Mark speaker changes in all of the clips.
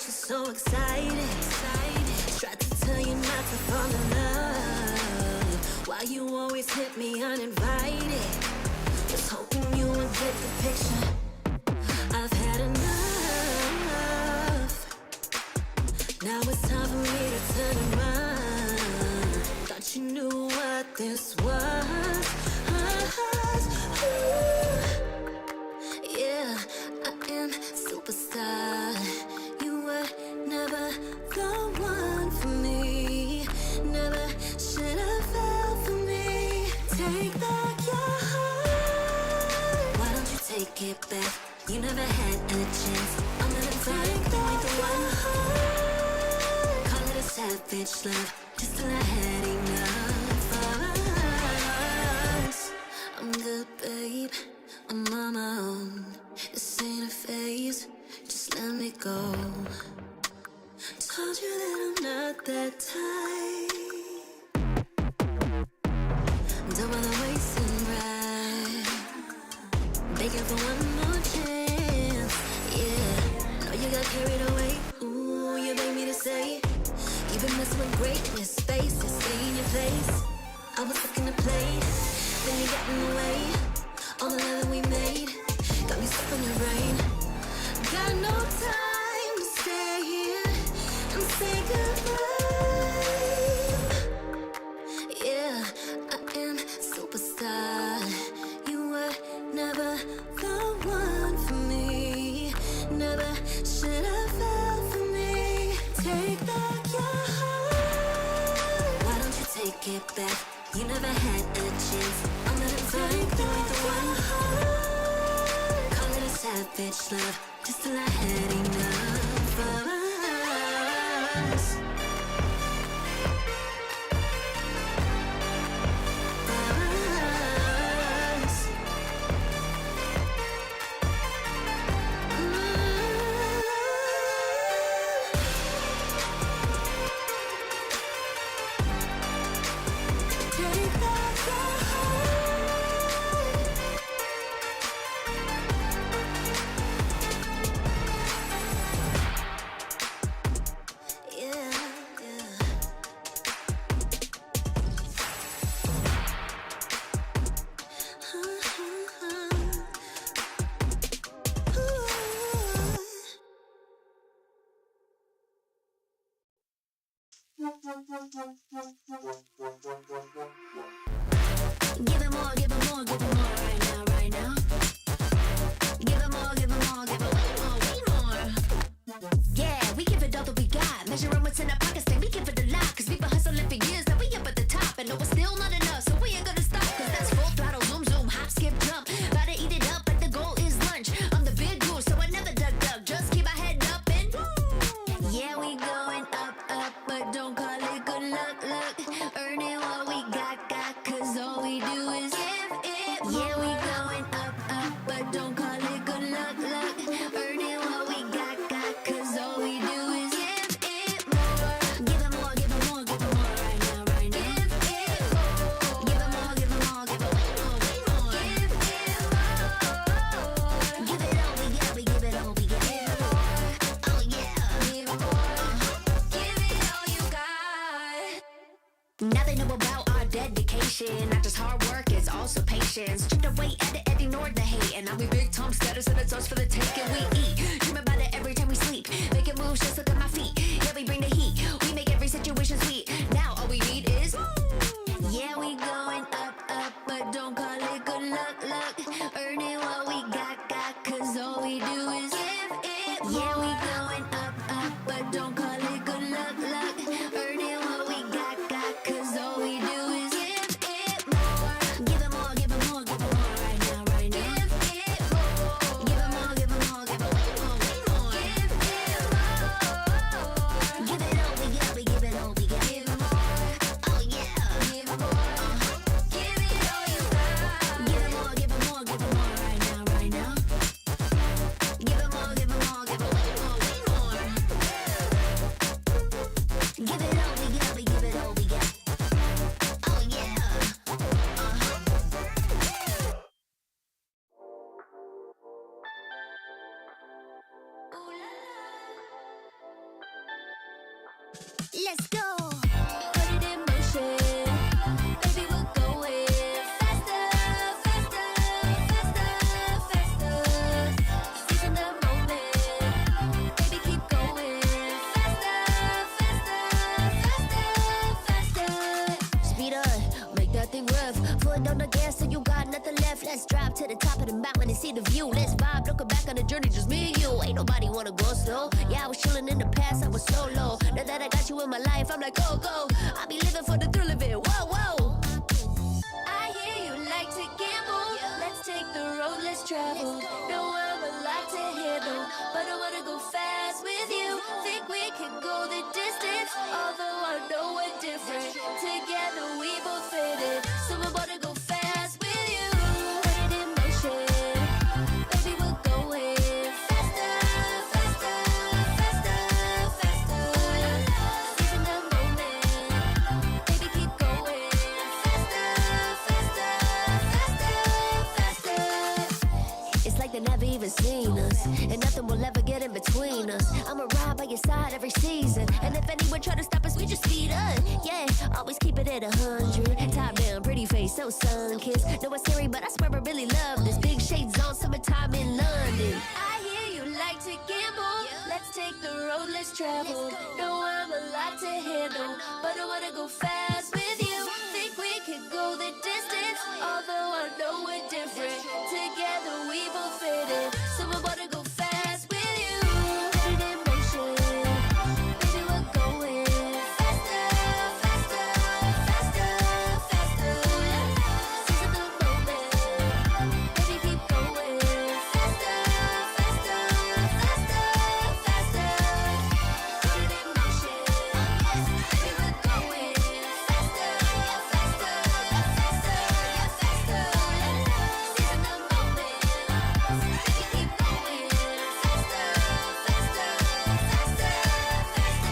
Speaker 1: you're so excited. Tried to tell you not to fall in love. Why you always hit me uninvited? Was hoping you would get the picture. I've had enough. Now it's time for me to turn around. Thought you knew what this was. Yeah, I am superstar. You were never the one for me. Never should have fell for me. Take back your heart. Why don't you take it back? You never had a chance. I'm gonna take back the one heart. Call it a savage love, just till I had enough of us. I'm good, babe. I'm on my own. This ain't a phase. Just let me go. Told you that I'm not that type. Don't bother wasting breath. Begging for one more chance. Yeah, know you got carried away. Ooh, you made me to say you've been messing with greatness. Faces stay in your face. I was looking to play, then you got in the way. All the love that we made got me stuck in the rain. Got no time to stay here and say goodbye. Yeah, I am superstar. You were never the one for me. Never should have fell for me. Take back your heart. Why don't you take it back? You never had a chance. I'm gonna take back the one heart. Call it a savage love, just till I had enough of us. Take back your heart. Yeah, yeah. Give it more, give it more, give it more right now, right now. Give it more, give it more, give it way more, way more. Yeah, we give it all that we got. Measuring what's in our pockets, then we give it a lot. Cause we've been hustling for years, now we up at the top. And no, it's still not enough, so we ain't gonna stop. Cause that's full throttle, zoom, zoom, hop, skip, jump. About to eat it up, but the goal is lunch. I'm the big dude, so I never duck, duck. Just keep my head up and yeah, we going up, up. But don't call it good luck, luck. Earning what we got, cause all we do is give it more. Yeah, we going up, up. But don't call it good luck, luck. Earning what we got, cause all we do is give it more. Give it more, give it more, give it more right now, right now. Give it more. Give it more, give it more, give it way more, way more. Give it more. Give it all we got, we give it all we got. Oh yeah, give it more. Give it all you got. Now they know about our dedication. Not just hard work, it's also patience. Chipped away at it and ignored the hate. And now we big Tom status and it's us for the taking. We eat, dream about it every time we sleep. Making moves, just look at my feet. Yeah, we bring the heat. We make every situation sweet. Now all we need is yeah, we going up, up. But don't call it good luck, luck. Earning what we got, cause all we do is give it more. Yeah, we going up, up. But don't call it good luck, luck. Earning what we got, cause all we do is give it more. Give it more, give it more, give it more right now, right now. Give it more. Give it more, give it more, give it way more, Let's go. Put it in motion. Baby, we're going faster, faster, faster, faster. Seizing the moment. Baby, keep going faster, faster, faster, faster. Speed up, make that thing rev. Foot on the gas so you got nothing left. Let's drive to the top of the mountain and see the view. Let's vibe, looking back on the journey, just me and you. Ain't nobody wanna go slow. Yeah, I was chilling in the past, I was solo. Now that I got you in my life, I'm like, go, go. I be living for the thrill of it, whoa, whoa. I hear you like to gamble. Let's take the road, let's travel. No, I'm a lot to handle, but I wanna go fast with you. Think we can go the distance, although I know we're different. Together we both fit it, so I wanna go fast with you. Put it in motion, baby, we're going faster, faster, faster, faster. Seizing the moment, baby, keep going faster, faster, faster, faster. It's like they never even seen us, and nothing will ever get in between us. I'ma ride by your side every season, and if anyone try to stop us, we just speed up. Yeah, always keep it at 100. Top down, pretty face, so sun-kissed. Know it's scary, but I swear I really love this. Big shades on, summertime in London. I hear you like to gamble. Let's take the road, let's travel. No, I'm a lot to handle, but I wanna go fast with you. Think we could go the distance, although I know we're different. Together we both fit it, so I wanna go fast with you. Put it in motion, baby, we're going faster, faster, faster, faster. Seizing the moment, baby, keep going faster, faster, faster, faster. Put it in motion, baby, we're going faster, faster, faster, faster. Seizing the moment, baby, keep going faster, faster, faster, faster.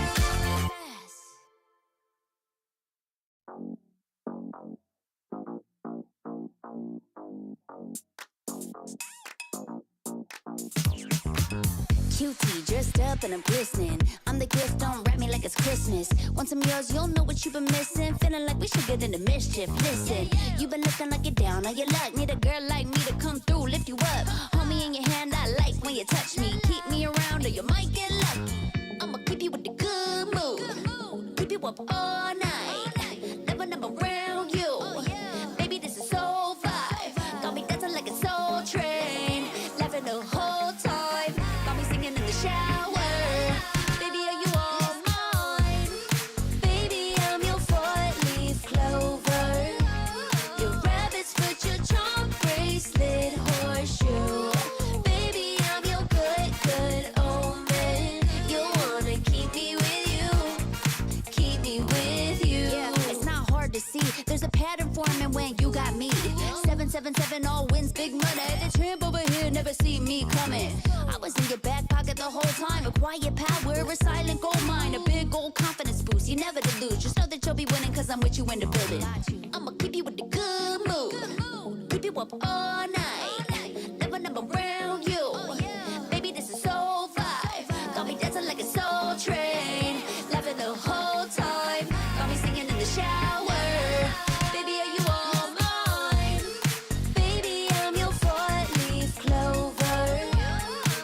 Speaker 1: Cutie, dressed up and I'm glistening. I'm the gift, don't wrap me like it's Christmas. Want some yours, you'll know what you've been missing. Feeling like we should get into mischief. Listen, you've been looking like you're down on your luck. Need a girl like me to come through, lift you up. Hold me in your hand, I like when you touch me. Keep me around or you might get lucky. I'ma keep you with the good mood. Keep you up all night. Never, never around you. Baby, this is so vibe. Got me dancing like a soul train. Laughing the whole time. Got me singing in the shower. Baby, are you all mine? Baby, I'm your four-leaf clover. Your rabbit's foot, your charm bracelet, horseshoe. Baby, I'm your good, good omen. You wanna keep me with you. Keep me with you. Yeah, it's not hard to see. There's a pattern forming when you got me. 777 all wins, big money. The tramp over here never see me coming. I was in your back pocket the whole time. A quiet power, a silent gold mine, a big old confidence boost. You never delude. Just know that you'll be winning, cause I'm with you in the building. I'ma keep you with the good mood. Keep you up all night. Never, never around you. Baby, this is so vibe. Got me dancing like a soul train. Laughing the whole time. Got me singing in the shower. Baby, are you all mine? Baby, I'm your four-leaf clover.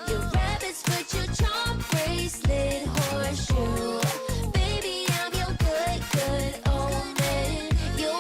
Speaker 1: Your rabbit's foot, your charm bracelet, horseshoe. Baby, I'm your good, good omen. You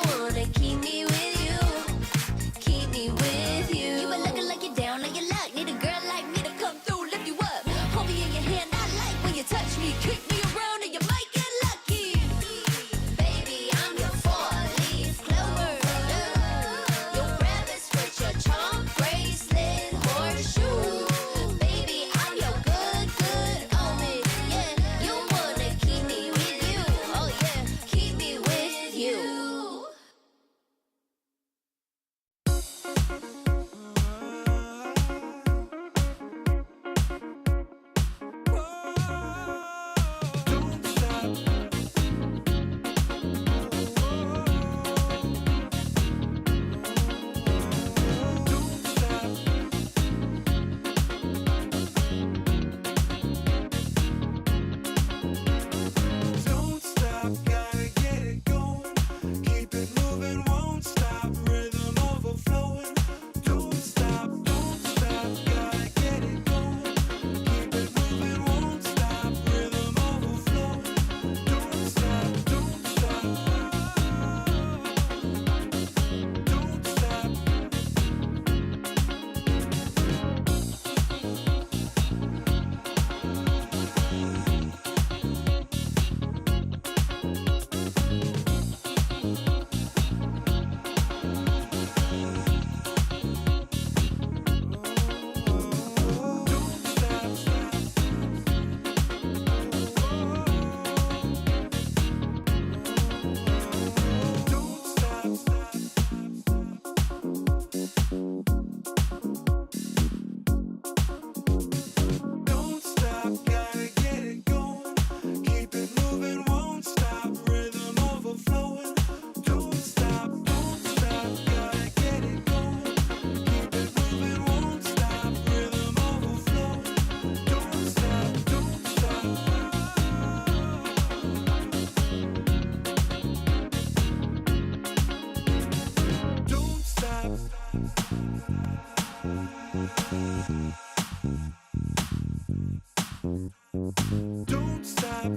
Speaker 2: Don't stop.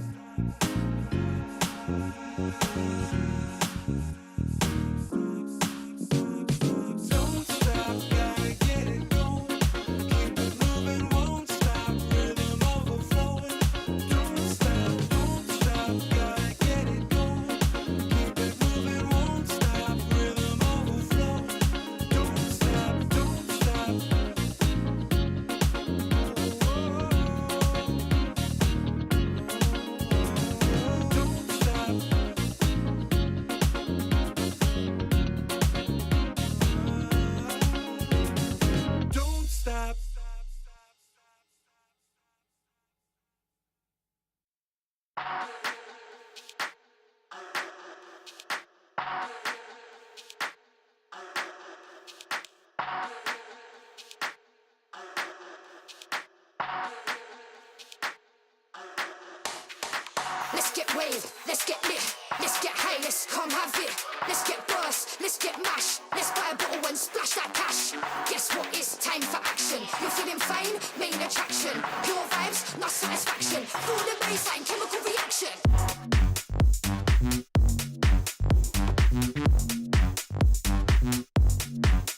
Speaker 2: Don't stop, gotta get it going. Keep it moving, won't stop. Rhythm overflowing. Don't stop, gotta get it going. Keep it moving, won't stop. Rhythm overflowing. Don't stop, don't stop. Don't stop.
Speaker 1: Let's get waved, let's get lit, let's get high, let's come have it. Let's get burst, let's get mash, let's buy a bottle and splash that cash. Guess what, it's time for action. You're feeling fine, main attraction. Pure vibes, not satisfaction. Feel the baseline, chemical reaction.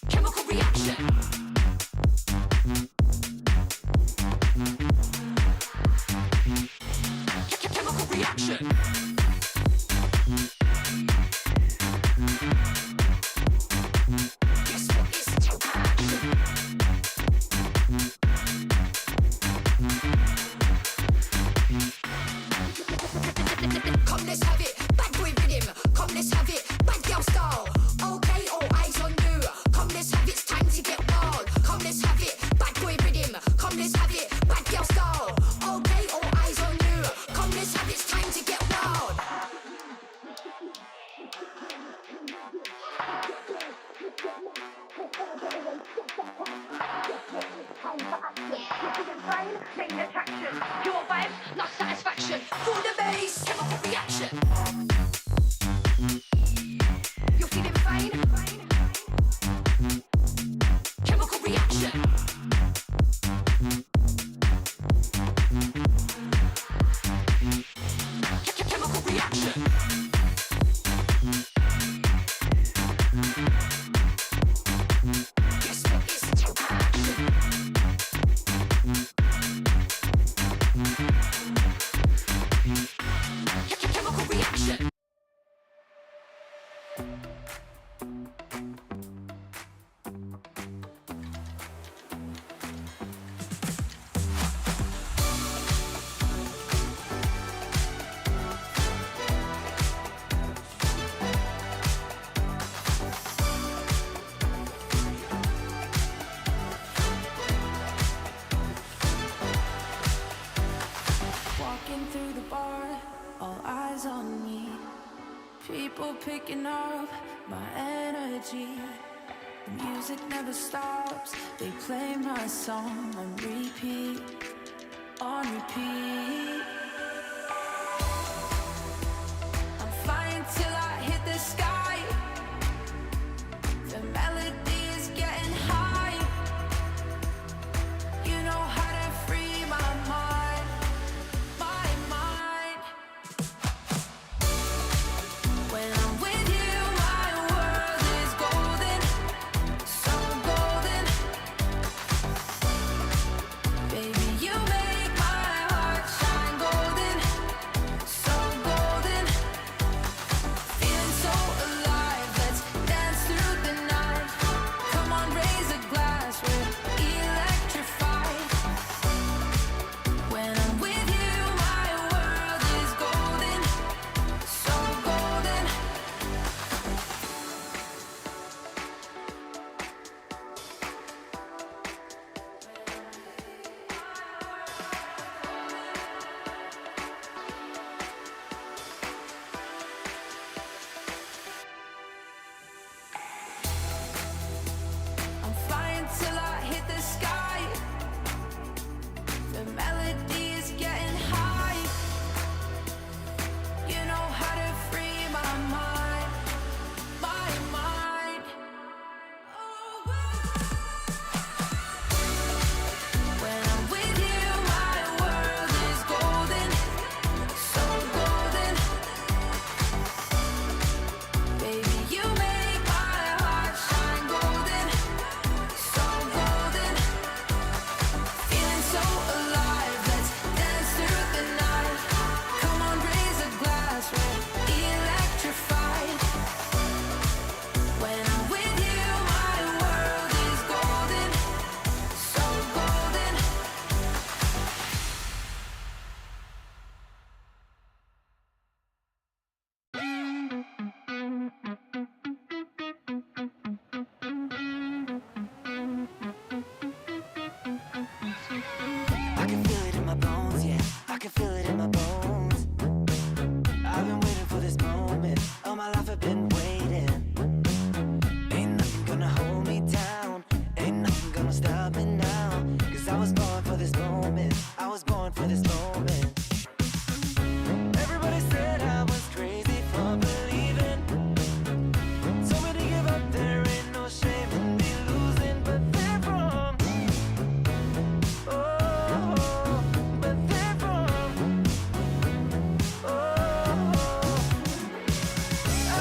Speaker 1: Chemical reaction. Chemical reaction. Guess what is Come, let's have it. Bad boy rhythm. Come, let's have it. Bad girl style. Okay, all eyes on you. Come, let's have it. It's time to get wild. Come, let's have it. Bad boy rhythm. Come, let's have it. Bad girl style. Okay, all eyes on you. Come, let's have it. It's time to get wild. Main attraction. Pure vibes, not satisfaction. Feel the bass, chemical reaction. You're feeling fine. Chemical reaction. Chemical reaction. Guess what is chemical reaction.
Speaker 3: Walking through the bar, all eyes on me. People picking up my energy. The music never stops. They play my song on repeat, on repeat. I'm flying till I hit the sky. The melody is getting high. You know how to free my mind. My mind. When I'm with you, my world is golden, so golden. Baby, you make my heart shine golden, so golden.
Speaker 4: I can feel it in my bones. I've been waiting for this moment. All my life I've been waiting. Ain't nothing gonna hold me down. Ain't nothing gonna stop me now. 'Cause I was born for this moment. I was born for this moment. Everybody said I was crazy for believing. Told me to give up, there ain't no shame in me losing. But they're wrong. Oh, but they're wrong. Oh,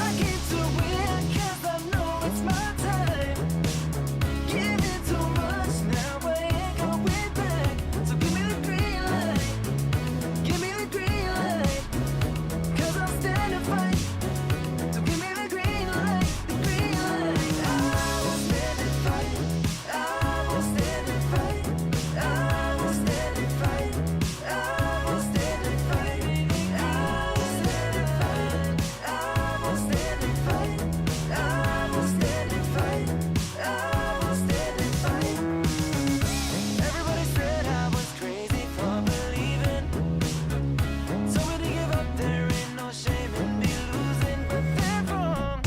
Speaker 4: I came to win 'cause I know it's my time. Giving too much, now I ain't going back. So give me the green light. Give me the green light. 'Cause I'll stand and fight. So give me the green light, the green light. I will stand and fight. I will stand and fight. I will stand and fight. I will stand and fight. I will stand and fight. I will stand and fight. I will stand and fight. I will stand and fight. Everybody said I was crazy for believing. Told me to give up, there ain't no shame in me losing. But they're wrong.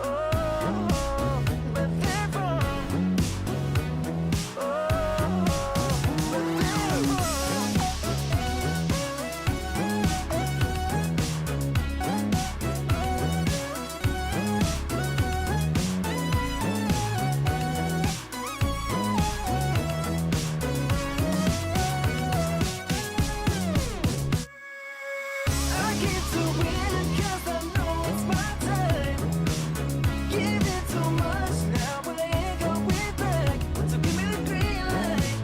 Speaker 4: Oh, but they're wrong. Oh, but they're wrong. I came to win 'cause I know it's my time. Giving too much, now I ain't going back. So give me the green light.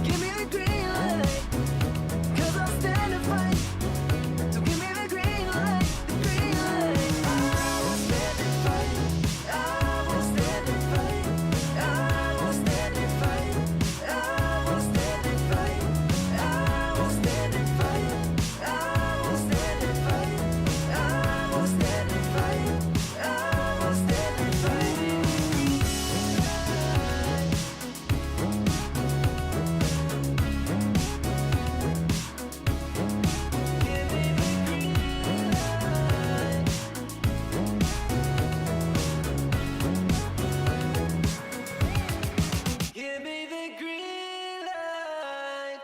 Speaker 4: Give me the green light. 'Cause I'll stand and fight. So give me the green light, the green light. I will stand and fight. I will stand and fight. I will stand and fight. I will stand and fight. I will stand and fight. I will stand and fight. I will stand and fight. I will stand and fight. Give me the green light. Give me the green light.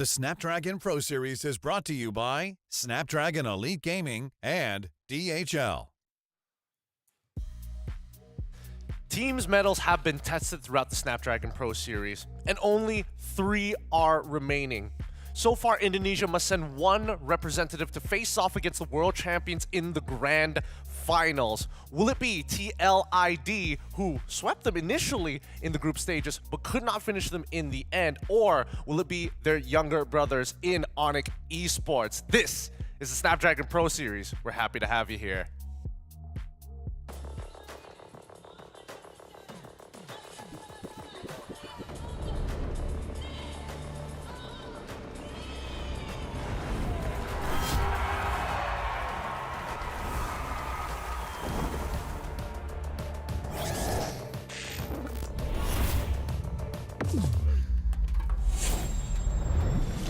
Speaker 5: The Snapdragon Pro Series is brought to you by Snapdragon Elite Gaming and DHL.
Speaker 6: Teams' metals have been tested throughout the Snapdragon Pro Series, and only 3 are remaining. So far, Indonesia must send 1 representative to face off against the world champions in the grand finals. Will it be TLID, who swept them initially in the group stages but could not finish them in the end, or will it be their younger brothers in Onyx Esports? This is the Snapdragon Pro Series. We're happy to have you here.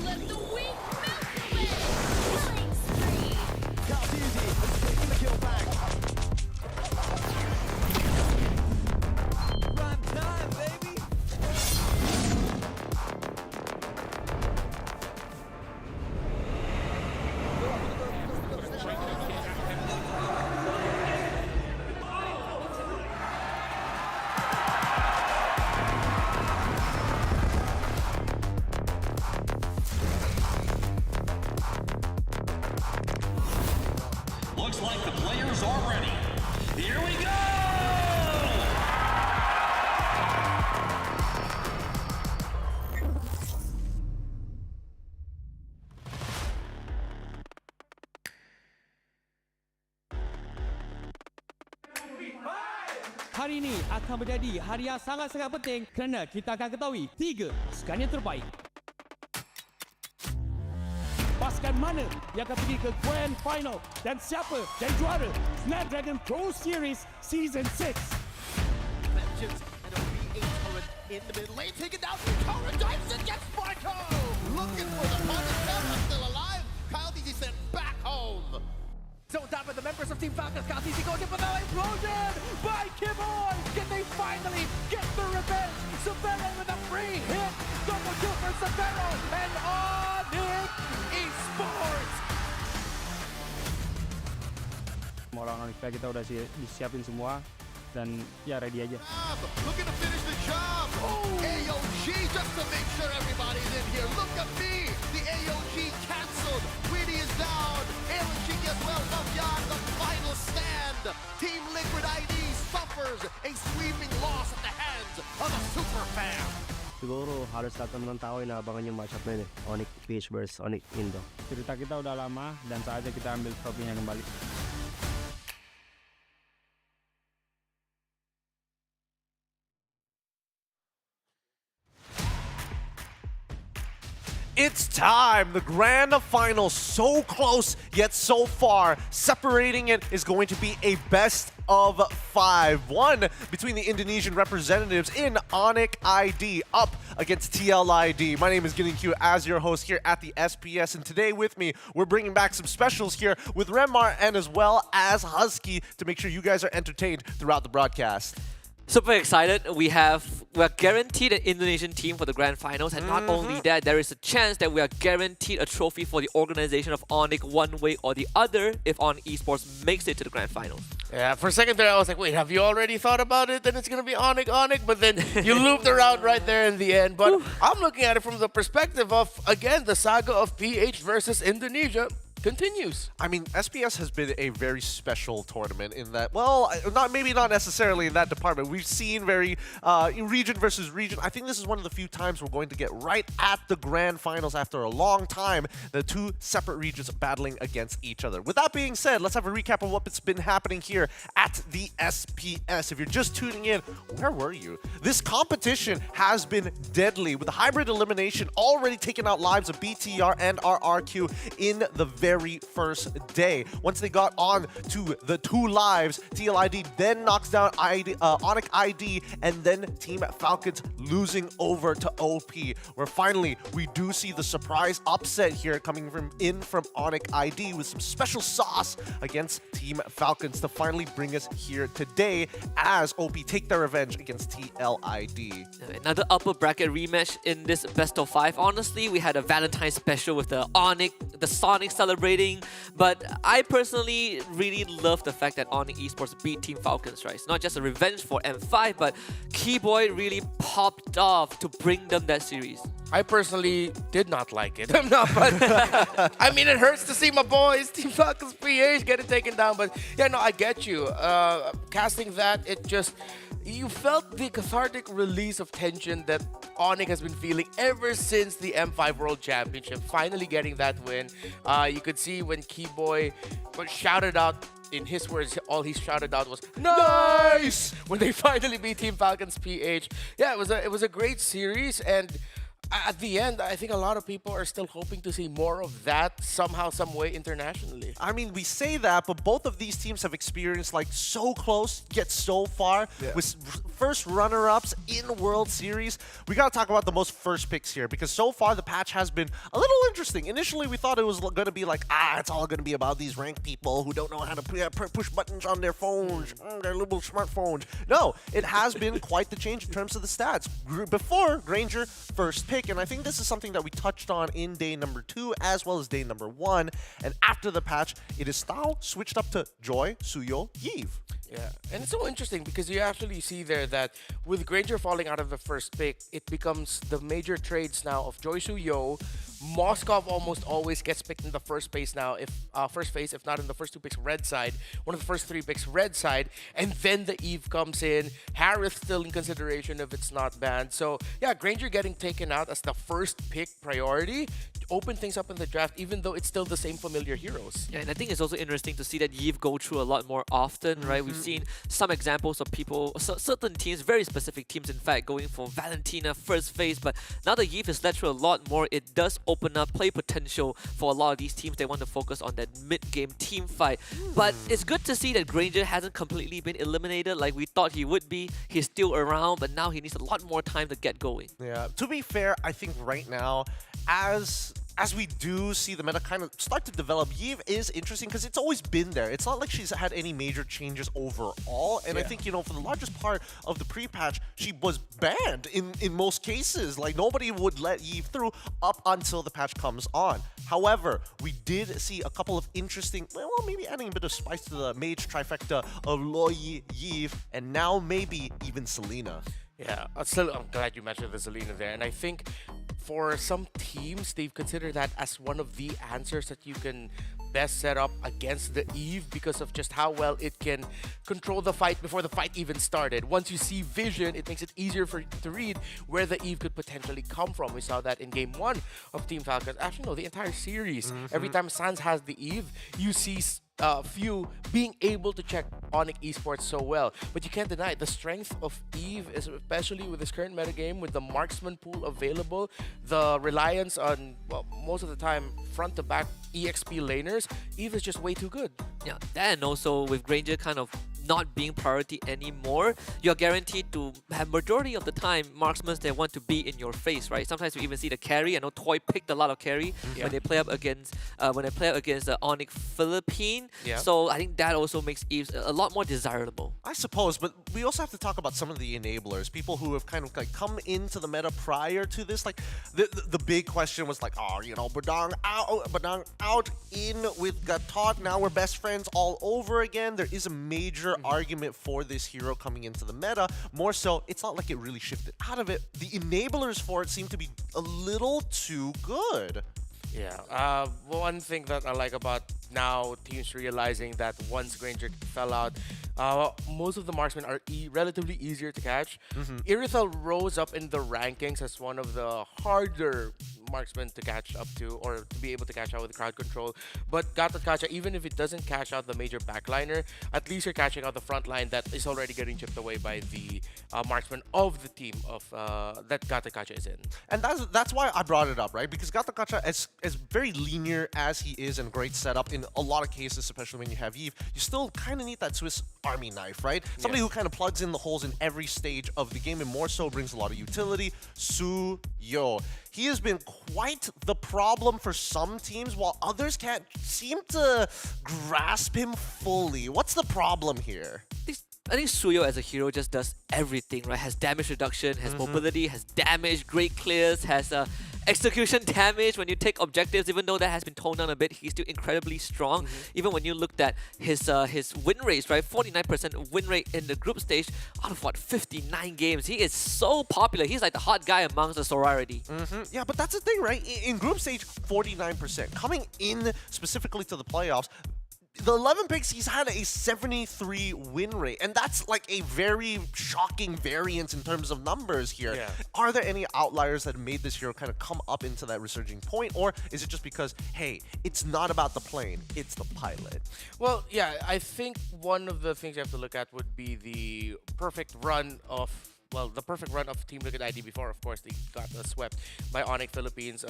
Speaker 1: Let the weak melt away. Killing spree.
Speaker 4: Prime time, baby.
Speaker 7: Looks like the players are ready. Here we go!
Speaker 8: Hari ini akan menjadi hari yang sangat-sangat penting kerana kita akan ketahui 3 pasukan yang terbaik. Pasukan mana yang akan pergi ke Grand Final dan siapa yang juara Snapdragon Pro Series Season 6.
Speaker 9: Vengeance and a V8 turret in the mid lane, taken down from Torrent, dives and gets Sparko! Looking for the punch, Terra still alive. Kyle DZ sent back home. Zoned out by the members of Team Falcons. Kyle DZ goes in for the explosion by Kiboy. Can they finally get the revenge? Severo with a free hit. Double kill for Severo and Onyx Esports.
Speaker 8: Orang-orang kita udah disiapin semua dan ya ready aja.
Speaker 9: Looking to finish the job. AOG just to make sure everybody's in here. Look at me. The AOG canceled. Weedy is down. AOG as well. Beyond the final stand. Team Liquid ID suffers a sweeping loss at the hands of a super fan.
Speaker 10: Siguro halos lahat naman ng tao ay naabangan yung matchup na yun eh. Onyx PH versus Onyx Indo.
Speaker 8: Cerita kita udah lama dan saatnya kita ambil trofinya kembali.
Speaker 6: It's time! The grand final, so close yet so far. Separating it is going to be a best of 5. One between the Indonesian representatives in Onyx ID up against TLID. My name is Gillian Q as your host here at the SPS, and today with me, we're bringing back some specials here with Remar and as well as Husky to make sure you guys are entertained throughout the broadcast.
Speaker 11: Super excited. We're guaranteed an Indonesian team for the grand finals, and not only that, there is a chance that we are guaranteed a trophy for the organization of Onyx one way or the other if Onyx Esports makes it to the grand finals.
Speaker 12: Yeah, for a second there I was like, wait, have you already thought about it? Then it's going to be Onyx, but then you looped around right there in the end. But I'm looking at it from the perspective of, again, the saga of PH versus Indonesia continues.
Speaker 6: I mean, SPS has been a very special tournament in that, well, maybe not necessarily in that department. We've seen very region versus region. I think this is one of the few times we're going to get right at the grand finals after a long time, the 2 separate regions battling against each other. With that being said, let's have a recap of what's been happening here at the SPS. If you're just tuning in, where were you? This competition has been deadly, with the hybrid elimination already taking out lives of BTR and RRQ in the very very first day. Once they got on to the 2 lives, TLID then knocks down Onyx ID, and then Team Falcons losing over to OP, where finally we do see the surprise upset here coming from Onyx ID with some special sauce against Team Falcons to finally bring us here today as OP take their revenge against TLID.
Speaker 11: Another upper bracket rematch in this best of 5. Honestly, we had a Valentine's special with the Sonic celebrating, but I personally really love the fact that Onyx Esports beat Team Falcons, right? It's not just a revenge for M5, but Keyboy really popped off to bring them that series.
Speaker 12: I personally did not like it. I'm not, but I mean, it hurts to see my boys, Team Falcons PH, getting taken down. But yeah, no, I get you. Casting that, you felt the cathartic release of tension that Onyx has been feeling ever since the M5 World Championship. Finally getting that win. You could see when Keyboy shouted out, in his words, all he shouted out was "Nice!" when they finally beat Team Falcons PH. Yeah, it was a great series, and at the end, I think a lot of people are still hoping to see more of that somehow, some way internationally.
Speaker 6: I mean, we say that, but both of these teams have experienced like so close yet so far with first runner-ups in World Series. We gotta talk about the most first picks here because so far the patch has been a little interesting. Initially, we thought it was gonna be like, it's all gonna be about these ranked people who don't know how to push buttons on their phones, their little smartphones. No, it has been quite the change in terms of the stats. Before Granger, first pick, and I think this is something that we touched on in day number 2 as well as day number 1. And after the patch, it is now switched up to Joy, Suyo, Yves.
Speaker 12: Yeah, and it's so interesting because you actually see there that with Granger falling out of the first pick, it becomes the major trades now of Joy Suyo. Moskov almost always gets picked in the first phase now, if not in the first 2 picks, red side. One of the first 3 picks, red side, and then the Eve comes in. Harith still in consideration if it's not banned. So yeah, Granger getting taken out as the first pick priority open things up in the draft, even though it's still the same familiar heroes.
Speaker 11: Yeah, and I think it's also interesting to see that Yves go through a lot more often, right? We've seen some examples of people, certain teams, very specific teams, in fact, going for Valentina first phase, but now that Yves is led through a lot more, it does open up play potential for a lot of these teams. They want to focus on that mid-game team fight. But it's good to see that Granger hasn't completely been eliminated like we thought he would be. He's still around, but now he needs a lot more time to get going.
Speaker 6: Yeah, to be fair, I think right now, as we do see the meta kind of start to develop, Yves is interesting because it's always been there. It's not like she's had any major changes overall. And I think, for the largest part of the pre-patch, she was banned in most cases. Like, nobody would let Yves through up until the patch comes on. However, we did see a couple of interesting, well, maybe adding a bit of spice to the mage trifecta of Loi, Yves, and now maybe even Selena.
Speaker 12: Yeah, I'm glad you mentioned the Selena there. And I think for some teams, they've considered that as one of the answers that you can best set up against the Eve because of just how well it can control the fight before the fight even started. Once you see vision, it makes it easier for you to read where the Eve could potentially come from. We saw that in Game 1 of Team Falcons. Actually, no, the entire series. Every time Sans has the Eve, you see few being able to check Onyx Esports so well. But you can't deny the strength of Eve, especially with this current metagame, with the marksman pool available, the reliance on, well, most of the time, front-to-back EXP laners. Eve is just way too good.
Speaker 11: Yeah, and also with Granger kind of not being priority anymore, you're guaranteed to have majority of the time marksmen that want to be in your face, right? Sometimes we even see the carry. I know Toy picked a lot of carry when they play up against the Onyx Philippine.
Speaker 6: Yeah.
Speaker 11: So I think that also makes Eves a lot more desirable.
Speaker 6: I suppose, but we also have to talk about some of the enablers, people who have kind of like come into the meta prior to this. Like the big question was like, Badang out in with Gatot. Now we're best friends all over again. There is a major argument for this hero coming into the meta. More so, it's not like it really shifted out of it. The enablers for it seem to be a little too good.
Speaker 12: Yeah, one thing that I like about now teams realizing that once Granger fell out, most of the marksmen are relatively easier to catch. Irithel rose up in the rankings as one of the harder marksman to catch up to, or to be able to catch out with crowd control. But Gatot Kacha, even if it doesn't catch out the major backliner, at least you're catching out the front line that is already getting chipped away by the marksman of the team of that Gatot Kacha is in.
Speaker 6: And that's why I brought it up, right? Because Gatot Kacha, as very linear as he is and great setup in a lot of cases, especially when you have Eve, you still kind of need that Swiss Army knife, right? Somebody who kind of plugs in the holes in every stage of the game and more so brings a lot of utility. Suyo. He has been quite the problem for some teams, while others can't seem to grasp him fully. What's the problem here?
Speaker 11: I think Suyo as a hero just does everything, right? Has damage reduction, has mobility, has damage, great clears, has execution damage when you take objectives. Even though that has been toned down a bit, he's still incredibly strong. Even when you looked at his win rates, right? 49% win rate in the group stage out of what, 59 games. He is so popular. He's like the hot guy amongst the sorority.
Speaker 6: Yeah, but that's the thing, right? In group stage, 49%. Coming in specifically to the playoffs, the 11 picks, he's had a 73 win rate, and that's like a very shocking variance in terms of numbers here.
Speaker 12: Yeah.
Speaker 6: Are there any outliers that made this hero kind of come up into that resurging point, or is it just because, hey, it's not about the plane, it's the pilot?
Speaker 12: Well, yeah, I think one of the things you have to look at would be the perfect run of Team Liquid ID before, of course, they got swept by Onyx Philippines.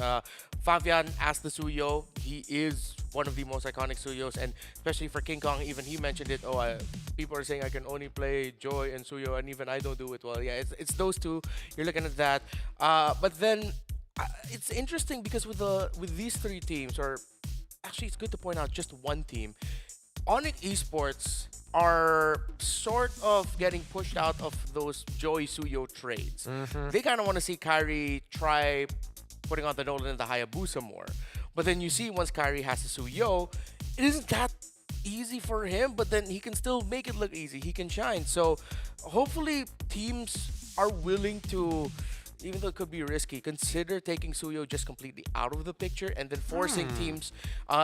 Speaker 12: Fabian asked the Suyo. He is one of the most iconic Suyos, and especially for King Kong, even he mentioned it. People are saying I can only play Joy and Suyo, and even I don't do it well. Yeah, it's those two. You're looking at that. But then it's interesting because with these three teams, or actually it's good to point out just one team, Onyx Esports are sort of getting pushed out of those Joy Suyo trades. They kind of want to see Kyrie try putting on the Nolan and the Hayabusa more. But then you see once Kyrie has the Suyo, it isn't that easy for him, but then he can still make it look easy. He can shine. So hopefully teams are willing to, even though it could be risky, consider taking Suyo just completely out of the picture and then forcing teams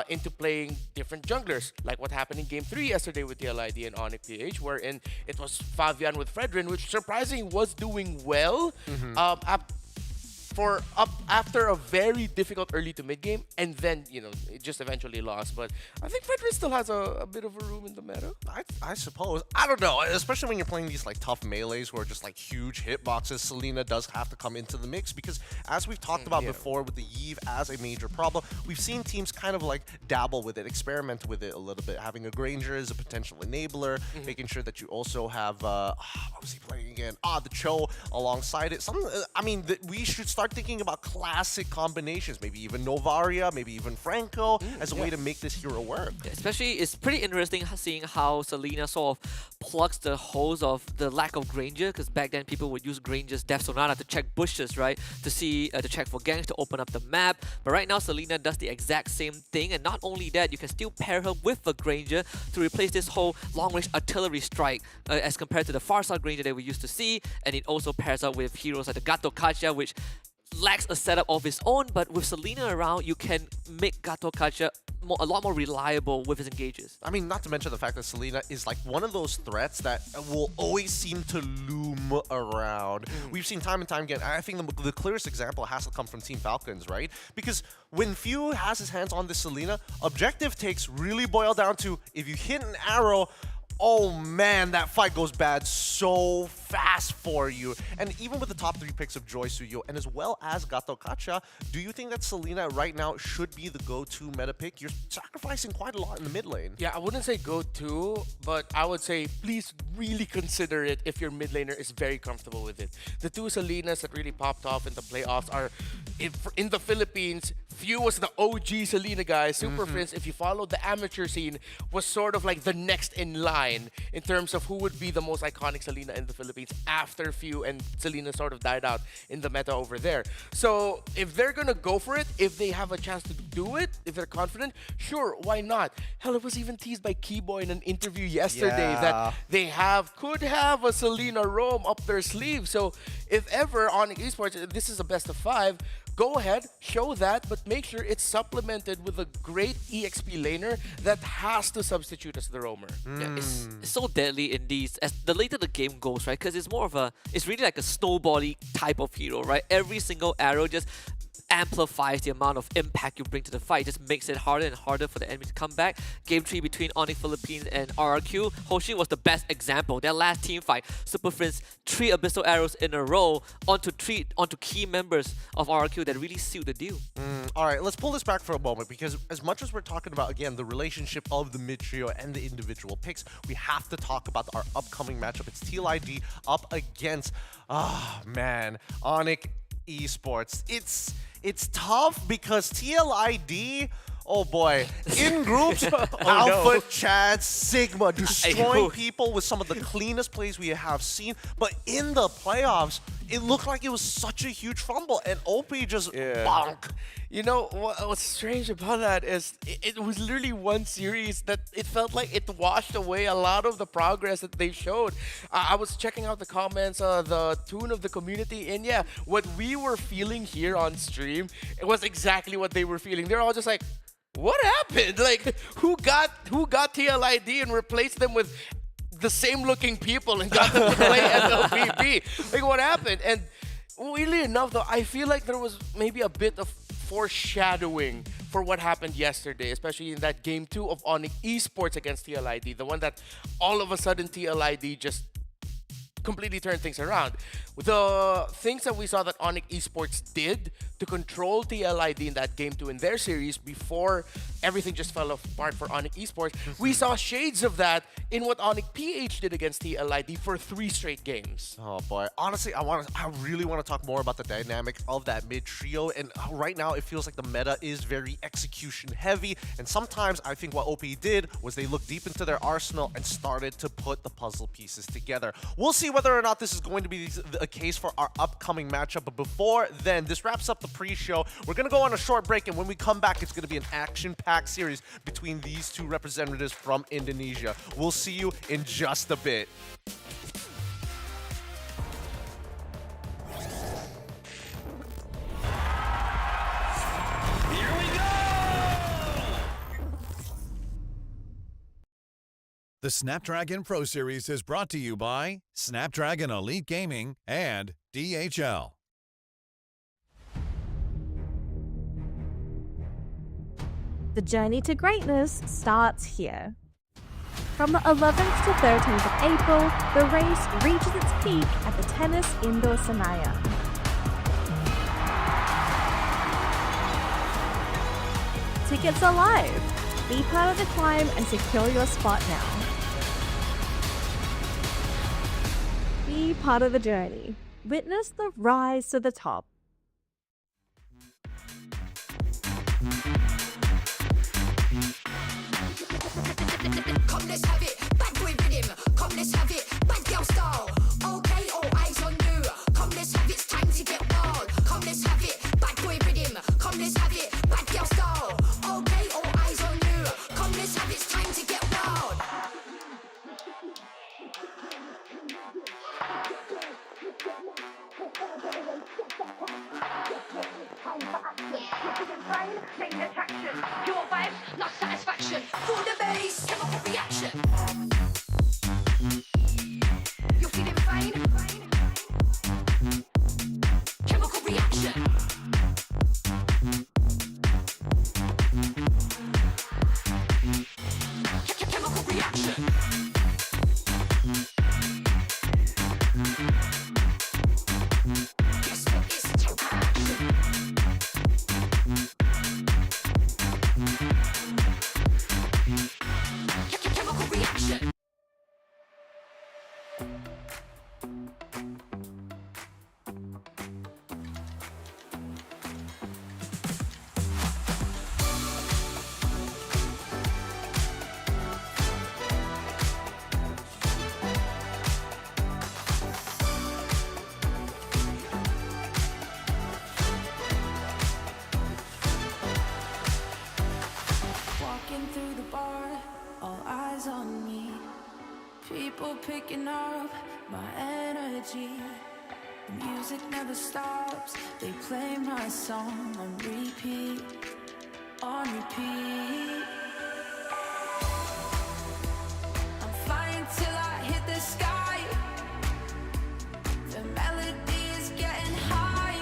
Speaker 12: into playing different junglers, like what happened in Game 3 yesterday with TLID and Onyx PH, wherein it was Fabian with Fredrin, which surprisingly was doing well after a very difficult early to mid game, and then it just eventually lost. But I think Fredrin still has a bit of a room in the meta.
Speaker 6: I suppose. I don't know, especially when you're playing these like tough melees who are just like huge hitboxes. Selena does have to come into the mix because, as we've talked about before with the Yve as a major problem, we've seen teams kind of like dabble with it, experiment with it a little bit. Having a Granger as a potential enabler, making sure that you also have what was he playing again? The Cho alongside it. We should start thinking about classic combinations, maybe even Novaria, maybe even Franco, as a way to make this hero work.
Speaker 11: Yeah, especially, it's pretty interesting seeing how Selena sort of plugs the holes of the lack of Granger, because back then people would use Granger's Death Sonata to check bushes, right? To check for ganks, to open up the map. But right now, Selena does the exact same thing, and not only that, you can still pair her with a Granger to replace this whole long-range artillery strike as compared to the Farside Granger that we used to see, and it also pairs up with heroes like the Gato Kacha, which lacks a setup of its own, but with Selena around, you can make Gato Kacha a lot more reliable with his engages.
Speaker 6: I mean, not to mention the fact that Selena is like one of those threats that will always seem to loom around. We've seen time and time again. I think the clearest example has to come from Team Falcons, right? Because when Few has his hands on this Selena, objective takes really boil down to, if you hit an arrow, oh man, that fight goes bad so fast for you. And even with the top 3 picks of Joy Suyo and as well as Gato Kacha, do you think that Selena right now should be the go-to meta pick? You're sacrificing quite a lot in the mid lane.
Speaker 12: Yeah, I wouldn't say go-to, but I would say please really consider it if your mid laner is very comfortable with it. The two Selenas that really popped off in the playoffs are, in the Philippines, Few was the OG Selena guy. Super Prince, if you follow the amateur scene, was sort of like the next in line in terms of who would be the most iconic Selena in the Philippines after Few and Selena sort of died out in the meta over there. So if they're gonna go for it, if they have a chance to do it, if they're confident, sure, why not? Hell, it was even teased by Keyboy in an interview yesterday that they could have a Selena roam up their sleeve. So if ever Onyx Esports, this is a best of 5, go ahead, show that, but make sure it's supplemented with a great EXP laner that has to substitute as the roamer.
Speaker 11: Yeah, it's so deadly in these, as the later the game goes, right? Because it's really like a snowbally type of hero, right? Every single arrow just amplifies the amount of impact you bring to the fight. It just makes it harder and harder for the enemy to come back. Game 3 between Onyx Philippines and RRQ. Hoshi was the best example. Their last team fight, Super Prince, 3 Abyssal Arrows in a row onto key members of RRQ that really sealed the deal.
Speaker 6: All right, let's pull this back for a moment, because as much as we're talking about, again, the relationship of the mid-trio and the individual picks, we have to talk about our upcoming matchup. It's TLID up against, Onyx Esports. It's tough because TLID, oh boy, in groups, Alpha, Chad, Sigma, destroying people with some of the cleanest plays we have seen. But in the playoffs, it looked like it was such a huge fumble, and OP just bonk.
Speaker 12: You know, what's strange about that is it was literally one series that it felt like it washed away a lot of the progress that they showed. I was checking out the comments, the tune of the community, and yeah, what we were feeling here on stream, it was exactly what they were feeling. They're all just like, what happened? Like, who got TLID and replaced them with the same looking people and got them to play MLBB? Like, what happened? And weirdly enough, though, I feel like there was maybe a bit of foreshadowing for what happened yesterday, especially in that game 2 of Onyx Esports against TLID, the one that all of a sudden TLID just completely turned things around. The things that we saw that Onyx Esports did to control TLID in that game 2 in their series before everything just fell apart for Onyx Esports, we saw shades of that in what Onyx PH did against TLID for 3 straight games.
Speaker 6: Oh boy, honestly, I really want to talk more about the dynamics of that mid trio, and right now it feels like the meta is very execution heavy, and sometimes I think what OP did was they looked deep into their arsenal and started to put the puzzle pieces together. We'll see whether or not this is going to be a case for our upcoming matchup, but before then, this wraps up the pre-show. We're going to go on a short break, and when we come back, it's going to be an action-packed series between these 2 representatives from Indonesia. We'll see you in just a bit.
Speaker 7: Here we go!
Speaker 5: The Snapdragon Pro Series is brought to you by Snapdragon Elite Gaming and DHL.
Speaker 13: The journey to greatness starts here. From the 11th to 13th of April, the race reaches its peak at the Tennis Indoor Senayan. Tickets are live. Be part of the climb and secure your spot now. Be part of the journey. Witness the rise to the top.
Speaker 1: Come, let's have it. Bad boy rhythm. Come, let's have it. Bad girl style. Okay, all eyes on you. Come, let's have it. It's time to get wild. Come, let's have it. Bad boy rhythm. Come, let's have it. Bad girl style. Okay, all eyes on you. Come, let's have it. It's time to get wild. Main attraction. Your vibes, not satisfaction. For the bass, chemical reaction. You're feeling fine? Chemical reaction. Chemical reaction. Guess what? It's action. Chemical reaction.
Speaker 3: Walking through the bar, all eyes on me. People picking up my energy. The music never stops. They play my song on repeat, on repeat. I'm flying till I hit the sky. The melody is getting high.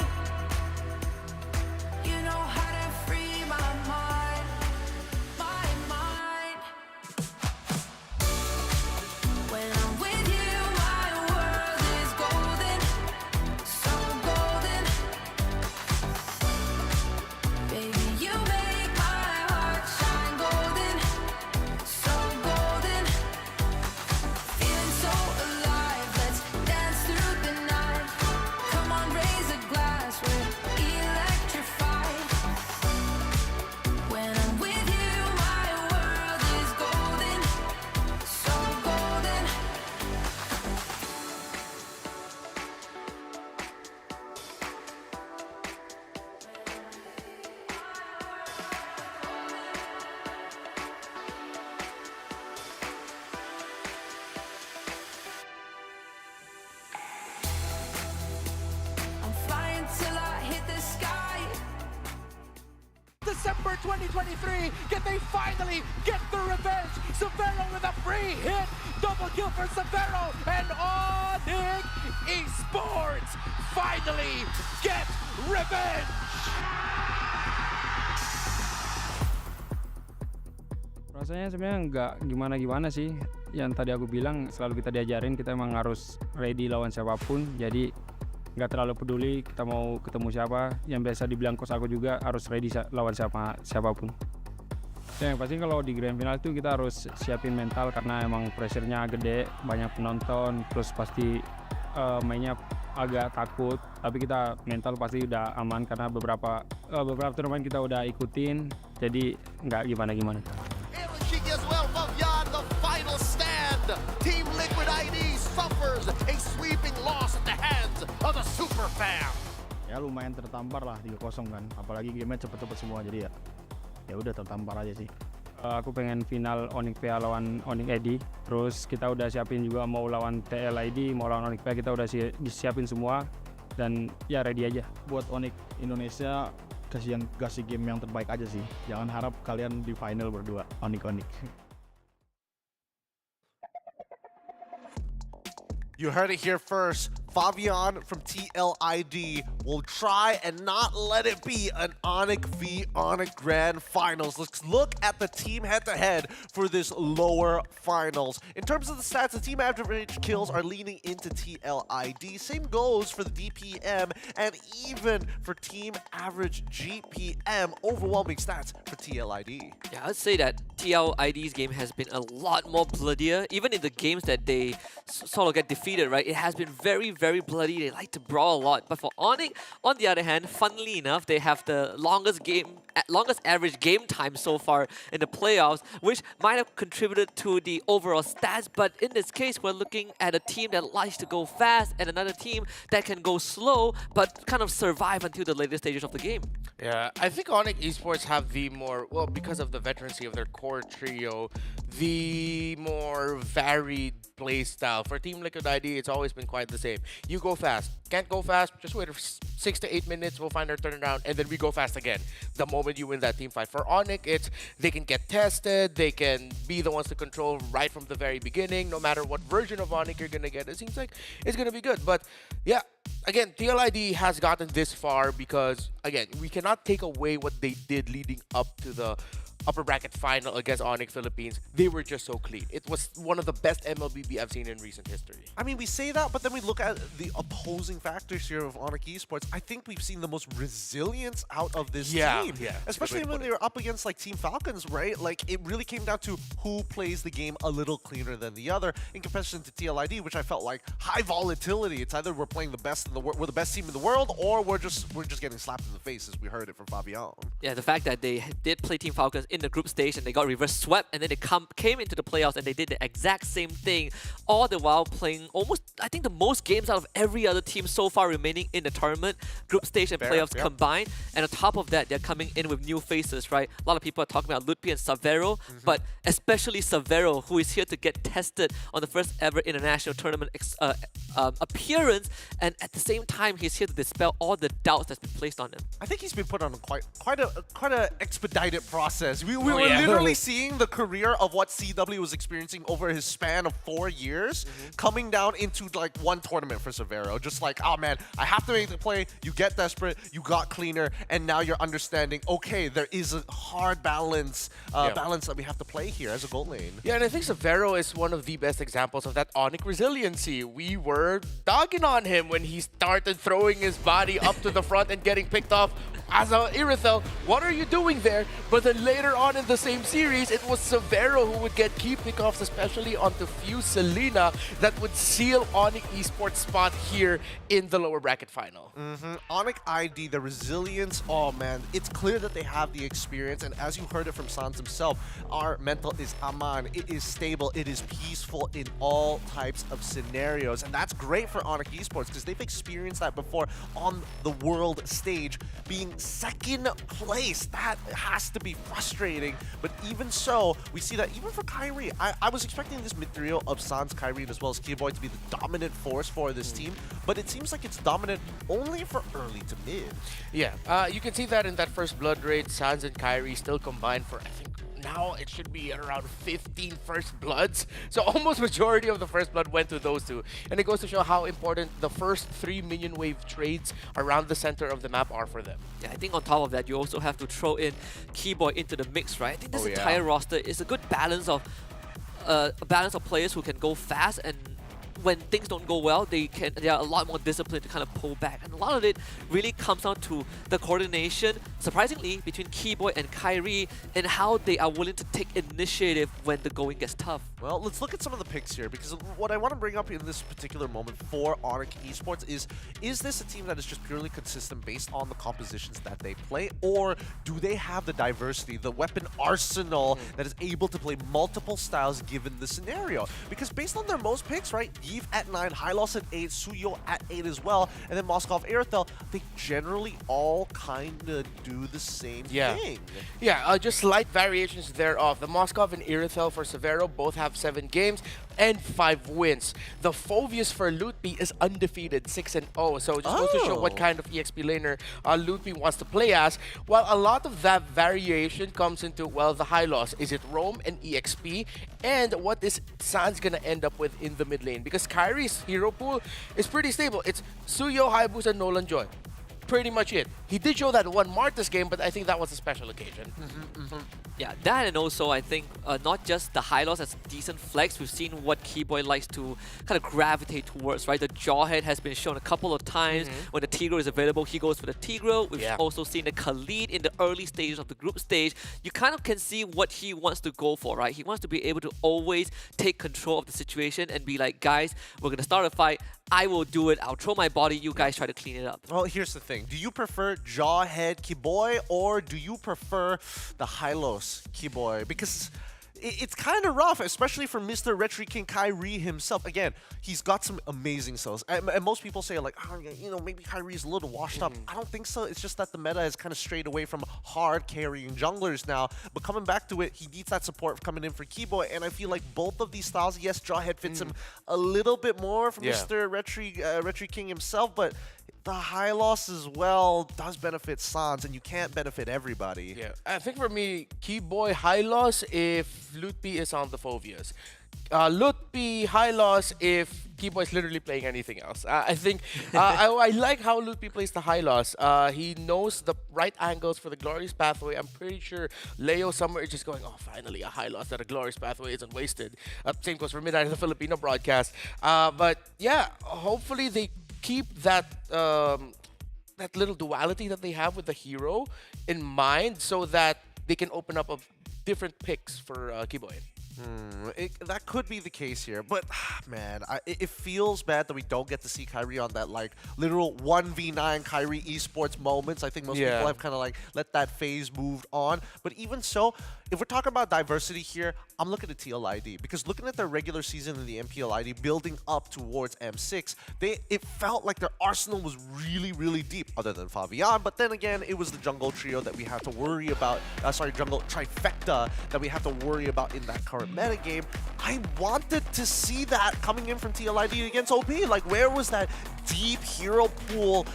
Speaker 12: 23. Can they finally get the revenge? Severo with a free hit. Double kill for Severo. And Onyx Esports finally get revenge.
Speaker 14: Rasanya sebenarnya nggak gimana-gimana sih. Yang tadi aku bilang selalu kita diajarin kita emang harus ready lawan siapapun. Jadi nggak terlalu peduli kita mau ketemu siapa. Yang biasa dibilang coach aku juga harus ready lawan siapapun. Yang pasti kalau di grand final itu kita harus siapin mental karena emang pressure-nya gede, banyak penonton, terus pasti mainnya agak takut. Tapi kita mental pasti udah aman karena beberapa turnamen kita udah ikutin. Jadi nggak gimana-gimana.
Speaker 9: As well, Fabian, the final stand. Team Liquid ID suffers a sweeping loss at the hands of the super fam.
Speaker 15: Ya lumayan tertampar lah 3-0 kan. Apalagi game-nya cepet-cepet semua jadi ya udah tertampar aja sih.
Speaker 14: Aku pengen final Onyx PA lawan Onyx ID. Terus kita udah siapin juga mau lawan TL ID, mau lawan Onyx PA kita udah disiapin semua dan ya ready aja.
Speaker 15: Buat Onyx Indonesia kasih game yang terbaik aja sih. Jangan harap kalian di final berdua, Onyx.
Speaker 6: You heard it here first. Fabian from TLID will try and not let it be an Onyx v Onyx Grand Finals. Let's look at the team head-to-head for this lower finals. In terms of the stats, the team average kills are leaning into TLID. Same goes for the DPM and even for team average GPM. Overwhelming stats for TLID.
Speaker 11: Yeah, I'd say that TLID's game has been a lot more bloodier. Even in the games that they sort of get defeated, right? It has been very, very bloody. They like to brawl a lot. But for Onyx, on the other hand, funnily enough, they have the longest average game time so far in the playoffs, which might have contributed to the overall stats. But in this case, we're looking at a team that likes to go fast and another team that can go slow, but kind of survive until the later stages of the game.
Speaker 12: Yeah, I think Onyx Esports have the more, well, because of the veterancy of their core trio, the more varied play style. For Team Liquid ID, it's always been quite the same. You go fast. Can't go fast, just wait for 6 to 8 minutes, we'll find our turnaround, and then we go fast again the moment you win that team fight. For Onyx, it's they can get tested, they can be the ones to control right from the very beginning. No matter what version of Onyx you're gonna get, it seems like it's gonna be good. But yeah, again, TLID has gotten this far because, again, we cannot take away what they did leading up to the upper bracket final against Onyx Philippines. They were just so clean. It was one of the best MLBB I've seen in recent history.
Speaker 6: I mean, we say that, but then we look at the opposing factors here of Onyx Esports. I think we've seen the most resilience out of this team.
Speaker 12: Yeah.
Speaker 6: Especially when they were up against like Team Falcons, right? Like it really came down to who plays the game a little cleaner than the other in comparison to TLID, which I felt like high volatility. It's either we're playing the best in the world, we're the best team in the world, or we're just getting slapped in the face, as we heard it from Fabian.
Speaker 11: Yeah, the fact that they did play Team Falcons in the group stage and they got reverse swept, and then they came into the playoffs and they did the exact same thing, all the while playing almost, I think, the most games out of every other team so far remaining in the tournament, group stage and playoffs combined. And on top of that, they're coming in with new faces, right? A lot of people are talking about Lutpi and Severo, but especially Severo, who is here to get tested on the first ever international tournament appearance, and at the same time, he's here to dispel all the doubts that's been placed on him.
Speaker 6: I think he's been put on quite a expedited process. We were literally seeing the career of what CW was experiencing over his span of 4 years, coming down into like one tournament for Severo. Just like, oh man, I have to make the play. You get desperate, you got cleaner, and now you're understanding, okay, there is a hard balance that we have to play here as a gold lane.
Speaker 12: Yeah, and I think Severo is one of the best examples of that Onyx resiliency. We were dogging on him when he started throwing his body up to the front and getting picked off as a Irithel. What are you doing there? But then later on in the same series, it was Severo who would get key pickoffs, especially onto Fuse Selena, that would seal Onyx Esports' spot here in the lower bracket final.
Speaker 6: Onyx ID, the resilience, oh man, it's clear that they have the experience, and as you heard it from Sans himself, our mental is aman, it is stable, it is peaceful in all types of scenarios, and that's great for Onyx Esports because they've experienced that before on the world stage, being second place. That has to be frustrating frustrating, but even so, we see that even for Kyrie, I was expecting this mid trio of Sans, Kyrie, as well as Keyboy to be the dominant force for this team, but it seems like it's dominant only for early to mid.
Speaker 12: Yeah, you can see that in that first blood rate, Sans and Kyrie still combined for, I think, now it should be at around 15 first bloods. So almost majority of the first blood went to those two. And it goes to show how important the first 3 minion wave trades around the center of the map are for them.
Speaker 11: Yeah, I think on top of that, you also have to throw in Keyboy into the mix, right? I think this
Speaker 12: Oh, yeah.
Speaker 11: entire roster is a good balance of players who can go fast, and when things don't go well, they are a lot more disciplined to kind of pull back. And a lot of it really comes down to the coordination, surprisingly, between Keyboy and Kyrie and how they are willing to take initiative when the going gets tough.
Speaker 6: Well, let's look at some of the picks here, because what I want to bring up in this particular moment for Onyx Esports is this a team that is just purely consistent based on the compositions that they play, or do they have the diversity, the weapon arsenal that is able to play multiple styles given the scenario? Because based on their most picks, right, Eve at 9, Hylos at 8, Suyo at 8 as well, and then Moskov Airthel, they generally all kind of do the same thing.
Speaker 12: Yeah, just slight variations thereof. The Moskov and Irithel for Severo both have 7 games and 5 wins. The Phoveus for Lutpi is undefeated, 6-0. So it just goes to show what kind of EXP laner Lutpi wants to play as. While a lot of that variation comes into, well, the high loss. Is it Roam and EXP? And what is Sans gonna end up with in the mid lane? Because Kyrie's hero pool is pretty stable. It's Suyo, Haibus, and Nolan Joy. Pretty much it. He did show that one Martis game, but I think that was a special occasion.
Speaker 11: Yeah, that, and also I think not just the high loss as decent flex, we've seen what Keyboy likes to kind of gravitate towards, right? The Jawhead has been shown a couple of times. When the Tigro is available, he goes for the Tigro. We've also seen the Khalid in the early stages of the group stage. You kind of can see what he wants to go for, right? He wants to be able to always take control of the situation and be like, guys, we're going to start a fight. I will do it. I'll throw my body. You guys try to clean it up.
Speaker 6: Well, here's the thing. Do you prefer Jawhead Keyboy, or do you prefer the Hylos Keyboy? Because it's kind of rough, especially for Mr. Retri King Kyrie himself. Again, he's got some amazing skills. And most people say, like, oh, you know, maybe Kyrie's a little washed up. I don't think so. It's just that the meta has kind of strayed away from hard carrying junglers now. But coming back to it, he needs that support coming in for Keyboy. And I feel like both of these styles, yes, Jawhead fits him a little bit more from Mr. Retri King himself, but the high loss as well does benefit Sans, and you can't benefit everybody.
Speaker 12: Yeah, I think for me, Keyboy high loss if Lutpi is on the Phoveus. Lutpi high loss if Keyboy is literally playing anything else. I think I like how Lutpi plays the high loss. He knows the right angles for the Glorious Pathway. I'm pretty sure Leo somewhere is just going, oh, finally a high loss that a Glorious Pathway isn't wasted. Same goes for Midnight in the Filipino broadcast. But yeah, hopefully they keep that that little duality that they have with the hero in mind, so that they can open up different picks for Keyboy.
Speaker 6: That could be the case here, but man, it feels bad that we don't get to see Kyrie on that like literal 1v9 Kyrie esports moments. I think most people have kind of like let that phase move on. But even so, if we're talking about diversity here, I'm looking at TLID, because looking at their regular season in the MPLID building up towards M6, it felt like their arsenal was really, really deep, other than Fabian. But then again, it was the jungle trio that we have to worry about. Jungle trifecta that we have to worry about in that current metagame. I wanted to see that coming in from TLID against OP. Like, where was that deep hero pool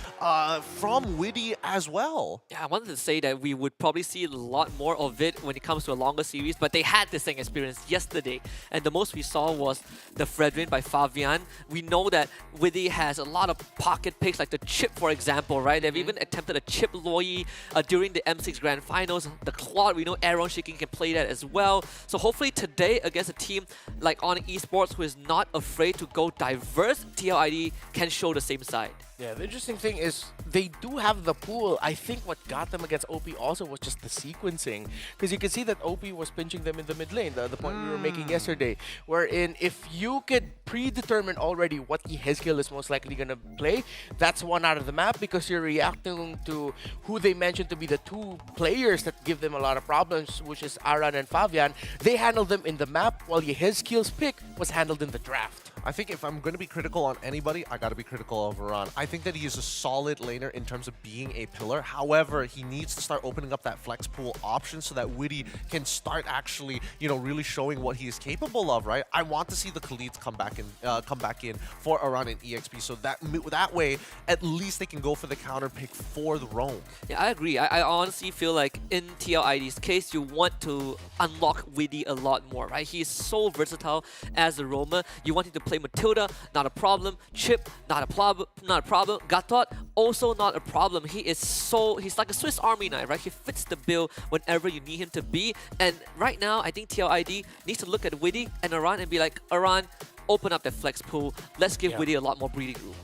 Speaker 6: from Witty as well?
Speaker 11: Yeah, I wanted to say that we would probably see a lot more of it when it comes to a longer series, but they had the same experience yesterday, and the most we saw was the Fredrin by Fabian. We know that Witty has a lot of pocket picks, like the Chip, for example, right? They've even attempted a Chip Loi during the M6 Grand Finals. The Claude, we know Aaron Shaking can play that as well. So hopefully today, against a team like Onyx Esports, who is not afraid to go diverse, TLID can show the same side.
Speaker 12: Yeah, the interesting thing is they do have the pool. I think what got them against OP also was just the sequencing. Because you can see that OP was pinching them in the mid lane, the point we were making yesterday. Wherein if you could predetermine already what Yehezkiel is most likely going to play, that's one out of the map, because you're reacting to who they mentioned to be the two players that give them a lot of problems, which is Aran and Fabian. They handled them in the map, while Yehezkiel's pick was handled in the draft.
Speaker 6: I think if I'm going to be critical on anybody, I got to be critical of Iran. I think that he is a solid laner in terms of being a pillar. However, he needs to start opening up that flex pool option so that Witty can start actually, you know, really showing what he is capable of, right? I want to see the Khaleeds come back in for Iran and EXP, so that way, at least they can go for the counter pick for the roam.
Speaker 11: Yeah, I agree. I honestly feel like in TLID's case, you want to unlock Witty a lot more, right? He's so versatile as a roamer. You want him to play Matilda, not a problem. Chip, not a problem. Gatot, also not a problem. He's like a Swiss Army knife, right? He fits the bill whenever you need him to be. And right now, I think TLID needs to look at Witty and Iran and be like, Iran, open up that flex pool. Let's give Witty a lot more breathing room.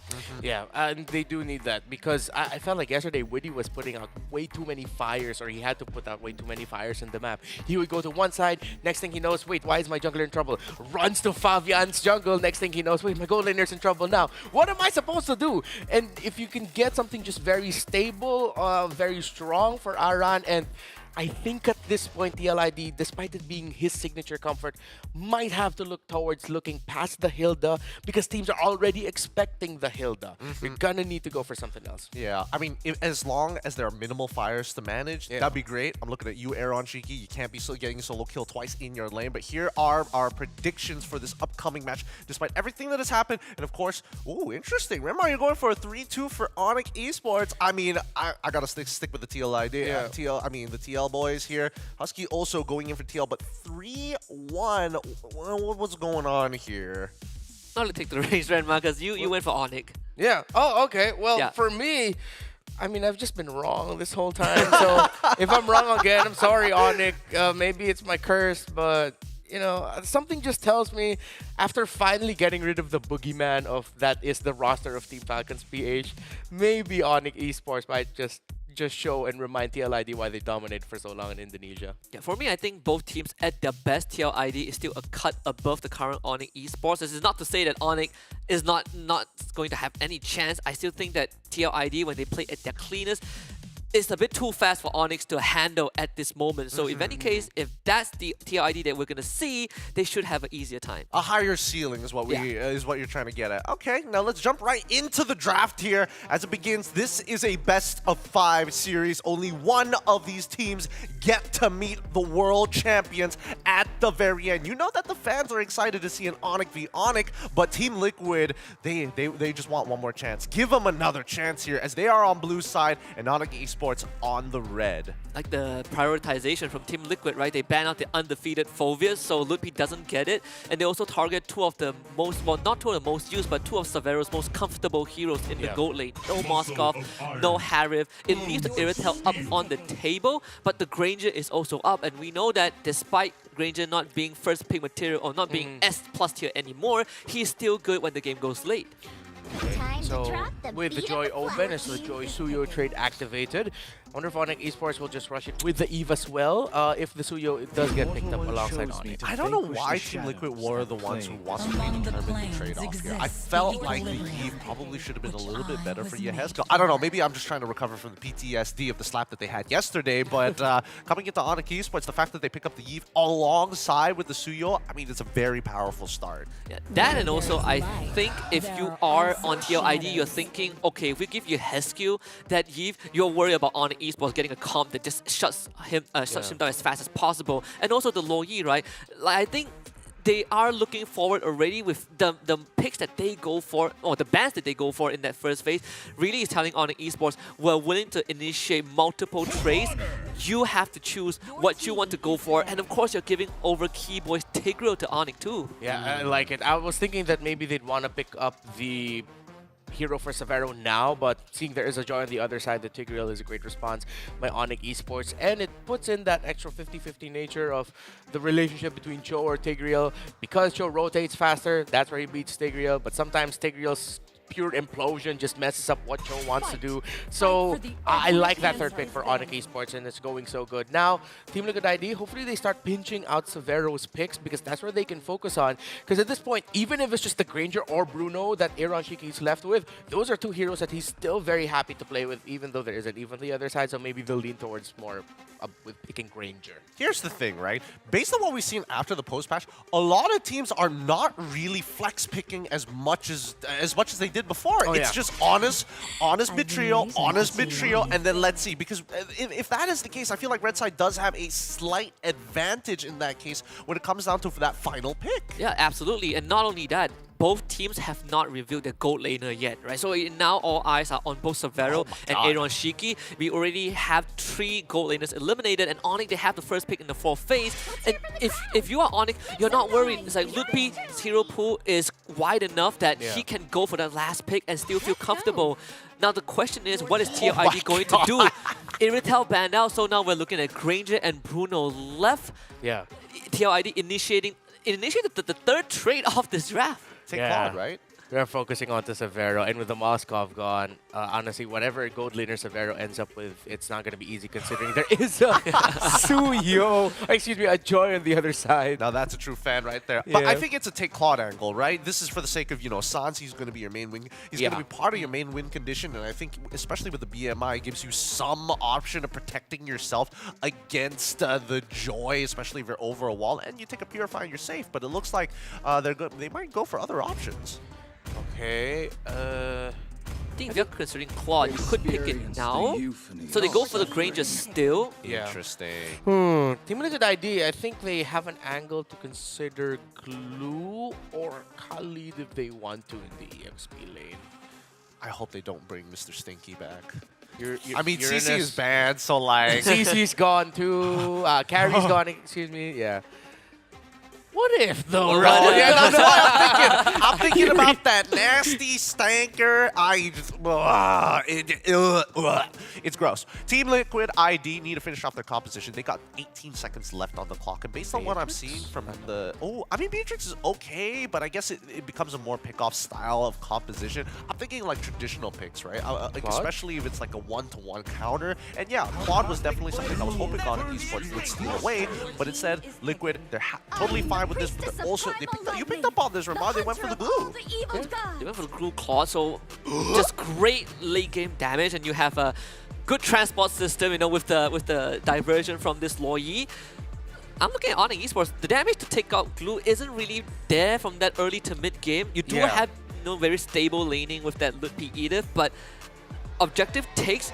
Speaker 12: Yeah, and they do need that because I felt like yesterday Witty was putting out way too many fires, or he had to put out way too many fires in the map. He would go to one side, next thing he knows, wait, why is my jungler in trouble? Runs to Fabian's jungle, next thing he knows, wait, my gold laner's in trouble now. What am I supposed to do? And if you can get something just very stable, very strong for Aran, and I think at this point, TLID, despite it being his signature comfort, might have to look towards looking past the Hilda because teams are already expecting the Hilda. You're gonna need to go for something else.
Speaker 6: Yeah, I mean, as long as there are minimal fires to manage, that'd be great. I'm looking at you, Aaron Shiki. You can't be getting a solo kill twice in your lane, but here are our predictions for this upcoming match, despite everything that has happened. And of course, ooh, interesting. Remember, you're going for a 3-2 for Onyx Esports. I mean, I gotta stick with the TLID. The TL boys here. Husky also going in for TL, but 3-1. What's going on here?
Speaker 11: Not to take the race, Renma, because you went for Onyx.
Speaker 12: Yeah. Oh, okay. Well, for me, I mean, I've just been wrong this whole time. So if I'm wrong again, I'm sorry, Onyx. Maybe it's my curse, but you know, something just tells me after finally getting rid of the boogeyman of that is the roster of Team Falcons PH, maybe Onyx Esports might just show and remind TLID why they dominated for so long in Indonesia.
Speaker 11: Yeah, for me, I think both teams at their best, TLID is still a cut above the current Onyx Esports. This is not to say that Onyx is not going to have any chance. I still think that TLID, when they play at their cleanest, it's a bit too fast for Onyx to handle at this moment. So in any case, if that's the TLID that we're going to see, they should have an easier time.
Speaker 6: A higher ceiling is what is what you're trying to get at. Okay, now let's jump right into the draft here as it begins. This is a best of 5 series. Only one of these teams get to meet the world champions at the very end. You know that the fans are excited to see an Onyx v Onyx, but Team Liquid, they just want one more chance. Give them another chance here as they are on blue side and Onyx Esports on the red.
Speaker 11: Like the prioritization from Team Liquid, right? They ban out the undefeated Phoveus, so Ludwig doesn't get it. And they also target two of the most, well, not two of the most used, but two of Severo's most comfortable heroes in the gold lane. No Moskov, no Harif. It leaves the Iratel up on the table, but the Granger is also up. And we know that despite Granger not being first pick material or not being S+ tier anymore, he's still good when the game goes late.
Speaker 12: So with the Joy open, as the Joy Suyo trade activated, I wonder if Onyx Esports will just rush it with the Eve as well, if the Suyo does get picked up alongside Onyx.
Speaker 6: I don't know why Team Liquid were the ones who wanted to determine the trade-off here. I felt like the Eve probably should have been a little bit better for Yehezko. I don't know, maybe I'm just trying to recover from the PTSD of the slap that they had yesterday, but coming into Onyx Esports, the fact that they pick up the Eve alongside with the Suyo, I mean, it's a very powerful start.
Speaker 11: Yeah, that, and also I think if you are on TLID, you're thinking, okay, if we give you Hesku, that Eve, you're worried about Onyx Esports getting a comp that just shuts him down as fast as possible. And also the Lo Yi, right? Like, I think they are looking forward already with the picks that they go for, or the bans that they go for in that first phase, really is telling Onyx Esports, we're willing to initiate multiple trades. You have to choose what you want to go for. And of course, you're giving over Keyboy's Tigreal to Onyx too.
Speaker 12: Yeah, I like it. I was thinking that maybe they'd want to pick up the hero for Severo now, but seeing there is a Joy on the other side, the Tigreal is a great response by Onyx Esports, and it puts in that extra 50-50 nature of the relationship between Cho or Tigreal. Because Cho rotates faster, that's where he beats Tigreal, but sometimes Tigreal's pure implosion, just messes up what Joe wants to do. So I like that third pick for Onyx Esports, and it's going so good. Now, Team Liquid ID, hopefully they start pinching out Severo's picks because that's where they can focus on. Because at this point, even if it's just the Granger or Bruno that Aaron Shiki's left with, those are two heroes that he's still very happy to play with, even though there isn't even the other side. So maybe they'll lean towards more with picking Granger.
Speaker 6: Here's the thing, right? Based on what we've seen after the post-patch, a lot of teams are not really flex picking as much as they did before. It's just honest mid-trio, and then let's see. Because if that is the case, I feel like Red Side does have a slight advantage in that case when it comes down to that final pick.
Speaker 11: Yeah, absolutely. And not only that, both teams have not revealed their gold laner yet, right? So now all eyes are on both Severo and Aaron Shiki. We already have 3 gold laners eliminated, and Onyx, they have the first pick in the 4th phase. And if you are Onyx, you're not worried. It's like Ludpi's hero pool is wide enough that he can go for the last pick and still feel comfortable. Now the question is, what is TLID going to do? Iritel banned out, so now we're looking at Granger and Bruno left.
Speaker 12: Yeah.
Speaker 11: TLID initiated the 3rd trade of this draft.
Speaker 6: Take Claude, right?
Speaker 12: We're focusing on to Severo, and with the Moskov gone, honestly, whatever gold laner Severo ends up with, it's not going to be easy considering there is a a Joy on the other side.
Speaker 6: Now that's a true fan right there. But I think it's a take Claude angle, right? This is for the sake of, Sans, he's going to be your main win. He's going to be part of your main win condition, and I think, especially with the BMI, it gives you some option of protecting yourself against the Joy, especially if you're over a wall, and you take a Purify and you're safe. But it looks like they might go for other options.
Speaker 12: Okay,
Speaker 11: I think if you're considering Claude, you could pick it now. So they go for the Granger still.
Speaker 12: Yeah.
Speaker 6: Interesting.
Speaker 12: Team Liquid ID, I think they have an angle to consider Glue or Khalid if they want to in the EXP lane.
Speaker 6: I hope they don't bring Mr. Stinky back.
Speaker 12: I
Speaker 6: mean, CC is bad, so like...
Speaker 12: CC's gone too, Carrie's gone, excuse me, yeah. What if though?
Speaker 6: That's what I'm thinking about that nasty stanker. It's gross. Team Liquid ID need to finish off their composition. They got 18 seconds left on the clock, and based on what I'm seeing from the Beatrix is okay, but I guess it becomes a more pick-off style of composition. I'm thinking like traditional picks, right? Like especially if it's like a one-to-one counter. And yeah, Claude was definitely something I was hoping on esports would steal away, but instead Liquid, they're totally fine with this, but also you picked up on this, Ramon. They went for the glue.
Speaker 11: They went for the glue Claw, so just great late game damage, and you have a good transport system, with the diversion from this Loyi. I'm looking at Onyx Esports. The damage to take out glue isn't really there from that early to mid game. You do have very stable laning with that Ludpi Edith, but objective takes,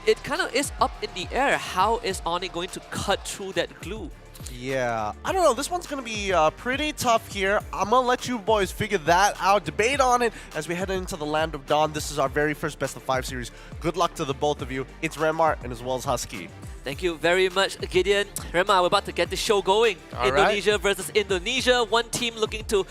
Speaker 11: it kind of is up in the air. How is Onyx going to cut through that glue?
Speaker 6: Yeah, I don't know. This one's going to be pretty tough here. I'm going to let you boys figure that out, debate on it as we head into the Land of Dawn. This is our very first Best of 5 series. Good luck to the both of you. It's Remar and as well as Husky.
Speaker 11: Thank you very much, Gideon. Remar, we're about to get the show going. Indonesia versus Indonesia. One team looking to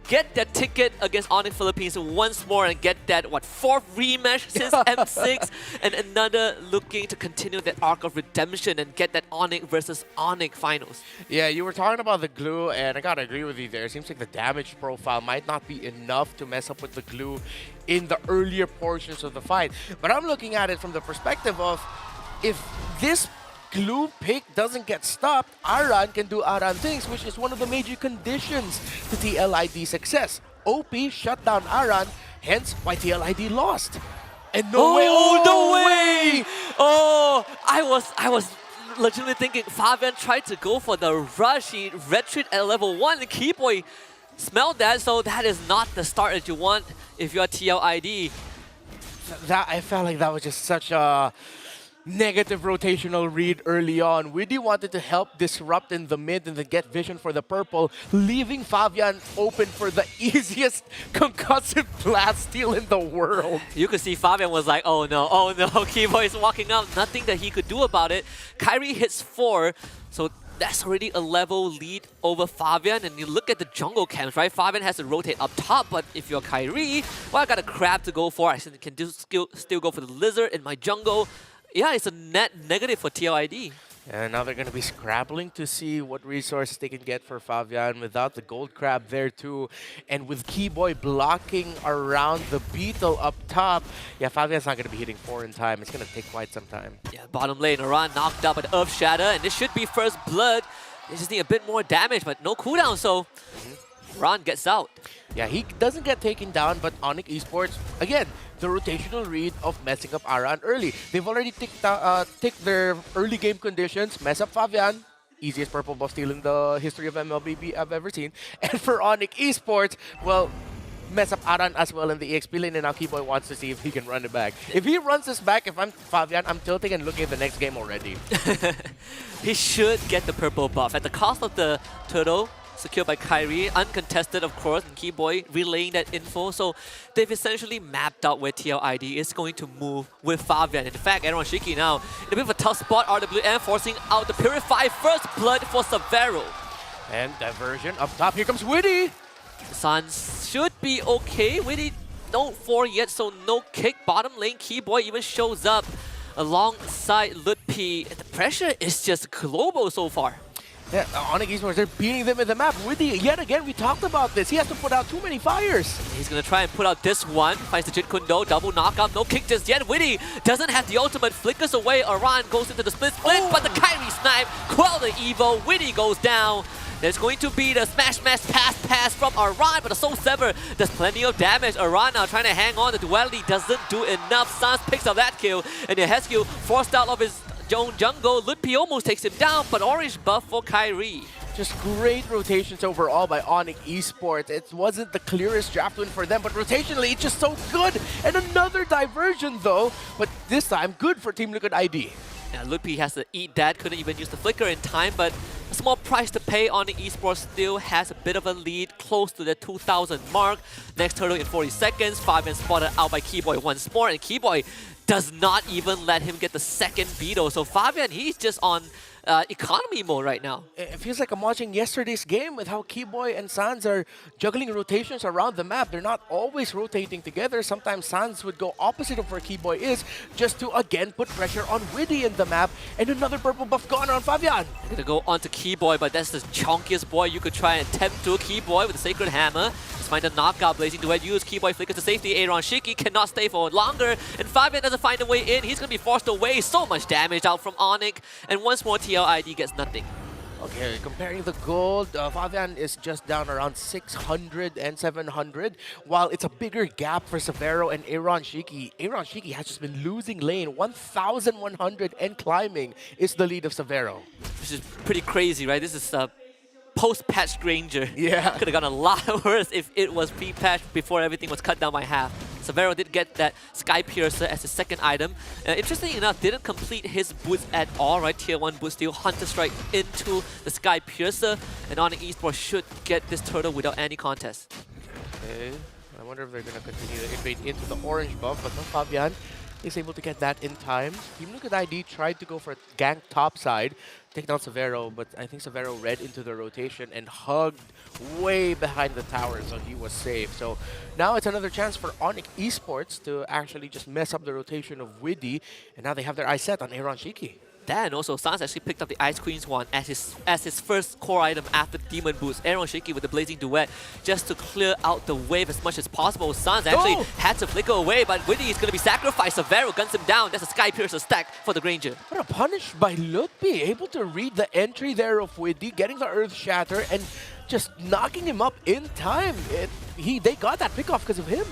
Speaker 11: get that ticket against Onyx Philippines once more and get that, 4th rematch since M6, and another looking to continue that arc of redemption and get that Onyx versus Onyx finals.
Speaker 12: Yeah, you were talking about the glue, and I gotta agree with you there. It seems like the damage profile might not be enough to mess up with the glue in the earlier portions of the fight. But I'm looking at it from the perspective of, if this glue pick doesn't get stopped, Aran can do Aran things, which is one of the major conditions to TLID success. OP shut down Aran, hence why TLID lost. And no way!
Speaker 11: Oh, I was legitimately thinking Fabian tried to go for the rush. He retreat at level 1, and Keyboy smelled that, so that is not the start that you want if you're TLID.
Speaker 12: I felt like that was just such a negative rotational read early on. Widdy wanted to help disrupt in the mid and then get vision for the purple, leaving Fabian open for the easiest concussive blast steal in the world.
Speaker 11: You could see Fabian was like, oh no, Keyboy is walking up. Nothing that he could do about it. Kyrie hits 4, so that's already a level lead over Fabian. And you look at the jungle camps, right? Fabian has to rotate up top, but if you're Kyrie, well, I got a crab to go for. I can still go for the lizard in my jungle. Yeah, it's a net negative for TLID.
Speaker 12: And now they're going to be scrabbling to see what resources they can get for Fabian without the gold crab there too. And with Keyboy blocking around the beetle up top, yeah, Fabian's not going to be hitting 4 in time. It's going to take quite some time.
Speaker 11: Yeah, bottom lane, Aran knocked out by the Earth Shatter, and this should be first blood. They just need a bit more damage, but no cooldown, so Aran gets out.
Speaker 12: Yeah, he doesn't get taken down, but Onyx Esports, again, the rotational read of messing up Aran early. They've already ticked their early game conditions, mess up Fabian, easiest purple buff steal in the history of MLBB I've ever seen. And for Onyx Esports, well, mess up Aran as well in the EXP lane, and now Keyboy wants to see if he can run it back. If he runs this back, if I'm Fabian, I'm tilting and looking at the next game already.
Speaker 11: He should get the purple buff. At the cost of the turtle, secured by Kyrie, uncontested of course, and Keyboy relaying that info. So they've essentially mapped out where TLID is going to move with Fabian. In fact, Aaron Shiki now in a bit of a tough spot, RWM forcing out the Purify first blood for Severo.
Speaker 12: And diversion up top, here comes Witty!
Speaker 11: The Suns should be okay. Witty don't 4 yet, so no kick. Bottom lane, Keyboy even shows up alongside Lutpi. The pressure is just global so far.
Speaker 12: Yeah, Onyx Esports, they're beating them in the map. Witty, yet again, we talked about this. He has to put out too many fires.
Speaker 11: He's going to try and put out this one. Finds the Jit Kundo, double knockout, no kick just yet. Witty doesn't have the ultimate, flickers away. Aran goes into the split, but the Kyrie snipe, quell the Evo. Witty goes down. There's going to be the smash pass from Aran, but the Soul Sever does plenty of damage. Aran now trying to hang on. The duality doesn't do enough. Sans picks up that kill, and the Hesku forced out of his own jungle. Lutpi almost takes him down, but orange buff for Kyrie.
Speaker 12: Just great rotations overall by Onyx Esports. It wasn't the clearest draft win for them, but rotationally it's just so good. And another diversion though, but this time good for Team Liquid ID.
Speaker 11: Yeah, Lutpi has to eat that, couldn't even use the flicker in time, but a small price to pay. Onyx Esports still has a bit of a lead, close to the 2,000 mark. Next turtle in 40 seconds, Fabian spotted out by Keyboy once more, and Keyboy does not even let him get the second beetle. So Fabian, he's just on economy mode right now.
Speaker 12: It feels like I'm watching yesterday's game with how Keyboy and Sans are juggling rotations around the map. They're not always rotating together. Sometimes Sans would go opposite of where Keyboy is just to again put pressure on Witty in the map. And another purple buff gone on Fabian.
Speaker 11: Gonna go onto Keyboy, but that's the chunkiest boy you could try and attempt to. Keyboy with the Sacred Hammer. Just find a knockout, blazing duet. Use Keyboy flickers to safety. Aaron Shiki cannot stay for longer, and Fabian doesn't find a way in. He's gonna be forced away. So much damage out from Onyx, and once more TLID gets nothing.
Speaker 12: Okay, comparing the gold, Fabian is just down around 600 and 700, while it's a bigger gap for Severo and Aaron Shiki. Aaron Shiki has just been losing lane. 1,100 and climbing is the lead of Severo.
Speaker 11: Which is pretty crazy, right? This is post-patch Granger.
Speaker 12: Yeah.
Speaker 11: Could have gone a lot worse if it was pre-patch before everything was cut down by half. Severo did get that Sky Piercer as his second item. Interestingly enough, didn't complete his boots at all, right? Tier 1 boot steal, Hunter Strike into the Sky Piercer, and Onyx Esports should get this turtle without any contest.
Speaker 12: Okay, I wonder if they're going to continue to invade into the orange buff, but no, Fabian is able to get that in time. Team Liquid ID tried to go for a gank top side, take down Severo, but I think Severo read into the rotation and hugged way behind the tower, so he was safe. So now it's another chance for Onyx Esports to actually just mess up the rotation of Widdy, and now they have their eyes set on Aaron Shiki.
Speaker 11: That, and also Sans actually picked up the Ice Queen's one as his first core item after Demon Boost. Aaron Shiki with the Blazing Duet just to clear out the wave as much as possible. Sans actually had to flicker away, but Widdy is going to be sacrificed. Severo guns him down. That's a Sky Piercer stack for the Granger.
Speaker 12: What a punish by Lutpi, able to read the entry there of Widdy, getting the Earth Shatter, and just knocking him up in time. They got that pick off because of him.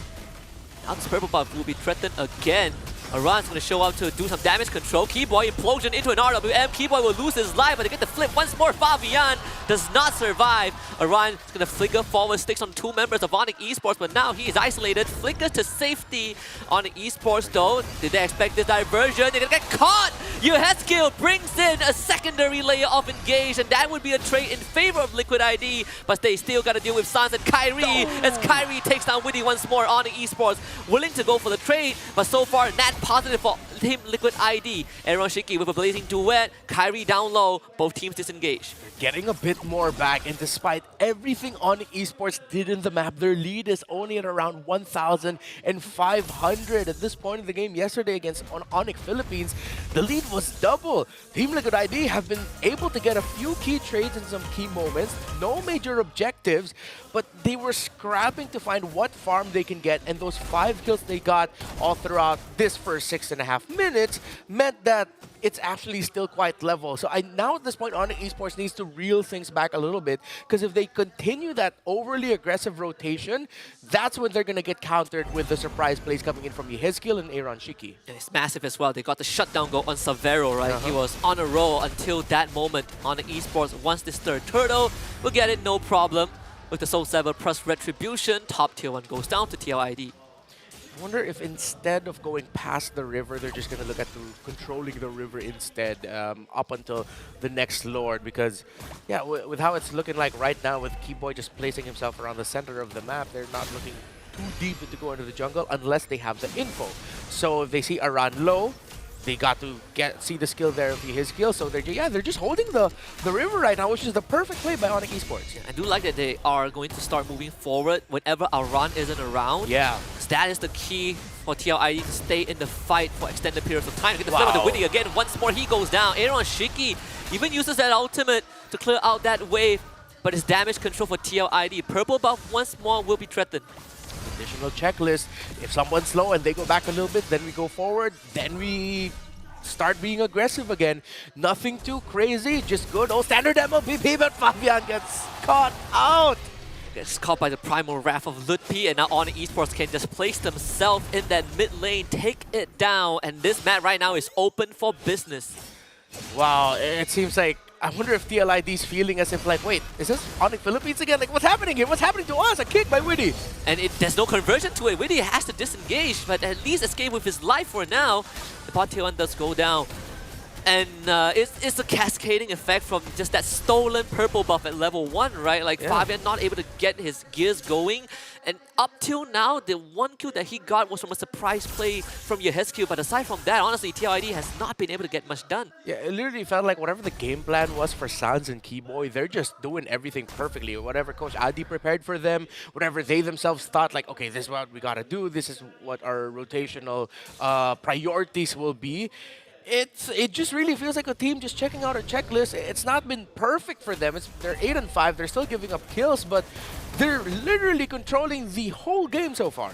Speaker 11: Now this purple buff will be threatened again. Aran's going to show up to do some damage control. Keyboy implosion into an RWM. Keyboy will lose his life, but they get the flip once more. Fabian does not survive. Aran is going to flicker forward, sticks on two members of Onyx Esports, but now he is isolated. Flickers to safety. Onyx Esports though, did they expect this diversion? They're going to get caught! Yuheskill brings in a secondary layer of engage, and that would be a trade in favor of Liquid ID, but they still got to deal with Sans and Kyrie, as Kyrie takes down Widdy once more. Onyx Esports willing to go for the trade, but so far, net positive for Team Liquid ID. Aaron Shiki with a blazing duet. Kyrie down low. Both teams disengage.
Speaker 12: Getting a bit more back, and despite everything Onyx Esports did in the map, their lead is only at around 1,500 at this point in the game. Yesterday against Onyx Philippines, the lead was double. Team Liquid ID have been able to get a few key trades in some key moments, no major objectives, but they were scrapping to find what farm they can get, and those 5 kills they got all throughout this first 6.5 minutes meant that it's actually still quite level. So now at this point, Onyx Esports needs to reel things back a little bit, because if they continue that overly aggressive rotation, that's when they're going to get countered with the surprise plays coming in from Yehezkiel and Aaron Shiki.
Speaker 11: And it's massive as well. They got the shutdown goal on Savero, right? He was on a roll until that moment. Onyx Esports wants this third turtle. We'll get it, no problem. With the Soul Saber plus Retribution, top tier 1 goes down to TLID.
Speaker 12: I wonder if instead of going past the river, they're just going to look at controlling the river instead up until the next Lord. Because, yeah, with how it's looking like right now, with Keyboy just placing himself around the center of the map, they're not looking too deep to go into the jungle unless they have the info. So if they see Aran low, they got to see the skill there of his skill, so they're just holding the river right now, which is the perfect play by Onyx Esports.
Speaker 11: I do like that they are going to start moving forward whenever Aran isn't around.
Speaker 12: Yeah.
Speaker 11: Because that is the key for TLID to stay in the fight for extended periods of time. Get the flip of the Winnie again. Once more, he goes down. Aaron Shiki even uses that ultimate to clear out that wave, but his damage control for TLID. Purple buff once more will be threatened.
Speaker 12: Additional checklist. If someone's slow and they go back a little bit, then we go forward, then we start being aggressive again. Nothing too crazy, just good old standard MLBB, but Fabian gets caught out.
Speaker 11: Gets caught by the primal wrath of Lutpi, and now Onyx Esports can just place themselves in that mid lane, take it down, and this map right now is open for business.
Speaker 12: Wow, it seems like, I wonder if TLID's feeling as if like, wait, is this Onyx Philippines again? Like, what's happening here? What's happening to us? A kick by Widdy.
Speaker 11: And there's no conversion to it. Widdy has to disengage, but at least escape with his life for now. The bot tier 1 does go down. And it's a cascading effect from just that stolen purple buff at level 1, right? Like, Fabian not able to get his gears going. And up till now, the 1 kill that he got was from a surprise play from Yehezkiel. But aside from that, honestly, TLID has not been able to get much done.
Speaker 12: Yeah, it literally felt like whatever the game plan was for Sans and Keyboy, they're just doing everything perfectly. Whatever Coach Adi prepared for them, whatever they themselves thought, like, okay, this is what we gotta do, this is what our rotational priorities will be. It just really feels like a team just checking out a checklist. It's not been perfect for them. They're 8-5. They're still giving up kills, but they're literally controlling the whole game so far.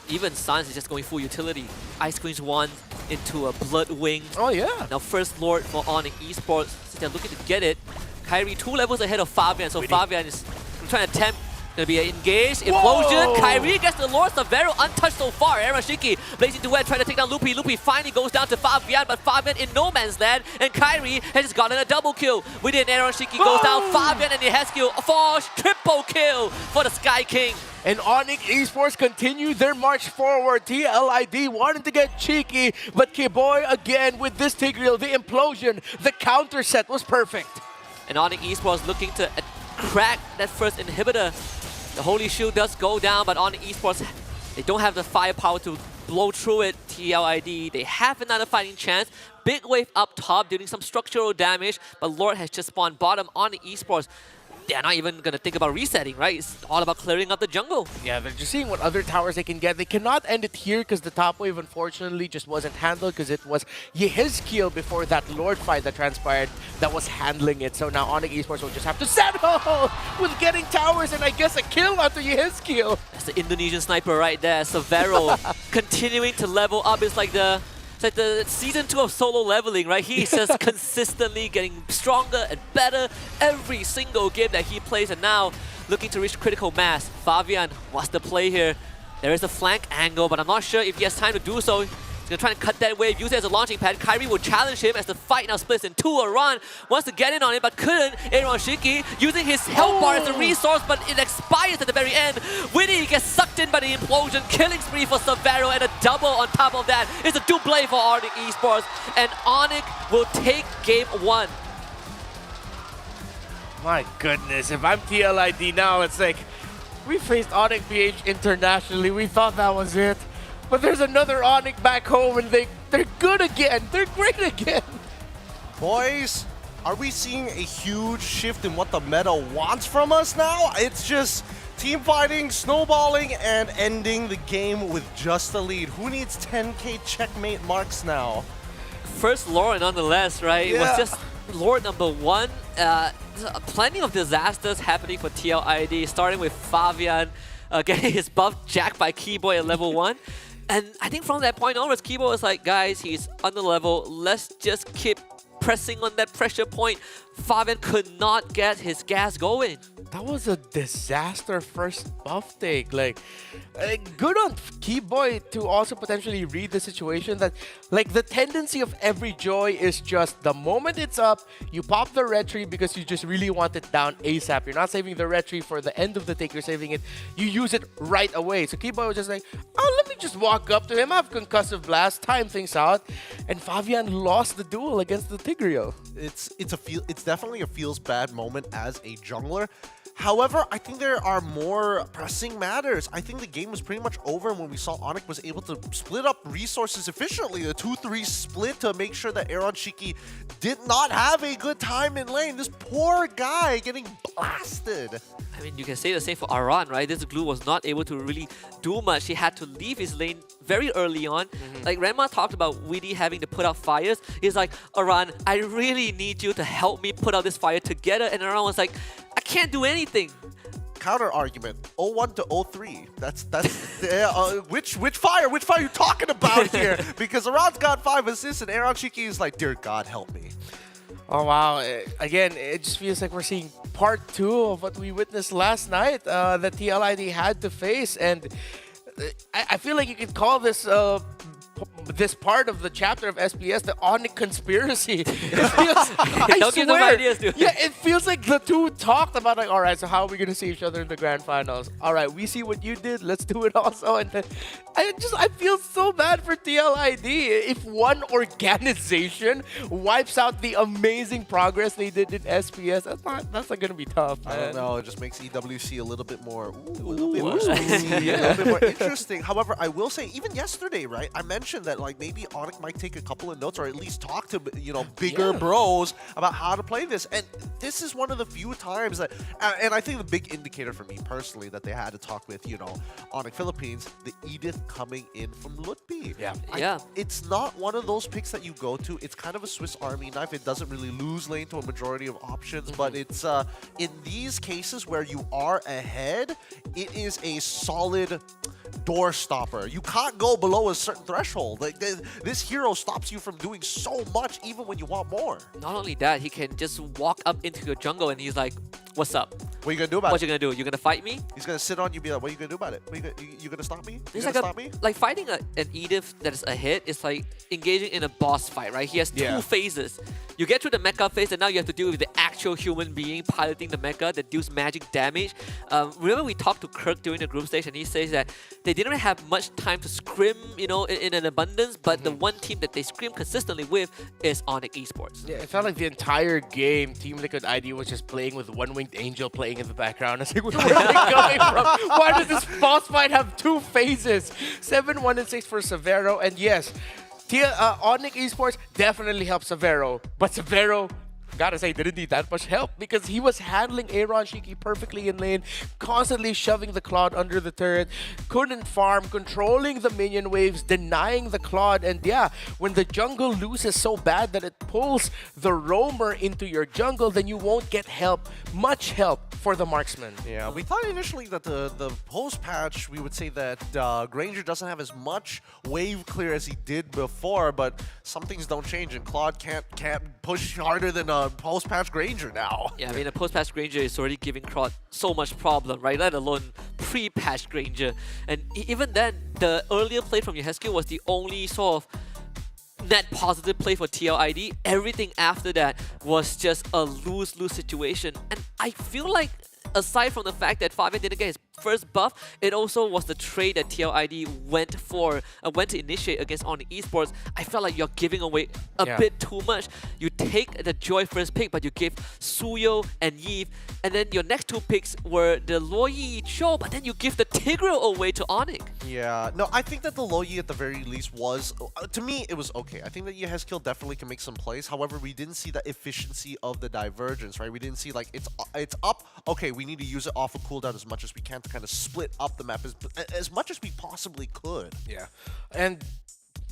Speaker 11: Even Sans is just going full utility. Ice Queen's 1 into a Blood Wing.
Speaker 12: Oh yeah.
Speaker 11: Now first Lord for Onyx Esports. So they're looking to get it. Kyrie 2 levels ahead of Fabian. So Fabian is trying to attempt. Gonna be engaged. Implosion. Kyrie gets the Lord. Savero untouched so far. Aaron Shiki blazing duet trying to take down Loopy. Loopy finally goes down to Fabian, but Fabian in no man's land. And Kyrie has just gotten a double kill. Within Aaron Shiki goes down. Fabian and Yehezkiel for triple kill for the Sky King.
Speaker 12: And Onyx Esports continue their march forward. TLID wanted to get cheeky, but Keyboy again with this Tigreal, the implosion, the counter set was perfect.
Speaker 11: And Onyx Esports looking to crack that first inhibitor. The Holy Shield does go down, but Onyx Esports, they don't have the firepower to blow through it. TLID, they have another fighting chance. Big wave up top, dealing some structural damage, but Lord has just spawned bottom. Onyx Esports, they're not even going to think about resetting, right? It's all about clearing up the jungle.
Speaker 12: Yeah, they're just seeing what other towers they can get. They cannot end it here because the top wave, unfortunately, just wasn't handled because it was Yehezkiel before that Lord fight that transpired that was handling it. So now Onyx Esports will just have to settle with getting towers and I guess a kill after Yehezkiel.
Speaker 11: That's the Indonesian sniper right there. Savero continuing to level up. It's like the season 2 of solo leveling, right? He's just consistently getting stronger and better every single game that he plays, and now looking to reach critical mass. Fabian, what's the play here? There is a flank angle, but I'm not sure if he has time to do so. He's going to try and cut that wave, use it as a launching pad. Kyrie will challenge him as the fight now splits in two. Aran wants to get in on it, but couldn't. Aaron Shiki using his health bar as a resource, but it expires at the very end. Winnie gets sucked in by the implosion. Killing spree for Savero, and a double on top of that. It's a double for Onyx Esports, and Onyx will take game 1.
Speaker 12: My goodness, if I'm TLID now, it's like, we faced Onyx PH internationally. We thought that was it. But there's another Onyx back home and they They're good again. They're great again.
Speaker 6: Boys, are we seeing a huge shift in what the meta wants from us now? It's just team fighting, snowballing, and ending the game with just a lead. Who needs 10k checkmate marks now?
Speaker 11: First Lord nonetheless, right? It was
Speaker 6: Yeah.
Speaker 11: just Lord number 1. Plenty of disasters happening for TLID, starting with Fabian getting his buff jacked by Keyboy at level 1. And I think from that point onwards, Keyboy was like, guys, he's under level. Let's just keep pressing on that pressure point. Fabian could not get his gas going.
Speaker 12: That was a disaster first buff take. Like, good on Keyboy to also potentially read the situation that, like, the tendency of every Joy is just the moment it's up, you pop the red tree because you just really want it down ASAP. You're not saving the red tree for the end of the take, you're saving it. You use it right away. So Keyboy was just like, oh, let me just walk up to him, have concussive blast, time things out. And Fabian lost the duel against the Tigreal.
Speaker 6: It's definitely a feels bad moment as a jungler. However, I think there are more pressing matters. I think the game was pretty much over when we saw Onyx was able to split up resources efficiently. The 2-3 split to make sure that Aaron Shiki did not have a good time in lane. This poor guy getting blasted.
Speaker 11: I mean, you can say the same for Aran, right? This glue was not able to really do much. He had to leave his lane very early on. Like Renma talked about Weedy having to put out fires. He's like, Aran, I really need you to help me put out this fire together. And Aran was like, I can't do anything.
Speaker 6: Counter argument: 01 to 03. That's which fire? Which fire are you talking about here? Because Aran's got 5 assists and Aaron Shiki is like, dear God, help me.
Speaker 12: Oh wow! Again, it just feels like we're seeing part 2 of what we witnessed last night that TLID had to face, and I feel like you could call this this part of the chapter of SPS the Onyx conspiracy. It feels,
Speaker 11: Don't give them ideas, dude.
Speaker 12: Yeah, it feels like the two talked about like, all right, so how are we gonna see each other in the grand finals? All right, we see what you did, let's do it also. And then I feel so bad for TLID. If one organization wipes out the amazing progress they did in SPS, that's not gonna be tough, man.
Speaker 6: I don't know. It just makes EWC a little bit more, a little bit more spicy, a little bit more interesting. However, I will say, even yesterday, right? I mentioned that like maybe Onyx might take a couple of notes or at least talk to bigger bros about how to play this. And this is one of the few times that, and I think the big indicator for me personally that they had to talk with Onyx Philippines, the Edith coming in from Lutby.
Speaker 11: Yeah.
Speaker 6: It's not one of those picks that you go to. It's kind of a Swiss Army knife. It doesn't really lose lane to a majority of options, but it's in these cases where you are ahead, it is a solid door stopper. You can't go below a certain threshold. Like this hero stops you from doing so much even when you want more.
Speaker 11: Not only that, he can just walk up into your jungle and he's like, what's up?
Speaker 6: What are you gonna do about it?
Speaker 11: What you gonna do? You gonna fight me?
Speaker 6: He's gonna sit on you and be like, what are you gonna do about it? You gonna stop me? You
Speaker 11: It's
Speaker 6: gonna
Speaker 11: like
Speaker 6: stop me?
Speaker 11: like fighting an Edith that is a hit is like engaging in a boss fight, right? He has 2 phases. You get through the mecha phase and now you have to deal with the actual human being piloting the mecha that deals magic damage. Remember we talked to Kirk during the group stage and he says that they didn't have much time to scrim, in an abundance, but the one team that they scrim consistently with is Onyx Esports.
Speaker 12: Yeah, it felt like the entire game, Team Liquid ID was just playing with One-Winged Angel playing in the background. I was like, where are they coming from? Why does this boss fight have 2 phases? 7, 1, and 6 for Severo. And yes, Onyx Esports definitely helped Severo. But Severo, gotta say, didn't need that much help because he was handling Aaron Shiki perfectly in lane, constantly shoving the Claude under the turret, couldn't farm, controlling the minion waves, denying the Claude, and yeah, when the jungle loses so bad that it pulls the roamer into your jungle, then you won't get much help for the marksman.
Speaker 6: Yeah, we thought initially that the post-patch, we would say that Granger doesn't have as much wave clear as he did before, but some things don't change, and Claude can't push harder than post-patch Granger now.
Speaker 11: Yeah, I mean, a post-patch Granger is already giving Claude so much problem, right? Let alone pre-patch Granger. And even then, the earlier play from Yehescu was the only sort of net positive play for TLID. Everything after that was just a lose-lose situation. And I feel like, aside from the fact that Fabian didn't get his first buff, it also was the trade that TLID went to initiate against Onyx Esports. I felt like you're giving away a bit too much. You take the Joy first pick, but you give Suyo and Yves, and then your next two picks were the Loyi Cho, but then you give the Tigreal away to Onyx.
Speaker 6: Yeah, no, I think that the Loyi at the very least was, to me, it was okay. I think that Yehezkiel definitely can make some plays. However, we didn't see the efficiency of the divergence, right? We didn't see like it's up. Okay, we need to use it off of cooldown as much as we can to kind of split up the map as much as we possibly could.
Speaker 12: Yeah, and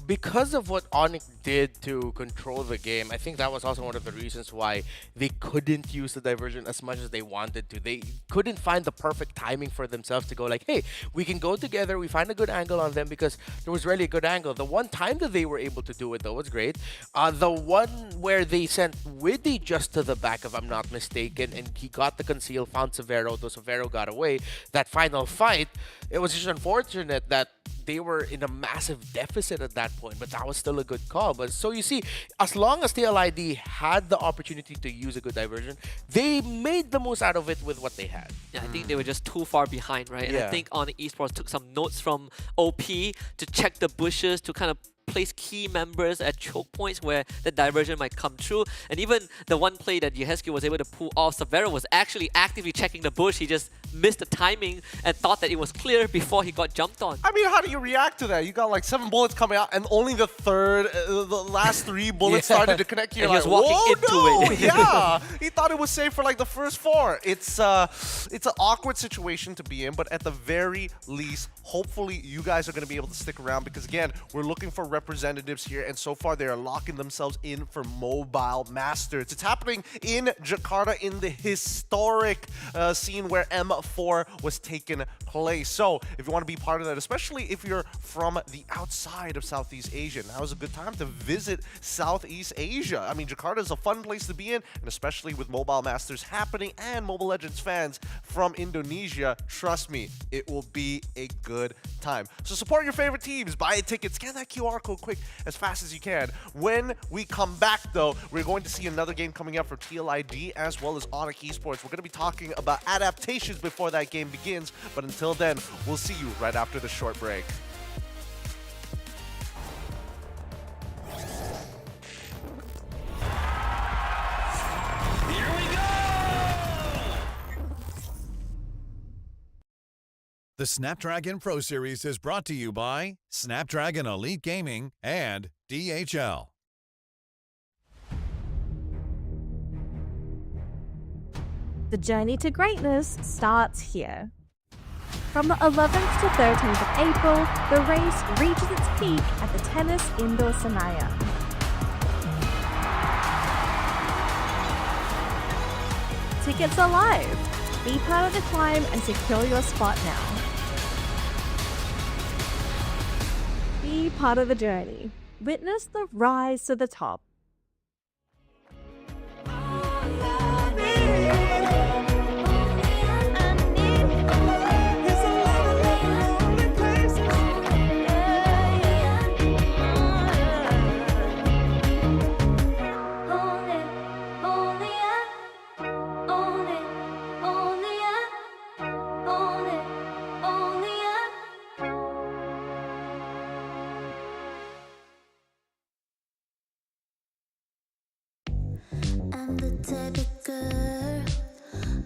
Speaker 12: because of what Onyx did to control the game, I think that was also one of the reasons why they couldn't use the diversion as much as they wanted to. They couldn't find the perfect timing for themselves to go like, hey, we can go together, we find a good angle on them, because there was really a good angle. The one time that they were able to do it, though, was great. The one where they sent Widdy just to the back, if I'm not mistaken, and he got the conceal, found Severo, though Severo got away. That final fight, it was just unfortunate that they were in a massive deficit at that point, but that was still a good call. But so you see, as long as TLID had the opportunity to use a good diversion, they made the most out of it with what they had.
Speaker 11: Yeah, I think they were just too far behind, right? And I think Onyx Esports took some notes from OP to check the bushes, to kind of place key members at choke points where the diversion might come true. And even the one play that Yehezkiel was able to pull off, Severo was actually actively checking the bush. He just missed the timing and thought that it was clear before he got jumped on.
Speaker 6: I mean, how do you react to that? You got like 7 bullets coming out, and only the last 3 bullets started to connect. You're
Speaker 11: and
Speaker 6: like,
Speaker 11: he was walking into it.
Speaker 6: Yeah, he thought it was safe for like the first 4. It's an awkward situation to be in, but at the very least, hopefully you guys are going to be able to stick around, because again, we're looking for representatives here, and so far they are locking themselves in for Mobile Masters. It's happening in Jakarta in the historic scene where M4 was taking place. So if you want to be part of that, especially if you're from the outside of Southeast Asia, now is a good time to visit Southeast Asia. I mean, Jakarta is a fun place to be in, and especially with Mobile Masters happening and Mobile Legends fans from Indonesia, trust me, it will be a good time. So support your favorite teams, buy a ticket, scan that QR code quick as fast as you can. When we come back, though, we're going to see another game coming up for TLID as well as Onyx Esports. We're going to be talking about adaptations before that game begins, but until then, we'll see you right after the short break.
Speaker 5: The Snapdragon Pro Series is brought to you by Snapdragon Elite Gaming and DHL.
Speaker 13: The journey to greatness starts here. From the 11th to 13th of April, the race reaches its peak at the Tennis Indoor Senayan. Tickets are live. Be part of the climb and secure your spot now. Be part of the journey. Witness the rise to the top.
Speaker 1: I'm the type of girl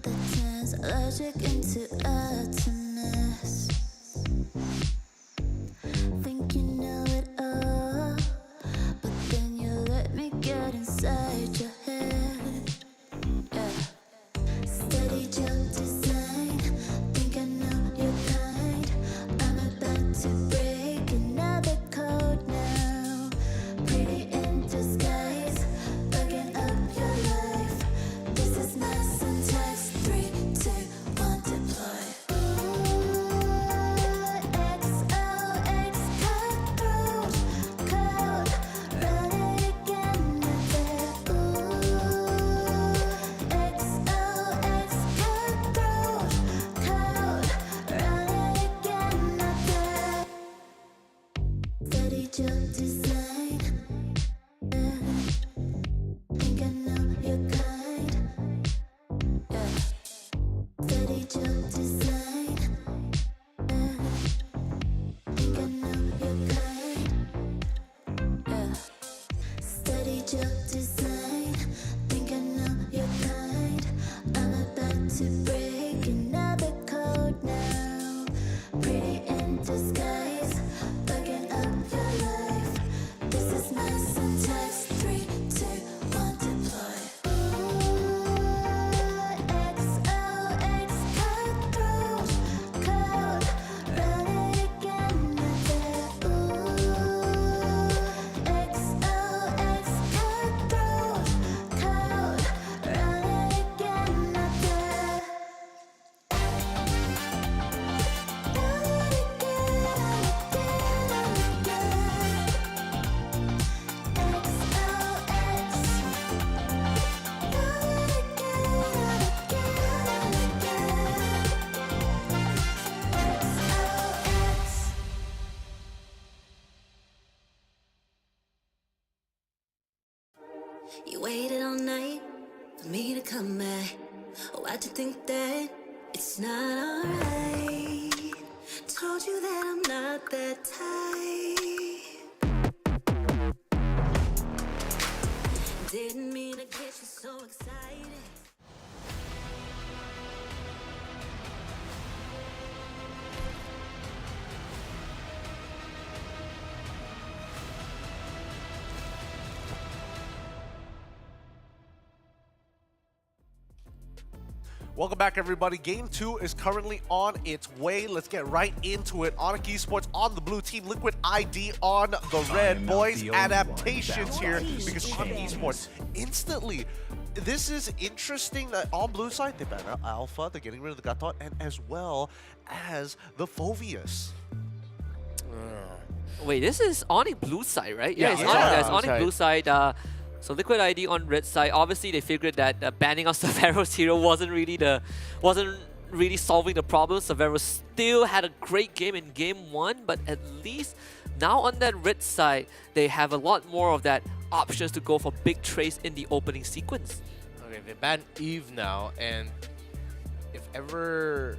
Speaker 1: that turns logic into atoms. Think you know it all, but then you let me get inside your head. Yeah. Steady jump design, think I know your kind. I'm about to break another code now. Pretty in disguise, bugging up your life. This is my syntax. 3, 2, 1, deploy. XOX cutthroat code. Run it again, XOX cutthroat code. Run it again, steady jump design. Think I know your kind. Yeah. Steady jump design. Think I know your kind. Yeah. Steady joke design. Think I know your kind. I'm about to break another code now. Pretty in disguise. Bugging up your life. This is my syntax. 3, 2, 1, deploy. XOX cutthroat code. Run it again, not there. XOX cutthroat code. Run it again, not there. You waited all night for me to come back. Why'd you think that it's not alright? Told you that I'm not that type. Didn't mean to get you so excited.
Speaker 6: Welcome back, everybody. Game 2 is currently on its way. Let's get right into it. Onic Esports on the blue team, Liquid ID on the red. Boys, adaptations here because Onic Esports instantly. This is interesting that on blue side, they ban out Alpha, they're getting rid of the Gatot, and as well as the Phoveus.
Speaker 11: Wait, this is Onic blue side, right?
Speaker 6: Yeah,
Speaker 11: it's
Speaker 6: yeah.
Speaker 11: Onic, that's
Speaker 6: Blue
Speaker 11: Onic
Speaker 6: side.
Speaker 11: blue side. So Liquid ID on red side. Obviously, they figured that banning out Severo's hero wasn't really solving the problem. Severo still had a great game in game 1, but at least now on that red side, they have a lot more of that options to go for big trades in the opening sequence.
Speaker 12: Okay, they banned Eve now, and if ever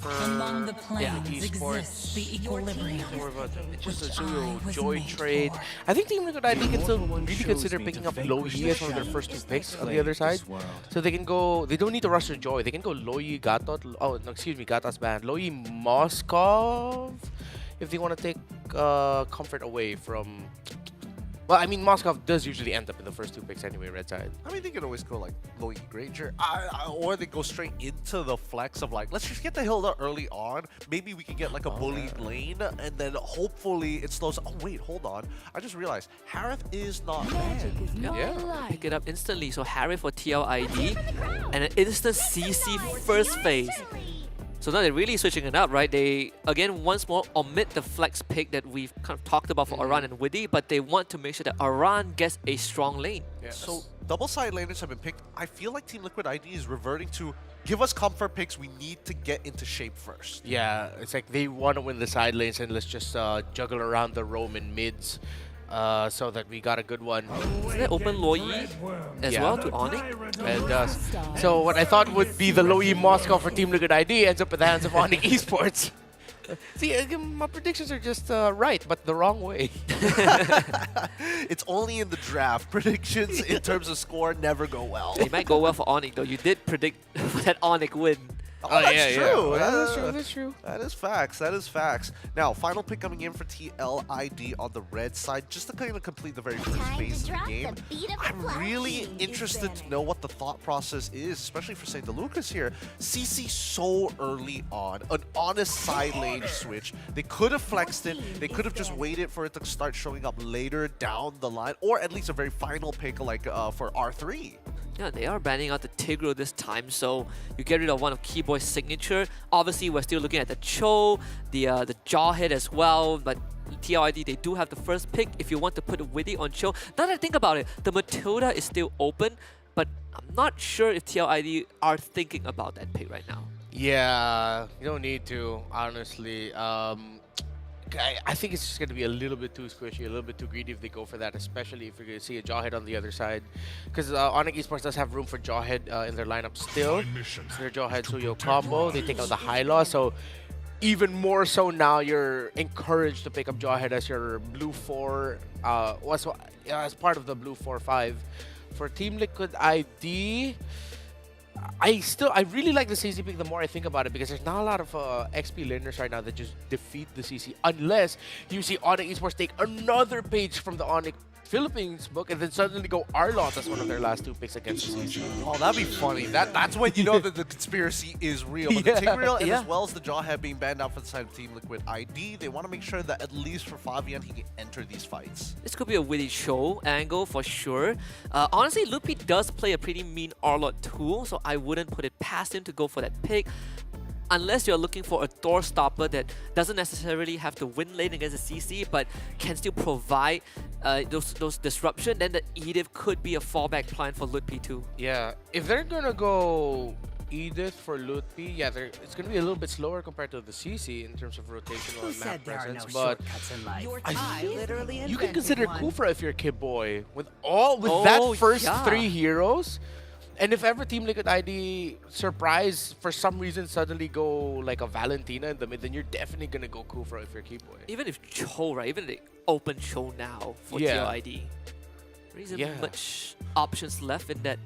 Speaker 16: Among the planes
Speaker 12: esports,
Speaker 16: exists the equilibrium.
Speaker 12: more about just a
Speaker 16: which
Speaker 12: pseudo
Speaker 16: I was
Speaker 12: joy
Speaker 16: made
Speaker 12: trade.
Speaker 16: for.
Speaker 12: I think Team Liquid ID can still really consider picking up Loi as one of their first 2 picks on the other side. So they can go, they don't need to rush to joy. They can go Loi, Gatot, oh no, excuse me, Gatot's banned. Loi, Moskov, if they want to take comfort away from. Well, I mean, Moskov does usually end up in the first 2 picks anyway, red side.
Speaker 6: I mean, they could always go like Loïc Granger, or they go straight into the flex of like, let's just get the Hilda early on. Maybe we can get like a bullied lane, and then hopefully it slows. Oh wait, hold on. I just realized Harith is not banned.
Speaker 11: Yeah, pick it up instantly. So Harry for TLID and an instant CC first phase. So now they're really switching it up, right? They, again, once more omit the flex pick that we've kind of talked about for Aran and Widdy, but they want to make sure that Aran gets a strong lane.
Speaker 6: Yeah. So double side laners have been picked. I feel like Team Liquid ID is reverting to give us comfort picks. We need to get into shape first.
Speaker 12: Yeah, it's like they want to win the side lanes, and let's just juggle around the roam in mids. So that we got a good one.
Speaker 11: Doesn't that open Loi as well to Onic?
Speaker 12: It does. So what I thought would be the Loi Moscow for Team Liquid ID ends up in the hands of Onic Esports. See, again, my predictions are just right, but the wrong way.
Speaker 6: It's only in the draft. Predictions in terms of score never go well.
Speaker 11: It might go well for Onic though. You did predict that Onic win.
Speaker 6: Oh, that's
Speaker 12: yeah,
Speaker 6: true.
Speaker 12: yeah.
Speaker 6: That
Speaker 12: That's
Speaker 6: is
Speaker 12: true, that's true.
Speaker 6: That is facts. That is facts. Now, final pick coming in for TLID on the red side, just to kind of complete the very first phase of the game. I'm really interested to know what the thought process is, especially for St. Lucas here. CC so early on, an honest side lane switch. They could have flexed it. They could have just waited for it to start showing up later down the line, or at least a very final pick like for R3.
Speaker 11: Yeah, they are banning out the Tigro this time, so you get rid of one of Keyboy's signature. Obviously, we're still looking at the Cho, the Jawhead as well, but TLID, they do have the first pick if you want to put a Widdy on Cho. Now that I think about it, the Matilda is still open, but I'm not sure if TLID are thinking about that pick right now.
Speaker 12: Yeah, you don't need to, honestly. Because I think it's just going to be a little bit too squishy, a little bit too greedy if they go for that, especially if you're going to see a Jawhead on the other side. Because Onyx Esports does have room for Jawhead in their lineup still. So their Jawhead Suyo combo, they take out the high loss. So even more so now, you're encouraged to pick up Jawhead as your blue 4, as part of the blue 4-5. For Team Liquid ID, I really like the CC pick the more I think about it, because there's not a lot of XP laners right now that just defeat the CC, unless you see Onyx Esports take another page from the Onyx Philippines book and then suddenly go Arlot as one of their last 2 picks against the CC.
Speaker 6: Oh, that'd be funny. That's when you know that the conspiracy is real. But the Tigreal, and as well as the Jawhead being banned out for the side of Team Liquid ID, they want to make sure that at least for Fabian, he can enter these fights.
Speaker 11: This could be a witty show angle for sure. Honestly, Lupi does play a pretty mean Arlot tool, so I wouldn't put it past him to go for that pick. Unless you're looking for a door stopper that doesn't necessarily have to win lane against the CC, but can still provide those disruption, then the Edith could be a fallback plan for Lutpi too.
Speaker 12: Yeah, if they're gonna go Edith for Lutpi, yeah, it's gonna be a little bit slower compared to the CC in terms of rotational and map presence. But you can consider Kufra if you're Kid Boy with that first 3 heroes. And if ever Team Liquid ID surprise for some reason suddenly go like a Valentina in the mid, then you're definitely gonna go Kufra if you're Keyboy.
Speaker 11: Even if Cho, right? Even the open Cho now for TLID. There isn't much options left in that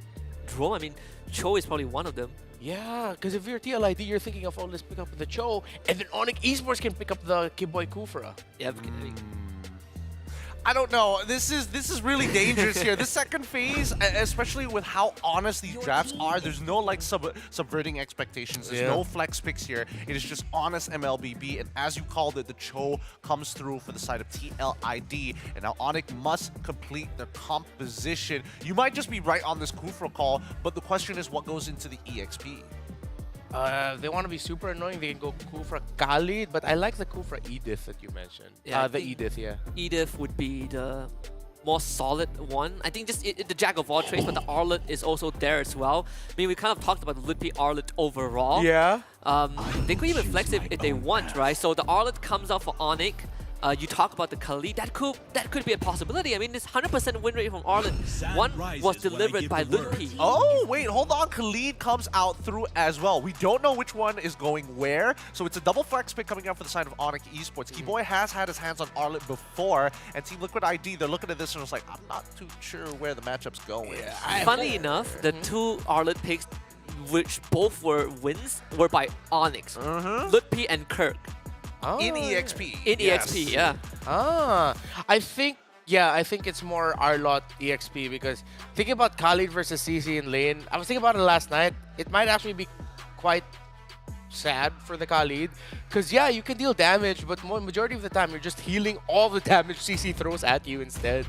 Speaker 11: draw. I mean, Cho is probably one of them.
Speaker 12: Yeah, because if you're TLID, you're thinking of, oh, let's pick up the Cho, and then Onyx Esports can pick up the Keyboy Kufra.
Speaker 11: Yeah,
Speaker 6: I don't know. This is really dangerous here. The second phase, especially with how honest these drafts are, there's no like subverting expectations. There's no flex picks here. It is just honest MLBB, and as you called it, the Cho comes through for the side of TLID, and now Onyx must complete their composition. You might just be right on this Kufra call, but the question is what goes into the EXP?
Speaker 12: They want to be super annoying, they can go Kufra Khalid, but I like the Kufra Edith that you mentioned.
Speaker 11: Yeah,
Speaker 12: the Edith,
Speaker 11: Edith would be the more solid one. I think just the Jack of all trades, but the Arlet is also there as well. I mean, we kind of talked about the Lutpi Arlet overall.
Speaker 12: Yeah.
Speaker 11: They could even flex it if they want, right? So the Arlet comes out for Onyx. You talk about the Khalid, that could be a possibility. I mean, this 100% win rate from Arlen. One was delivered by Lutpi.
Speaker 6: Oh, wait, hold on. Khalid comes out through as well. We don't know which one is going where, so it's a double flex pick coming out for the side of Onyx Esports. Keyboy has had his hands on Arlet before, and Team Liquid ID, they're looking at this and it's like, I'm not too sure where the matchup's going. Yeah,
Speaker 11: funny enough, the 2 Arlet picks, which both were wins, were by Onyx. Lutpi and Kirk.
Speaker 6: In EXP.
Speaker 11: In EXP, yeah.
Speaker 12: I think it's more Arlot EXP, because thinking about Khalid versus CC in lane, I was thinking about it last night. It might actually be quite sad for the Khalid, because yeah, you can deal damage, but majority of the time you're just healing all the damage CC throws at you instead.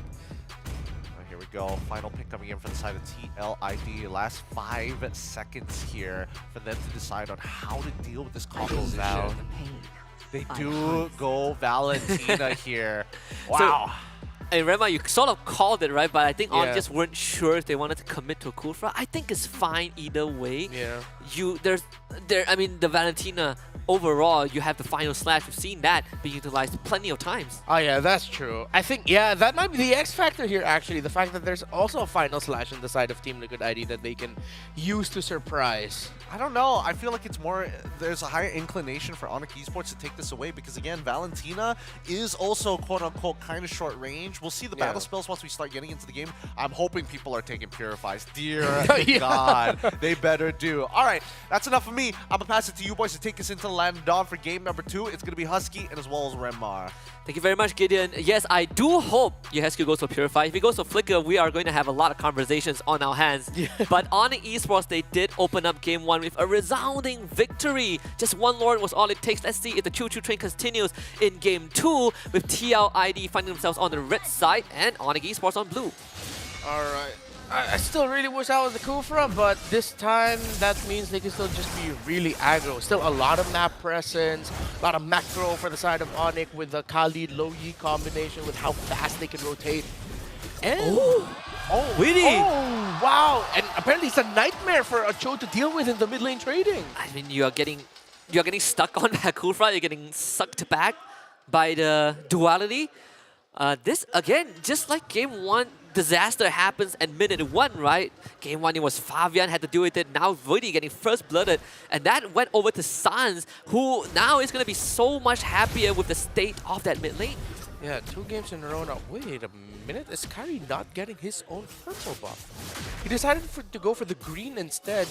Speaker 6: Here we go. Final pick coming in for the side of TLID. Last 5 seconds here for them to decide on how to deal with this composition. They do go Valentina here. Wow.
Speaker 11: And Rema, you sort of called it, right? But I think On just weren't sure if they wanted to commit to a Kufra. I think it's fine either way.
Speaker 12: Yeah.
Speaker 11: I mean, the Valentina, overall, you have the final slash. We've seen that being utilized plenty of times.
Speaker 12: Oh yeah, that's true. I think, yeah, that might be the X factor here, actually. The fact that there's also a final slash on the side of Team Liquid ID that they can use to surprise.
Speaker 6: I don't know. I feel like it's more, there's a higher inclination for Onyx Esports to take this away, because again, Valentina is also quote-unquote kind of short range. We'll see the battle spells once we start getting into the game. I'm hoping people are taking Purifies. Dear God, they better do. All right, that's enough of me. I'm going to pass it to you boys to take us into the Land of Dawn for game number 2. It's going to be Husky and as well as Remar.
Speaker 11: Thank you very much, Gideon. Yes, I do hope Yehescu goes for Purify. If he goes for Flicker, we are going to have a lot of conversations on our hands. But on Esports, they did open up game 1 with a resounding victory. Just 1 Lord was all it takes. Let's see if the choo-choo train continues in game 2 with TLID finding themselves on the red side and Onyx Esports on blue.
Speaker 12: All right. I still really wish I was the Kufra, but this time that means they can still just be really aggro. Still a lot of map presence, a lot of macro for the side of Onyx with the Khalid Low-Yi combination with how fast they can rotate. And
Speaker 11: Witty!
Speaker 12: Oh, wow! And apparently it's a nightmare for a Cho to deal with in the mid lane trading.
Speaker 11: I mean, you're getting stuck on that Kufra, you're getting sucked back. by the duality. This, again, just like Game 1, disaster happens at minute 1, right? Game 1, it was Fabian had to deal with it. Now Woody getting first blooded. And that went over to Sans, who now is going to be so much happier with the state of that mid lane.
Speaker 12: Yeah, 2 games in a row now. Wait a minute, is Kyrie not getting his own purple buff? He decided to go for the green instead,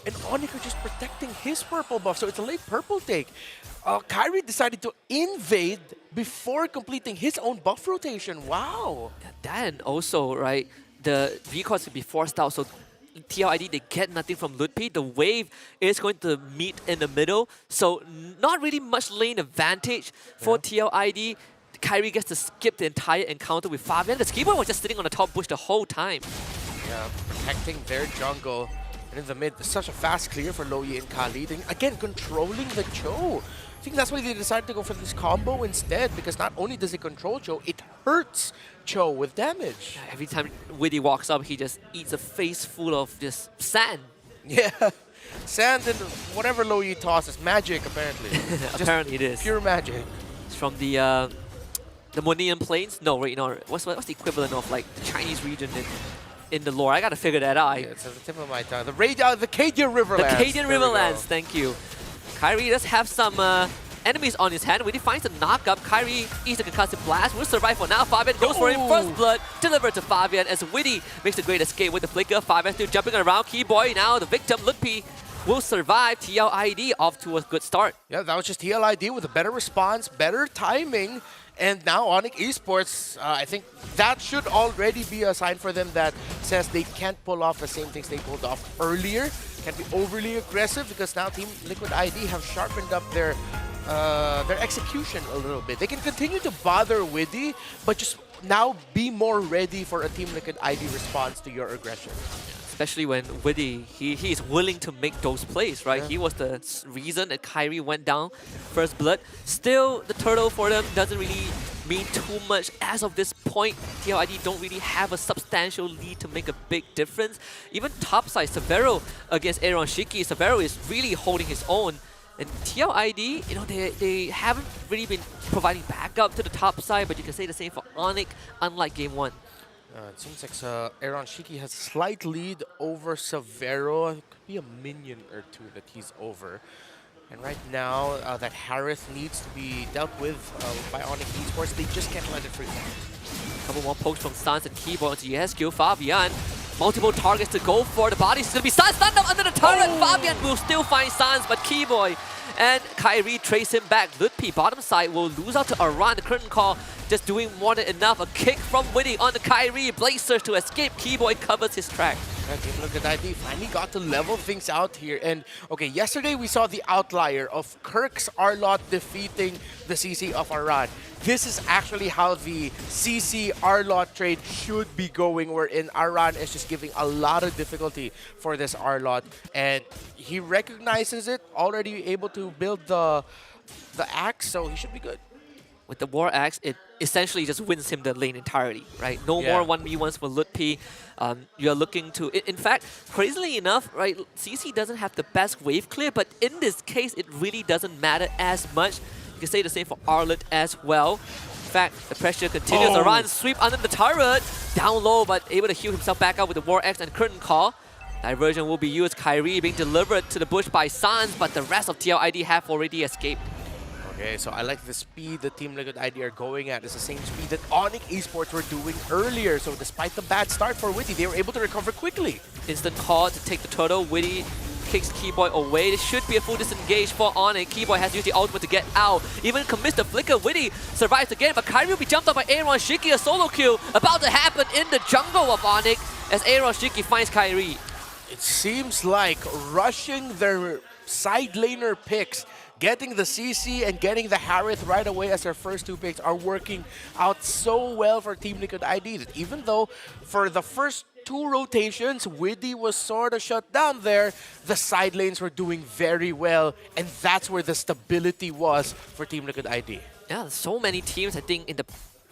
Speaker 12: and Onyx are just protecting his purple buff, so it's a late purple take. Kyrie decided to invade before completing his own buff rotation. Wow!
Speaker 11: Then also, right, the recoils could be forced out, so TLID, they get nothing from Ludpi. The wave is going to meet in the middle, so not really much lane advantage for TLID. Kyrie gets to skip the entire encounter with Fabian. The Skiboy was just sitting on the top bush the whole time.
Speaker 12: Yeah, protecting their jungle. And in the mid, such a fast clear for Loyi and Khalid. And again, controlling the Cho. I think that's why they decided to go for this combo instead, because not only does it control Cho, it hurts Cho with damage.
Speaker 11: Every time Widdy walks up, he just eats a face full of just sand.
Speaker 12: Yeah. Sand and whatever Loyi tosses. Magic, apparently.
Speaker 11: Apparently it is.
Speaker 12: Pure magic.
Speaker 11: It's from the Monian Plains? No, wait, no. What's the equivalent of like the Chinese region in the lore? I gotta figure that out.
Speaker 12: Yeah, it's at the tip of my tongue. The Cadian Riverlands.
Speaker 11: The Cadian Riverlands, thank you. Kyrie does have some enemies on his hand. When he finds a knockup, Kyrie eats the concussive blast. Will survive for now. Fabian goes for him. First blood delivered to Fabian as Widdy makes a great escape with the flicker. Fabian still jumping around. Keyboy now the victim. Ludpi will survive. TLID off to a good start.
Speaker 12: Yeah, that was just TLID with a better response, better timing. And now Onyx Esports, I think that should already be a sign for them that says they can't pull off the same things they pulled off earlier. Can't be overly aggressive because now Team Liquid ID have sharpened up their execution a little bit. They can continue to bother Widdy, but just now be more ready for a Team Liquid ID response to your aggression.
Speaker 11: Especially when Widdy, he is willing to make those plays, right? Yeah. He was the reason that Kyrie went down first blood. Still, the turtle for them doesn't really mean too much as of this point. TLID don't really have a substantial lead to make a big difference. Even topside, Severo against Aaron Shiki, Severo is really holding his own. And TLID, you know, they haven't really been providing backup to the top side, but you can say the same for Onyx, unlike Game 1.
Speaker 12: It seems like Aaron Shiki has a slight lead over Severo. It could be a minion or two that he's over. And right now, that Harith needs to be dealt with by Onyx Esports. They just can't let it free fall.
Speaker 11: A couple more pokes from Sans and Keyboard onto ESQ. Fabian, multiple targets to go for. The body's going to be Sans stunned up under the turret. Fabian will still find Sans, but Keyboy and Kyrie trace him back. Ludpi, bottom side, will lose out to Aran. The curtain call just doing more than enough. A kick from Widdy onto Kyrie. Blaze Surge to escape. Keyboy covers his track.
Speaker 12: Okay, look at that. They finally got to level things out here. And okay, yesterday we saw the outlier of Kirk's Arlot defeating the CC of Aran. This is actually how the CC Arlot trade should be going, wherein Aran is just giving a lot of difficulty for this Arlot. And he recognizes it, already able to build the axe, so he should be good.
Speaker 11: With the War Axe, it essentially just wins him the lane entirely, right? No more 1v1s for Ludpi. You're looking to... In fact, crazily enough, right, CC doesn't have the best wave clear, but in this case, it really doesn't matter as much. You can say the same for Arlet as well. In fact, the pressure continues. Aran sweep under the turret. Down low, but able to heal himself back up with the War Axe and Curtain Call. Diversion will be used. Kyrie being delivered to the bush by Sans, but the rest of TLID have already escaped.
Speaker 12: Okay, so I like the speed the Team Liquid ID are going at. It's the same speed that Onyx Esports were doing earlier. So despite the bad start for Widdy, they were able to recover quickly.
Speaker 11: Instant call to take the turtle. Widdy kicks Keyboy away. This should be a full disengage for Onyx. Keyboy has used the ultimate to get out. Even commits the flicker. Widdy survives again, but Kyrie will be jumped up by Aaron Shiki. A solo kill about to happen in the jungle of Onyx as Aaron Shiki finds Kyrie.
Speaker 12: It seems like rushing their side laner picks, getting the CC and getting the Harith right away as their first two picks are working out so well for Team Liquid ID that even though for the first two rotations, Widdy was sort of shut down there, the side lanes were doing very well, and that's where the stability was for Team Liquid ID.
Speaker 11: Yeah, so many teams, I think, in the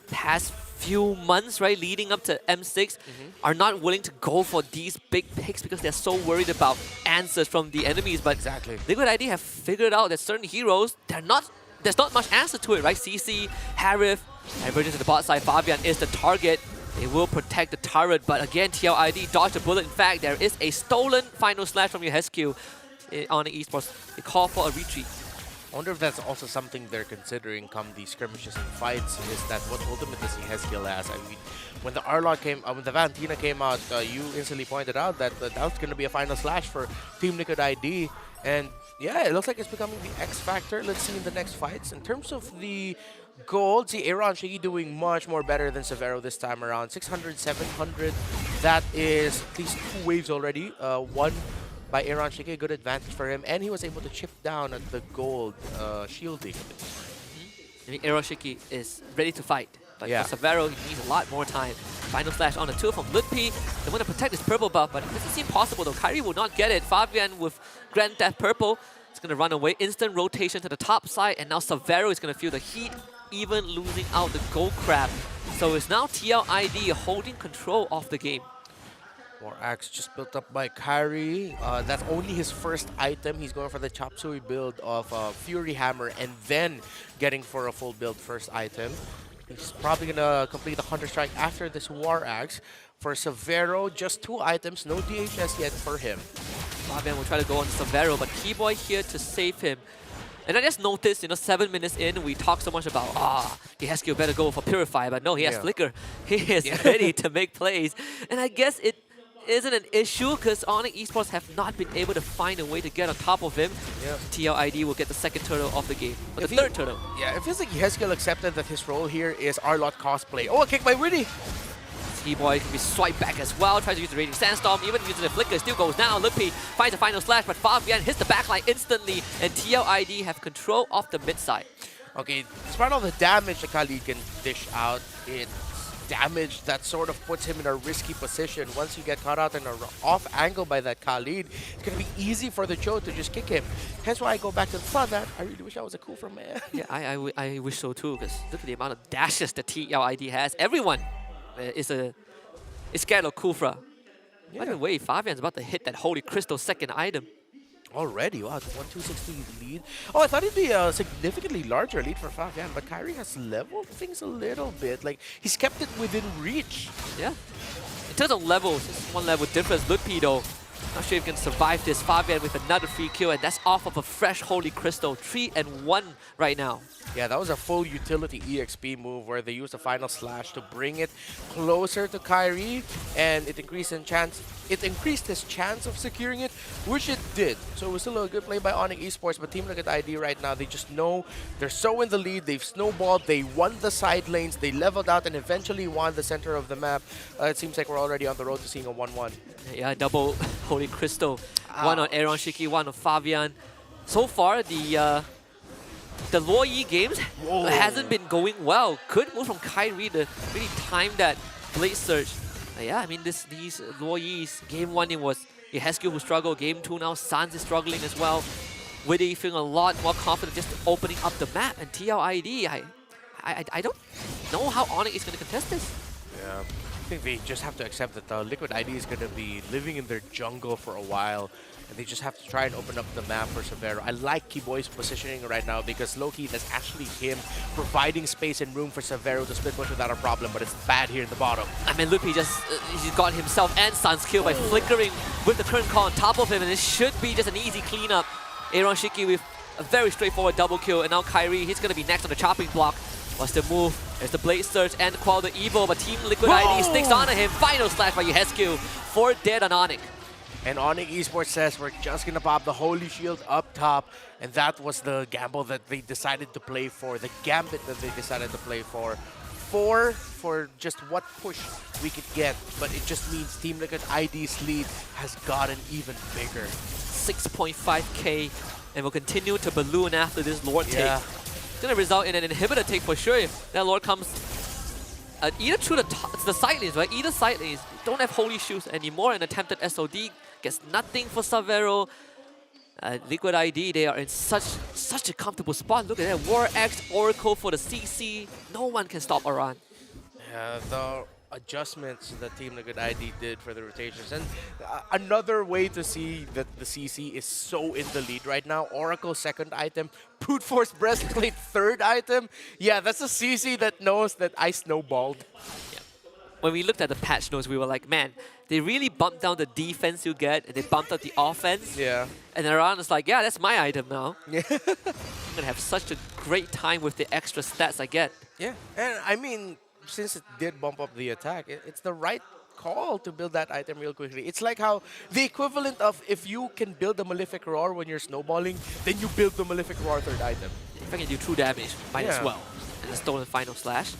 Speaker 11: past few months, right, leading up to M6, are not willing to go for these big picks because they're so worried about answers from the enemies. But
Speaker 12: exactly,
Speaker 11: Liquid ID have figured out that certain heroes, they're not there's not much answer to it, right? CC, Harif, diverging to the bot side. Fabian is the target. They will protect the turret, but again, TLID dodged the bullet. In fact, there is a stolen final slash from Yehescu on the esports. They call for a retreat.
Speaker 12: I wonder if that's also something they're considering come these skirmishes and fights, is that what ultimate does Yehescu has? I mean, when the Arlot came, when the Valentina came out, you instantly pointed out that that was going to be a final slash for Team Liquid ID. And yeah, it looks like it's becoming the X factor. Let's see in the next fights. In terms of the gold, see Aaron Shiki doing much more better than Severo this time around. 600, 700. That is at least 2 waves already. One by Aaron Shiki, a good advantage for him. And he was able to chip down at the gold shielding.
Speaker 11: I mean, Eroshiki is ready to fight. But
Speaker 12: Yeah.
Speaker 11: for Severo, he needs a lot more time. Final slash on the 2 from Ludpi. They want to protect this purple buff, but it doesn't seem possible though. Kyrie will not get it. Fabian with Grand Theft Purple is going to run away. Instant rotation to the top side, and now Severo is going to feel the heat, even losing out the gold crab. So it's now TLID holding control of the game.
Speaker 12: More axe just built up by Kyrie. That's only his first item. He's going for the Chop Suey build of Fury Hammer and then getting for a full build first item. He's probably going to complete the Hunter Strike after this War Axe. For Severo, just 2 items, no DHS yet for him.
Speaker 11: Fabian will try to go on Severo, but Keyboy here to save him. And I just noticed, 7 minutes in, we talk so much about, Yehescu better go for Purify, but no, he has Flicker. He is ready to make plays. And I guess it isn't an issue because Onyx Esports have not been able to find a way to get on top of him. TLID will get the second turtle of the game, or the third turtle.
Speaker 12: Yeah, it feels like Yehescu accepted that his role here is Arlot cosplay. Oh, a kick by Witty!
Speaker 11: T-Boy can be swiped back as well, tries to use the Raging Sandstorm, even using the Flicker, still goes down. Lippy finds a final slash, but Fabian hits the backline instantly, and TLID have control of the mid side.
Speaker 12: Okay, despite all the damage that Khalid can dish out, it's damage that sort of puts him in a risky position. Once you get caught out in an off angle by that Khalid, it's going to be easy for the Cho to just kick him. Hence why I go back to the thought that I really wish I was a Kufra man.
Speaker 11: Yeah, I wish so too, because look at the amount of dashes that TLID has. Everyone is scared of Kufra. By the way, Fabian's about to hit that Holy Crystal second item.
Speaker 12: Already, wow, 1-2-60 lead. Oh, I thought it'd be a significantly larger lead for Fabian, but Kyrie has leveled things a little bit. Like, he's kept it within reach.
Speaker 11: Yeah. In terms of levels, it's 1 level difference. Ludpi though, not sure if he can survive this. Fabian with another free kill, and that's off of a fresh Holy Crystal. 3-1 right now.
Speaker 12: Yeah, that was a full utility EXP move where they used the final slash to bring it closer to Kyrie, and it increased his chance of securing it, which it did. So it was still a good play by Onyx Esports, but Team Liquid ID right now, they just know they're so in the lead, they've snowballed, they won the side lanes, they leveled out and eventually won the center of the map. It seems like we're already on the road to seeing a 1-1.
Speaker 11: Yeah, double Holy Crystal. One on Aaron Shiki, one on Fabian. So far, the Luo Yi games hasn't been going well. Good move from Kyrie to really time that Blade Surge. Yeah, I mean, these Luo Yi's, game 1 it was Yehescu who struggled, game 2 now Sans is struggling as well. Witty feeling a lot more confident just opening up the map, and TLID, I don't know how Onyx is going to contest this.
Speaker 12: Yeah, I think they just have to accept that Liquid ID is going to be living in their jungle for a while. And they just have to try and open up the map for Severo. I like Keyboy's positioning right now because low-key, that's actually him providing space and room for Severo to split push without a problem, but it's bad here in the bottom.
Speaker 11: I mean, Lupi just he's got himself and Sun's kill by flickering with the current call on top of him, and it should be just an easy cleanup. Aaron Shiki with a very straightforward double kill, and now Kyrie, he's going to be next on the chopping block. What's the move? There's the Blade Surge and Quell the Evo, but Team Liquid ID sticks onto him. Final slash by Yehescu. 4 dead on Onyx.
Speaker 12: And Onyx Esports says we're just gonna pop the Holy Shield up top, and that was the gamble that they decided to play for, the gambit that they decided to play for. 4 for just what push we could get, but it just means Team Liquid ID's lead has gotten even bigger.
Speaker 11: 6.5k, and will continue to balloon after this Lord take. It's gonna result in an inhibitor take for sure if that Lord comes either through the side lanes, right? Either side lanes don't have Holy Shoes anymore, and attempted SOD gets nothing for Severo. Liquid ID, they are in such a comfortable spot. Look at that, War X, Oracle for the CC. No one can stop Aran.
Speaker 12: Yeah, adjustments that Team Liquid ID did for the rotations. And another way to see that the CC is so in the lead right now. Oracle second item, Brute Force Breastplate third item. Yeah, that's a CC that knows that I snowballed.
Speaker 11: When we looked at the patch notes, we were like, man, they really bumped down the defense you get, and they bumped up the offense.
Speaker 12: Yeah.
Speaker 11: And then around it's like, yeah, that's my item now. Yeah. I'm gonna have such a great time with the extra stats I get.
Speaker 12: Yeah, and I mean, since it did bump up the attack, it's the right call to build that item real quickly. It's like how the equivalent of if you can build the Malefic Roar when you're snowballing, then you build the Malefic Roar third item.
Speaker 11: If I can do true damage, might as well. And the stolen final slash.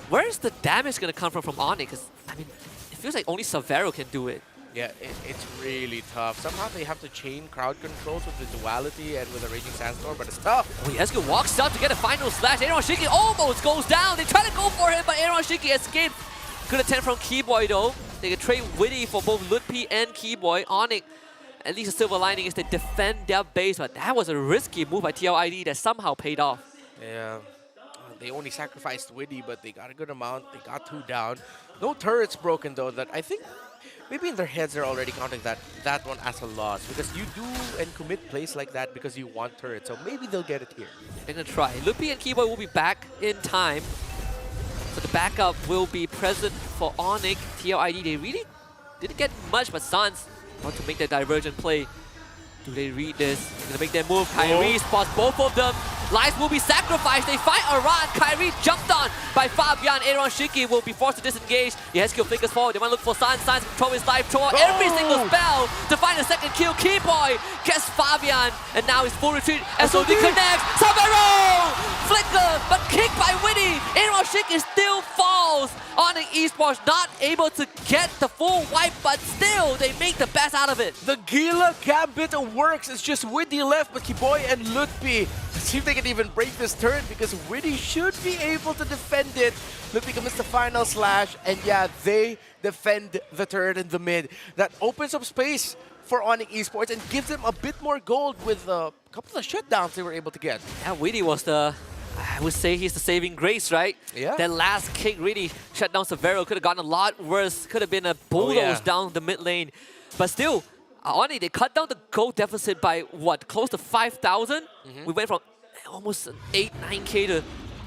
Speaker 11: Where is the damage gonna come from Onyx? 'Cause, I mean, it feels like only Savero can do it.
Speaker 12: Yeah, it's really tough. Somehow they have to chain crowd controls with the duality and with the Raging Sandstorm, but it's tough.
Speaker 11: Oh, Yasuo walks out to get a final slash. Aaron Shiki almost goes down. They try to go for him, but Aaron Shiki escaped. Good attempt from Keyboy though. They can trade Witty for both Ludpi and Keyboy. Onyx, at least the silver lining is they defend their base, but that was a risky move by TLID that somehow paid off.
Speaker 12: Yeah. They only sacrificed Witty, but they got a good amount. They got 2 down. No turrets broken though, that I think maybe in their heads they're already counting that one as a loss, because you do and commit plays like that because you want turrets, so maybe they'll get it here.
Speaker 11: They're gonna try. Lupi and Keyboy will be back in time, so the backup will be present for Onyx. TLID, they really didn't get much, but Sans want to make that divergent play. Do they read this? They're gonna make their move. Kyrie spots both of them. Lives will be sacrificed. They fight around. Kyrie jumped on by Fabian. Aaron Shiki will be forced to disengage. The Heskio flickers forward. They want to look for Sans. Sans control his life. Throw out every single spell to find a second kill. Keyboy gets Fabian. And now he's full retreat. SOD connects. Sabero! Flicker, but kicked by Witty. Aaron Shiki still falls. Onyx Esports not able to get the full wipe, but still they make the best out of it.
Speaker 12: The Gila Gambit works. It's just Witty left, but Keyboy and Ludpi. Let's see if they can even break this turret, because Witty should be able to defend it. Ludpi commits the final slash, and yeah, they defend the turret in the mid. That opens up space for Onyx Esports and gives them a bit more gold with a couple of shutdowns they were able to get.
Speaker 11: Yeah, Witty was the, I would say he's the saving grace, right?
Speaker 12: Yeah.
Speaker 11: That last kick really shut down Severo. Could have gotten a lot worse. Could have been a bulldoze down the mid lane. But still, Onyx, they cut down the gold deficit by what? Close to 5,000? We went from almost 8, 9K to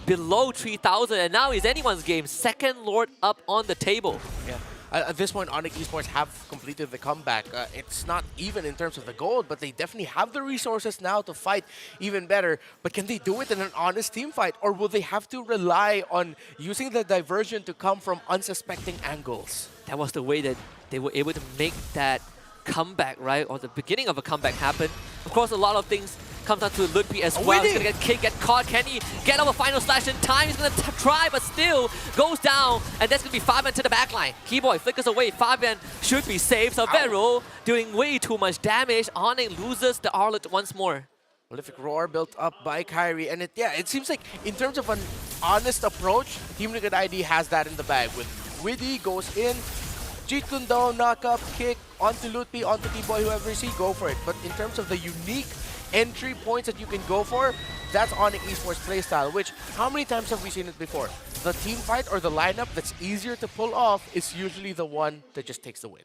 Speaker 11: below 3,000, and now it's anyone's game. Second Lord up on the table.
Speaker 12: Yeah. At this point, Onyx Esports have completed the comeback. It's not even in terms of the gold, but they definitely have the resources now to fight even better. But can they do it in an honest team fight? Or will they have to rely on using the diversion to come from unsuspecting angles?
Speaker 11: That was the way that they were able to make that comeback, right? Or the beginning of a comeback happen. Of course, a lot of things come down to Ludpi as well. He's gonna get kicked, get caught. Can he get off a final slash in time? He's gonna try, but still goes down. And that's gonna be Fabian to the backline. Keyboy flickers away. Fabian should be safe. Savero doing way too much damage. Onyx loses the Arlet once more.
Speaker 12: Malefic Roar built up by Kyrie, and it seems like in terms of an honest approach, Team Liquid ID has that in the bag. With Witty goes in, Jeet Kune Do, knock up, kick, onto Ludpi, onto Keyboy, whoever you see, go for it. But in terms of the unique entry points that you can go for, that's Onyx Esports playstyle, which, how many times have we seen it before? The team fight or the lineup that's easier to pull off is usually the one that just takes the win.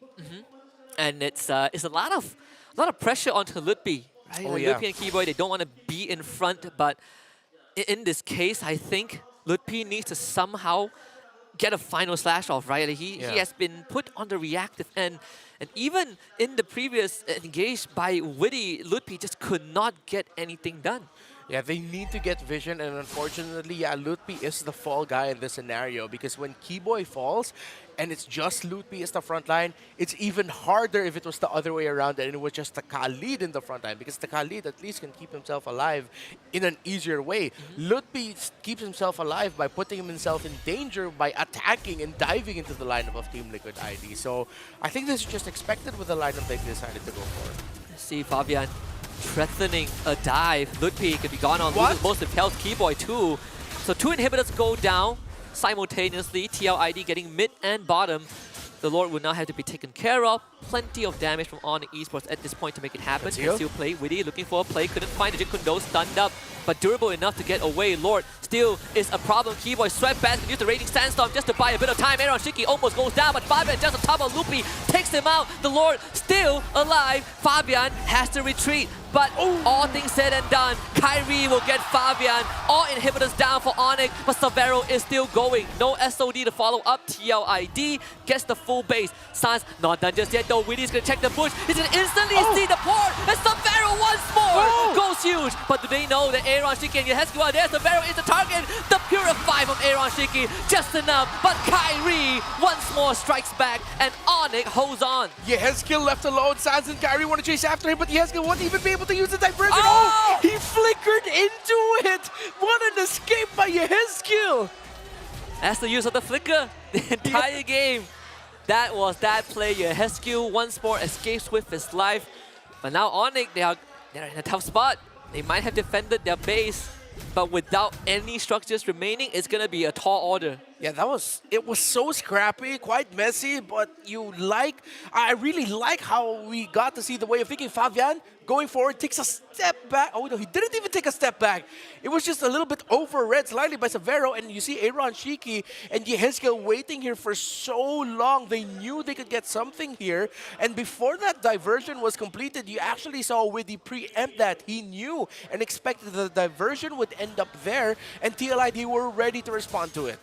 Speaker 11: And it's a lot of pressure onto Ludpi. Right? Ludpi and Keyboy, they don't want to be in front, but in this case, I think Ludpi needs to somehow get a final slash off, right? He has been put on the reactive end. And even in the previous engage by Witty, Ludpi just could not get anything done.
Speaker 12: Yeah, they need to get vision, and unfortunately, Ludpi is the fall guy in this scenario, because when Keyboy falls and it's just Ludpi as the front line, it's even harder if it was the other way around and it was just the Khalid in the front line, because the Khalid at least can keep himself alive in an easier way. Ludpi keeps himself alive by putting himself in danger by attacking and diving into the lineup of Team Liquid ID. So I think this is just expected with the lineup they decided to go for.
Speaker 11: Let's see Fabian threatening a dive. Ludpi could be gone on, loses most of health. Keyboy too. So 2 inhibitors go down simultaneously. TLID getting mid and bottom. The Lord will now have to be taken care of. Plenty of damage from Onyx Esports at this point to make it happen. Can still play. Witty looking for a play. Couldn't find the Jeet Kune Do. Stunned up. but durable enough to get away. Lord still is a problem. Keyboy swept back and use the Raging Sandstorm just to buy a bit of time. Aaron Shiki almost goes down, but Fabian just on top of Loopy takes him out. The Lord still alive. Fabian has to retreat. But all things said and done, Kyrie will get Fabian. All inhibitors down for Onyx, but Severo is still going. No SOD to follow up. TLID gets the full base. Sans not done just yet though. Winnie's gonna check the bush. He's gonna instantly see the port. And Severo once more goes huge. But do they know that Aaron Shiki and Yehescu are there? Severo is the target. The Purify from Aaron Shiki just enough. But Kyrie once more strikes back and Onyx holds on.
Speaker 12: Yehescu left alone. Sans and Kyrie want to chase after him, but Yehescu won't even be able to use the diversion. He flickered into it. What an escape by Yehescu.
Speaker 11: That's the use of the flicker the entire game. That was that play. Yehescu once more escapes with his life. But now Onyx, they're in a tough spot. They might have defended their base, but without any structures remaining, it's gonna be a tall order.
Speaker 12: Yeah, it was so scrappy, quite messy, but I really like how we got to see the way of thinking. Fabian going forward takes a step back. Oh no, he didn't even take a step back. It was just a little bit overread slightly by Severo, and you see Aaron Shiki and Yehescu waiting here for so long. They knew they could get something here, and before that diversion was completed, you actually saw Widdy preempt that. He knew and expected the diversion would end up there, and TLID were ready to respond to it.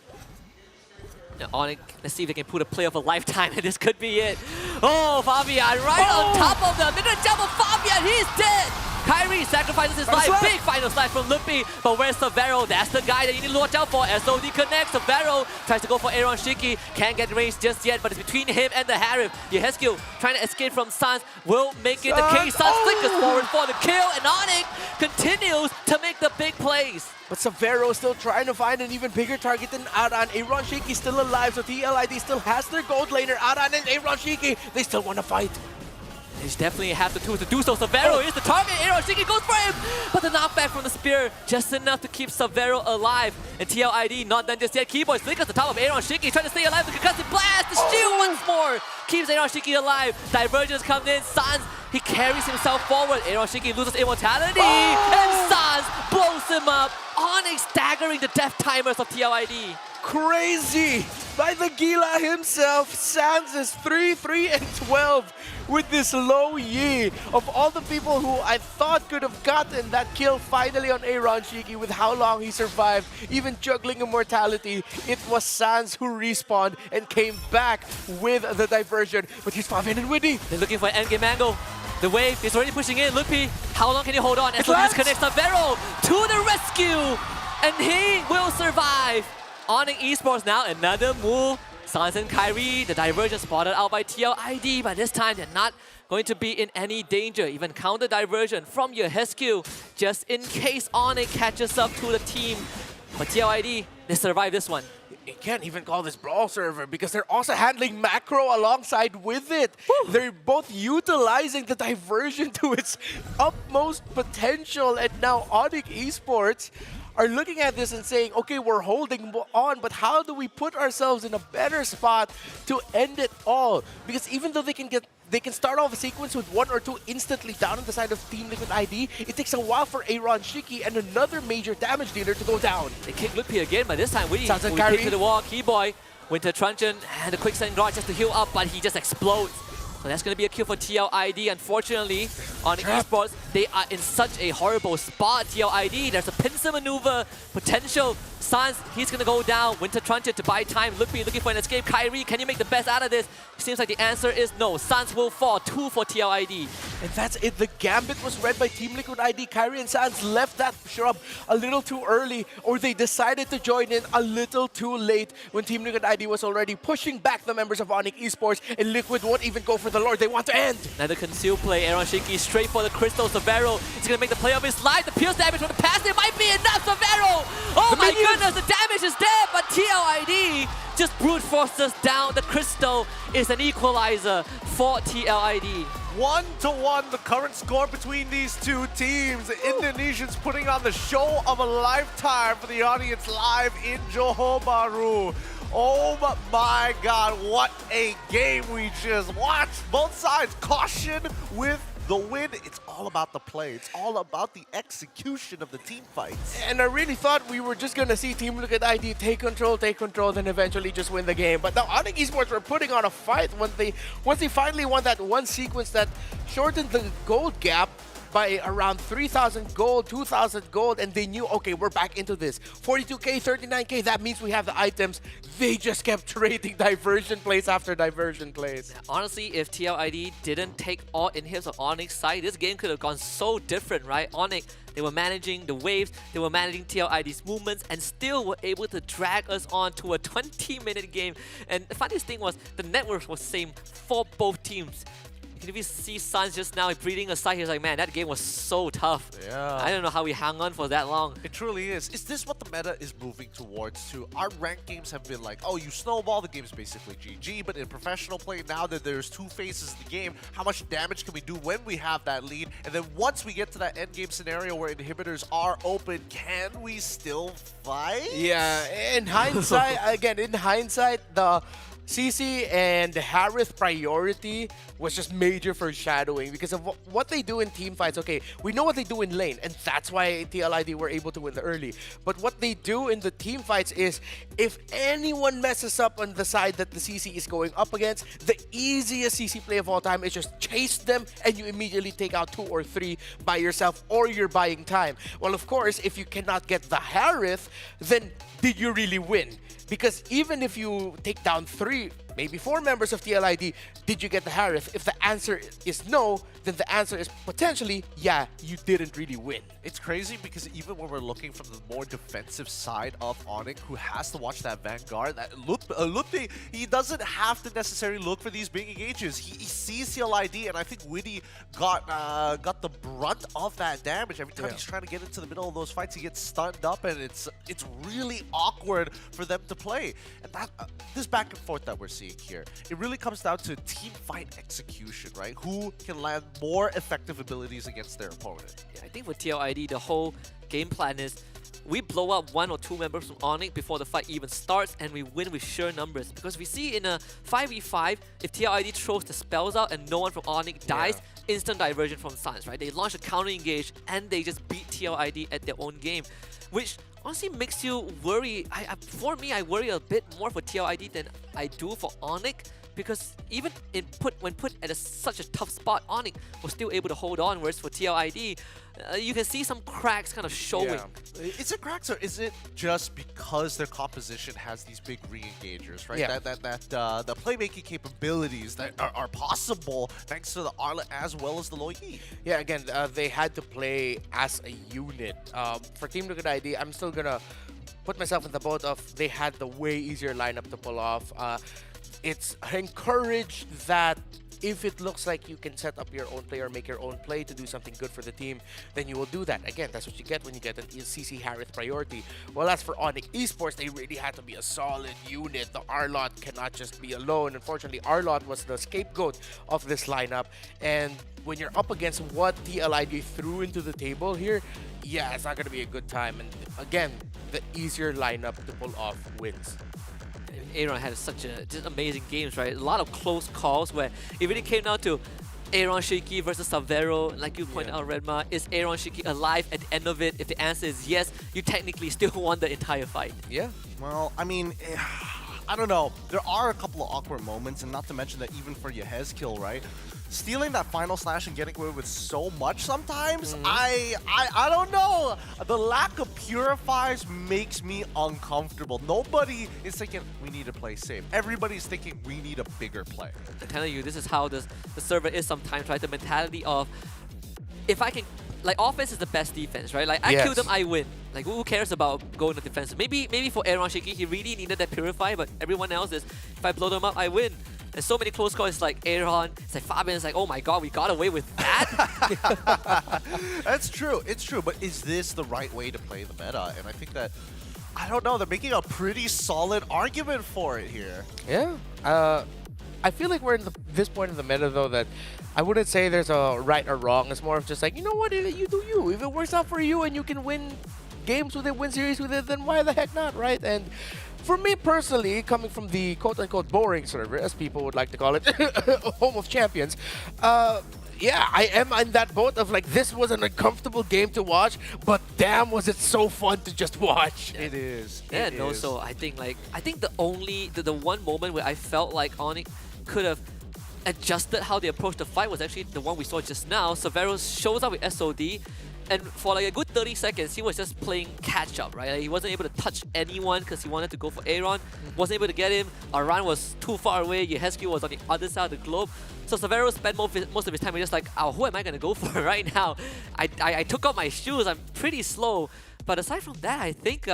Speaker 11: Onyx, let's see if they can put a play of a lifetime, and this could be it. Oh, Fabian right on top of them. They're gonna jump on Fabian. He's dead. Kyrie sacrifices his life. Big final slash from Lippy. But where's Severo? That's the guy that you need to watch out for. SOD connects. Severo tries to go for Aaron Shiki. Can't get range just yet, but it's between him and the Harif. Yehescu trying to escape from Sans. Will make it the case. Sans flickers forward for the kill, and Onyx continues to make the big plays.
Speaker 12: But Severo still trying to find an even bigger target than Aran. Aaron Shiki still alive, so TLID still has their gold laner. Aran and Aaron Shiki, they still want to fight.
Speaker 11: They definitely have the tools to do so. Severo is the target. Aaron Shiki goes for him. But the knockback from the spear, just enough to keep Severo alive. And TLID not done just yet. Keyboy flickers the top of Aaron Shiki, trying to stay alive. The concussive blast, the shield once more. Keeps Aaron Shiki alive. Divergence comes in. Sans, he carries himself forward. Aaron Shiki loses immortality. And Sans blows him up. Onyx staggering the death timers of TLID.
Speaker 12: Crazy! By the Gila himself, Sans is 3-3-12 with this low Yi. Of all the people who I thought could have gotten that kill finally on Aaron Shiki with how long he survived, even juggling immortality, it was Sans who respawned and came back with the diversion. But here's Fabian and Widdy.
Speaker 11: They're looking for an endgame angle. The wave is already pushing in. Loopy, how long can he hold on? And so disconnects Severo to the rescue. And he will survive. Onyx Esports now, another move. Sans and Kyrie, the diversion spotted out by TLID, but this time they're not going to be in any danger. Even counter diversion from Yehescu, just in case Onyx catches up to the team. But TLID, they survive this one.
Speaker 12: You can't even call this brawl server because they're also handling macro alongside with it. They're both utilizing the diversion to its utmost potential, and now Onyx Esports are looking at this and saying, okay, we're holding on, but how do we put ourselves in a better spot to end it all? Because even though they can start off a sequence with 1 or 2 instantly down on the side of Team Liquid ID, it takes a while for Aaron Shiki and another major damage dealer to go down.
Speaker 11: They kick Lippy again, but this time we
Speaker 12: kick
Speaker 11: to the wall. Keyboy, Winter Truncheon, and the Quicksand Guard just to heal up, but he just explodes. So that's going to be a kill for TLID. Unfortunately, on Esports, they are in such a horrible spot. TLID, there's a pincer maneuver potential. Sans, he's going to go down. Winter Truncheon to buy time. Looking for an escape. Kyrie, can you make the best out of this? Seems like the answer is no. Sans will fall. 2 for TLID.
Speaker 12: And that's it. The gambit was read by Team Liquid ID. Kyrie and Sans left that shrub a little too early, or they decided to join in a little too late when Team Liquid ID was already pushing back the members of Onyx Esports, and Liquid won't even go for the Lord. They want to end.
Speaker 11: Another conceal play. Aaron Shiki straight for the crystal. Severo is going to make the play of his life. The pierce damage from the passive might be enough. Severo! Oh my goodness, the damage is there, but TLID just brute forces down. The crystal is an equalizer for TLID.
Speaker 6: 1-1, the current score between these two teams. The Indonesians putting on the show of a lifetime for the audience live in Johor Bahru. Oh my God, what a game we just watched. Both sides caution with the win, it's all about the play. It's all about the execution of the team fights.
Speaker 12: And I really thought we were just gonna see Team Liquid ID take control, then eventually just win the game. But now Onyx Esports were putting on a fight once they finally won that one sequence that shortened the gold gap by around 3,000 gold, 2,000 gold, and they knew, okay, we're back into this. 42k, 39k, that means we have the items. They just kept trading diversion plays after diversion plays.
Speaker 11: Honestly, if TLID didn't take all inhibs on Onyx side, this game could have gone so different, right? Onyx, they were managing the waves, they were managing TLID's movements, and still were able to drag us on to a 20-minute game. And the funniest thing was, the network was same for both teams. You can even see Suns just now breathing a sigh. He's like, man, that game was so tough.
Speaker 6: Yeah.
Speaker 11: I don't know how we hung on for that long.
Speaker 6: It truly is. Is this what the meta is moving towards too? Our ranked games have been like, oh, you snowball, the game's basically GG, but in professional play, now that there's two phases of the game, how much damage can we do when we have that lead? And then once we get to that end game scenario where inhibitors are open, can we still fight?
Speaker 12: Yeah, in hindsight, the CC and Harith priority was just major foreshadowing because of what they do in team fights. Okay, we know what they do in lane, and that's why TLID were able to win the early. But what they do in the team fights is, if anyone messes up on the side that the CC is going up against, the easiest CC play of all time is just chase them and you immediately take out 2 or 3 by yourself, or you're buying time. Well, of course, if you cannot get the Harith, then did you really win? Because even if you take down 3, maybe 4 members of TLID, did you get the Harith? If the answer is no, then the answer is potentially, yeah, you didn't really win.
Speaker 6: It's crazy because even when we're looking from the more defensive side of Onyx, who has to watch that Vanguard, that Lutte, he doesn't have to necessarily look for these big engages. He sees TLID, and I think Witty got the brunt of that damage. Every time he's trying to get into the middle of those fights, he gets stunned up, and it's really awkward for them to play. And that this back and forth that we're seeing here, it really comes down to team fight execution, right? Who can land more effective abilities against their opponent?
Speaker 11: Yeah, I think for TLID, the whole game plan is we blow up 1 or 2 members from Onyx before the fight even starts, and we win with sheer numbers. Because we see in a 5v5, if TLID throws the spells out and no one from Onyx dies, instant diversion from Suns, right? They launch a counter engage and they just beat TLID at their own game, which honestly makes you worry. For me, I worry a bit more for TLID than I do for Onyx, because even when put at such a tough spot, Onyx was still able to hold on, whereas for TLID, you can see some cracks kind of showing.
Speaker 6: Yeah. Is it cracks, or is it just because their composition has these big re-engagers, right?
Speaker 12: Yeah.
Speaker 6: The playmaking capabilities that are possible thanks to the Arlet as well as the Loyi.
Speaker 12: Yeah, again, they had to play as a unit. For Team Liquid ID, I'm still gonna put myself in the boat of they had the way easier lineup to pull off. It's encouraged that if it looks like you can set up your own play or make your own play to do something good for the team, then you will do that. Again, that's what you get when you get an CC Harith priority. Well, as for Onyx Esports, they really had to be a solid unit. The Arlot cannot just be alone. Unfortunately, Arlot was the scapegoat of this lineup. And when you're up against what TLID threw into the table here, yeah, it's not going to be a good time. And again, the easier lineup to pull off wins.
Speaker 11: Aaron had such just amazing games, right? A lot of close calls where it really came down to Aaron Shiki versus Savero. Like you pointed out, Redma, is Aaron Shiki alive at the end of it? If the answer is yes, you technically still won the entire fight.
Speaker 12: Yeah.
Speaker 6: Well, I mean, I don't know. There are a couple of awkward moments, and not to mention that even for Yehez kill, right? Stealing that final slash and getting away with so much sometimes, I don't know. The lack of purifiers makes me uncomfortable. Nobody is thinking, we need to play safe. Everybody's thinking, we need a bigger play.
Speaker 11: I'm telling you, this is how the server is sometimes, right? The mentality of, if I can, like, offense is the best defense, right? Like, I kill them, I win. Like, who cares about going to defense? Maybe for Aaron Shiki, he really needed that purifier, but everyone else is, if I blow them up, I win. And so many close calls, it's like Aaron, it's like Fabian, it's like, oh my god, we got away with that?
Speaker 6: That's true, it's true, but is this the right way to play the meta? And I think that, I don't know, they're making a pretty solid argument for it here.
Speaker 12: Yeah. I feel like we're in this point of the meta, though, that I wouldn't say there's a right or wrong. It's more of just like, you know what, you do you. If it works out for you and you can win games with it, win series with it, then why the heck not, right? And for me personally, coming from the quote-unquote boring server, as people would like to call it, home of champions, yeah, I am in that boat of like, this was an uncomfortable game to watch, but damn, was it so fun to just watch.
Speaker 6: It is.
Speaker 11: Yeah, and also I think the one moment where I felt like Onyx could have adjusted how they approached the fight was actually the one we saw just now. Severo shows up with SOD, and for like a good 30 seconds, he was just playing catch-up, right? Like, he wasn't able to touch anyone because he wanted to go for Aaron. Wasn't able to get him. Aran was too far away. Yehesky was on the other side of the globe. So Severo spent most of his time just like, oh, who am I going to go for right now? I took off my shoes. I'm pretty slow. But aside from that, I think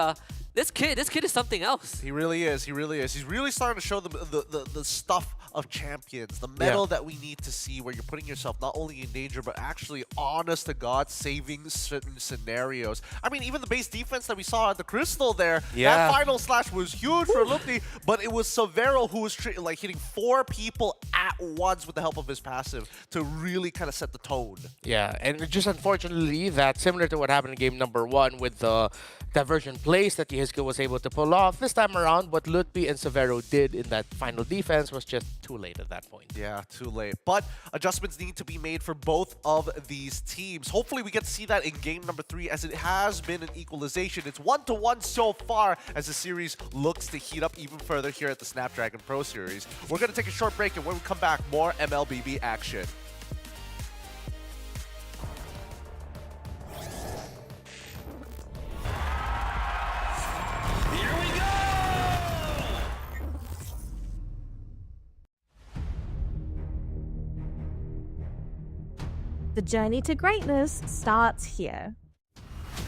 Speaker 11: this kid is something else.
Speaker 6: He really is. He really is. He's really starting to show the stuff of champions, the metal that we need to see, where you're putting yourself not only in danger, but actually, honest to God, saving certain scenarios. I mean, even the base defense that we saw at the Crystal there, that final slash was huge for Lupti, but it was Severo who was like hitting 4 people at once with the help of his passive to really kind of set the tone.
Speaker 12: Yeah, and just unfortunately that, similar to what happened in game number 1 with the diversion plays that Yehesky was able to pull off, this time around what Lutfi and Severo did in that final defense was just too late at that point.
Speaker 6: Yeah, too late. But adjustments need to be made for both of these teams. Hopefully we get to see that in game number 3, as it has been an equalization. It's 1-1 so far as the series looks to heat up even further here at the Snapdragon Pro Series. We're going to take a short break, and when we come back, more MLBB action.
Speaker 13: The journey to greatness starts here.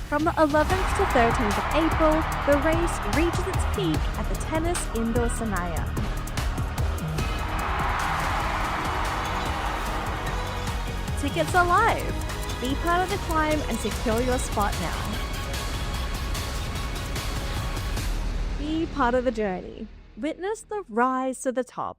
Speaker 13: From the 11th to 13th of April, the race reaches its peak at the Tennis Indoor Sanaya. Tickets are live. Be part of the climb and secure your spot now. Be part of the journey. Witness the rise to the top.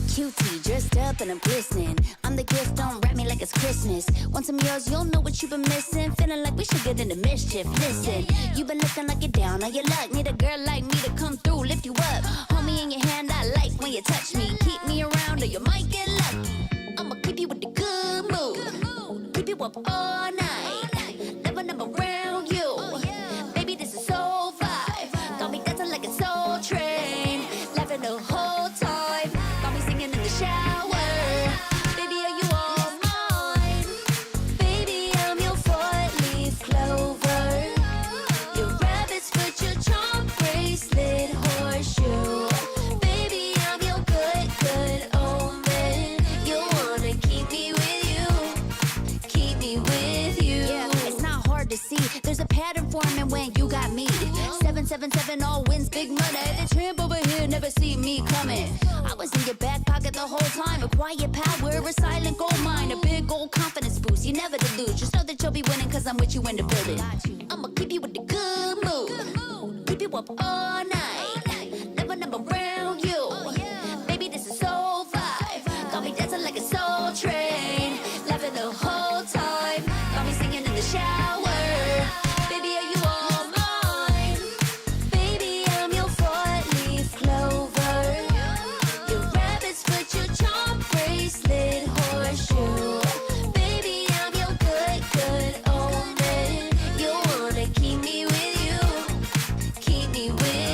Speaker 1: Cutie, dressed up and I'm glistening. I'm the gift, don't wrap me like it's Christmas. Want some yours, you'll know what you've been missing. Feeling like we should get into mischief. Listen, you've been looking like you're down on your luck. Need a girl like me to come through, lift you up. Hold me in your hand, I like when you touch me. Keep me around or you might get lucky. I'ma keep you with the good mood. Keep you up all night. Never, never around you. Baby, this is soul vibe. Got me dancing like a soul train. Laughing the whole time. Got me singing in the shower. Baby, are you all mine? Baby, I'm your 4-leaf clover. Your rabbit's foot, your charm bracelet, horseshoe. Baby, I'm your good, good omen. You wanna keep me with you. Keep me with you. Yeah, it's not hard to see. There's a pattern forming when you got me. 777 all wins, big money. The tramp over here never see me coming. I was in your back pocket the whole time. A quiet power, a silent gold mine, a big old confidence boost. You never delude. Just know that you'll be winning, cause I'm with you in the building. I'ma keep you with the good mood. Keep you up all night. Never, never around you. Baby, this is soul vibe. Got me dancing like a soul train. Laughing the whole time. Got me singing in the shower. Baby, are you all mine? Baby, I'm your 4-leaf clover. Your rabbit's foot, your charm bracelet, horseshoe. Baby, I'm your good, good omen. You wanna keep me with you. Keep me with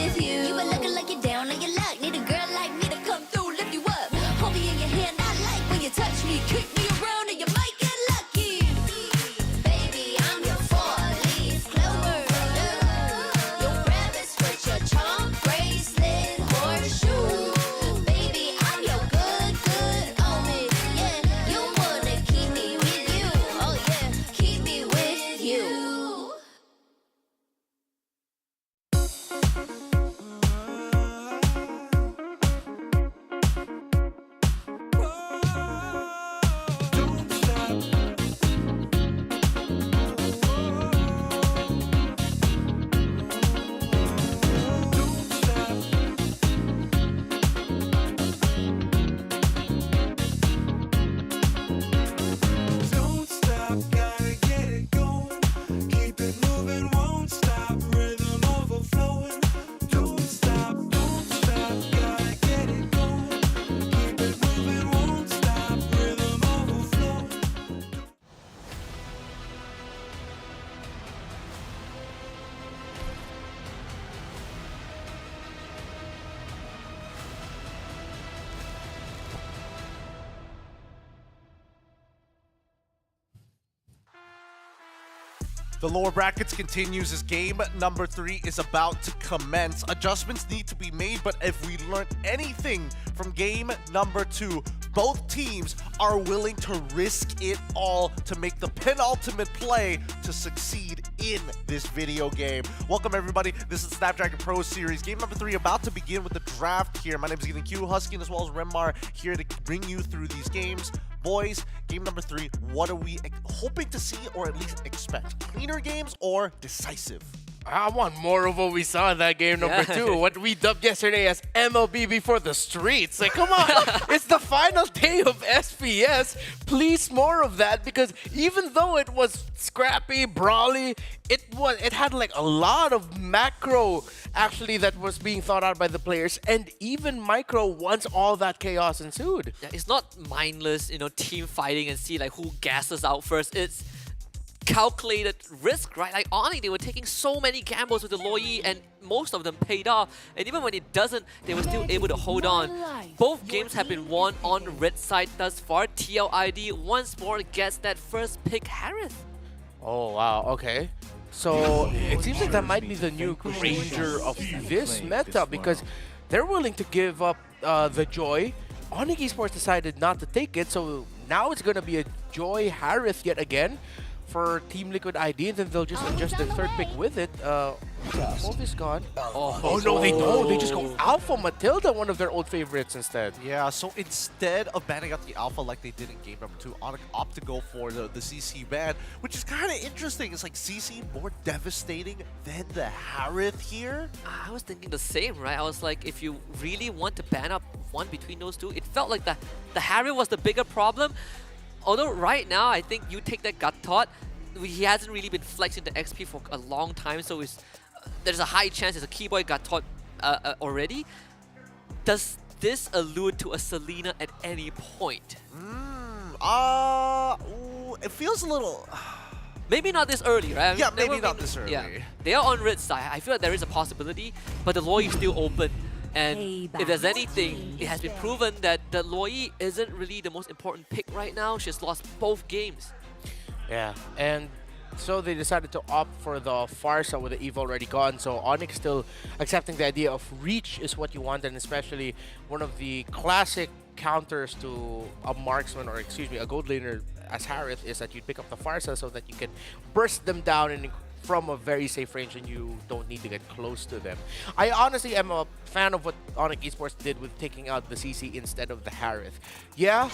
Speaker 6: The lower brackets continues as game number 3 is about to commence. Adjustments need to be made, but if we learned anything from game number 2, both teams are willing to risk it all to make the penultimate play to succeed in this video game. Welcome everybody, this is Snapdragon Pro Series. Game number 3 about to begin with the draft here. My name is Ethan Q, Husky, as well as Remmar here to bring you through these games. Boys, game number 3, what are we hoping to see or at least expect? Cleaner games or decisive?
Speaker 12: I want more of what we saw in that game number 2. What we dubbed yesterday as MLBB for the streets. Like, come on. It's the final day of SPS. Please more of that, because even though it was scrappy, brawly, it had like a lot of macro actually that was being thought out by the players, and even micro once all that chaos ensued.
Speaker 11: Yeah, it's not mindless, team fighting and see like who gasses out first. It's calculated risk, right? Like Onyx, they were taking so many gambles with the Loi, and most of them paid off. And even when it doesn't, they were still able to hold on. Both games have been won on red side thus far. TLID once more gets that first pick, Harith.
Speaker 12: Oh wow, okay. So it seems like that might be the new Granger of this meta, because they're willing to give up the Joy. Onyx Esports decided not to take it, so now it's gonna be a Joy Harith yet again for Team Liquid ID, and then they'll just adjust the third pick with it. Wolf is gone. Oh no, they don't. They just go Alpha Matilda, one of their old favorites instead.
Speaker 6: Yeah, so instead of banning out the Alpha like they did in game number 2, Onyx opt to go for the CC ban, which is kind of interesting. It's like CC more devastating than the Harith here.
Speaker 11: I was thinking the same, right? I was like, if you really want to ban up one between those two, it felt like the Harith was the bigger problem. Although right now, I think you take that gut thought, he hasn't really been flexing the XP for a long time, so there's a high chance it's a Keyboy gut thought already. Does this allude to a Selena at any point?
Speaker 6: It feels a little...
Speaker 11: Maybe not this early, right? I mean,
Speaker 6: yeah, maybe not this early.
Speaker 11: Yeah. They are on red side. I feel like there is a possibility, but the Loi is still open. And if there's anything, it has been proven that the Loi isn't really the most important pick right now. She's lost both games.
Speaker 12: Yeah, and so they decided to opt for the Farsa with the Eve already gone. So Onyx still accepting the idea of reach is what you want, and especially one of the classic counters to a marksman, or excuse me, a gold laner as Harith, is that you pick up the Farsa so that you can burst them down and from a very safe range, and you don't need to get close to them. I honestly am a fan of what Onyx Esports did with taking out the CC instead of the Harith. Yeah,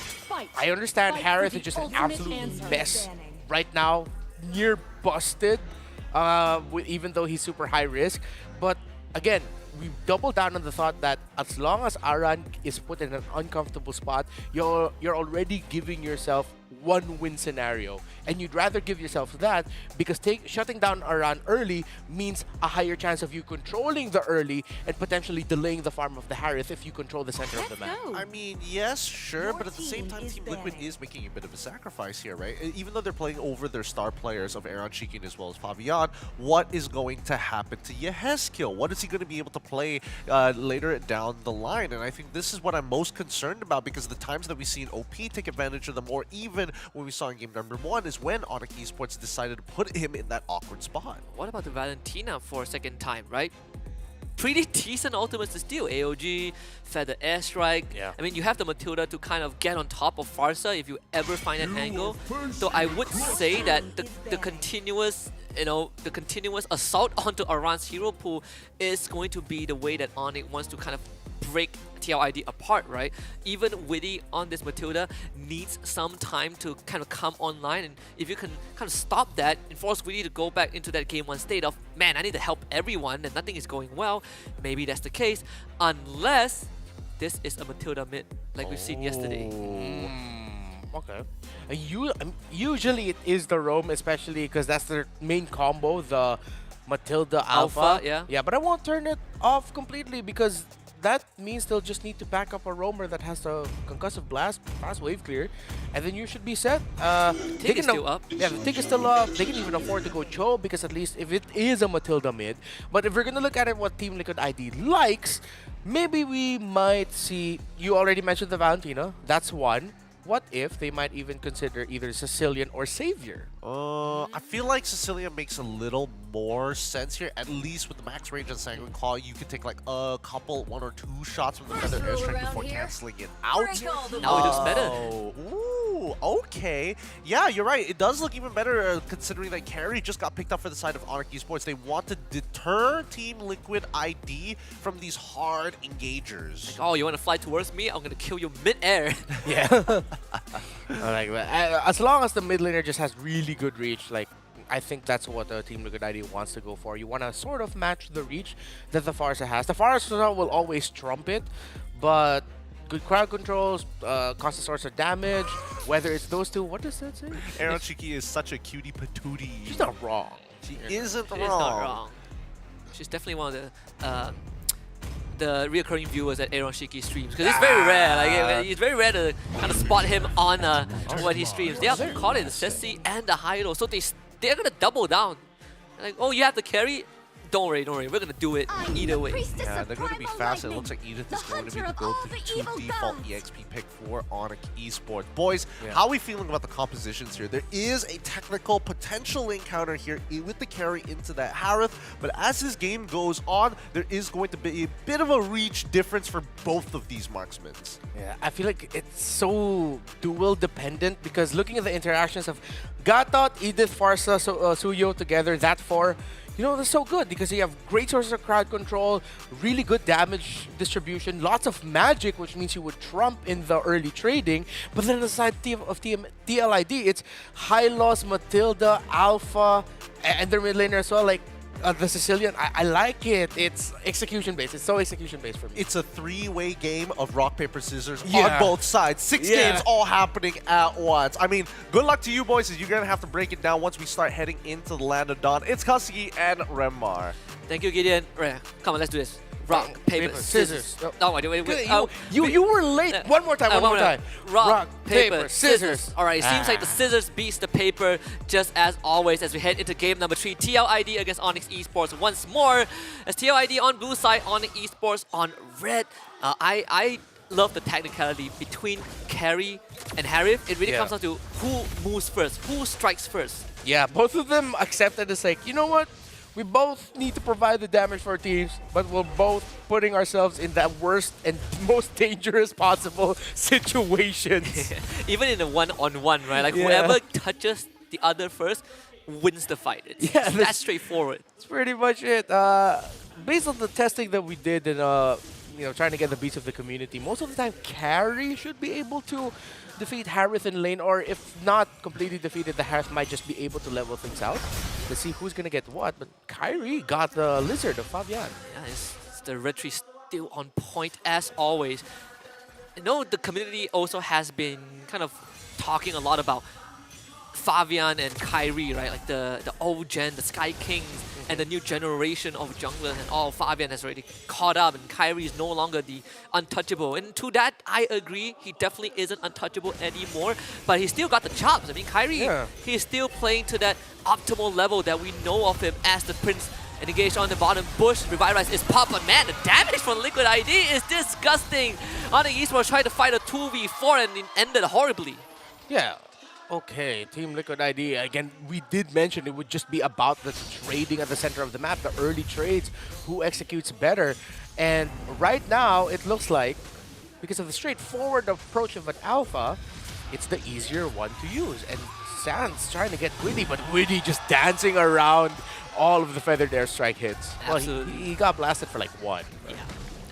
Speaker 12: I understand Harith is just an absolute mess right now, near busted, even though he's super high risk. But again, we double down on the thought that as long as Aran is put in an uncomfortable spot, you're already giving yourself one win scenario, and you'd rather give yourself that, because shutting down Aran early means a higher chance of you controlling the early and potentially delaying the farm of the Harith if you control the center of the map.
Speaker 6: I mean, yes, sure, but at the same time, Team Liquid is making a bit of a sacrifice here, right? Even though they're playing over their star players of Aaron Shikin as well as Fabian, what is going to happen to Yehezkiel? What is he going to be able to play later down the line? And I think this is what I'm most concerned about, because the times that we've seen OP take advantage of them, or even when we saw in game number 1, is when Onyx Esports decided to put him in that awkward spot.
Speaker 11: What about the Valentina for a second time, right? Pretty decent ultimates to steal. AOG, Feather Airstrike.
Speaker 12: Yeah.
Speaker 11: I mean, you have the Matilda to kind of get on top of Farsa if you ever find an angle. So I would say that the continuous, the continuous assault onto Aran's hero pool is going to be the way that Onyx wants to kind of break TLID apart, right? Even Witty on this Matilda needs some time to kind of come online, and if you can kind of stop that and force Witty to go back into that game 1 state of, man, I need to help everyone and nothing is going well, maybe that's the case, unless this is a Matilda mid like we've seen yesterday.
Speaker 12: Okay. Usually it is the roam, especially because that's their main combo, the Matilda Alpha.
Speaker 11: Yeah,
Speaker 12: but I won't turn it off completely, because that means they'll just need to back up a roamer that has a concussive blast, fast wave clear, and then you should be set.
Speaker 11: Tick is still up.
Speaker 12: Yeah, the tick is still up. They can even afford to go Cho, because at least if it is a Matilda mid. But if we're gonna look at it, what Team Liquid ID likes, maybe we might see. You already mentioned the Valentina. That's one. what if they might even consider either Sicilian or Savior?
Speaker 6: I feel like Sicilian makes a little more sense here. At least with the max range and Sanguine Claw, you can take like a couple, 1 or 2 shots with the Feather Airstrike before canceling it out.
Speaker 11: Now it looks better.
Speaker 6: Ooh, okay. Yeah, you're right. It does look even better considering that Carry just got picked up for the side of Onyx Esports. They want to deter Team Liquid ID from these hard engagers.
Speaker 11: Oh, you want to fly towards me? I'm going to kill you mid-air.
Speaker 12: Yeah. I like that. As long as the mid laner just has really good reach, like I think that's what Team Liquid ID wants to go for. You want to sort of match the reach that the Farsa has. The Farsa will always trump it, but good crowd controls, constant source of damage, whether it's those two. What does that say?
Speaker 6: Aaron Shiki is such a cutie patootie.
Speaker 12: She's not wrong.
Speaker 6: She isn't wrong.
Speaker 11: She's not wrong. She's definitely one of the reoccurring viewers at Aaron Shiki streams, because it's very rare. Like it's very rare to kind of spot him on when he streams. They have caught it, the Ceci and the Hylo, so they're gonna double down. Like, oh, you have to carry. Don't worry, we're gonna do it either way.
Speaker 6: Yeah, they're going to be fast. It looks like Edith is going to be the go-to default EXP pick for Onyx Esports. Boys, how are we feeling about the compositions here? There is a technical potential encounter here with the carry into that Harith, but as this game goes on, there is going to be a bit of a reach difference for both of these marksmen.
Speaker 12: Yeah, I feel like it's so dual dependent, because looking at the interactions of Gatot, Edith, Farsa, Suyo together, that four, you know, they're so good because you have great sources of crowd control, really good damage distribution, lots of magic, which means you would trump in the early trading. But then on the side of TLID, it's Hylos, Matilda, Alpha, and their mid laner as well. Like the Sicilian, I like it. It's execution based. It's so execution based for me.
Speaker 6: It's a 3-way game of rock, paper, scissors on both sides. 6 games all happening at once. I mean, good luck to you boys, as you're going to have to break it down once we start heading into the land of dawn. It's Kasugi and Remmar.
Speaker 11: Thank you, Gideon. Right, come on, let's do this. Rock, paper, scissors.
Speaker 12: No,
Speaker 11: wait.
Speaker 12: You were late. One more time.
Speaker 11: Rock, paper, scissors. All right, it seems like the scissors beats the paper, just as always, as we head into game number 3. TLID against Onyx Esports once more. As TLID on blue side, Onyx Esports on red. I love the technicality between Carry and Harith. It really comes down to who moves first, who strikes first.
Speaker 12: Yeah, both of them accepted as like, you know what? We both need to provide the damage for our teams, but we're both putting ourselves in that worst and most dangerous possible situations.
Speaker 11: Even in a one-on-one, right? Like whoever touches the other first wins the fight. It's that's straightforward.
Speaker 12: That's pretty much it. Based on the testing that we did and trying to get the beats of the community, most of the time Carry should be able to defeat Harith in lane, or if not completely defeated, the Harith might just be able to level things out. Let's see who's gonna get what, but Kyrie got the Lizard of Fabian.
Speaker 11: Yeah, it's the retry still on point as always. I know the community also has been kind of talking a lot about Fabian and Kyrie, right? Like the old gen, the Sky Kings, and the new generation of junglers, and all Fabian has already caught up, and Kyrie is no longer the untouchable. And to that, I agree, he definitely isn't untouchable anymore, but he still got the chops. I mean, Kyrie, he's still playing to that optimal level that we know of him as the Prince. And engaged on the bottom bush, Revitalize is pop, but man, the damage from Liquid ID is disgusting. Onyx Esports tried to fight a 2v4 and it ended horribly.
Speaker 12: Yeah. Okay, Team Liquid ID, again, we did mention it would just be about the trading at the center of the map, the early trades, who executes better. And right now, it looks like, because of the straightforward approach of an alpha, it's the easier one to use. And Sans trying to get Witty, but Witty just dancing around all of the feathered airstrike hits.
Speaker 11: Absolutely.
Speaker 12: Well, he got blasted for like 1.
Speaker 11: Yeah,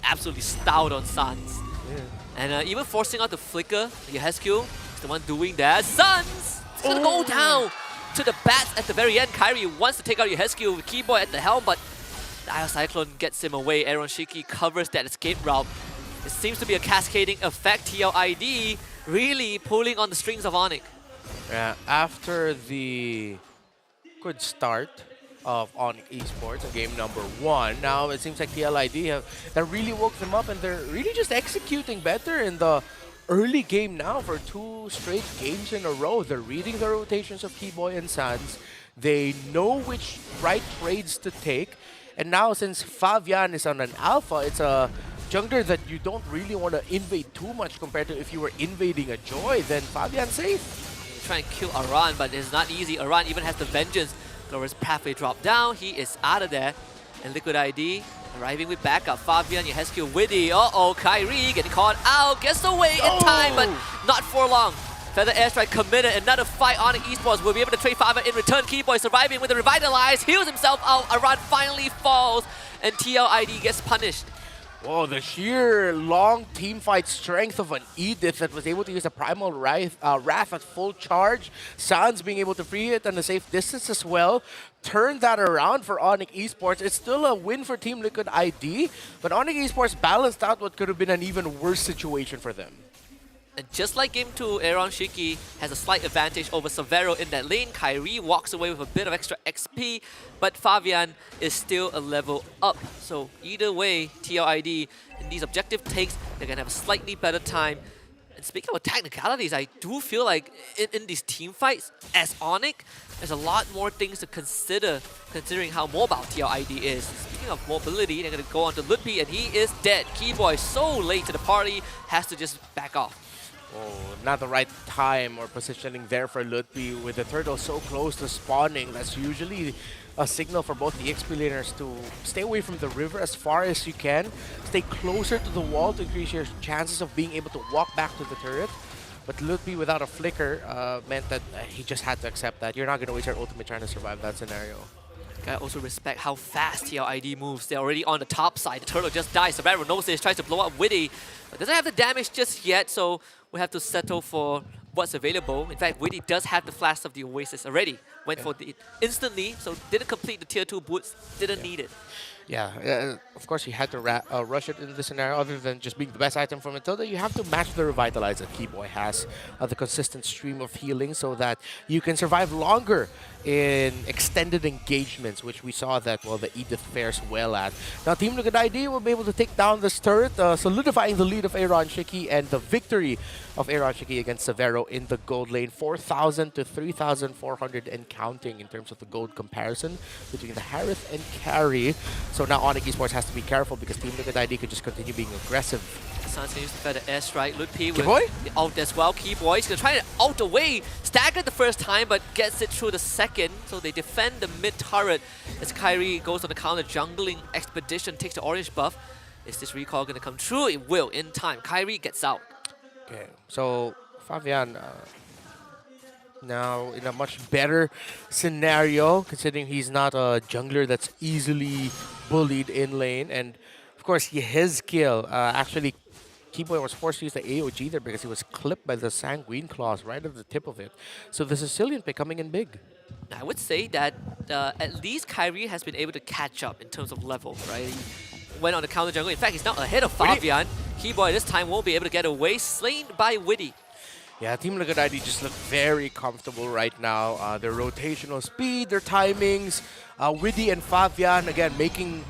Speaker 11: absolutely stout on Sans.
Speaker 12: Yeah.
Speaker 11: And even forcing out the flicker, Yehescu, the one doing that. Suns! It's gonna go down to the bats at the very end. Kyrie wants to take out Yehescu with Keyboy at the helm, but the Io Cyclone gets him away. Aaron Shiki covers that escape route. It seems to be a cascading effect. TLID really pulling on the strings of Onyx.
Speaker 12: Yeah, after the good start of Onyx Esports in game number 1, now it seems like TLID that really woke them up, and they're really just executing better in the early game now for 2 straight games in a row. They're reading the rotations of Keyboy and Sans. They know which right trades to take. And now since Fabian is on an alpha, it's a jungler that you don't really want to invade too much compared to if you were invading a Joy, then Fabian's safe.
Speaker 11: Try and kill Aran, but it's not easy. Aran even has the Vengeance. Glover's pathway dropped down. He is out of there. And Liquid ID arriving with backup. Fabian, Yehescu, Widdy. Uh-oh, Kyrie getting caught out. Gets away in time, but not for long. Feather Airstrike committed. Another fight on esports. Will be able to trade Fabian in return. Keyboy surviving with the Revitalize. Heals himself out. Aran finally falls. And TLID gets punished.
Speaker 12: Whoa, the sheer long team fight strength of an Edith that was able to use a Primal Wrath at full charge. Sans being able to free it and a safe distance as well. Turned that around for Onyx Esports. It's still a win for Team Liquid ID, but Onyx Esports balanced out what could have been an even worse situation for them.
Speaker 11: And just like Game 2, Aaron Shiki has a slight advantage over Severo in that lane. Kyrie walks away with a bit of extra XP, but Fabian is still a level up. So either way, TLID in these objective takes, they're going to have a slightly better time. And speaking of technicalities, I do feel like in these team fights, as Onyx, there's a lot more things to consider, considering how mobile TLID is. Speaking of mobility, they're going to go on to Ludpi, and he is dead. Keyboy so late to the party, has to just back off.
Speaker 12: Oh, not the right time or positioning there for Ludpi with the turtle so close to spawning. That's usually a signal for both the XP laners to stay away from the river as far as you can. Stay closer to the wall to increase your chances of being able to walk back to the turret. But Ludpi without a flicker meant that he just had to accept that. You're not going to waste your ultimate trying to survive that scenario.
Speaker 11: Gotta also respect how fast TLID moves. They're already on the top side. The turtle just dies. Severo knows this, tries to blow up Widdy, but doesn't have the damage just yet, so we have to settle for what's available. In fact, Widdy does have the Flash of the Oasis already. Went for it instantly, so didn't complete the tier 2 boots, didn't need it.
Speaker 12: Yeah, of course he had to rush it in this scenario. Other than just being the best item from Matilda, you have to match the Revitalize that Keyboy has, the consistent stream of healing, so that you can survive longer in extended engagements, which we saw that, well, the Edith fares well at. Now Team Liquid ID will be able to take down this turret, solidifying the lead of Aaron Shiki and the victory of Aaron Shiki against Severo in the gold lane. 4,000 to 3,400 and counting in terms of the gold comparison between the Harith and Carry. So now Onyx Esports has to be careful because Team Liquid ID could just continue being aggressive.
Speaker 11: Sans can use the Feather Airstrike. Ludpi with
Speaker 12: Keyboy?
Speaker 11: the ult as well. Keyboy is going to try to ult away. Staggered the first time, but gets it through the second. So they defend the mid turret as Kyrie goes on the counter jungling expedition, takes the orange buff. Is this recall going to come true? It will in time. Kyrie gets out.
Speaker 12: Okay, so Fabian now in a much better scenario, considering he's not a jungler that's easily bullied in lane. And of course, his kill actually, Keyboy was forced to use the AOG there because he was clipped by the Sanguine Claws right at the tip of it. So the Sicilian pick coming in big.
Speaker 11: I would say that at least Kyrie has been able to catch up in terms of level, right? He went on the counter jungle. In fact, he's now ahead of Fabian. Keyboy this time won't be able to get away, slain by Widdy.
Speaker 12: Yeah, Team Liquid ID just look very comfortable right now. Their rotational speed, their timings, Widdy and Fabian, again, making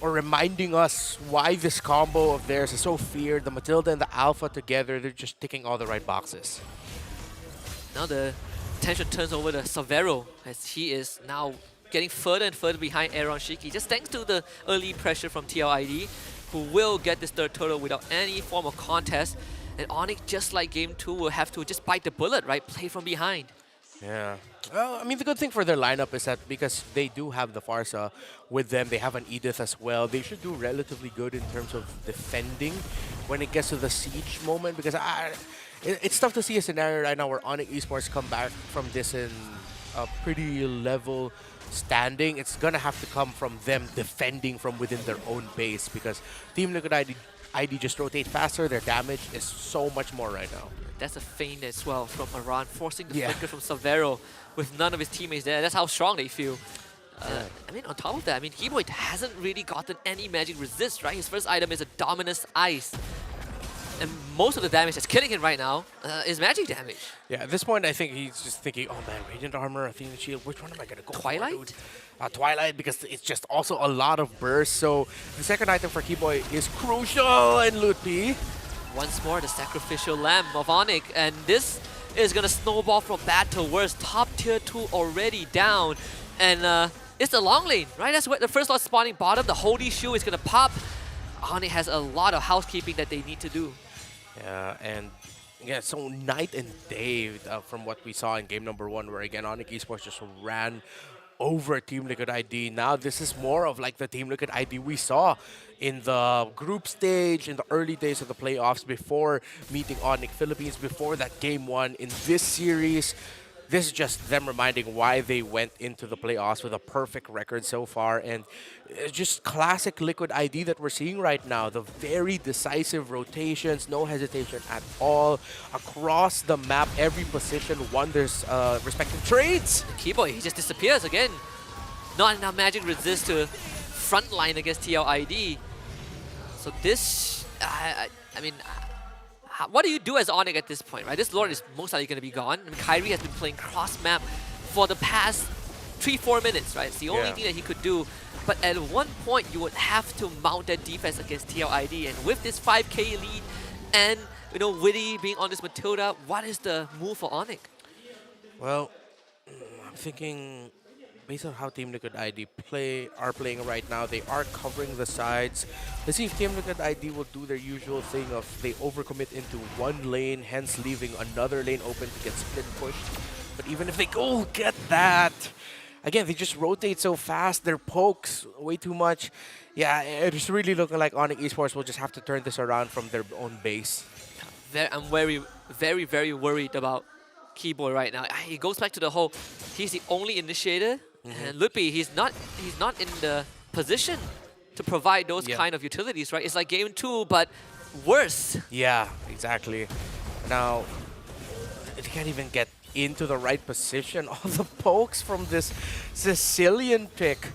Speaker 12: or reminding us why this combo of theirs is so feared. The Matilda and the Alpha together, they're just ticking all the right boxes.
Speaker 11: Now the attention turns over to Severo as he is now getting further and further behind Aaron Shiki, just thanks to the early pressure from TLID, who will get this third turtle without any form of contest. And Onyx, just like Game 2, will have to just bite the bullet, right? Play from behind.
Speaker 12: Yeah. Well, I mean, the good thing for their lineup is that because they do have the Farsa with them, they have an Edith as well, they should do relatively good in terms of defending when it gets to the siege moment, because it's tough to see a scenario right now where Onyx Esports come back from this in a pretty level standing. It's going to have to come from them defending from within their own base, because Team Liquid ID just rotate faster, their damage is so much more right now.
Speaker 11: That's a feint as well from Aran, forcing the flicker from Severo with none of his teammates there. That's how strong they feel. I mean, on top of that, I mean, Keyboy hasn't really gotten any magic resist, right? His first item is a Dominus Ice. And most of the damage that's killing him right now is magic damage.
Speaker 12: Yeah, at this point, I think he's just thinking, oh man, Radiant Armor, Athena Shield, which one am I going to go
Speaker 11: Twilight?
Speaker 12: for, Twilight, because it's just also a lot of burst. So the second item for Keyboy is crucial in Ludpi.
Speaker 11: Once more, the sacrificial lamb of Onyx, and this is going to snowball from bad to worse. Top tier 2 already down, and it's the long lane, right? That's where the first lot spawning bottom. The Holy Shoe is going to pop. Onyx has a lot of housekeeping that they need to do.
Speaker 12: Yeah, and yeah, so night and day from what we saw in game number 1, where again Onyx Esports just ran over Team Liquid ID. Now this is more of like the Team Liquid ID we saw in the group stage, in the early days of the playoffs, before meeting Onyx Philippines, before that game 1 in this series. This is just them reminding why they went into the playoffs with a perfect record so far. And it's just classic Liquid ID that we're seeing right now. The very decisive rotations, no hesitation at all. Across the map, every position won their respective trades.
Speaker 11: Keyboy, he just disappears again. Not enough magic resist to frontline against TLID. So this, I mean, what do you do as Onyx at this point, right? This Lord is most likely going to be gone. I mean, Kyrie has been playing cross-map for the past 3-4 minutes, right? It's the only thing that he could do. But at one point, you would have to mount that defense against TLID. And with this 5k lead and, you know, Witty being on this Matilda, what is the move for Onyx?
Speaker 12: Well, I'm thinking, based on how Team Liquid ID are playing right now, they are covering the sides. Let's see if Team Liquid ID will do their usual thing of they overcommit into one lane, hence leaving another lane open to get split pushed. But even if they go get that, again, they just rotate so fast, their pokes way too much. Yeah, it's really looking like Onyx Esports will just have to turn this around from their own base.
Speaker 11: I'm very worried about Keyboy right now. He goes back to the whole, he's the only initiator. And Lupi, he's not in the position to provide those kind of utilities, right? It's like game 2, but worse.
Speaker 12: Yeah, exactly. Now, they can't even get into the right position. All the pokes from this Sicilian pick.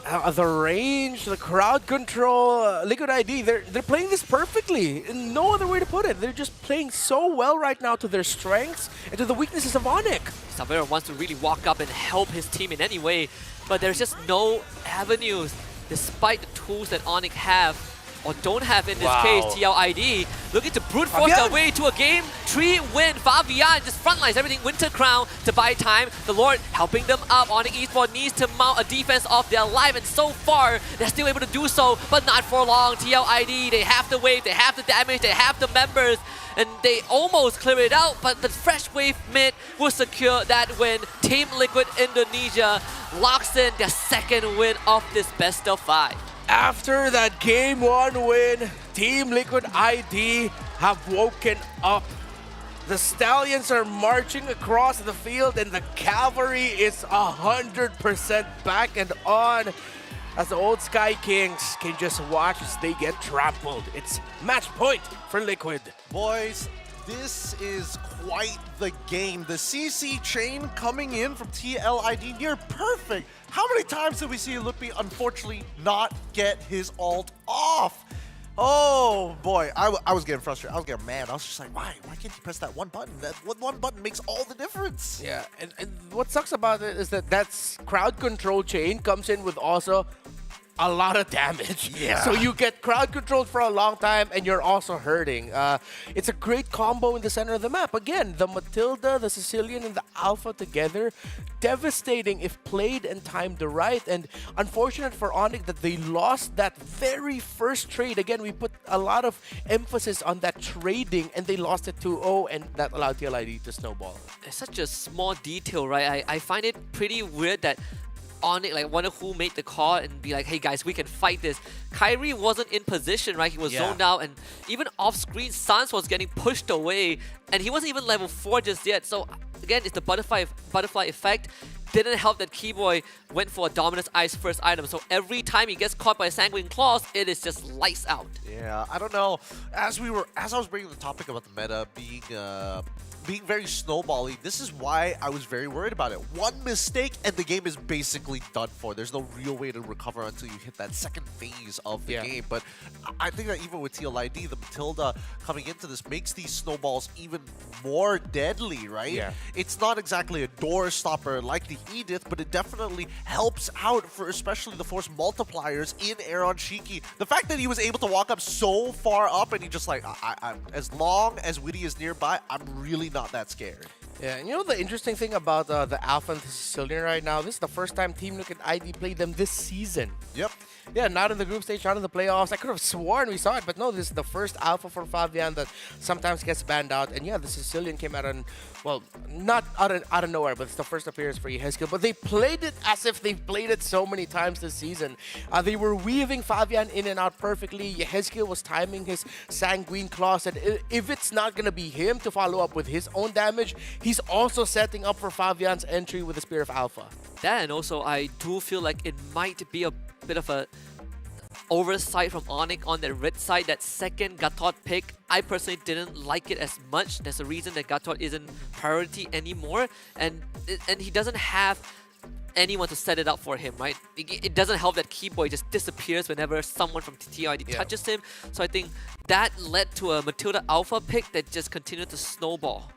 Speaker 12: The range, the crowd control, Liquid ID, they're playing this perfectly. No other way to put it. They're just playing so well right now to their strengths and to the weaknesses of Onyx.
Speaker 11: Savera wants to really walk up and help his team in any way, but there's just no avenues despite the tools that Onyx have or don't have in this case. TLID looking to brute force their way to a game 3 win. Fabian just frontlines everything. Winter Crown to buy time. The Lord helping them up. Onyx Esports needs to mount a defense of their life, and so far they're still able to do so, but not for long. TLID, they have the wave, they have the damage, they have the members, and they almost clear it out, but the fresh wave mid will secure that win. Team Liquid Indonesia locks in their 2nd win of this best of 5.
Speaker 12: After that game 1 win, Team Liquid ID have woken up. The Stallions are marching across the field and the cavalry is 100% back and on, as the old Sky Kings can just watch as they get trampled. It's match point for Liquid.
Speaker 6: Boys, this is quite the game. The CC chain coming in from TLID near perfect. How many times did we see Lupi unfortunately not get his ult off? Oh boy, I was getting frustrated. I was getting mad. I was just like, why can't you press that one button? That one button makes all the difference.
Speaker 12: Yeah, and what sucks about it is that crowd control chain comes in with also a lot of damage.
Speaker 6: Yeah.
Speaker 12: So you get crowd controlled for a long time and you're also hurting. It's a great combo in the center of the map. Again, the Matilda, the Sicilian, and the Alpha together. Devastating if played and timed right. And unfortunate for Onyx that they lost that very first trade. Again, we put a lot of emphasis on that trading and they lost it 2-0, and that allowed TLID to snowball.
Speaker 11: It's such a small detail, right? I find it pretty weird that Onyx, like, wonder who made the call and be like, hey guys, we can fight this. Kyrie wasn't in position, right? He was zoned out, and even off screen, Sans was getting pushed away, and he wasn't even level 4 just yet. So again, it's the butterfly effect. Didn't help that Keyboy went for a Dominus Ice first item. So every time he gets caught by Sanguine Claws, it is just lights out.
Speaker 6: Yeah, I don't know. As I was bringing the topic about the meta being very snowbally, this is why I was very worried about it. One mistake and the game is basically done for. There's no real way to recover until you hit that second phase of the game. But I think that even with TLID, the Matilda coming into this makes these snowballs even more deadly, right?
Speaker 12: Yeah.
Speaker 6: It's not exactly a door stopper like the Edith, but it definitely helps out for especially the force multipliers in Aaron Shiki. The fact that he was able to walk up so far up and he just like, as long as Witty is nearby, I'm really not that scared.
Speaker 12: Yeah, and you know the interesting thing about the Alpha and the Sicilian right now? This is the first time Team Liquid ID played them this season.
Speaker 6: Yep.
Speaker 12: yeah, not in the group stage, not in the playoffs. I could have sworn we saw it, but no, this is the first alpha for Fabian that sometimes gets banned out. And yeah, the Sicilian came out on, well, not out of nowhere, but it's the first appearance for Yehezkiel. But they played it as if they've played it so many times this season. They were weaving Fabian in and out perfectly. Yehezkiel was timing his Sanguine Claws, and if it's not going to be him to follow up with his own damage, he's also setting up for Fabian's entry with the Spear of Alpha.
Speaker 11: That, and also I do feel like it might be a bit of a oversight from Onyx on the red side. That second Gatot pick, I personally didn't like it as much. There's a reason that Gatot isn't priority anymore, and he doesn't have anyone to set it up for him, right? It doesn't help that Keyboy just disappears whenever someone from TTID touches him. So I think that led to a Matilda Alpha pick that just continued to snowball.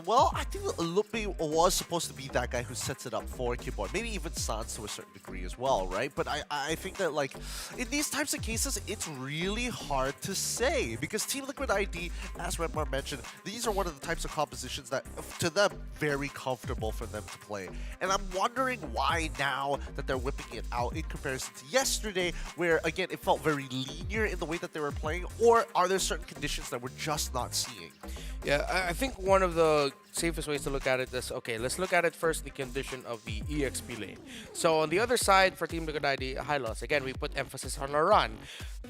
Speaker 6: Well, I think Lupe was supposed to be that guy who sets it up for Keyboard. Maybe even Sans to a certain degree as well, right? But I think that, like, in these types of cases, it's really hard to say because Team Liquid ID, as Redmar mentioned, these are one of the types of compositions that, to them, very comfortable for them to play. And I'm wondering why now that they're whipping it out in comparison to yesterday, where, again, it felt very linear in the way that they were playing, or are there certain conditions that we're just not seeing?
Speaker 12: Yeah, I think one of the safest ways to look at it is, okay, let's look at it first, the condition of the EXP lane. So on the other side, for Team Liquid ID, high loss, again, we put emphasis on Aran.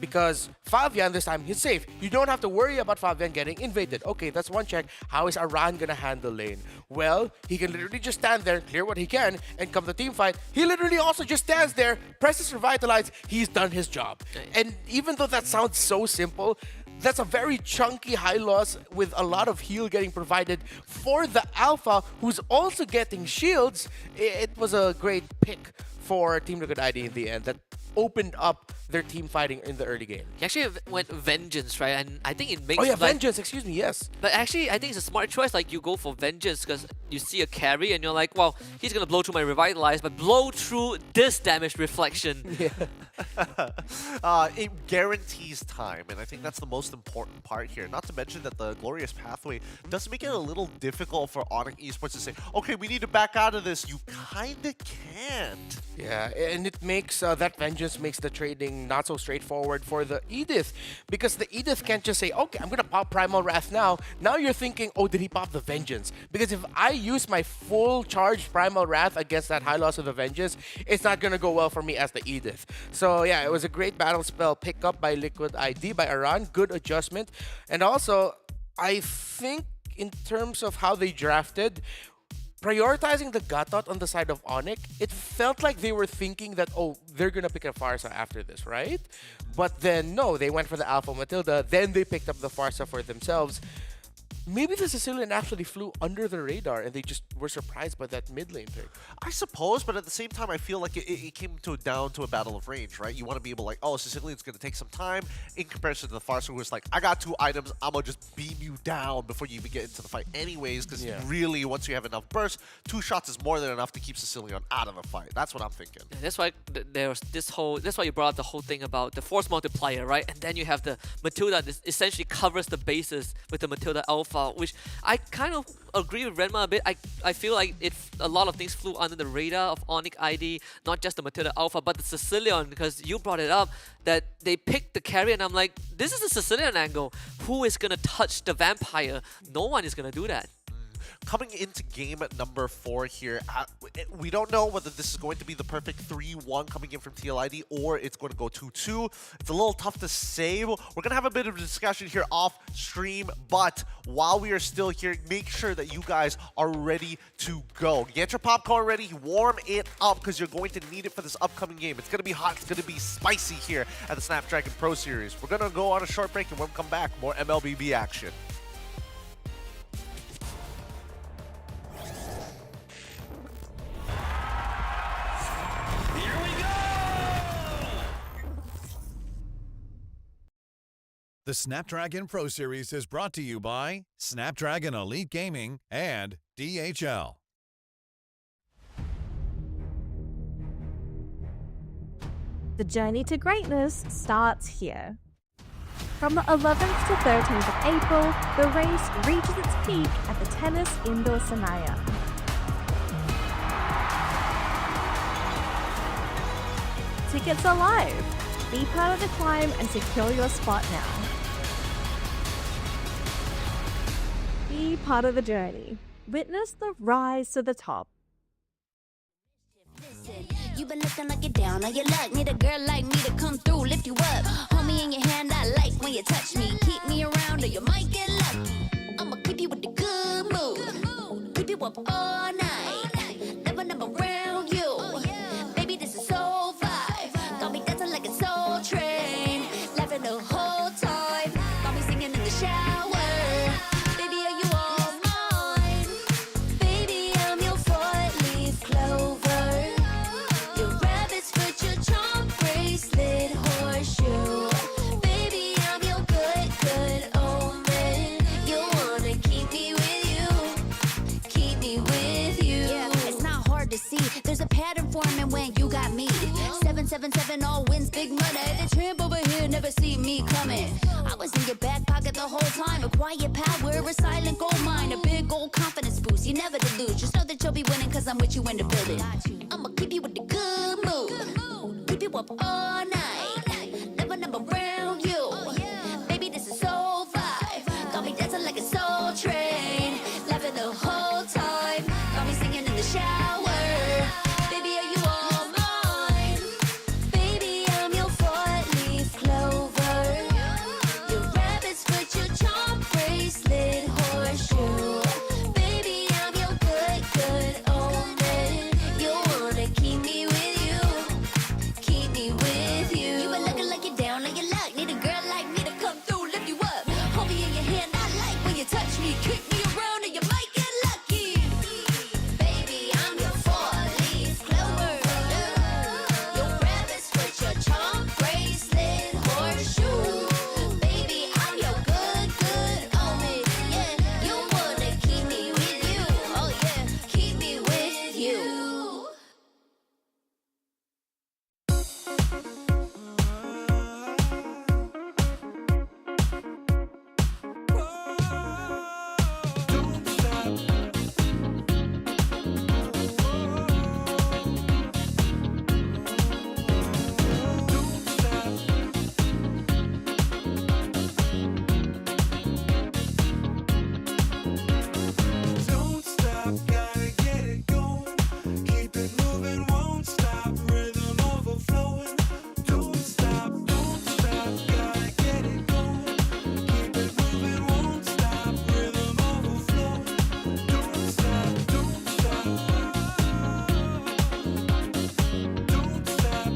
Speaker 12: Because Fabian, this time, he's safe. You don't have to worry about Fabian getting invaded. Okay, that's one check. How is Aran gonna handle lane? Well, he can literally just stand there, clear what he can, and come the team fight. He literally also just stands there, presses Revitalize, he's done his job. And even though that sounds so simple, that's a very chunky high loss with a lot of heal getting provided for the Alpha, who's also getting shields. It was a great pick for Team Liquid ID in the end that opened up their team fighting in the early game.
Speaker 11: He actually went Vengeance, right? And I think it makes...
Speaker 12: Oh yeah, Vengeance, excuse me, yes.
Speaker 11: But actually, I think it's a smart choice. Like, you go for Vengeance because you see a carry and you're like, well, he's going to blow through my Revitalize, but blow through this damage reflection.
Speaker 6: It guarantees time, and I think that's the most important part here. Not to mention that the Glorious Pathway does make it a little difficult for Onyx Esports to say, okay, we need to back out of this. You kind of can't.
Speaker 12: Yeah, and it makes, that Vengeance makes the trading not so straightforward for the Edith, because the Edith can't just say, okay, I'm gonna pop Primal Wrath now. Now you're thinking, oh, did he pop the Vengeance? Because if I use my full charged Primal Wrath against that high loss of the Vengeance, it's not gonna go well for me as the Edith. So yeah, it was a great battle spell pick up by Liquid ID, by Aran, good adjustment. And also, I think in terms of how they drafted, prioritizing the Gatot on the side of Onyx, it felt like they were thinking that, oh, they're gonna pick a Farsa after this, right? But then, no, they went for the Alpha Matilda, then they picked up the Farsa for themselves. Maybe the Sicilian actually flew under the radar and they just were surprised by that mid lane pick.
Speaker 6: I suppose, but at the same time, I feel like it came down to a battle of range, right? You want to be able like, oh, Sicilian's going to take some time in comparison to the Farsa, who was like, I got 2 items, I'm going to just beam you down before you even get into the fight anyways, because really, once you have enough burst, 2 shots is more than enough to keep Sicilian out of the fight. That's what I'm thinking.
Speaker 11: Yeah, that's why there was this whole, that's why you brought up the whole thing about the force multiplier, right? And then you have the Matilda that essentially covers the bases with the Matilda Alpha, which I kind of agree with Renma a bit. I feel like a lot of things flew under the radar of Onyx ID, not just the Matilda Alpha, but the Sicilian, because you brought it up that they picked the carry, and I'm like, this is a Sicilian angle. Who is going to touch the Vampire? No one is going to do that.
Speaker 6: Coming into game number 4 here, we don't know whether this is going to be the perfect 3-1 coming in from TLID or it's going to go 2-2. It's a little tough to say. We're going to have a bit of a discussion here off stream, but while we are still here, make sure that you guys are ready to go. Get your popcorn ready, warm it up, because you're going to need it for this upcoming game. It's going to be hot, it's going to be spicy here at the Snapdragon Pro Series. We're going to go on a short break, and when we come back, more MLBB action.
Speaker 5: The Snapdragon Pro Series is brought to you by Snapdragon Elite Gaming and DHL.
Speaker 13: The journey to greatness starts here. From the 11th to 13th of April, the race reaches its peak at the Tennis Indoor Senayan. Tickets are live. Be part of the climb and secure your spot now. Be part of the journey. Witness the rise to the top.
Speaker 1: You been looking like you're down on your luck. Need a girl like me to come through, lift you up. Hold me in your hand, I like when you touch me. Keep me around or you might get lucky. I'ma keep you with the good mood. Keep you up all night. Never around you. Baby, this is so vibe. Got me dancing like a soul train. Laughing the whole time. Got me singing in the shower. Baby, are you all mine? Baby, I'm your four-leaf clover. Your rabbit's foot, your charm bracelet, horseshoe. Baby, I'm your good omen. You wanna keep me with you, keep me with you. Yeah, it's not hard to see. There's a pattern forming when you got me. 777 all wins, big money. The tramp over here never see me coming. I was in your back pocket the whole time. A quiet power, a silent gold mine, a big old confidence boost. You never to lose. Just know that you'll be winning, cause I'm with you in the building. I'ma keep you with the good mood. Keep you up all night. Never around you. Baby, this is so vibe. Got me dancing like a soul train. Laughing the whole time. Got me singing in the shower. Baby, are you all mine? Baby, I'm your four-leaf clover. Your rabbit's foot, your charm bracelet, horseshoe. Baby, I'm your good omen. You wanna keep me with you, keep me with you. You been looking like you're down on your luck. Need a girl like me to come through, lift you up. Hold me in your hand, I like when you touch me. Kick me around and you might get lucky. Baby, I'm your four-leaf clover. Your rabbit's foot, your charm bracelet, horseshoe. Baby, I'm your good omen. Yeah, you wanna keep me with you. Oh yeah, keep me with you.
Speaker 2: Don't stop, gotta get it going. Keep it moving, won't stop. Rhythm overflowing. Don't stop, gotta get it going. Keep it moving, won't stop. Rhythm overflowing. Don't stop, don't stop. Don't stop.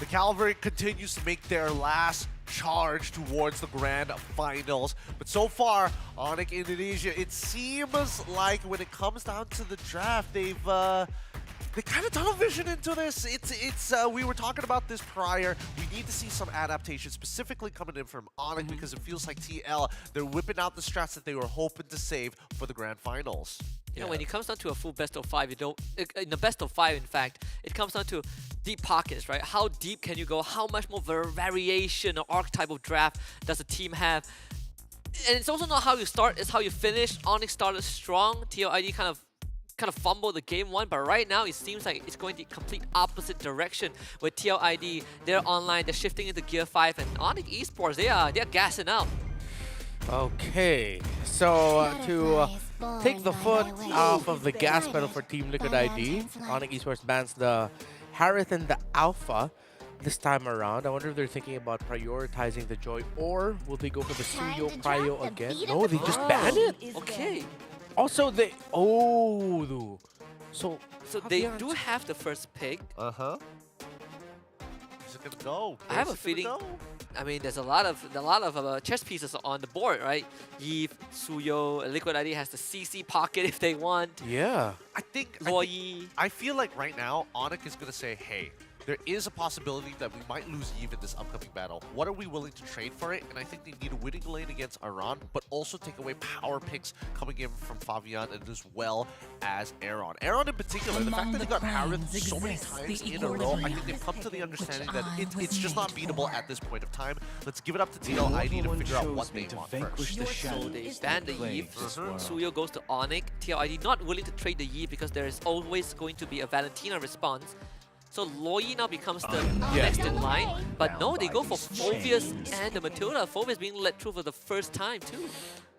Speaker 6: The Cavalry continues to make their last charge towards the grand finals. But so far, Onyx Indonesia, it seems like when it comes down to the draft, they kind of tunnel vision into this. We were talking about this prior. We need to see some adaptation, specifically coming in from Onyx, because it feels like TL, they're whipping out the strats that they were hoping to save for the grand finals.
Speaker 11: You know, when it comes down to a full best of 5, you don't. In the best of 5, in fact, it comes down to deep pockets, right? How deep can you go? How much more variation or archetype of draft does a team have? And it's also not how you start; it's how you finish. Onyx started strong. TLID kind of fumbled the game one, but right now it seems like it's going the complete opposite direction. With TLID, they're online, they're shifting into Gear 5, and Onyx Esports, they're gassing out.
Speaker 12: Okay, so to take the foot off of the gas pedal for Team Liquid ID, Onyx Esports bans the Harith and the Alpha this time around. I wonder if they're thinking about prioritizing the Joy, or will they go for the Suyo Cryo again? No, they just banned it.
Speaker 11: Okay.
Speaker 12: Also, they so
Speaker 11: they do have the first pick.
Speaker 6: Is it gonna go?
Speaker 11: I have a feeling. I mean, there's a lot of chess pieces on the board, right? Yves, Suyo, Liquid ID has the CC pocket if they want.
Speaker 12: Yeah.
Speaker 6: I feel like right now, Onyx is gonna say, hey, there is a possibility that we might lose Eve in this upcoming battle. What are we willing to trade for it? And I think they need a winning lane against Aran, but also take away power picks coming in from Fabian and as well as Aaron. Aaron in particular, the fact that he got Harith so many times in a row, I think they've come to the understanding that it's just not beatable at this point of time. Let's give it up to TLID to figure out what they want first.
Speaker 11: So they ban the Eve. Suyo goes to Onyx. TLID not willing to trade the Eve because there is always going to be a Valentina response. So Loi now becomes the next in line. But no, they go for Phoveus and the Matilda. Phoveus being let through for the first time too.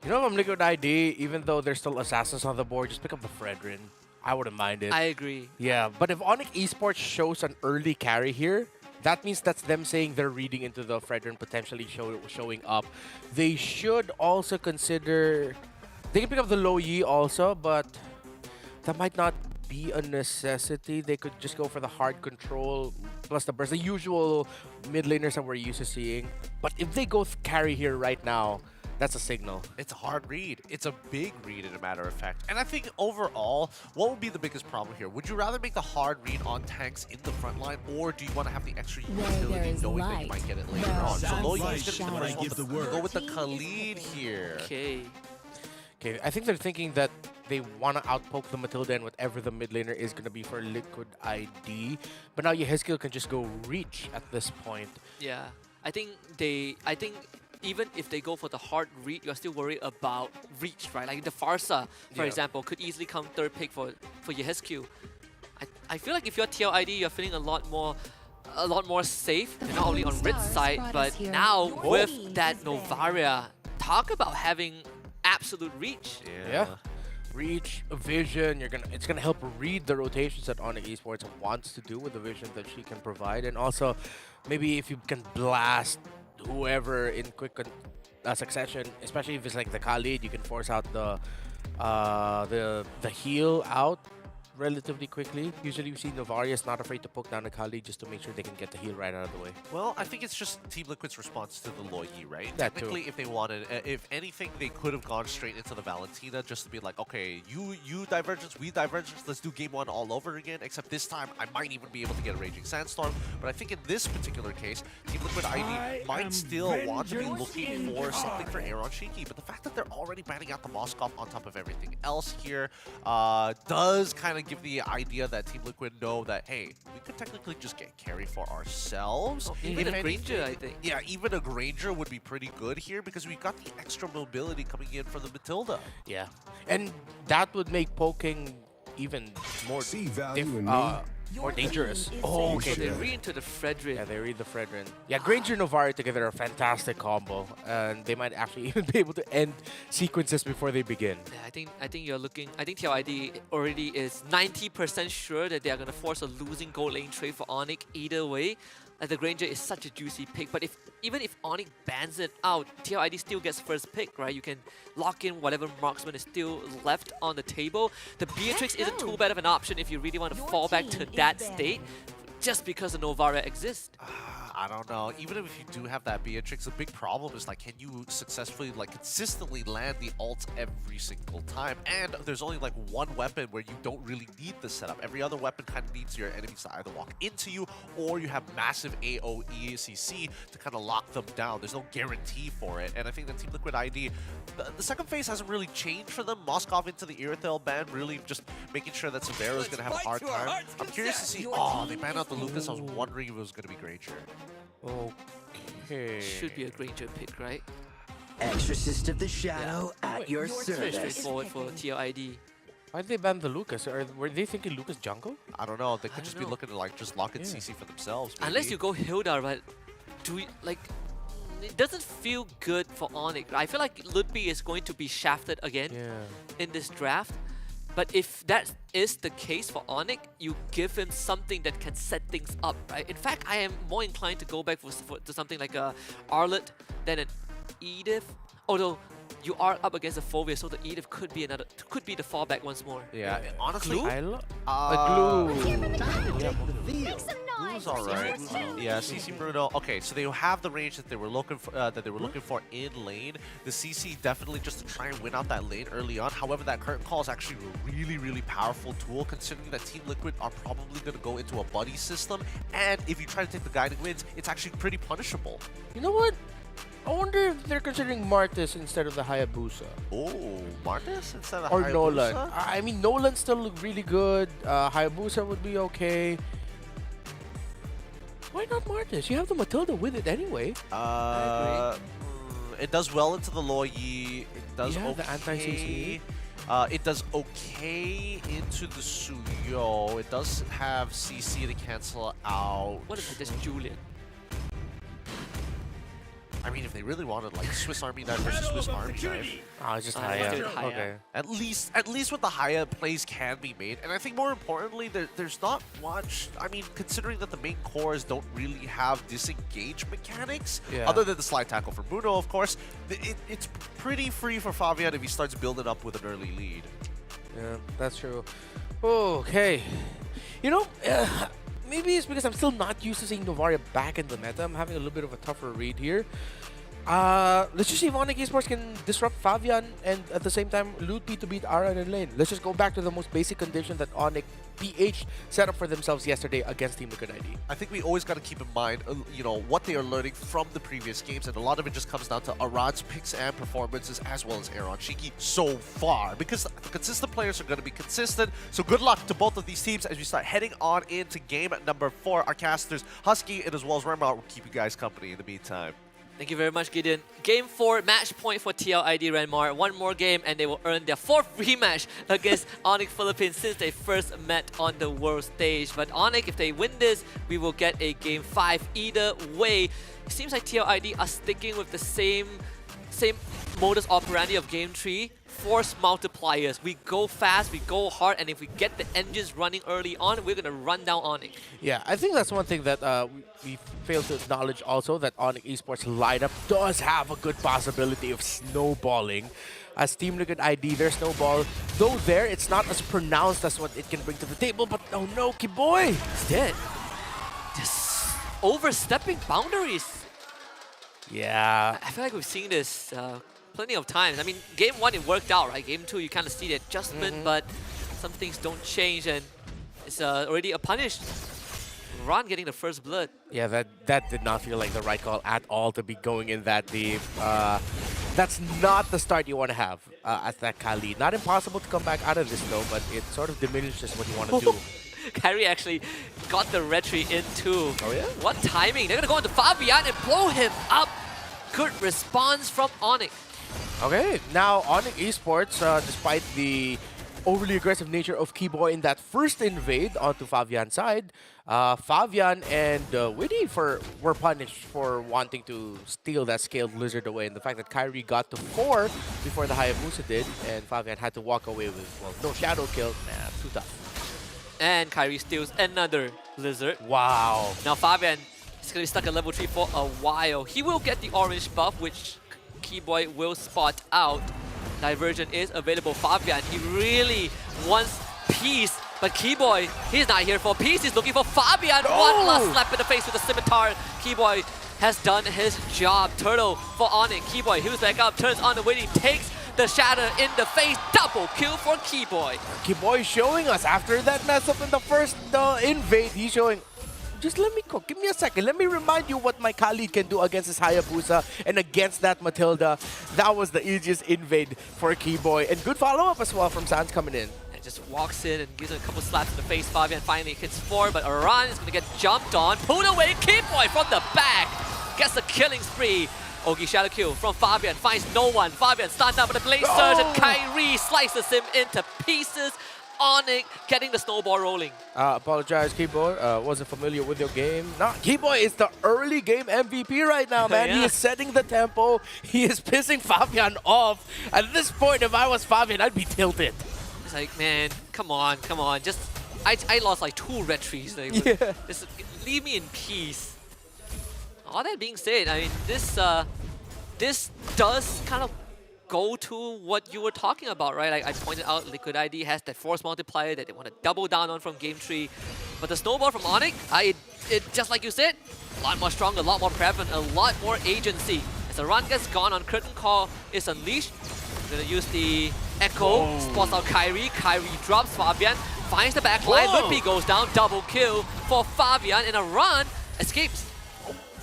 Speaker 12: You know, from Liquid ID, even though there's still assassins on the board, just pick up the Fredrin. I wouldn't mind it.
Speaker 11: I agree.
Speaker 12: Yeah, but if Onyx Esports shows an early carry here, that means that's them saying they're reading into the Fredrin potentially showing up. They should also consider... They can pick up the Low Yi also, but that might not be a necessity. They could just go for the hard control plus the burst, the usual mid laners that we're used to seeing. But if they go carry here right now, that's a signal.
Speaker 6: It's a hard read. It's a big read, in a matter of fact. And I think overall, what would be the biggest problem here? Would you rather make the hard read on tanks in the front line, or do you want to have the extra utility knowing that you might get it later on? So Loyi is going to be the first one to go with the Khalid here.
Speaker 11: Okay.
Speaker 12: Okay, I think they're thinking that they want to outpoke the Matilda and whatever the mid laner is going to be for Liquid ID. But now Yehezkiel can just go reach at this point.
Speaker 11: Yeah, I think even if they go for the hard read, you're still worried about reach, right? Like the Farsa, for example, could easily come third pick for Yehezkiel. I feel like if you're TLID, you're feeling a lot more safe, not only on Rit's side, but now with that Novaria, talk about having absolute reach.
Speaker 12: Yeah. Reach, vision, it's gonna help read the rotations that Onyx Esports wants to do with the vision that she can provide. And also, maybe if you can blast whoever in quick succession, especially if it's like the Khalid, you can force out the heal out relatively quickly. Usually we see Novarius not afraid to poke down the Kali just to make sure they can get the heal right out of the way.
Speaker 6: Well, I think it's just Team Liquid's response to the Loyi, right?
Speaker 12: That
Speaker 6: Technically,
Speaker 12: too.
Speaker 6: if they wanted, if anything, they could have gone straight into the Valentina just to be like, okay, you divergence, we divergence, let's do game one all over again, except this time I might even be able to get a Raging Sandstorm. But I think in this particular case, Team Liquid ID might still want to be looking for something for Aaron Shiki, but the fact that they're already banning out the Moskov on top of everything else here does kind of give the idea that Team Liquid know that, hey, we could technically just get carry for ourselves.
Speaker 11: Even a Granger, I think.
Speaker 6: Yeah, even a Granger would be pretty good here because we got the extra mobility coming in from the Matilda.
Speaker 12: Yeah, and that would make poking even more more dangerous.
Speaker 11: Oh, okay. So they read into the Fredrin.
Speaker 12: Yeah, they read the Fredrin. Yeah, Granger and Novari together are a fantastic combo, and they might actually even be able to end sequences before they begin.
Speaker 11: Yeah, I think you're looking. I think TLID already is 90% sure that they are gonna force a losing gold lane trade for Onyx either way. Like the Granger is such a juicy pick, but even if Onyx bans it out, TLID still gets first pick, right? You can lock in whatever marksman is still left on the table. The Beatrix isn't too bad of an option if you really want to fall back to that state, just because the Novaria exists.
Speaker 6: I don't know. Even if you do have that Beatrix, the big problem is, like, can you successfully, like, consistently land the ults every single time? And there's only, like, one weapon where you don't really need the setup. Every other weapon kind of needs your enemies to either walk into you, or you have massive AoE CC to kind of lock them down. There's no guarantee for it. And I think that Team Liquid ID, the second phase hasn't really changed for them. Moskov into the Irithel ban, really just making sure that Severo is going to have a hard time. I'm curious to see, oh, they banned out the Lucas. I was wondering if it was going to be Granger.
Speaker 12: Okay.
Speaker 11: Should be a Granger pick, right?
Speaker 16: Exorcist of the Shadow at your
Speaker 11: Very
Speaker 16: service.
Speaker 11: straightforward for TLID.
Speaker 12: Why did they ban the Lucas? Were they thinking Lucas jungle?
Speaker 6: I don't know. They could just be looking to, like, just lock in CC for themselves. Maybe.
Speaker 11: Unless you go Hilda, but do we, like, it doesn't feel good for Onyx. I feel like Ludwig is going to be shafted again in this draft. But if that is the case for Onyx, you give him something that can set things up, right? In fact, I am more inclined to go back to something like a Arlet than an Edith. Although you are up against a Phobia, so the Edith could be the fallback once more.
Speaker 6: Yeah, honestly,
Speaker 11: Glue?
Speaker 6: Glue's alright. Yeah, CC Bruno. Okay, so they have the range that they were looking for in lane. The CC definitely just to try and win out that lane early on. However, that curtain call is actually a really, really powerful tool, considering that Team Liquid are probably going to go into a buddy system. And if you try to take the guiding wins, it's actually pretty punishable.
Speaker 12: You know what? I wonder if they're considering Martis instead of the Hayabusa.
Speaker 6: Oh, Martis instead of
Speaker 12: or
Speaker 6: Hayabusa?
Speaker 12: Nolan. I mean, Nolan still look really good. Hayabusa would be okay. Why not Martis? You have the Matilda with it anyway.
Speaker 6: It does well into the Loyi. It does okay.
Speaker 12: The anti-CC.
Speaker 6: It does okay into the Suyo. It does have CC to cancel out.
Speaker 11: What if it is Julian?
Speaker 6: I mean, if they really wanted like Swiss Army knife versus Swiss Army knife.
Speaker 12: Oh, it's just Haya.
Speaker 6: Okay. At least with the Haya, plays can be made. And I think more importantly, there's not much. I mean, considering that the main cores don't really have disengage mechanics, other than the slide tackle for Bruno, of course, it's pretty free for Fabian if he starts building up with an early lead.
Speaker 12: Yeah, that's true. Okay. You know, maybe it's because I'm still not used to seeing Novaria back in the meta. I'm having a little bit of a tougher read here. Let's just see if Onyx Esports can disrupt Fabian and at the same time loot P to beat Ara in lane. Let's just go back to the most basic condition that Onyx PH set up for themselves yesterday against Team Liquid ID.
Speaker 6: I think we always got to keep in mind, you know, what they are learning from the previous games, and a lot of it just comes down to Arad's picks and performances as well as Aaron Shiki so far, because the consistent players are going to be consistent. So good luck to both of these teams as we start heading on into game number 4. Our casters, Husky and as well as Remar, will keep you guys company in the meantime.
Speaker 11: Thank you very much, Gideon. Game 4, match point for TLID Renmar. One more game and they will earn their 4th rematch against Onyx Philippines since they first met on the world stage. But Onyx, if they win this, we will get a game 5 either way. It seems like TLID are sticking with the same modus operandi of game 3. Force multipliers. We go fast, we go hard, and if we get the engines running early on, we're going to run down Onyx.
Speaker 12: Yeah, I think that's one thing that we failed to acknowledge also, that Onyx Esports lineup does have a good possibility of snowballing. As Team Liquid ID, their snowball, though it's not as pronounced as what it can bring to the table, but oh no, Kiboy!
Speaker 11: He's dead. Just overstepping boundaries.
Speaker 12: Yeah.
Speaker 11: I feel like we've seen this plenty of times. I mean, game 1 it worked out, right? Game 2 you kind of see the adjustment, but some things don't change, and it's already a punish. Ron getting the first blood.
Speaker 12: Yeah, that did not feel like the right call at all to be going in that deep. That's not the start you want to have at that Kali. Not impossible to come back out of this though, but it sort of diminishes what you want to do.
Speaker 11: Kyrie actually got the retry in too.
Speaker 12: Oh yeah?
Speaker 11: What timing? They're going to go into Fabian and blow him up. Good response from Onyx.
Speaker 12: Okay, now Onyx Esports, despite the overly aggressive nature of Keyboy in that first invade onto Fabian's side, Fabian and Widdy were punished for wanting to steal that scaled lizard away, and the fact that Kyrie got to 4 before the Hayabusa did, and Fabian had to walk away with, well, no shadow kill. Nah, too tough.
Speaker 11: And Kyrie steals another lizard.
Speaker 12: Wow.
Speaker 11: Now Fabian is going to be stuck at level 3 for a while. He will get the orange buff, which Keyboy will spot out. Diversion is available. Fabian, he really wants peace, but Keyboy, he's not here for peace. He's looking for Fabian. One last slap in the face with the scimitar. Keyboy has done his job. Turtle for Onyx. Keyboy, heals back up, turns on the waiting, takes the shatter in the face. Double kill for Keyboy.
Speaker 12: Keyboy showing us after that mess up in the first invade, he's showing, just let me cook. Give me a second. Let me remind you what my Khalid can do against his Hayabusa and against that Matilda. That was the easiest invade for Keyboy. And good follow-up as well from Sans coming in.
Speaker 11: And just walks in and gives him a couple slaps in the face. Fabian finally hits 4, but Aran is going to get jumped on. Pulled away. Keyboy from the back gets a killing spree. Ogi shadow kill from Fabian. Finds no one. Fabian stunned up with a Blade Surge, and Kyrie slices him into pieces. Onyx getting the snowball rolling.
Speaker 12: Apologize, Keyboy. Wasn't familiar with your game. Nah, Keyboy is the early game MVP right now, man.
Speaker 11: Yeah.
Speaker 12: He is setting the tempo. He is pissing Fabian off. At this point, if I was Fabian, I'd be tilted.
Speaker 11: It's like, man, come on. Just, I lost like 2 retries. Like,
Speaker 12: yeah.
Speaker 11: Just leave me in peace. All that being said, I mean, this does kind of go to what you were talking about, right? Like I pointed out, Liquid ID has that force multiplier that they want to double down on from game 3. But the snowball from Onyx, it just like you said, a lot more stronger, a lot more prevalent, a lot more agency. As the run gets gone on, Curtain Call is unleashed. We're gonna use the Echo, spots out Kyrie. Kyrie drops Fabian, finds the back line. Ludpi goes down, double kill for Fabian in a run, escapes.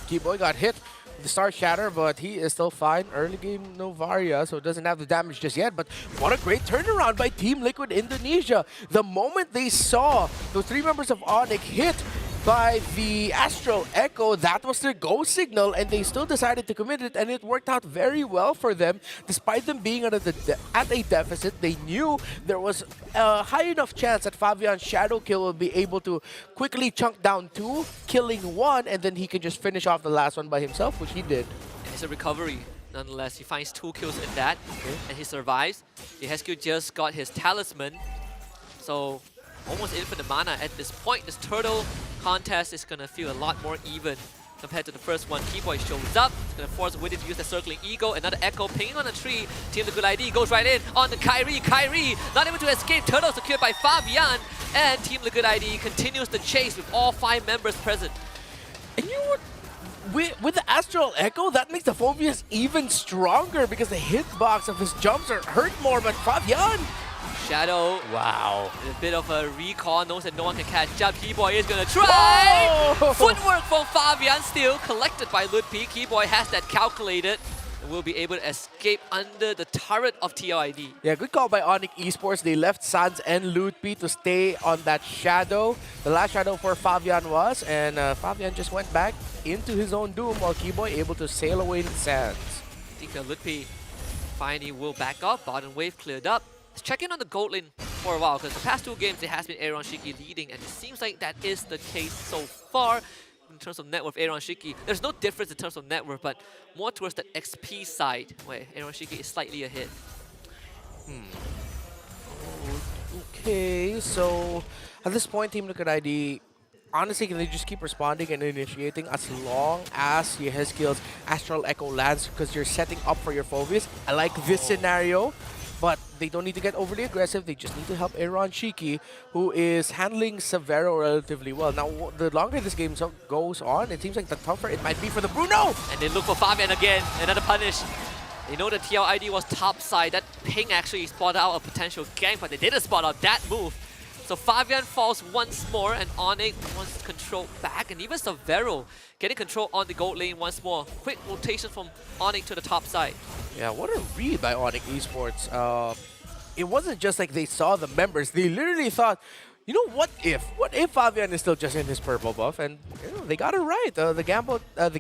Speaker 12: Keyboy got hit with the Star Shatter, but he is still fine. Early game Novaria, so doesn't have the damage just yet. But what a great turnaround by Team Liquid Indonesia. The moment they saw those 3 members of Onyx hit by the Astral Echo, that was their go signal, and they still decided to commit it, and it worked out very well for them. Despite them being at a deficit, they knew there was a high enough chance that Fabian's Shadow Kill will be able to quickly chunk down 2, killing 1, and then he can just finish off the last one by himself, which he did.
Speaker 11: It's a recovery. Nonetheless, he finds 2 kills in that, and he survives. The Hesku just got his Talisman, so almost infinite mana at this point. This turtle contest is gonna feel a lot more even compared to the first one. Keyboy shows up, it's gonna force Witty to use the circling ego. Another Echo pinging on a tree. Team Liquid ID goes right in on the Kyrie. Kyrie not able to escape. Turtle secured by Fabian, and Team Liquid ID continues the chase with all 5 members present.
Speaker 12: And you know what? With the Astral Echo, that makes the Phobius even stronger because the hitbox of his jumps are hurt more, but Fabian,
Speaker 11: Shadow.
Speaker 12: Wow.
Speaker 11: A bit of a recall, knows that no one can catch up. Keyboy is gonna try! Footwork from Fabian still collected by Ludpi. Keyboy has that calculated and will be able to escape under the turret of TLID.
Speaker 12: Yeah, good call by Onyx Esports. They left Sans and Ludpi to stay on that shadow. The last shadow for Fabian was, and Fabian just went back into his own doom while Keyboy able to sail away in Sans.
Speaker 11: I think Ludpi finally will back up. Bottom wave cleared up. Let's check in on the gold lane for a while, because the past 2 games, it has been Aaron Shiki leading, and it seems like that is the case so far. In terms of net worth, Aaron Shiki, there's no difference in terms of net worth, but more towards the XP side, where Aaron Shiki is slightly ahead.
Speaker 12: Okay, so at this point, Team Liquid ID, honestly, can they just keep responding and initiating as long as Yehezkiel's Astral Echo lands, because you're setting up for your Phobius? I like this scenario. But they don't need to get overly aggressive. They just need to help Aaron Shiki, who is handling Severo relatively well. Now, the longer this game goes on, it seems like the tougher it might be for the Bruno.
Speaker 11: And they look for Fabian again. Another punish. They know the TLID was topside. That ping actually spotted out a potential gank, but they didn't spot out that move. So Fabian falls once more, and Onyx wants control back, and even Severo getting control on the gold lane once more. Quick rotation from Onyx to the top side.
Speaker 12: Yeah, what a read by Onyx Esports. It wasn't just like they saw the members. They literally thought, you know, what if Fabian is still just in his purple buff? And you know, they got it right. The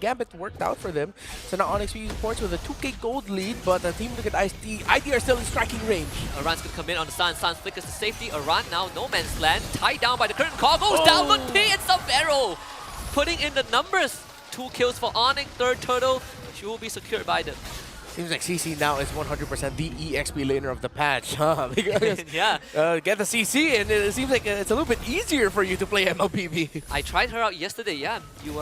Speaker 12: gambit worked out for them. So now Onyx Esports with a 2k gold lead, but the Team Liquid ID are still in striking range.
Speaker 11: Aran's gonna come in on the Sun. Sun flickers to safety. Aran now no man's land. Tied down by the curtain call. Goes down. Ludpi and Severo putting in the numbers. 2 kills for Onyx. Third turtle. She will be secured by them.
Speaker 12: Seems like CC now is 100% the EXP laner of the patch, huh? Because,
Speaker 11: yeah.
Speaker 12: Get the CC, and it seems like it's a little bit easier for you to play MLBB.
Speaker 11: I tried her out yesterday. Yeah, you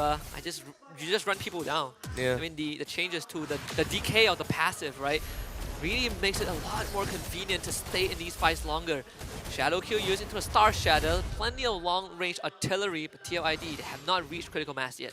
Speaker 11: just run people down.
Speaker 12: Yeah.
Speaker 11: I mean the changes to the decay of the passive, right? Really makes it a lot more convenient to stay in these fights longer. Shadow kill used into a Star Shadow, plenty of long-range artillery, but TLID they have not reached critical mass yet.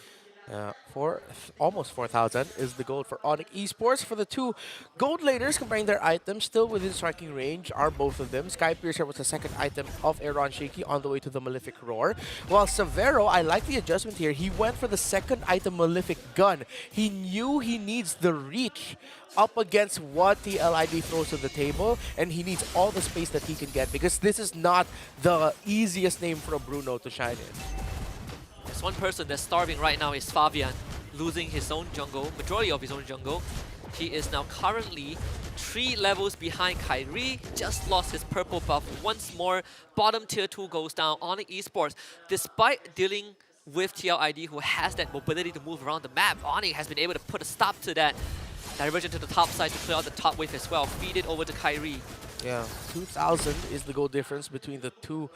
Speaker 12: For almost 4,000 is the gold for Onyx Esports. For the 2 gold laners, comparing their items, still within striking range are both of them. Sky Piercer was the second item of Aaron Shiki on the way to the Malefic Roar. While Severo, I like the adjustment here. He went for the second item, Malefic Gun. He knew he needs the reach up against what the LID throws to the table, and he needs all the space that he can get, because this is not the easiest name for a Bruno to shine in.
Speaker 11: There's one person that's starving right now is Fabian, losing his own jungle, majority of his own jungle. He is now currently 3 levels behind Kyrie, just lost his purple buff once more. Bottom tier 2 goes down. Onyx Esports, despite dealing with TLID, who has that mobility to move around the map, Onyx has been able to put a stop to that. Diversion to the top side to clear out the top wave as well. Feed it over to Kyrie.
Speaker 12: Yeah, 2,000 is the goal difference between the 2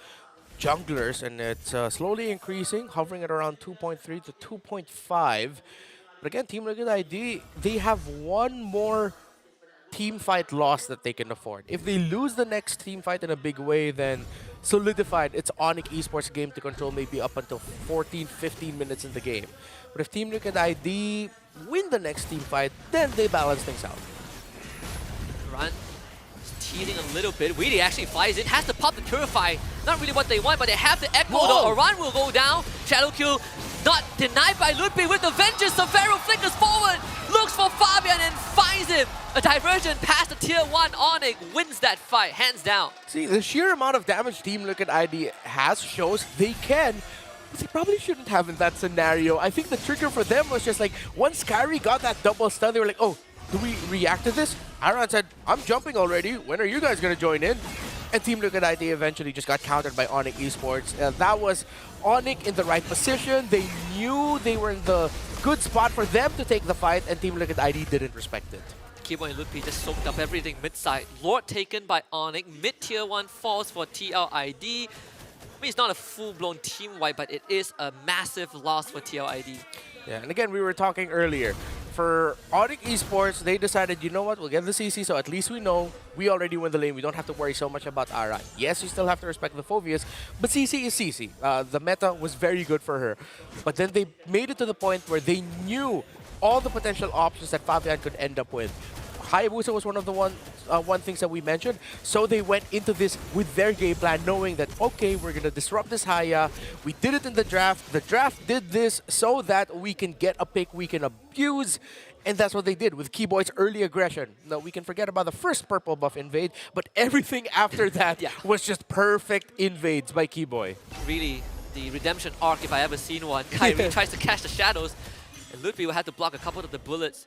Speaker 12: junglers, and it's slowly increasing, hovering at around 2.3 to 2.5. But again, Team Liquid ID, they have one more team fight loss that they can afford. If they lose the next team fight in a big way, then solidified it's Onyx Esports game to control maybe up until 14, 15 minutes in the game. But if Team Liquid ID win the next team fight, then they balance things out.
Speaker 11: Run. Teasing a little bit. Weedy actually flies in, has to pop the Purify. Not really what they want, but they have the Echo.
Speaker 12: Whoa.
Speaker 11: The Oran will go down. Shadow kill not denied by Ludwig with the Vengeance. Severo flickers forward, looks for Fabian and finds him. A diversion past the tier 1 Onyx wins that fight, hands down.
Speaker 12: See, the sheer amount of damage Team Liquid ID has shows they can. But they probably shouldn't have in that scenario. I think the trigger for them was just like, once Kyrie got that double stun, they were like, oh, do we react to this? Iron said, I'm jumping already. When are you guys going to join in? And Team Liquid ID eventually just got countered by Onyx Esports. That was Onyx in the right position. They knew they were in the good spot for them to take the fight, and Team Liquid ID didn't respect it.
Speaker 11: Kibo and Ludwig just soaked up everything mid-side. Lord taken by Onyx. Mid-tier 1 falls for TLID. I mean, it's not a full-blown team wipe, but it is a massive loss for TLID.
Speaker 12: Yeah, and again, we were talking earlier. For Onyx Esports, they decided, you know what, we'll get the CC, so at least we know we already win the lane. We don't have to worry so much about Ara. Yes, you still have to respect the Phobias, but CC is CC. The meta was very good for her. But then they made it to the point where they knew all the potential options that Fabian could end up with. Hayabusa was one of the one things that we mentioned. So they went into this with their game plan, knowing that, okay, we're going to disrupt this Haya. We did it in the draft. The draft did this so that we can get a pick we can abuse. And that's what they did with Keyboy's early aggression. Now, we can forget about the first purple buff invade, but everything after that was just perfect invades by Keyboy.
Speaker 11: Really, the redemption arc, if I ever seen one. Kyrie tries to catch the shadows, and Ludwig will have to block a couple of the bullets.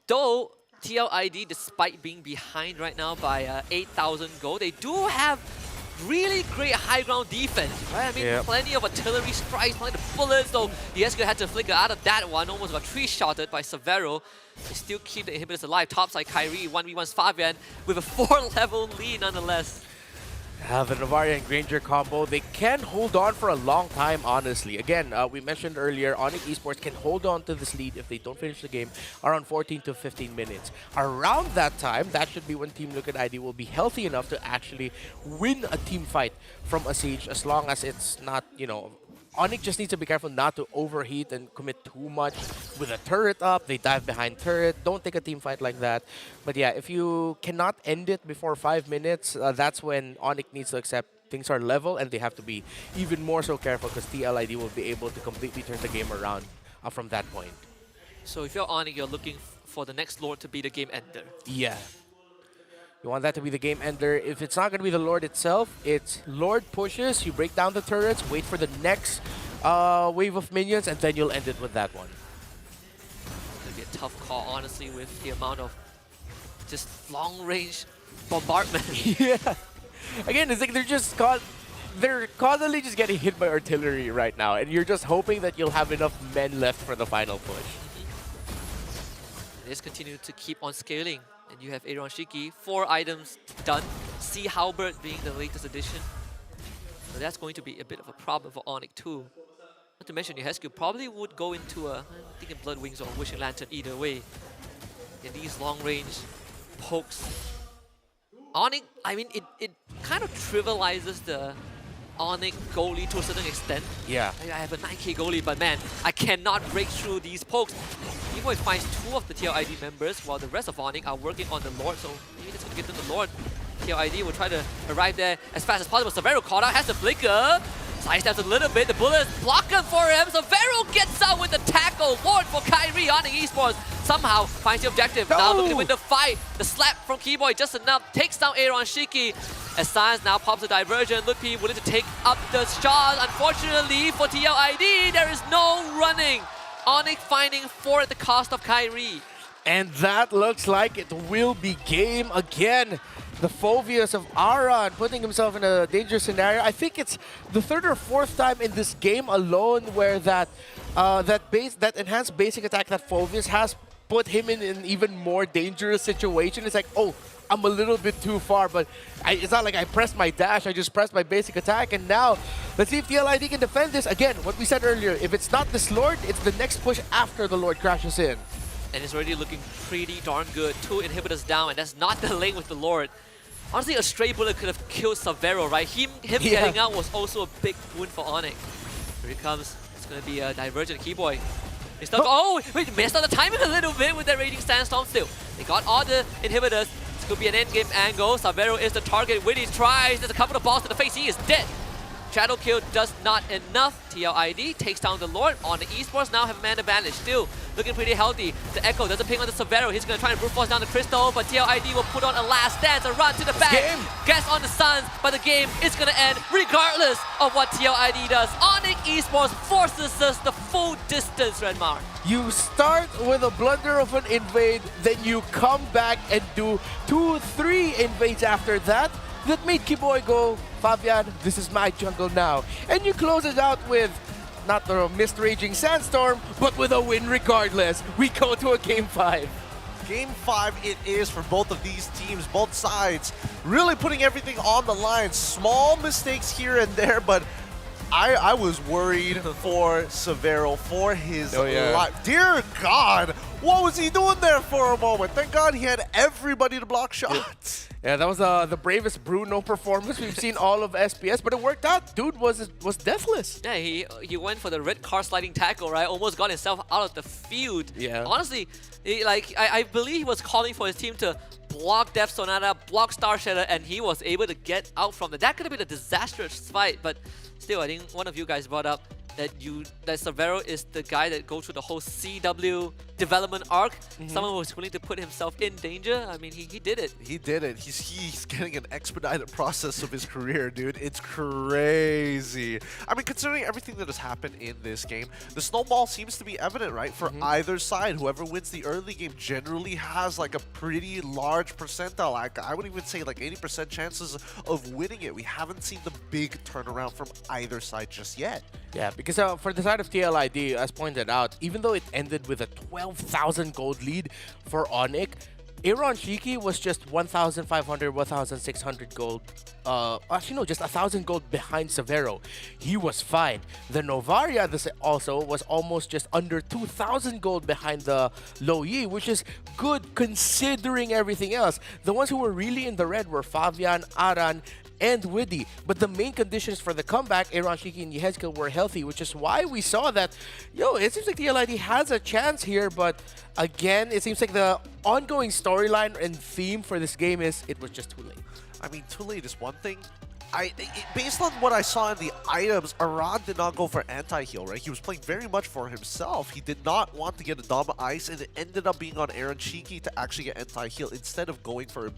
Speaker 11: Though, TLID, despite being behind right now by 8,000 gold, they do have really great high ground defense, right? I mean, plenty of artillery strikes, plenty of bullets, though Yesko had to flicker out of that one, almost got 3-shotted by Severo. They still keep the inhibitors alive. Topside Kyrie, 1v1's Fabian with a 4-level lead nonetheless.
Speaker 12: The Navaria and Granger combo, they can hold on for a long time, honestly. Again, we mentioned earlier, Onyx Esports can hold on to this lead if they don't finish the game around 14 to 15 minutes. Around that time, that should be when Team Liquid ID will be healthy enough to actually win a team fight from a siege, as long as it's not, you know, Onyx just needs to be careful not to overheat and commit too much. With a turret up, they dive behind turret. Don't take a team fight like that. But yeah, if you cannot end it before 5 minutes, that's when Onyx needs to accept things are level and they have to be even more so careful, because TLID will be able to completely turn the game around from that point.
Speaker 11: So if you're Onyx, you're looking for the next Lord to be the game ender.
Speaker 12: Yeah. You want that to be the game ender. If it's not going to be the Lord itself, it's Lord pushes, you break down the turrets, wait for the next wave of minions, and then you'll end it with that one.
Speaker 11: It's going to be a tough call, honestly, with the amount of just long-range bombardment.
Speaker 12: Yeah. Again, it's like they're constantly just getting hit by artillery right now, and you're just hoping that you'll have enough men left for the final push.
Speaker 11: They just continue to keep on scaling. And you have Aaron Shiki, 4 items done. Sea Halberd being the latest addition. So that's going to be a bit of a problem for Onyx too. Not to mention, Yehescu probably would go into a, I think, a Blood Wings or Wishing Lantern either way. In these long-range pokes. Onyx, I mean, it kind of trivializes the Onyx goalie to a certain extent.
Speaker 12: Yeah.
Speaker 11: I have a 9k goalie, but man, I cannot break through these pokes. Keyboy finds 2 of the TLID members, while the rest of Onyx are working on the Lord, so maybe that's going to get them the Lord. TLID will try to arrive there as fast as possible. Severo caught out, has the flicker. Sidesteps a little bit, the bullets block him for him. Severo gets out with the tackle. Lord for Kyrie, Onyx Esports somehow finds the objective.
Speaker 12: No.
Speaker 11: Now looking to win the fight. The slap from Keyboy just enough, takes down Aaron Shiki. As Science now pops a diversion, Ludwig willing to take up the shot. Unfortunately for TLID, there is no running. Onyx finding 4 at the cost of Kyrie.
Speaker 12: And that looks like it will be game again. The Phobias of Aran putting himself in a dangerous scenario. I think it's the 3rd or 4th time in this game alone where that enhanced basic attack that Phobias has put him in an even more dangerous situation. It's like, oh, I'm a little bit too far, but it's not like I pressed my dash, I just pressed my basic attack, and now let's see if TLID can defend this. Again, what we said earlier, if it's not this Lord, it's the next push after the Lord crashes in.
Speaker 11: and it's already looking pretty darn good. 2 inhibitors down, and that's not the lane with the Lord. Honestly, a stray bullet could have killed Severo, right? Him getting out was also a big boon for Onyx. Here he comes. It's going to be a Divergent Keyboy. He's stuck. Oh, wait, messed up the timing a little bit with that Raging Sandstorm still. They got all the inhibitors. This could be an endgame angle. Severo is the target. Winnie tries. There's a couple of balls to the face. He is dead. Shadow kill does not enough. TLID takes down the Lord. On the esports now have a man advantage. Still looking pretty healthy. The Echo doesn't ping on the Severo. He's going to try and brute force down the Crystal, but TLID will put on a last dance and run to the back. Guess on the Suns, but the game is going to end regardless of what TLID does. Onyx esports forces us the full distance, Redmar.
Speaker 12: You start with a blunder of an invade, then you come back and do 2-3 invades after that. That made Keyboy go, Fabian, this is my jungle now. And you close it out with not the missed Raging Sandstorm, but with a win regardless. We go to a Game 5.
Speaker 6: Game 5 it is for both of these teams, both sides. Really putting everything on the line. Small mistakes here and there, but I was worried for Severo, for his life. Dear God, what was he doing there for a moment? Thank God he had everybody to block shots.
Speaker 12: Yeah, that was the bravest Bruno performance we've seen all of SPS, but it worked out. Dude was deathless.
Speaker 11: Yeah, he went for the red car sliding tackle, right? Almost got himself out of the field.
Speaker 12: Yeah.
Speaker 11: Honestly, I believe he was calling for his team to block Death Sonata, block Star Shatter, and he was able to get out from that. That could have been a disastrous fight, but still, I think one of you guys brought up that Severo is the guy that goes through the whole CW development arc. Someone who was willing to put himself in danger. I mean, he did it.
Speaker 6: He did it. He's getting an expedited process of his career, dude. It's crazy. I mean, considering everything that has happened in this game, the snowball seems to be evident, right? For either side, whoever wins the early game generally has like a pretty large percentile. Like, I would even say like 80% chances of winning it. We haven't seen the big turnaround from either side just yet.
Speaker 12: Yeah, because for the side of TLID, as pointed out, even though it ended with a 12,000 gold lead for Onyx, Aaron Shiki was just 1,500, 1,600 gold. Actually, no, just 1,000 gold behind Severo. He was fine. The Novaria also was almost just under 2,000 gold behind the Low Yi, which is good considering everything else. The ones who were really in the red were Fabian, Aran, and Widdy. But the main conditions for the comeback, Aaron Shiki and Yehezkel, were healthy, which is why we saw that, it seems like TLID has a chance here, but again, it seems like the ongoing storyline and theme for this game is it was just too late.
Speaker 6: I mean, too late is one thing. Based on what I saw in the items, Aran did not go for anti-heal, right? He was playing very much for himself. He did not want to get a Dama Ice, and it ended up being on Aaron Shiki to actually get anti-heal instead of going for a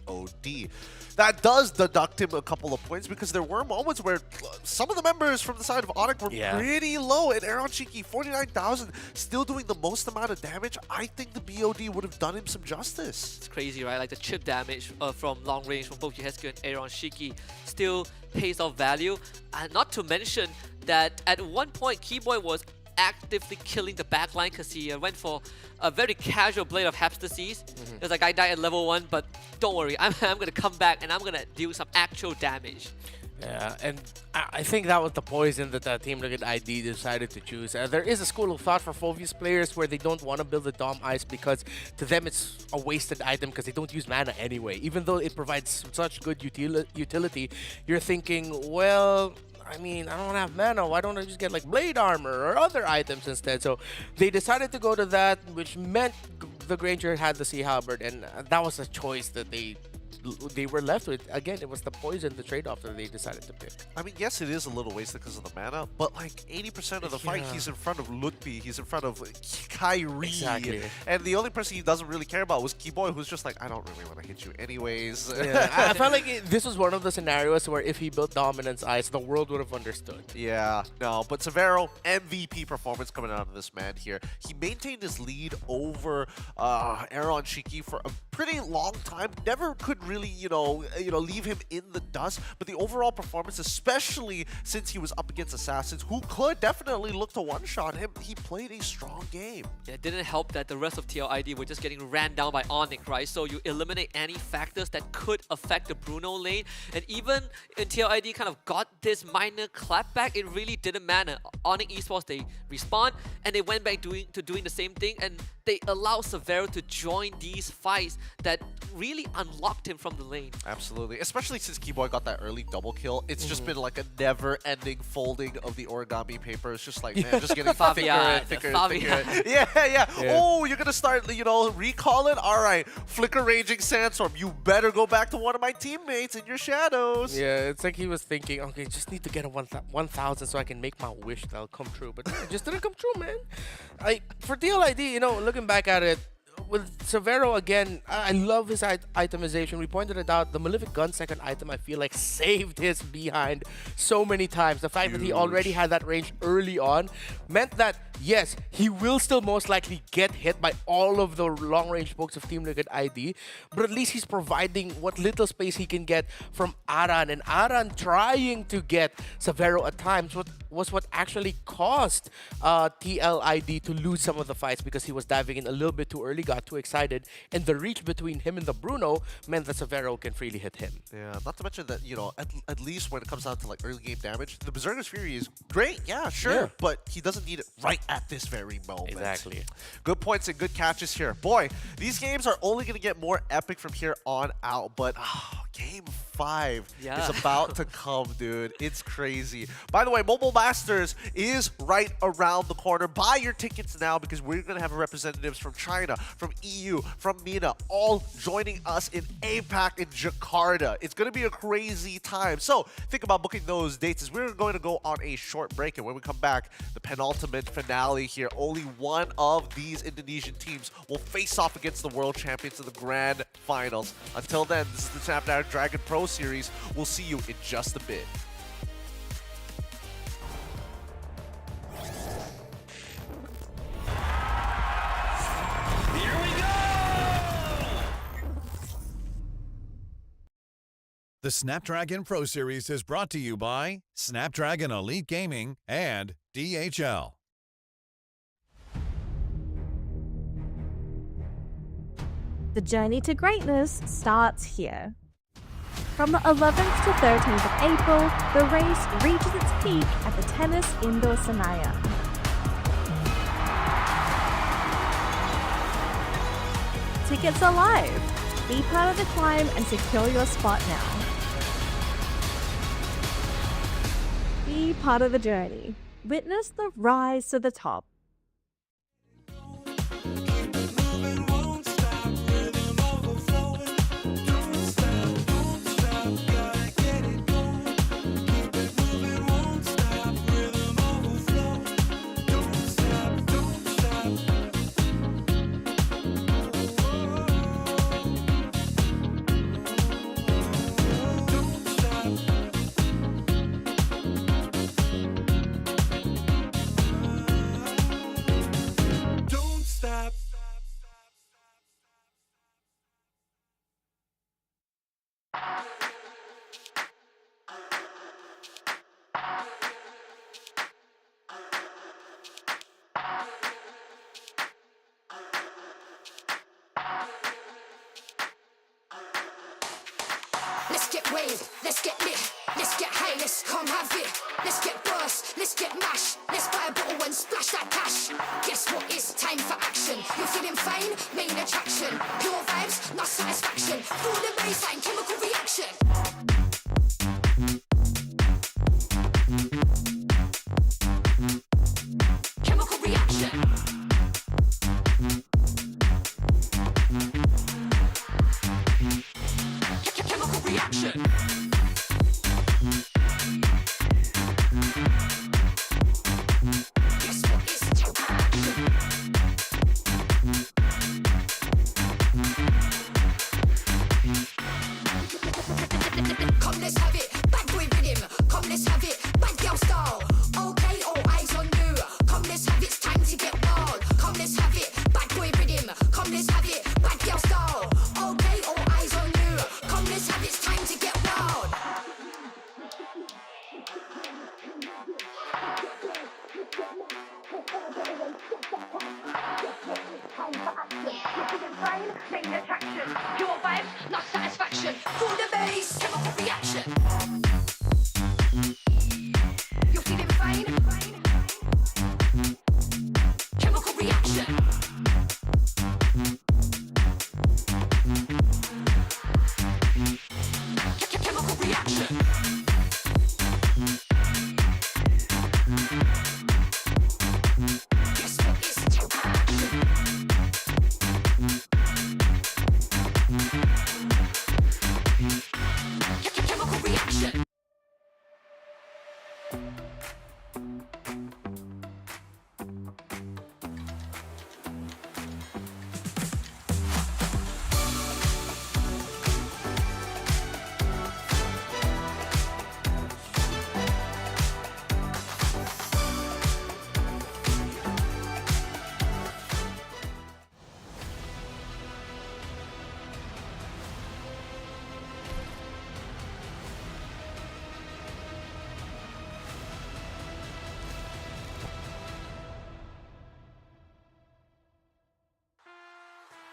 Speaker 6: BOD. That does deduct him a couple of points because there were moments where some of the members from the side of Onyx were pretty low, and Aaron Shiki, 49,000, still doing the most amount of damage. I think the BOD would have done him some justice.
Speaker 11: It's crazy, right? Like the chip damage from long range from both Yehezkel and Aaron Shiki still pays off value. And not to mention that at one point, Keyboy was actively killing the backline because he went for a very casual blade of Hepstasis. There's a guy died at level 1, but don't worry, I'm going to come back and I'm going to deal some actual damage.
Speaker 12: Yeah, and I think that was the poison that Team Liquid ID decided to choose. There is a school of thought for Phoveus players where they don't want to build a Dom Ice because to them it's a wasted item because they don't use mana anyway. Even though it provides such good utility, you're thinking, well, I mean, I don't have mana. Why don't I just get like blade armor or other items instead? So they decided to go to that, which meant the Granger had the Sea Halberd, and that was a choice that they were left with. Again, it was the poison, the trade-off that they decided to pick.
Speaker 6: I mean, yes, it is a little wasted because of the mana, but like 80% of the fight, he's in front of Lutfi, he's in front of Kyrie.
Speaker 12: Exactly.
Speaker 6: And the only person he doesn't really care about was Keyboy, who's just like, I don't really want to hit you anyways.
Speaker 12: Yeah, I felt like this was one of the scenarios where if he built Dominance Ice, the world would have understood.
Speaker 6: Yeah, no, but Severo, MVP performance coming out of this man here. He maintained his lead over Aaron Shiki for a pretty long time, never could really really, leave him in the dust. But the overall performance, especially since he was up against Assassins, who could definitely look to one-shot him, he played a strong game.
Speaker 11: Yeah, it didn't help that the rest of TLID were just getting ran down by Onyx, right? So you eliminate any factors that could affect the Bruno lane. And even in TLID kind of got this minor clapback, it really didn't matter. Onyx Esports, they respawned and they went back to doing the same thing, and they allowed Severo to join these fights that really unlocked him from the lane.
Speaker 6: Absolutely, especially since Keyboy got that early double kill. It's just been like a never-ending folding of the origami paper. It's just like, man, just getting thicker and thicker and thicker. Yeah. Oh, you're gonna start, recalling? All right, Flicker Raging Sandstorm. You better go back to one of my teammates in your shadows.
Speaker 12: Yeah, it's like he was thinking, okay, just need to get a 1,000 so I can make my wish that'll come true. But it just didn't come true, man. For DLID, looking back at it, with Severo again, I love his itemization. We pointed it out. The Malefic Gun second item, I feel like, saved his behind so many times. The fact that he already had that range early on meant that, yes, he will still most likely get hit by all of the long-range pokes of Team Liquid ID, but at least he's providing what little space he can get from Aran. And Aran trying to get Severo at times was what actually caused TLID to lose some of the fights, because he was diving in a little bit too early, got too excited, and the reach between him and the Bruno meant that Severo can freely hit him.
Speaker 6: Yeah, not to mention that, at least when it comes down to like early game damage, the Berserker's Fury is great, yeah, sure,
Speaker 12: Yeah.
Speaker 6: but he doesn't need it right at this very moment.
Speaker 12: Exactly.
Speaker 6: Good points and good catches here. Boy, these games are only going to get more epic from here on out, but Game 5 is about to come, dude. It's crazy. By the way, Mobile Masters is right around the corner. Buy your tickets now, because we're going to have representatives from China, from EU, from MENA, all joining us in APAC in Jakarta. It's going to be a crazy time. So think about booking those dates, as we're going to go on a short break. And when we come back, the penultimate finale here. Only one of these Indonesian teams will face off against the world champions in the grand finals. Until then, this is the Snapdragon Pro Series. We'll see you in just a bit.
Speaker 7: Here we go!
Speaker 5: The Snapdragon Pro Series is brought to you by Snapdragon Elite Gaming and DHL.
Speaker 13: The journey to greatness starts here. From the 11th to 13th of April, the race reaches its peak at the Tennis Indoor Senayan. Tickets are live. Be part of the climb and secure your spot now. Be part of the journey. Witness the rise to the top.
Speaker 1: Let's get waved, let's get lit, let's get high, let's come have it. Let's get burst, let's get mash, let's buy a bottle and splash that cash. Guess what, it's time for action. You're feeling fine, main attraction. Pure vibes, not satisfaction. Feel the baseline, chemical reaction. Chemical reaction. Chemical reaction. Guess what, it's action. Come, let's have it. Bad boy rhythm. Come, let's have it. Bad girl style. Okay, all eyes on you. Come, let's have it. It's time to get wild. Come, let's have it. Bad boy rhythm. Come, let's have it. Bad girl style. Okay, all eyes on you. Come, attraction. Pure vibes, not satisfaction. Full the bass, chemical reaction. You're feeling fine? Chemical reaction. Chemical reaction. Yes, it's action. Chemical reaction.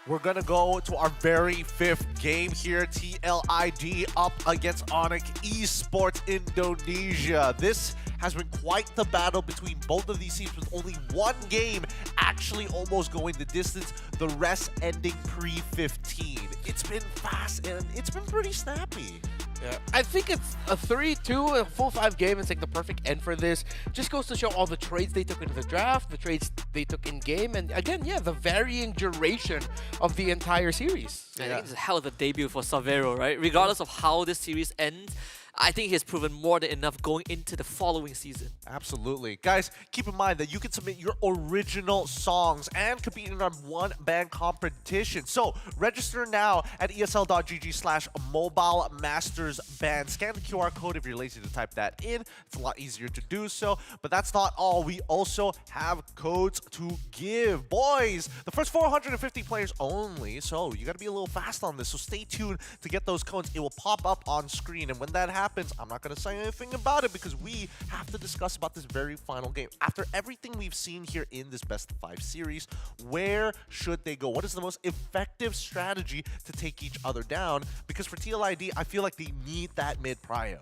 Speaker 6: We're gonna go to our very fifth game here. TLID up against Onyx Esports Indonesia. This has been quite the battle between both of these teams, with only one game actually almost going the distance, the rest ending pre-15. It's been fast and it's been pretty snappy.
Speaker 12: Yeah, I think it's a 3-2, a full 5 game. It's like the perfect end for this. Just goes to show all the trades they took into the draft, the trades they took in game, and again, yeah, the varying duration of the entire series.
Speaker 11: I think it's a hell of a debut for Savero, right? Regardless of how this series ends, I think he has proven more than enough going into the following season.
Speaker 6: Absolutely. Guys, keep in mind that you can submit your original songs and compete in our one-band competition. So register now at esl.gg/mobile masters band. Scan the QR code if you're lazy to type that in. It's a lot easier to do so. But that's not all. We also have codes to give. Boys, the first 450 players only. So you got to be a little fast on this. So stay tuned to get those codes. It will pop up on screen. And when that happens, I'm not going to say anything about it because we have to discuss about this very final game. After everything we've seen here in this best of 5 series, where should they go? What is the most effective strategy to take each other down? Because for TLID, I feel like they need that mid prio.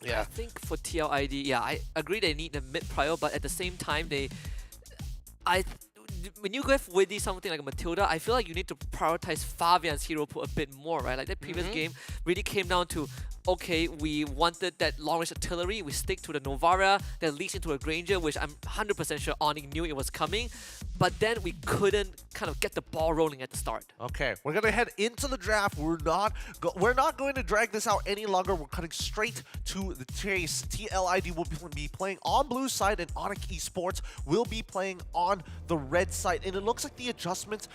Speaker 11: I think for TLID, yeah, I agree they need the mid prio, but at the same time, when you go with something like a Matilda, I feel like you need to prioritize Fabian's hero pool a bit more, right? Like that previous game really came down to, okay, we wanted that long-range artillery, we stick to the Novara that leads into a Granger, which I'm 100% sure Onyx knew it was coming, but then we couldn't kind of get the ball rolling at the start.
Speaker 6: Okay, we're gonna head into the draft. We're not going to drag this out any longer. We're cutting straight to the chase. TLID will be playing on blue side, and Onyx Esports will be playing on the red side. And it looks like the adjustments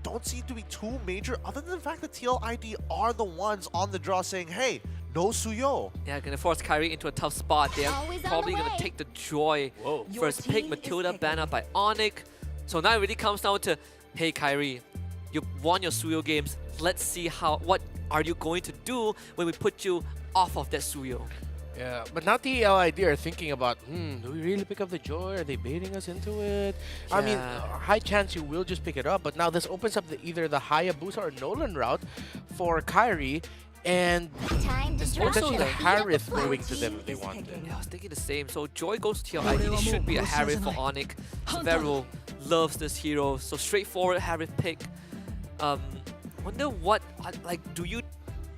Speaker 6: don't seem to be too major, other than the fact that TLID are the ones on the draw saying, hey, no Suyo.
Speaker 11: Yeah, gonna force Kyrie into a tough spot. They're probably gonna take the joy. First pick, Matilda banned out by Onyx. So now it really comes down to, hey Kyrie, you won your Suyo games. Let's see what are you going to do when we put you off of that Suyo.
Speaker 12: Yeah, but now the LID are thinking about, do we really pick up the joy? Are they baiting us into it? I mean, high chance you will just pick it up, but now this opens up either the Hayabusa or Nolan route for Kyrie, and there's potentially the Harith going to them if they want it.
Speaker 11: Yeah, I was thinking the same. So Joy goes to TLID. It should be a Harith for Onyx. Severo loves this hero, so straightforward Harith pick. Wonder what, do you...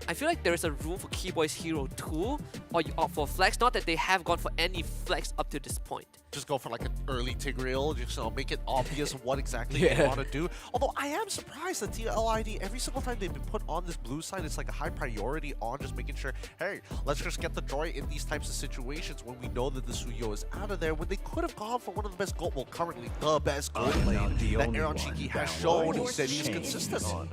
Speaker 11: I feel like there is a room for Keyboy's hero too, or you opt for flex. Not that they have gone for any flex up to this point.
Speaker 6: Just go for like an early Tigreal, just make it obvious what exactly they want to do. Although I am surprised that TLID, every single time they've been put on this blue side, it's like a high priority on just making sure, hey, let's just get the joy in these types of situations when we know that the Suyo is out of there, when they could have gone for one of the best gold, well, currently the best gold lane that Aaron Shiki has shown that he's consistent on.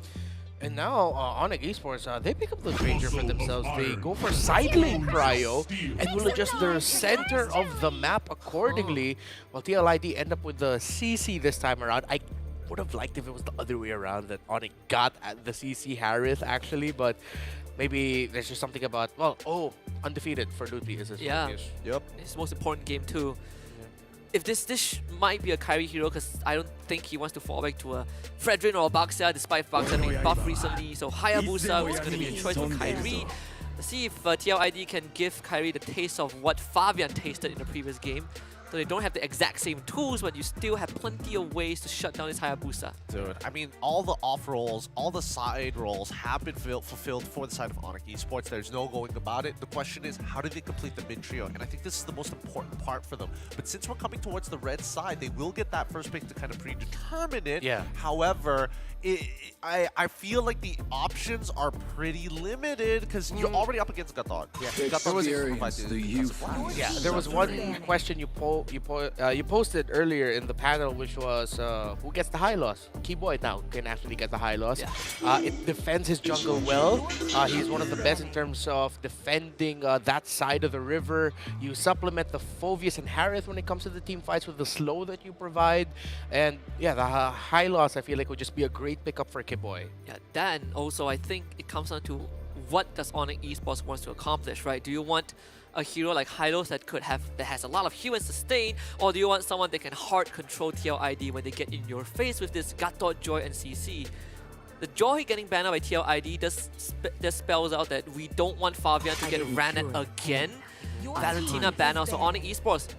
Speaker 12: And now, Onyx Esports, they pick up the Granger for themselves. They go for side lane prio and will adjust their center of the map accordingly. While TLID end up with the CC this time around. I would have liked if it was the other way around, that Onyx got at the CC Harith actually, but maybe there's just something about, undefeated for Ludwig is his focus.
Speaker 11: Yep. It's the most important game too. if this might be a Kyrie hero, because I don't think he wants to fall back to a Fredrin or a Baxia, despite Baxia being buffed recently. So Hayabusa was going to be a choice for Kyrie. Let's see if TLID can give Kyrie the taste of what Fabian tasted in the previous game. So they don't have the exact same tools, but you still have plenty of ways to shut down this Hayabusa.
Speaker 6: Dude, I mean, all the off rolls, all the side rolls have been fulfilled for the side of Onyx Esports. There's no going about it. The question is, how do they complete the mid trio? And I think this is the most important part for them. But since we're coming towards the red side, they will get that first pick to kind of predetermine it.
Speaker 12: Yeah.
Speaker 6: However, I feel like the options are pretty limited because you're already up against Gatot. Yeah,
Speaker 12: there was one question you posted earlier in the panel, which was who gets the high loss? Keyboy now can actually get the high loss.
Speaker 11: Yeah.
Speaker 12: It defends his jungle well. He's one of the best in terms of defending that side of the river. You supplement the Phoveus and Harith when it comes to the team fights with the slow that you provide. And yeah, the high loss I feel like would just be a great pickup for Keyboy.
Speaker 11: Yeah, then also I think it comes down to what does Onyx Esports wants to accomplish, right? Do you want a hero like Hylos that has a lot of heal and sustain, or do you want someone that can hard control TLID when they get in your face with this Gatot, Joy, and CC? The Joy getting banned out by TLID does spells out that we don't want Fabian to get ran at again. Valentina ban out, so Onyx Esports,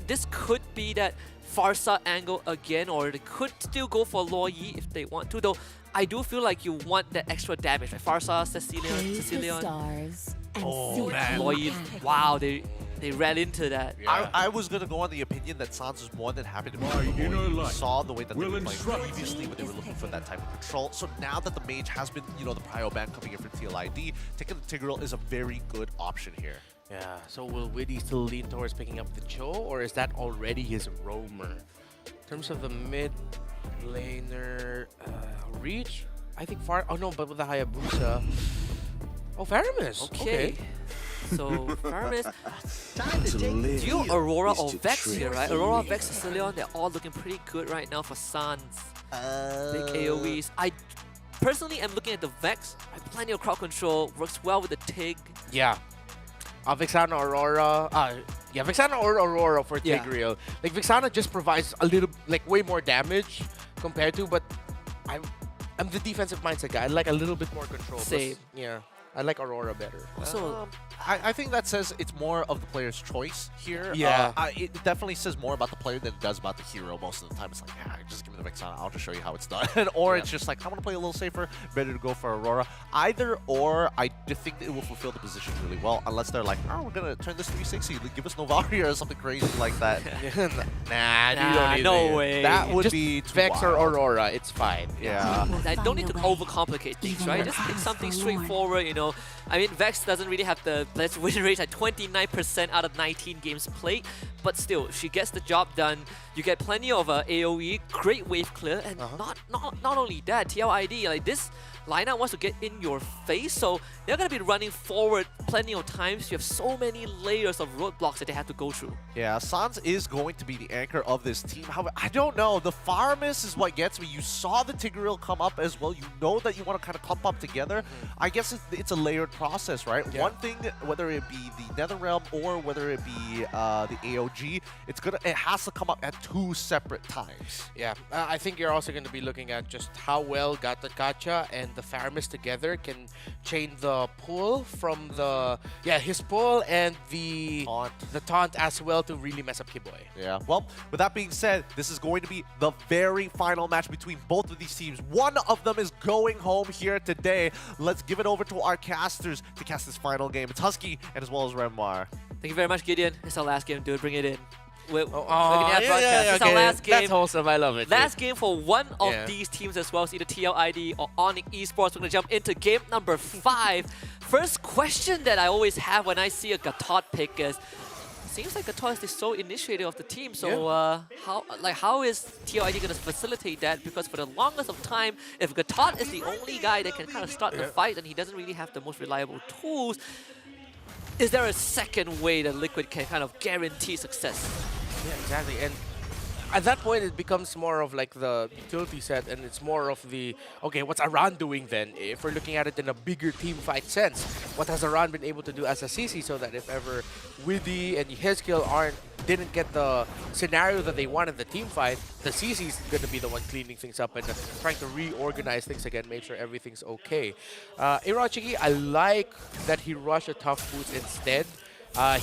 Speaker 11: this could be that Farsa angle again, or they could still go for Loyi if they want to, though I do feel like you want that extra damage, right? Farsa, Cecilion.
Speaker 6: Oh man,
Speaker 11: Loyi, wow, they ran into that.
Speaker 6: Yeah. I was going to go on the opinion that Sans was more than happy to be We saw the way that they were playing previously when they were looking for that type of control. So now that the mage has been, the prio ban coming in for TLID, taking the Tigreal is a very good option here.
Speaker 12: Yeah, so will Widdy still lean towards picking up the Cho, or is that already his roamer? In terms of the mid laner reach, I think oh no, but with the Hayabusa. Oh, Faramis. Okay.
Speaker 11: So Faramis, you Aurora or Vex here, right? Aurora, Vex, Cecilion, they're all looking pretty good right now for Sans. Big AoEs. I personally am looking at the Vex. I have plenty of crowd control, works well with the Tig.
Speaker 12: Yeah. Vexana Aurora. Vexana or Aurora for Tigreal. Like Vexana just provides a little, way more damage compared to, but I'm the defensive mindset guy. I like a little bit more control.
Speaker 11: Same.
Speaker 12: Yeah. I like Aurora better.
Speaker 11: Also,
Speaker 6: I think that says it's more of the player's choice here.
Speaker 12: Yeah.
Speaker 6: It definitely says more about the player than it does about the hero most of the time. It's like, just give me the Vexana, I'll just show you how it's done. Or it's just like, I want to play a little safer, better to go for Aurora. Either or, I think it will fulfill the position really well, unless they're like, oh, we're going to turn this 360, give us Novaria or something crazy like that.
Speaker 12: Nah, you don't need
Speaker 11: no way.
Speaker 6: That would
Speaker 12: just
Speaker 6: be
Speaker 12: Vex or Aurora, it's fine.
Speaker 6: Yeah.
Speaker 11: I don't need to overcomplicate things, right? Just pick something straightforward, I mean, Vex doesn't really have the best win rate at 29% out of 19 games played, but still, she gets the job done. You get plenty of AoE, great wave clear, and not only that, TLID, this lineup wants to get in your face, so they're going to be running forward plenty of times. You have so many layers of roadblocks that they have to go through.
Speaker 6: Yeah, Sans is going to be the anchor of this team. However, I don't know. The Faramis is what gets me. You saw the Tigreal come up as well. You know that you want to kind of clump up together. I guess it's a layered process, right?
Speaker 12: Yeah.
Speaker 6: One thing, whether it be the Netherrealm or whether it be the AOG, it has to come up at two separate times.
Speaker 12: Yeah, I think you're also going to be looking at just how well Gata Kacha and the Faramis together can chain the pull from his pull and the taunt as well to really mess up Keyboy.
Speaker 6: Yeah, well, with that being said, this is going to be the very final match between both of these teams. One of them is going home here today. Let's give it over to our casters to cast this final game. It's Husky and as well as Renoir.
Speaker 11: Thank you very much, Gideon. It's our last game, dude. Bring it in. It's
Speaker 12: okay.
Speaker 11: our last game.
Speaker 12: That's wholesome. I love it.
Speaker 11: Last game for one of these teams as well. It's either TLID or Onyx Esports. We're going to jump into game number 5. First question that I always have when I see a Gatot pick is, seems like Gatot is the sole initiator of the team. So how is TLID going to facilitate that? Because for the longest of time, if Gatot is the only guy that can kind of start the fight and he doesn't really have the most reliable tools, is there a second way that Liquid can kind of guarantee success?
Speaker 12: Yeah, exactly. And at that point, it becomes more of like the utility set, and it's more of the, okay, what's Aran doing then? If we're looking at it in a bigger team fight sense, what has Aran been able to do as a CC so that if ever Widdy and Yehezkiel aren't didn't get the scenario that they wanted the team fight, the CC's going to be the one cleaning things up and trying to reorganize things again, make sure everything's okay. Irochiki, I like that he rushed a tough boost instead.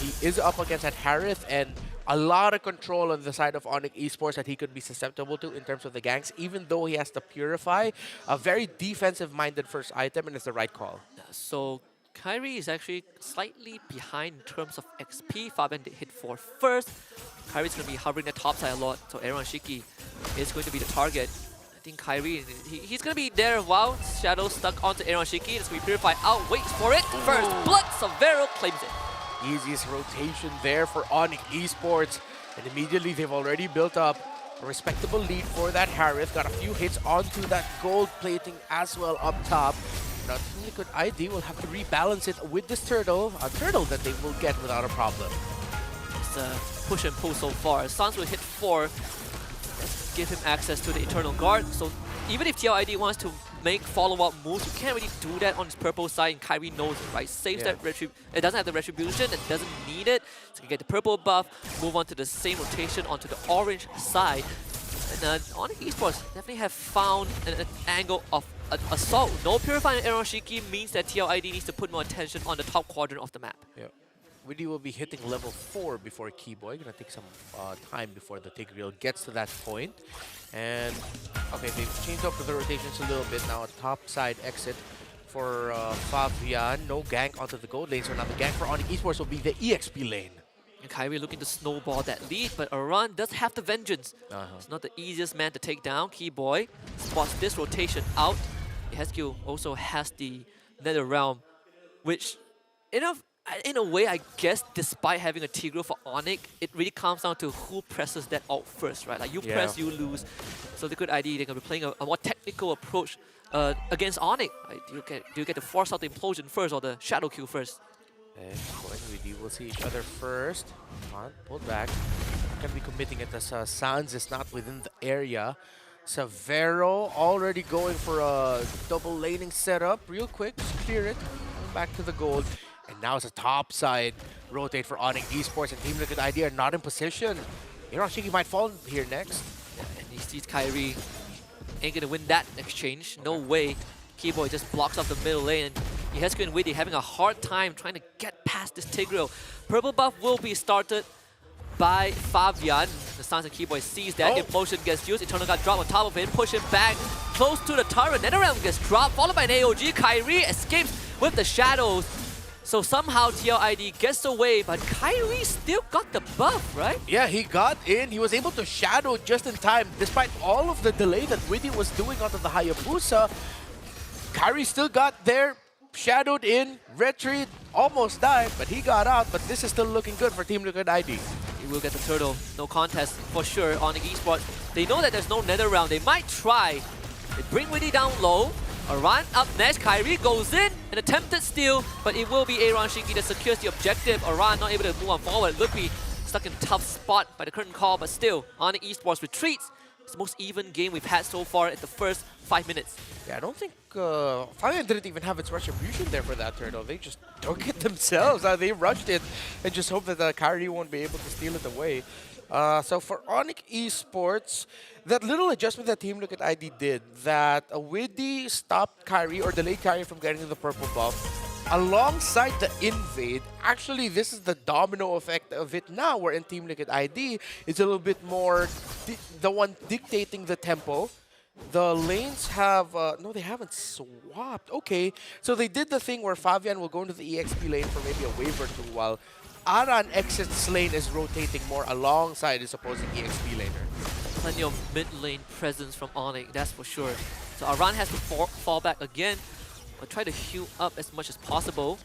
Speaker 12: He is up against that Harith and a lot of control on the side of Onyx Esports that he could be susceptible to in terms of the ganks, even though he has to Purify. A very defensive-minded first item, and it's the right call.
Speaker 11: So Kyrie is actually slightly behind in terms of XP. Fabian did hit 4 first. Kyrie's going to be hovering the top side a lot, so Aaron Shiki is going to be the target. I think Kyrie, he's going to be there a while. Shadow stuck onto Aaron Shiki. It's going to be Purified out, waits for it. First blood, Severo claims it.
Speaker 12: Easiest rotation there for Onyx Esports. And immediately they've already built up a respectable lead for that Harith. Got a few hits onto that gold plating as well up top. Now Team Liquid ID will have to rebalance it with this turtle. A turtle that they will get without a problem.
Speaker 11: It's a push and pull so far. Sans will hit 4. Let's give him access to the Eternal Guard. So even if TLID wants to make follow-up moves, you can't really do that on his purple side, and Kyrie knows it, right? Saves that it doesn't have the retribution, it doesn't need it. So you get the purple buff, move on to the same rotation onto the orange side. And Onyx Esports definitely have found an angle of assault. No Purifying Aeroshiki means that TLID needs to put more attention on the top quadrant of the map.
Speaker 12: Yeah. Widdy will be hitting level 4 before Keyboy. Gonna take some time before the Tigreal gets to that point. And okay, they've changed up the rotations a little bit now. A top side exit for Fabian. No gank onto the gold lane, so now the gank for Onyx Esports will be the EXP lane.
Speaker 11: And Kyrie looking to snowball that lead, but Aran does have the vengeance. It's not the easiest man to take down. Keyboy spots this rotation out. Hesku also has the Nether Realm, which in a way, I guess, despite having a Tigreal for Onyx, it really comes down to who presses that ult first, right? Like you press, you lose. So Liquid ID, they're going to be playing a more technical approach against Onyx. Right? Do you get to force out the implosion first or the shadow kill first?
Speaker 12: And we will see each other first. Come on, pull back. Going to be committing it as Sans is not within the area. Severo already going for a double laning setup. Real quick, just clear it. Going back to the gold. And now it's a top side rotate for Onyx Esports, and Team Liquid ID are not in position. Hiroshiki might fall here next.
Speaker 11: Yeah, and he sees Kyrie ain't gonna win that exchange. No way. Keyboy just blocks off the middle lane. Yehesku and Widdy having a hard time trying to get past this Tigreal. Purple buff will be started by Fabian. The Sans and Keyboy sees that. Implosion gets used. Eternal Guard drop on top of him. Push him back close to the turret. Netherrealm gets dropped, followed by an AOG. Kyrie escapes with the shadows. So somehow TLID gets away, but Kyrie still got the buff, right?
Speaker 12: Yeah, he got in. He was able to shadow just in time. Despite all of the delay that Widdy was doing onto the Hayabusa, Kyrie still got there, shadowed in, retreat, almost died, but he got out. But this is still looking good for Team Liquid ID.
Speaker 11: He will get the turtle. No contest for sure on the esports. They know that there's no nether round. They might try. They bring Widdy down low. Aran up next. Kyrie goes in. An attempted steal, but it will be Aaron Shiki that secures the objective. Aran not able to move on forward. Lupi stuck in a tough spot by the curtain call, but still, Onyx Esports retreats. It's the most even game we've had so far at the first 5 minutes.
Speaker 12: Yeah, I don't think Fabian didn't even have its retribution there for that turtle. They just took it themselves. They rushed it and just hope that Kyrie won't be able to steal it away. So for Onyx Esports, that little adjustment that Team Liquid ID did, that Widdy stopped Kyrie or delayed Kyrie from getting the purple buff, alongside the invade, actually this is the domino effect of it now, where in Team Liquid ID, it's a little bit more the one dictating the tempo. The lanes have, no, they haven't swapped. Okay, so they did the thing where Fabian will go into the EXP lane for maybe a wave or two, while Aran exits lane is rotating more alongside his opposing EXP laner.
Speaker 11: Plenty of mid lane presence from Onyx, that's for sure. So Aran has to fall back again, but try to heal up as much as possible.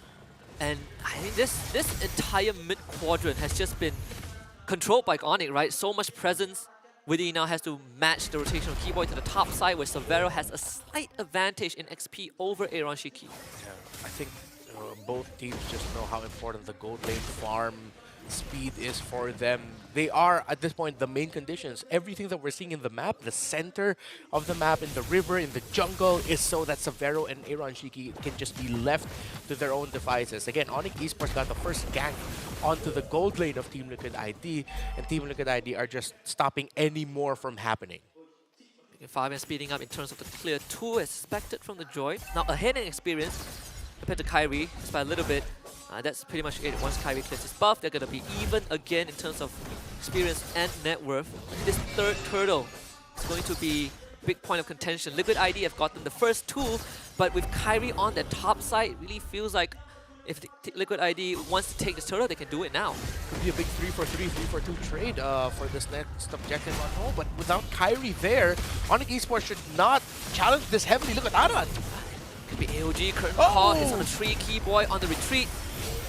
Speaker 11: And I think this entire mid quadrant has just been controlled by Onyx, right? So much presence. Widdy now has to match the rotation of Keyboy to the top side, where Severo has a slight advantage in XP over Aaron Shiki.
Speaker 12: Yeah, I think both teams just know how important the gold lane farm speed is for them. They are, at this point, the main conditions. Everything that we're seeing in the map, the center of the map, in the river, in the jungle, is so that Severo and Aaron Shiki can just be left to their own devices. Again, Onyx Esports got the first gank onto the gold lane of Team Liquid ID, and Team Liquid ID are just stopping any more from happening.
Speaker 11: Fabian speeding up in terms of the clear 2 as expected from the Joy. Now ahead in experience compared to Kyrie, just by a little bit. That's pretty much it. Once Kyrie clears his buff, they're going to be even again in terms of experience and net worth. This third turtle is going to be a big point of contention. Liquid ID have gotten the first 2, but with Kyrie on their top side, it really feels like if the Liquid ID wants to take this turtle, they can do it now.
Speaker 12: Could be a big 3-for-3, 3-for-2 trade for this next objective on home, but without Kyrie there, Onyx Esports should not challenge this heavily. Look at Aran!
Speaker 11: Could be AOG, curtain call, hits on the tree, Keyboy on the retreat.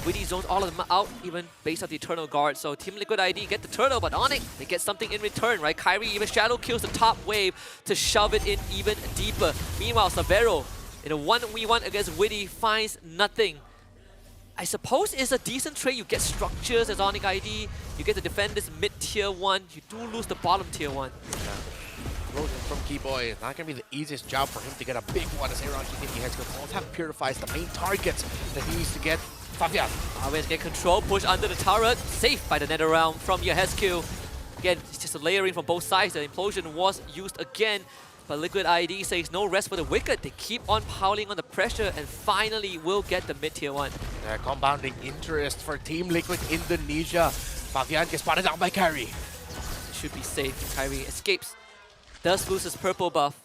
Speaker 11: Witty zones all of them out, even based on the Eternal Guard. So Team Liquid ID get the turtle, but Onyx, they get something in return, right? Kyrie even shadow kills the top wave to shove it in even deeper. Meanwhile, Severo, in a 1v1 against Witty, finds nothing. I suppose it's a decent trade. You get structures as Onyx ID, you get to defend this mid-tier 1, you do lose the bottom tier 1.
Speaker 12: Explosion from Keyboy. Not going to be the easiest job for him to get a big one as Aaron Shiki heads to both have purifies the main targets that he needs to get. Fabian.
Speaker 11: Always get control, push under the turret, safe by the nether realm from your Hesq. Again, it's just a layering from both sides. The implosion was used again, but Liquid ID says no rest for the wicked. They keep on piling on the pressure and finally will get the mid-tier 1.
Speaker 12: Compounding interest for Team Liquid Indonesia. Fabian gets spotted out by Kyrie.
Speaker 11: Should be safe. Kyrie escapes. Does lose his purple buff.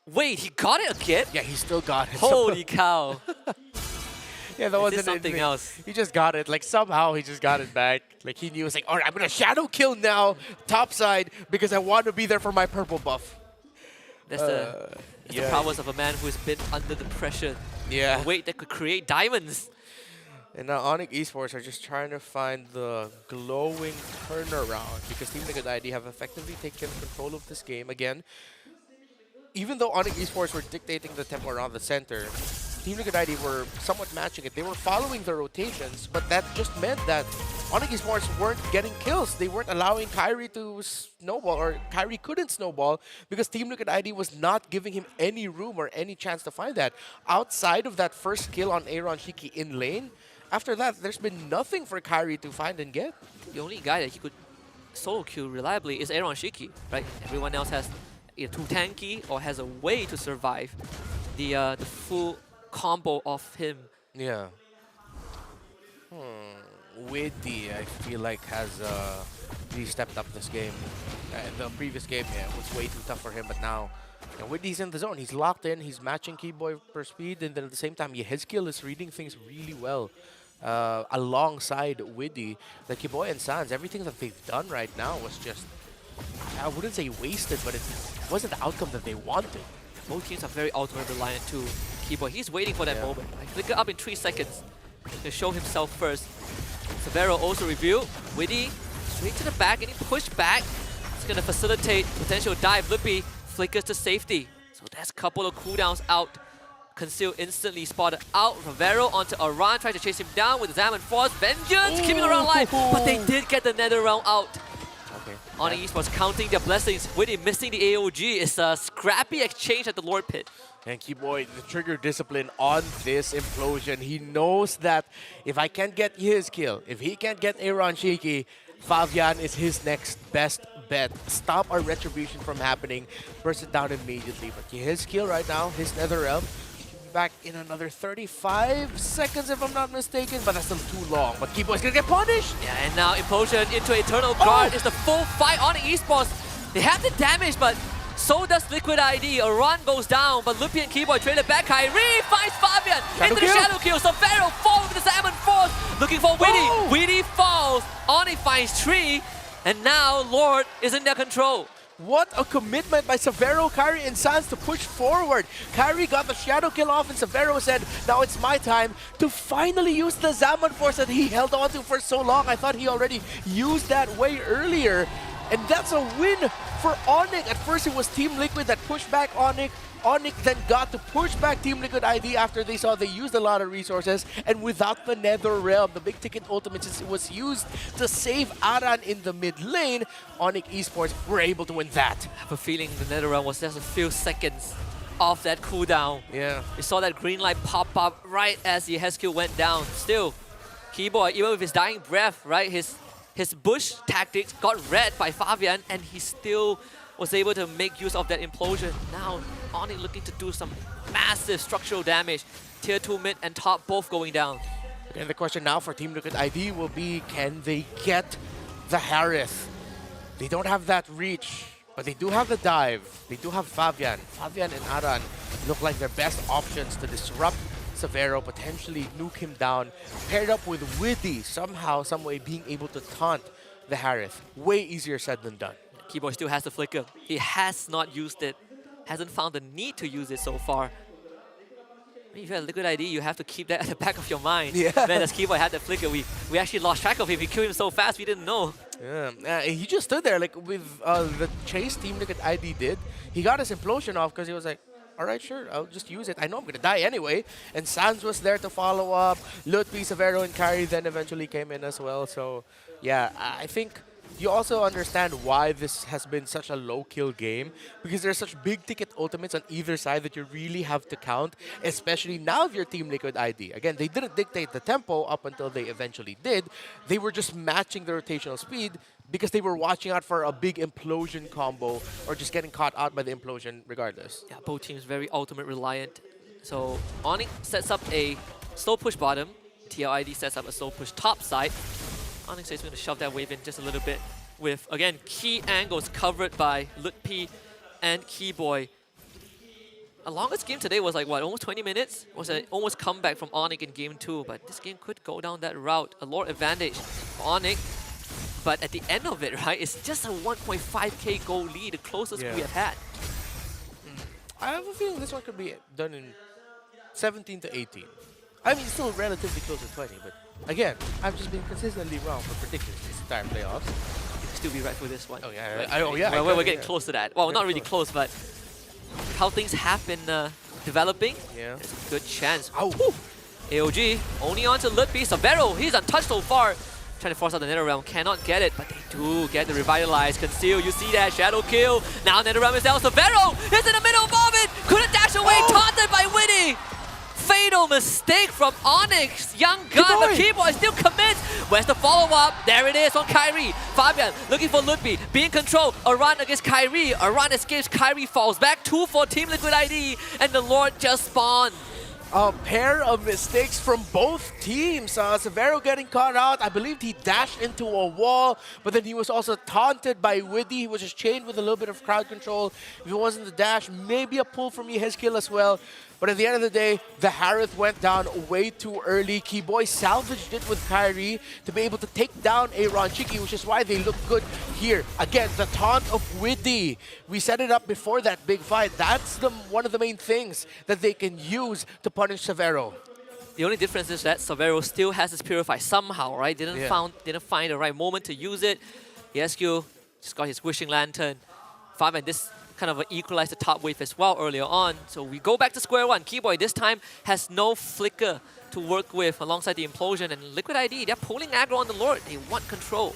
Speaker 11: Wait, he got it again?
Speaker 12: Yeah, he still got it.
Speaker 11: Holy cow.
Speaker 12: Yeah, that wasn't
Speaker 11: something else.
Speaker 12: He just got it. Like, somehow he just got it back. Like, he knew, it's like, all right, I'm going to shadow kill now, top side, because I want to be there for my purple buff.
Speaker 11: That's the prowess of a man who's been under the pressure.
Speaker 12: Yeah.
Speaker 11: A weight that could create diamonds.
Speaker 12: And now Onyx Esports are just trying to find the glowing turnaround because Team Liquid ID have effectively taken control of this game again. Even though Onyx Esports were dictating the tempo around the center, Team Liquid ID were somewhat matching it. They were following the rotations, but that just meant that Onyx Esports weren't getting kills. They weren't allowing Kyrie to snowball, or Kyrie couldn't snowball because Team Liquid ID was not giving him any room or any chance to find that. Outside of that first kill on Aaron Shiki in lane, after that, there's been nothing for Kyrie to find and get.
Speaker 11: The only guy that he could solo kill reliably is Aaron Shiki, right? Everyone else has either too tanky or has a way to survive the full combo of him.
Speaker 12: Yeah. Witty, I feel like, has really stepped up this game. The previous game, yeah, was way too tough for him, but now Witty's in the zone. He's locked in. He's matching Keyboy per speed, and then at the same time, his skill is reading things really well. Alongside Witty, the Keyboy and Sans, everything that they've done right now was just, I wouldn't say wasted, but it wasn't the outcome that they wanted.
Speaker 11: Both teams are very ultimate reliant too. Keyboy, he's waiting for that moment. Like, flicker up in 3 seconds to show himself first. Severo also revealed. Witty straight to the back, getting pushed back. It's going to facilitate potential dive. Lippy flickers to safety. So that's a couple of cooldowns out. Conceal instantly spotted out. Rivero onto Aran, tries to chase him down with Zaman Force. Vengeance keeping Aran alive, but they did get the nether realm out.
Speaker 12: Okay.
Speaker 11: Onyx Esports counting their blessings. Witty missing the AOG. It's a scrappy exchange at the Lord Pit.
Speaker 12: And Keyboy, the trigger discipline on this implosion. He knows that if I can't get his kill, if he can't get Aaron Shiki, Fabian is his next best bet. Stop our retribution from happening. Burst it down immediately. But his kill right now, his nether realm, back in another 35 seconds if I'm not mistaken, but that's still too long. But Keyboy's gonna get punished!
Speaker 11: Yeah, and now Implosion into Eternal Guard is the full fight on Esports. They have the damage, but so does Liquid ID. A run goes down, but Lippy and Keyboy traded back. Kyrie finds Fabian into the shadow kill. So Pharaoh falls with the Salmon Force, looking for Witty. Witty falls. Oni finds Tree, and now Lord is in their control.
Speaker 12: What a commitment by Severo, Kyrie, and Sans to push forward. Kyrie got the shadow kill off, and Severo said, now it's my time to finally use the Zaman Force that he held on to for so long. I thought he already used that way earlier. And that's a win for Onyx. At first, it was Team Liquid that pushed back Onyx. Onyx then got to push back Team Liquid ID after they saw they used a lot of resources. And without the Nether Realm, the big ticket ultimate, since it was used to save Aran in the mid lane, Onyx Esports were able to win that.
Speaker 11: I have a feeling the Nether Realm was just a few seconds off that cooldown.
Speaker 12: Yeah.
Speaker 11: We saw that green light pop up right as the HQ went down. Still, Keyboy, even with his dying breath, right, his bush tactics got read by Fabian, and he still was able to make use of that implosion. Now, Onyx looking to do some massive structural damage. Tier 2 mid and top both going down.
Speaker 12: And the question now for Team Liquid ID will be, can they get the Harith? They don't have that reach, but they do have the dive. They do have Fabian. Fabian and Aran look like their best options to disrupt Severo, potentially nuke him down, paired up with Widdy, somehow, some way being able to taunt the Harith. Way easier said than done.
Speaker 11: Keyboy still has the flicker. He has not used it. Hasn't found the need to use it so far. I mean, if you have Liquid ID, you have to keep that at the back of your mind.
Speaker 12: Yeah.
Speaker 11: Man, as Keyboy had that flicker, we actually lost track of him. We killed him so fast, we didn't know.
Speaker 12: Yeah, he just stood there like with the chase Team Liquid ID did. He got his implosion off because he was like, all right, sure, I'll just use it. I know I'm going to die anyway. And Sans was there to follow up. Lutfi, Severo, and Kyrie then eventually came in as well. So, yeah, I think you also understand why this has been such a low-kill game, because there's such big-ticket ultimates on either side that you really have to count, especially now if you're Team Liquid ID. Again, they didn't dictate the tempo up until they eventually did. They were just matching the rotational speed because they were watching out for a big implosion combo or just getting caught out by the implosion regardless.
Speaker 11: Yeah, both teams very ultimate reliant. So Onyx sets up a slow push bottom. TLID sets up a slow push top side. Onyx is going to shove that wave in just a little bit with, again, key angles covered by Lutfi and Keyboy. The longest game today was like, what, almost 20 minutes? It was an almost comeback from Onyx in game 2, but this game could go down that route. A lore advantage for Onyx, but at the end of it, right, it's just a 1.5k goal lead, the closest we have had.
Speaker 12: I have a feeling this one could be done in 17 to 18. I mean, still relatively close to 20, but again, I've just been consistently wrong for predictions this entire playoffs.
Speaker 11: You can still be right for this one.
Speaker 12: Oh, yeah.
Speaker 11: But, we're getting close to that. Well, not really close, but how things have been developing, there's a good chance.
Speaker 12: Oh.
Speaker 11: AOG only on to Lutfi. Severo, he's untouched so far. Trying to force out the Nether Realm, cannot get it, but they do get the Revitalize. Conceal, you see that, Shadow kill. Now Nether Realm is down. Severo is in the middle of it. Couldn't dash away, taunted by Widdy. Fatal mistake from Onyx. Young gun, but Keyboy still commits. Where's the follow-up? There it is on Kyrie. Fabian looking for Lutfi, being controlled. A run against Kyrie. A run escapes. Kyrie falls back. 2 for Team Liquid ID, and the Lord just spawned.
Speaker 12: A pair of mistakes from both teams. Severo getting caught out. I believe he dashed into a wall, but then he was also taunted by Widdy. He was just chained with a little bit of crowd control. If it wasn't the dash, maybe a pull from Yehezkiel as well. But at the end of the day, the Harith went down way too early. Keyboy salvaged it with Kyrie to be able to take down Aaron Chiki, which is why they look good here. Again, the taunt of Widdy. We set it up before that big fight. That's one of the main things that they can use to punish Severo.
Speaker 11: The only difference is that Severo still has his Purify somehow, right? Didn't find the right moment to use it. Yehezkiel just got his Wishing Lantern. Fabian, this kind of equalized the top wave as well earlier on. So we go back to square one. Keyboy this time has no flicker to work with alongside the implosion, and Liquid ID, they're pulling aggro on the Lord. They want control.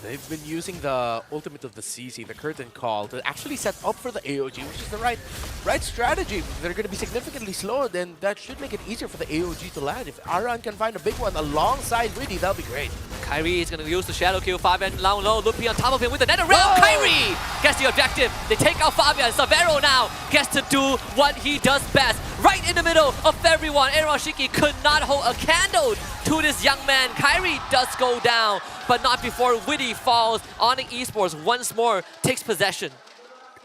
Speaker 12: They've been using the ultimate of the CC, the Curtain Call, to actually set up for the AOG, which is the right strategy. They're going to be significantly slowed, and that should make it easier for the AOG to land. If Aran can find a big one alongside Widdy, that'll be great.
Speaker 11: Kyrie is going to use the Shadow kill. Fabian down low. Lutfi on top of him with the Nether Realm. Kyrie gets the objective. They take out Fabian. Severo now gets to do what he does best. Right in the middle of everyone. Aaron Shiki could not hold a candle to this young man. Kyrie does go down, but not before Widdy falls. Onyx Esports once more takes possession.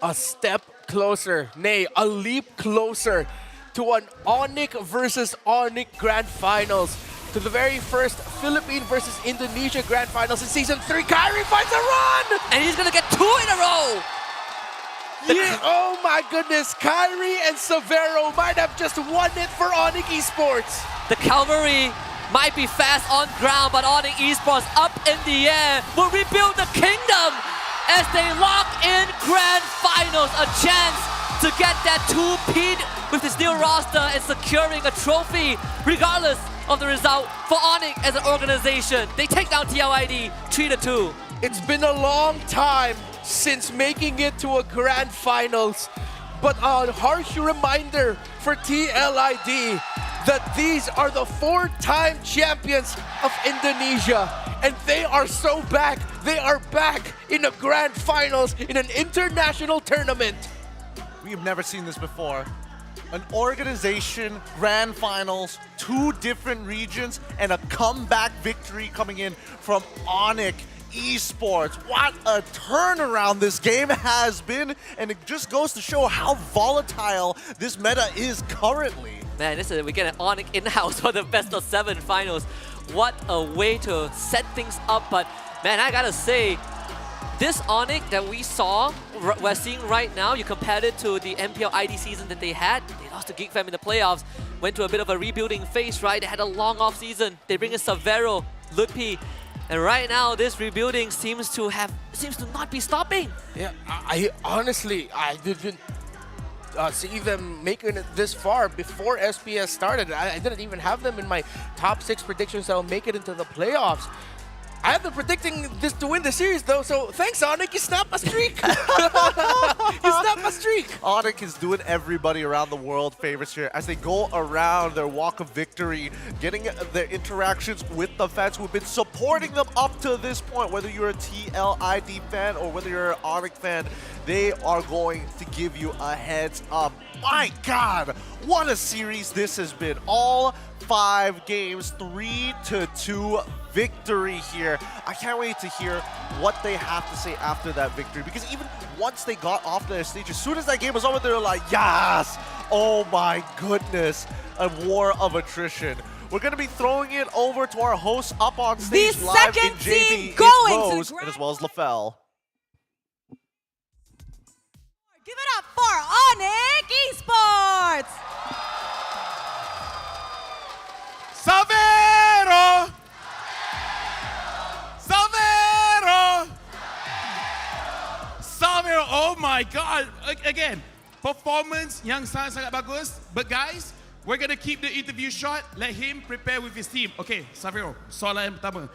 Speaker 12: A step closer, nay, a leap closer to an Onyx versus Onyx Grand Finals. To the very first Philippine versus Indonesia Grand Finals in Season 3. Kyrie finds a run!
Speaker 11: And he's gonna get 2 in a row!
Speaker 12: Oh my goodness, Kyrie and Severo might have just won it for Onyx Esports.
Speaker 11: The cavalry might be fast on ground, but Onyx Esports up in the air will rebuild the kingdom. as they lock in Grand Finals. A chance to get that two-peat with this new roster and securing a trophy regardless of the result for Onyx as an organization. They take down TLID 3-2.
Speaker 12: It's been a long time since making it to a Grand Finals, but a harsh reminder for TLID that these are the 4-time champions of Indonesia, and they are so back. They are back in the Grand Finals in an international tournament.
Speaker 6: We've never seen this before. An organization, Grand Finals, 2 different regions, and a comeback victory coming in from Onyx esports. What a turnaround this game has been, and it just goes to show how volatile this meta is currently.
Speaker 11: Man, we get an Onyx in-house for the best of 7 finals. What a way to set things up, but man, I gotta say, this Onyx that we're seeing right now, you compared it to the MPL ID season that they had. They lost to Geek Fam in the playoffs, went to a bit of a rebuilding phase, right? They had a long off season. They bring in Savero, Ludpi, and right now this rebuilding seems to not be stopping.
Speaker 12: Yeah, I honestly, I didn't see them making it this far before SPS started. I didn't even have them in my top 6 predictions that'll make it into the playoffs. I have been predicting this to win the series though, so thanks Onyx, you snapped my streak! You snapped my streak!
Speaker 6: Onyx is doing everybody around the world favors here as they go around their walk of victory, getting their interactions with the fans who've been supporting them up to this point. Whether you're a TLID fan or whether you're an Onyx fan, they are going to give you a heads up. My God, what a series this has been. All 5 games, 3-2 victory here. I can't wait to hear what they have to say after that victory, because even once they got off their stage, as soon as that game was over, they were like, yes! Oh my goodness, a war of attrition. We're going to be throwing it over to our hosts up on stage
Speaker 17: The
Speaker 6: live in
Speaker 17: second
Speaker 6: JB.
Speaker 17: team
Speaker 6: It's
Speaker 17: going to
Speaker 6: Rose, and as well as LaFell.
Speaker 17: Give it up for Onyx Esports!
Speaker 8: Savero! Savero! Savero, oh my God. Again, performance yang sangat-sangat bagus. But guys, we're going to keep the interview short. Let him prepare with his team. Okay, Savero, soalan yang pertama.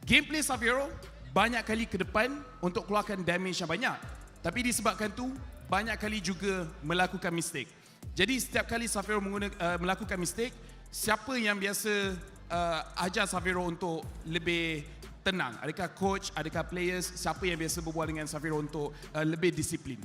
Speaker 8: Gameplay Savero banyak kali ke depan untuk keluarkan damage yang banyak. Tapi disebabkan tu, banyak kali juga melakukan mistake. Jadi setiap kali Savero melakukan mistake, siapa yang biasa ajar Savero untuk lebih tenang? Adakah coach, adakah players, siapa yang biasa berbual dengan Savero untuk lebih disiplin?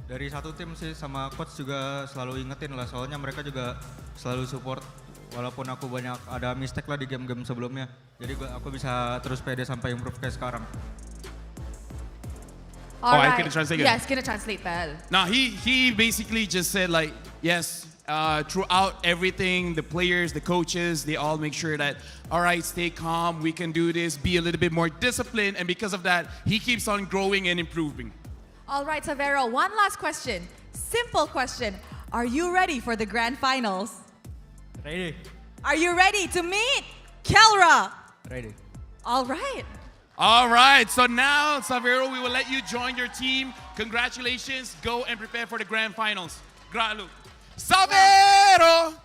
Speaker 18: Dari satu tim sih, sama coach juga selalu ingetin lah, soalnya mereka juga selalu support walaupun aku banyak ada mistake lah di game-game sebelumnya. Jadi aku bisa terus pede sampai improve kayak sekarang.
Speaker 8: I can translate.
Speaker 17: Yes, can I translate that?
Speaker 8: Now he basically just said like, yes, throughout everything, the players, the coaches, they all make sure that, all right, stay calm, we can do this, be a little bit more disciplined, and because of that, he keeps on growing and improving.
Speaker 17: All right, Savero, one last question. Simple question. Are you ready for the Grand Finals?
Speaker 18: Ready.
Speaker 17: Are you ready to meet Kelra?
Speaker 18: Ready.
Speaker 17: All right.
Speaker 8: All right, so now, Savero, we will let you join your team. Congratulations, go and prepare for the Grand Finals. Gralu. Savero!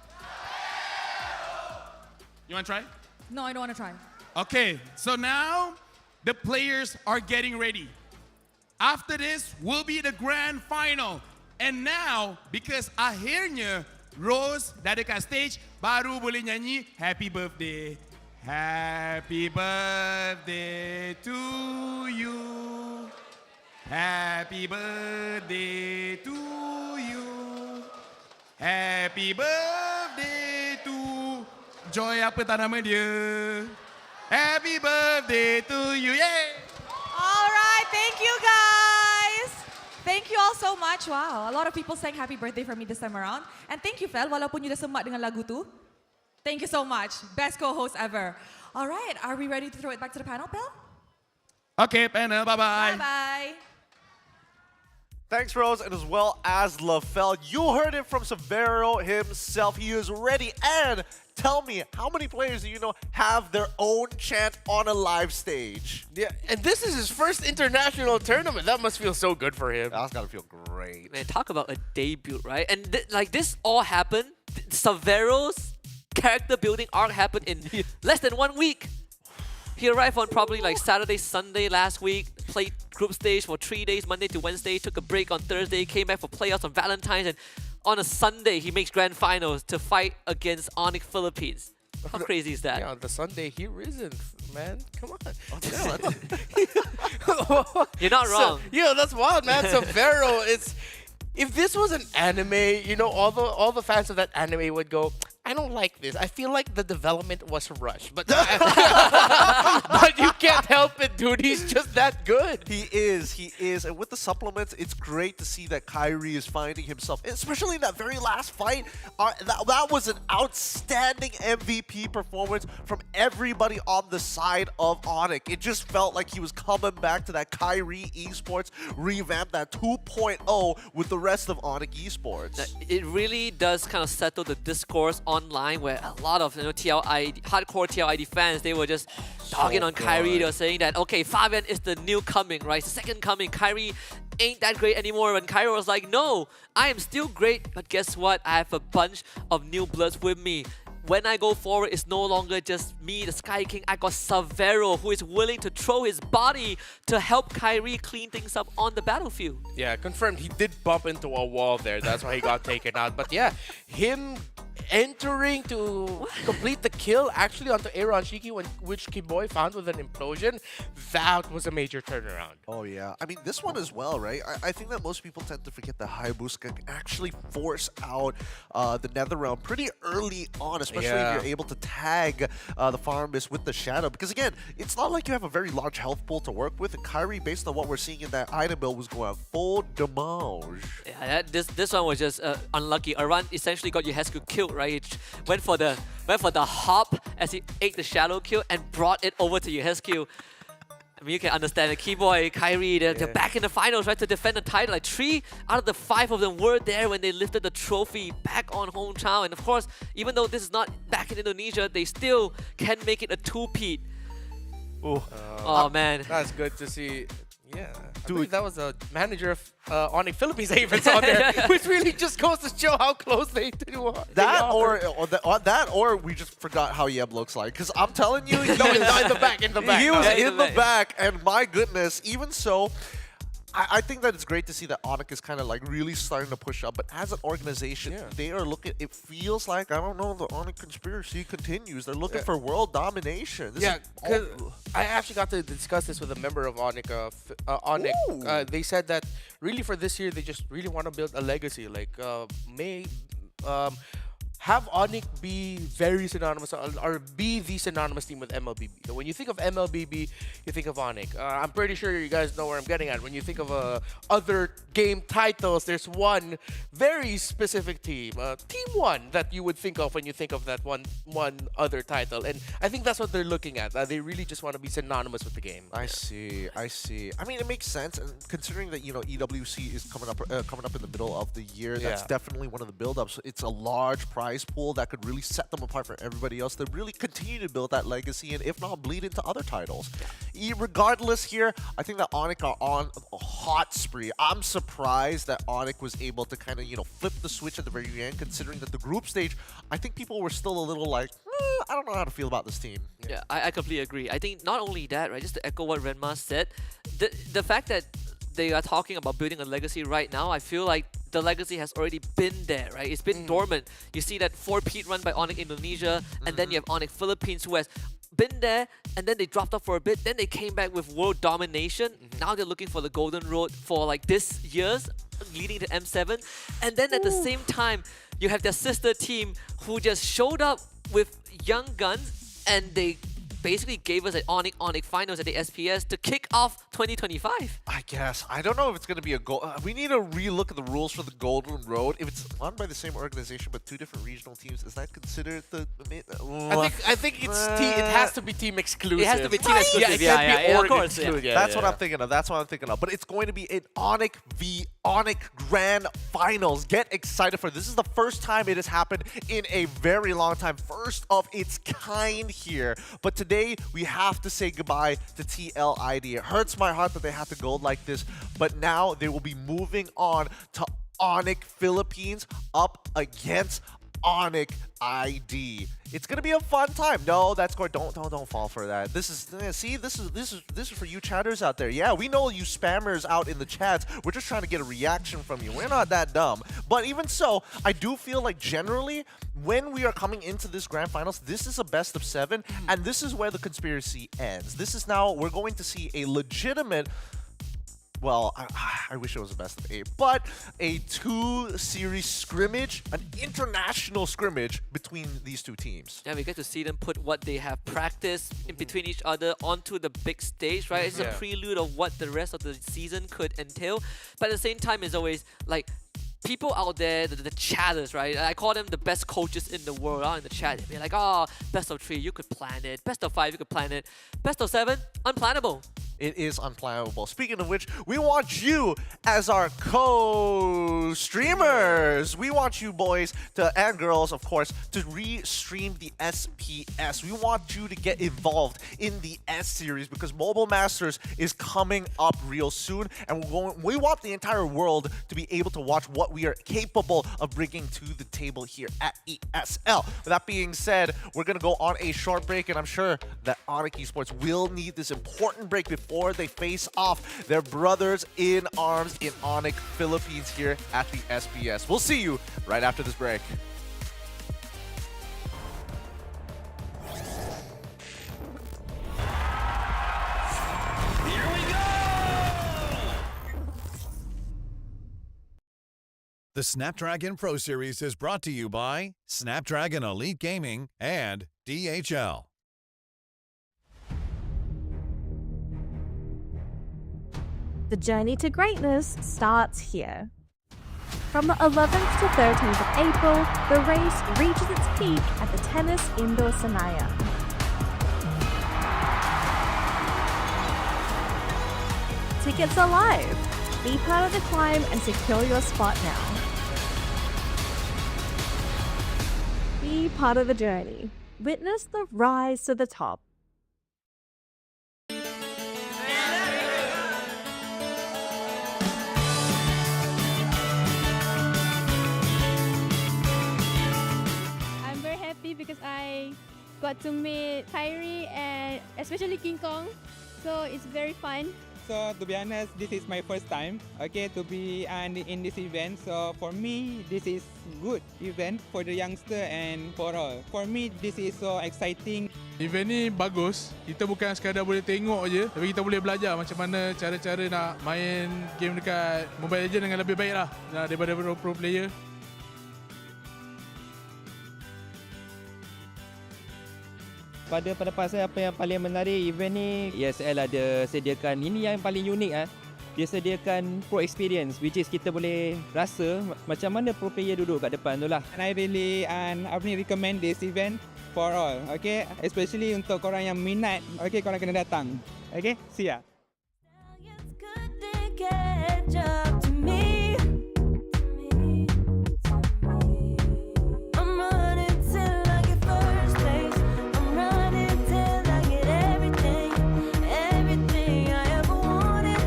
Speaker 8: You want to try?
Speaker 17: No, I don't want to try.
Speaker 8: Okay, so now the players are getting ready. After this will be the Grand Final. And now, because akhirnya Rose dari kat stage, baru boleh nyanyi Happy Birthday. Happy birthday to you. Happy birthday to you. Happy birthday to Joy, apa tak nama dia? Happy birthday to you. Yay!
Speaker 17: All right, thank you guys. Thank you all so much. Wow, a lot of people sang happy birthday for me this time around. And thank you, Fel, walaupun you dah semak dengan lagu tu. Thank you so much. Best co-host ever. All right, are we ready to throw it back to the panel, Pel?
Speaker 8: Okay, panel, bye-bye.
Speaker 17: Bye-bye.
Speaker 6: Thanks, Rose, and as well as LaFell. You heard it from Severo himself. He is ready. And tell me, how many players do you know have their own chant on a live stage?
Speaker 12: Yeah, and this is his first international tournament. That must feel so good for him.
Speaker 6: That's gotta feel great.
Speaker 11: Man, talk about a debut, right? And like this all happened. Severo's character building arc happened in less than 1 week. He arrived on probably like Saturday, Sunday last week, played group stage for 3 days, Monday to Wednesday, took a break on Thursday, came back for playoffs on Valentine's, and on a Sunday he makes grand finals to fight against Onyx Philippines. How crazy is that?
Speaker 12: Yeah, on the Sunday he risen, man. Come on.
Speaker 11: You're not wrong.
Speaker 12: Yeah, that's wild, man. Severo, it's if this was an anime, you know, all the fans of that anime would go, I don't like this. I feel like the development was rushed. But, but you can't help it, dude. He's just that good.
Speaker 6: He is. And with the supplements, it's great to see that Kyrie is finding himself, especially in that very last fight. That was an outstanding MVP performance from everybody on the side of Onyx. It just felt like he was coming back to that Kyrie esports, revamp that 2.0 with the rest of Onyx esports.
Speaker 11: It really does kind of settle the discourse online where a lot of hardcore TLID fans, they were just dogging on Kyrie. They were saying that, okay, Fabian is the new coming, right? Second coming. Kyrie ain't that great anymore. And Kyrie was like, no, I am still great, but guess what? I have a bunch of new bloods with me. When I go forward, it's no longer just me, the Sky King. I got Severo, who is willing to throw his body to help Kyrie clean things up on the battlefield.
Speaker 12: Yeah, confirmed. He did bump into a wall there. That's why he got taken out. But yeah, him entering to complete the kill actually onto Aaron Shiki, which Kiboy found with an implosion, that was a major turnaround.
Speaker 6: Oh yeah, I mean this one as well, right? I think that most people tend to forget that Hayabusa can actually force out the Nether Realm pretty early on, especially if you're able to tag the Farmist with the Shadow. Because again, it's not like you have a very large health pool to work with, and Kyrie, based on what we're seeing in that item build, was going full damage.
Speaker 11: Yeah, this one was just unlucky. Aran essentially got Yehesku killed, right? He went for the hop as he ate the shadow kill and brought it over to Yehesku. I mean, you can understand it. Keyboy, Kyrie, they're back in the finals, right, to defend the title. Like 3 out of the 5 of them were there when they lifted the trophy back on hometown. And of course, even though this is not back in Indonesia, they still can make it a 2-peat. Oh man,
Speaker 12: that's good to see. Yeah, dude, that was a manager of Onyx Philippines even on there, which really just goes to show how close they do.
Speaker 6: That or we just forgot how Yeb looks like. Because I'm telling you,
Speaker 12: in the back.
Speaker 6: He was in the back, and my goodness, even so. I think that it's great to see that Onyx is kind of like really starting to push up, but as an organization, they are looking, it feels like, I don't know, the Onyx conspiracy continues. They're looking for world domination.
Speaker 12: Because I actually got to discuss this with a member of Onyx. They said that really for this year, they just really want to build a legacy. Like, have Onyx be very synonymous or be the synonymous team with MLBB. So when you think of MLBB, you think of Onyx. I'm pretty sure you guys know where I'm getting at. When you think of other game titles, there's one very specific team, Team 1, that you would think of when you think of that one other title. And I think that's what they're looking at. They really just want to be synonymous with the game.
Speaker 6: I see. I mean, it makes sense, and considering that EWC is coming up in the middle of the year, that's definitely one of the build-ups. It's a large prize pool that could really set them apart from everybody else to really continue to build that legacy and if not bleed into other titles. Regardless here, I think that Onyx are on a hot spree. I'm surprised that Onyx was able to kind of, flip the switch at the very end, considering that the group stage, I think people were still a little like, I don't know how to feel about this team.
Speaker 11: Yeah, I completely agree. I think not only that, right, just to echo what Renma said, the fact that they are talking about building a legacy right now, I feel like the legacy has already been there, right? It's been dormant. You see that 4-peat run by Onyx Indonesia, and then you have Onyx Philippines, who has been there, and then they dropped off for a bit, then they came back with world domination. Now they're looking for the golden road for like this year's, leading to M7. And then at the same time, you have their sister team who just showed up with young guns, and they basically gave us an Onyx finals at the SPS to kick off 2025.
Speaker 6: I guess. I don't know if it's going to be a gold. We need to relook at the rules for the Golden Road. If it's run by the same organization but two different regional teams, is that considered the?
Speaker 12: I think it's it has to be team exclusive.
Speaker 11: It has to be team exclusive.
Speaker 12: Yeah,
Speaker 11: of course.
Speaker 6: That's what I'm thinking of. That's what I'm thinking of. But it's going to be an Onyx v Onyx Grand Finals. Get excited for this. This is the first time it has happened in a very long time. First of its kind here. But today we have to say goodbye to TLID. It hurts my heart that they have to go like this. But now they will be moving on to Onyx Philippines up against Onyx ID. It's gonna be a fun time. No, that's good. Don't fall for that. This is this is for you chatters out there. Yeah, we know you spammers out in the chats. We're just trying to get a reaction from you. We're not that dumb. But even so, I do feel like generally when we are coming into this grand finals, this is a best of 7, and this is where the conspiracy ends. This is now we're going to see a legitimate. Well, I wish it was a best of 8, but a 2-series scrimmage, an international scrimmage between these two teams.
Speaker 11: Yeah, we get to see them put what they have practiced in between each other onto the big stage, right? It's a prelude of what the rest of the season could entail. But at the same time, it's always like people out there, the chatters, right? I call them the best coaches in the world out in the chat. They're like, oh, best of 3, you could plan it. Best of 5, you could plan it. Best of 7, unplannable.
Speaker 6: It is unplannable. Speaking of which, we want you as our co-streamers. We want you boys and girls, of course, to re-stream the SPS. We want you to get involved in the S series because Mobile Masters is coming up real soon, and we want the entire world to be able to watch what we are capable of bringing to the table here at ESL. With that being said, we're gonna go on a short break, and I'm sure that Onyx Esports will need this important break before they face off their brothers in arms in Onyx Philippines here at the SPS. We'll see you right after this break.
Speaker 7: Here we go!
Speaker 5: The Snapdragon Pro Series is brought to you by Snapdragon Elite Gaming and DHL.
Speaker 13: The journey to greatness starts here. From the 11th to 13th of April, the race reaches its peak at the Tennis Indoor Senayan. Tickets are live. Be part of the climb and secure your spot now. Be part of the journey. Witness the rise to the top.
Speaker 19: I'm very happy because I got to meet Kyrie and especially King Kong, so it's very fun.
Speaker 20: So to be honest, this is my first time, to be in this event. So for me, this is good event for the youngster and for all. For me, this is so exciting.
Speaker 8: Event ni bagus. Kita bukan sekadar boleh tengok je, tapi kita boleh belajar macam mana cara-cara nak main game dekat Mobile Legends dengan lebih baik lah daripada pro player.
Speaker 21: Pada pendapat saya, apa yang paling menarik event ni, ESL ada sediakan, ini yang paling unik dia sediakan pro experience, which is kita boleh rasa macam mana pro player duduk kat depan tu lah.
Speaker 20: And I really recommend this event for all, especially untuk korang yang minat, korang kena datang. See ya.
Speaker 4: Catch up to me. I'm running till I get first place. I'm running till I get everything, everything I ever wanted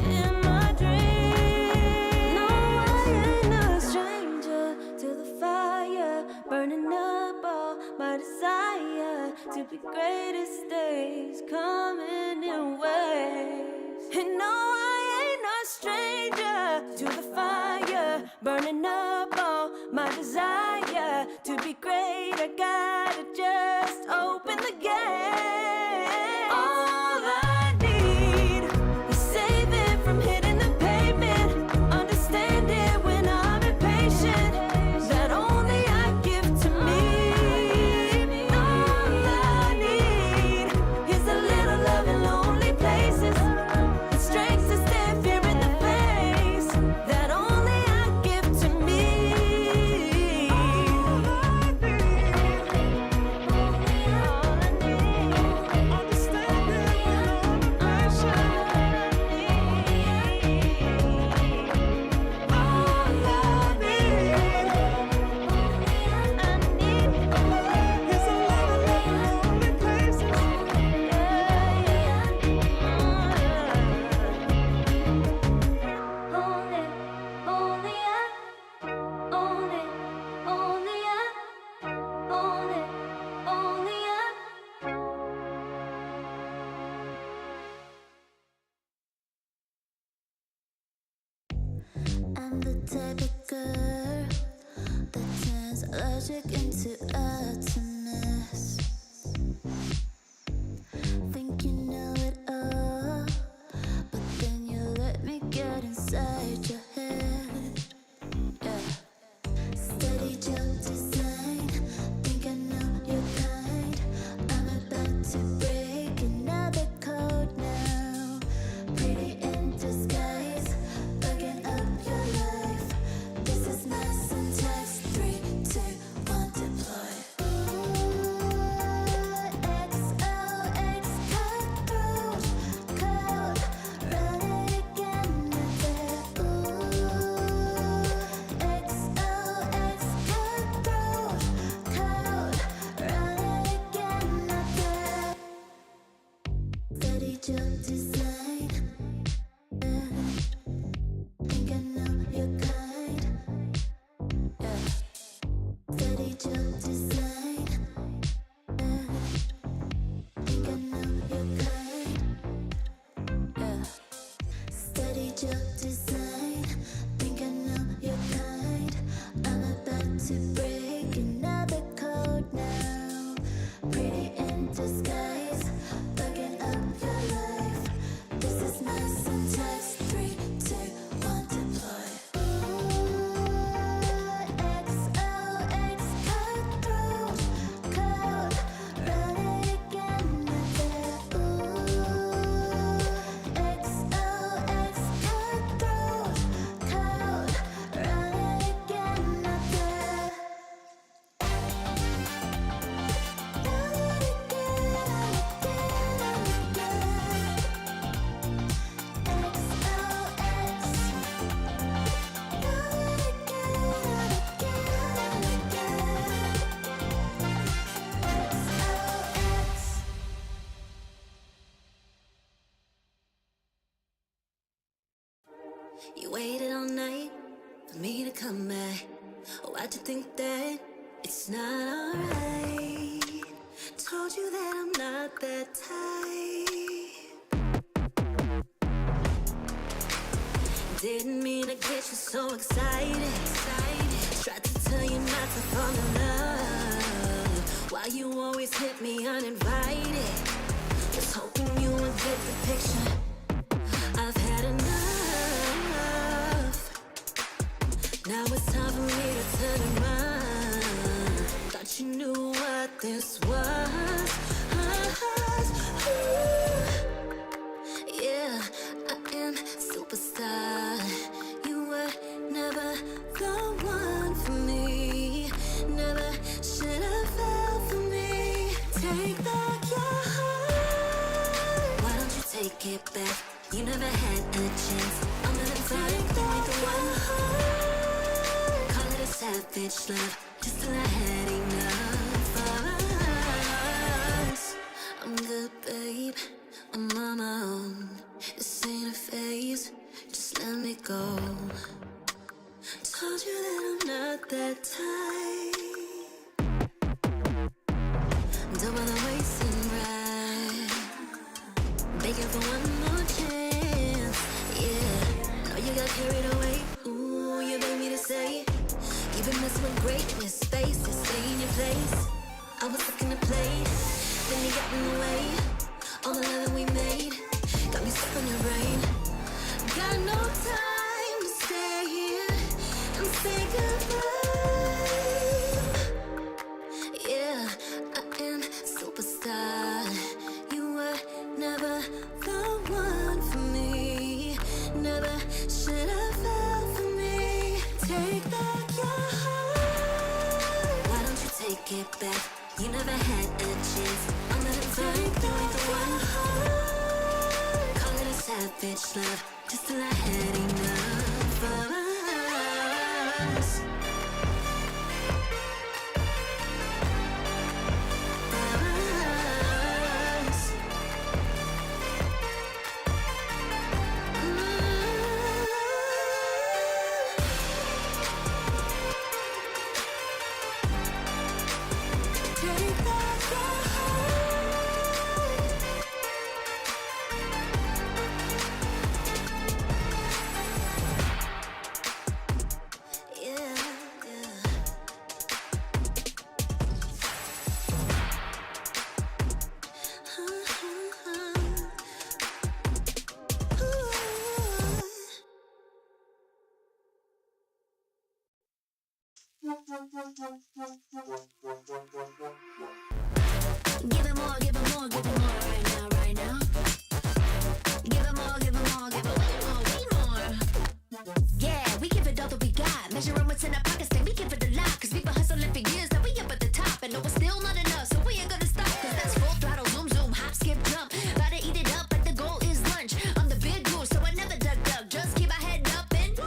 Speaker 4: in my dream. No, I ain't a stranger to the fire, burning up all my desire to be greatest days coming in waves. And no, I ain't no stranger to the fire, burning up all my desire to be great. I gotta just open the gate. All I need is saving from hitting the pavement, understand it when I'm impatient, that only I give to me. All I
Speaker 1: magic into utterance. Think you know it all, but then you let me get inside your head. Yeah. Steady jump design. Think I know your kind. I'm about to break another code now. Pretty in disguise, bugging up your life. This is my syntax. 3, 2, 1, deploy. XOX cutthroat code. Run it again, XOX cutthroat code. Run it again, steady jump design. Think I know your kind. Yeah. Steady jump design. Think I know your kind. Yeah. Steady jump design. Think I know your kind. I'm about to break another code now. Pretty in disguise, bugging up your life. This is my syntax. 3, 2, 1, deploy. XOX cutthroat code. Run it again, XOX cutthroat code. Run it again, You waited all night for me to come back. Oh, why'd you think that it's not alright? Told you that I'm not that type. Didn't mean to get you so excited. Tried to tell you not to fall in love. Why you always hit me uninvited? Was hoping you would get the picture. I've had enough. Now it's time for me to turn around. Thought you knew what this was. Yeah, I am superstar. You were never the one for me. Never should have fell for me. Take back your heart. Why don't you take it back? You never had a chance. I'm gonna take back your heart. Call it a savage love, just till I had enough of us. I'm good, babe. I'm on my own. This ain't a phase. Just let me go. Told you that I'm not that type. Don't bother wasting breath. Begging for one more chance. Yeah, know you got carried away. Ooh, you made me to say you've been messing with greatness. Spaces, stay in your place. I was looking to play, then you got in the way. All the love that we made got me stuck on your brain. Got no time to stay here and say goodbye. Yeah, I am superstar. You were never the one for me. Never should have fell for me. Take back your heart. Why don't you take it back? You never had a chance. I'm gonna take back one heart. Call it a savage love, just till I had enough of us. Take back your heart. Yeah. Give it more, give it more, give it more right now, right now. Give it more, give it more, give it way more, way more. Yeah, we give it all that we got. Measuring what's in our pockets, then we give it a lot. Cause we've been hustling for years, now we up at the top. And no, it's still not enough, so we ain't gonna stop. Cause that's full throttle, zoom, zoom, hop, skip, jump. Gotta eat it up, but the goal is lunch. I'm the big goose, so I never duck, duck. Just keep my head up and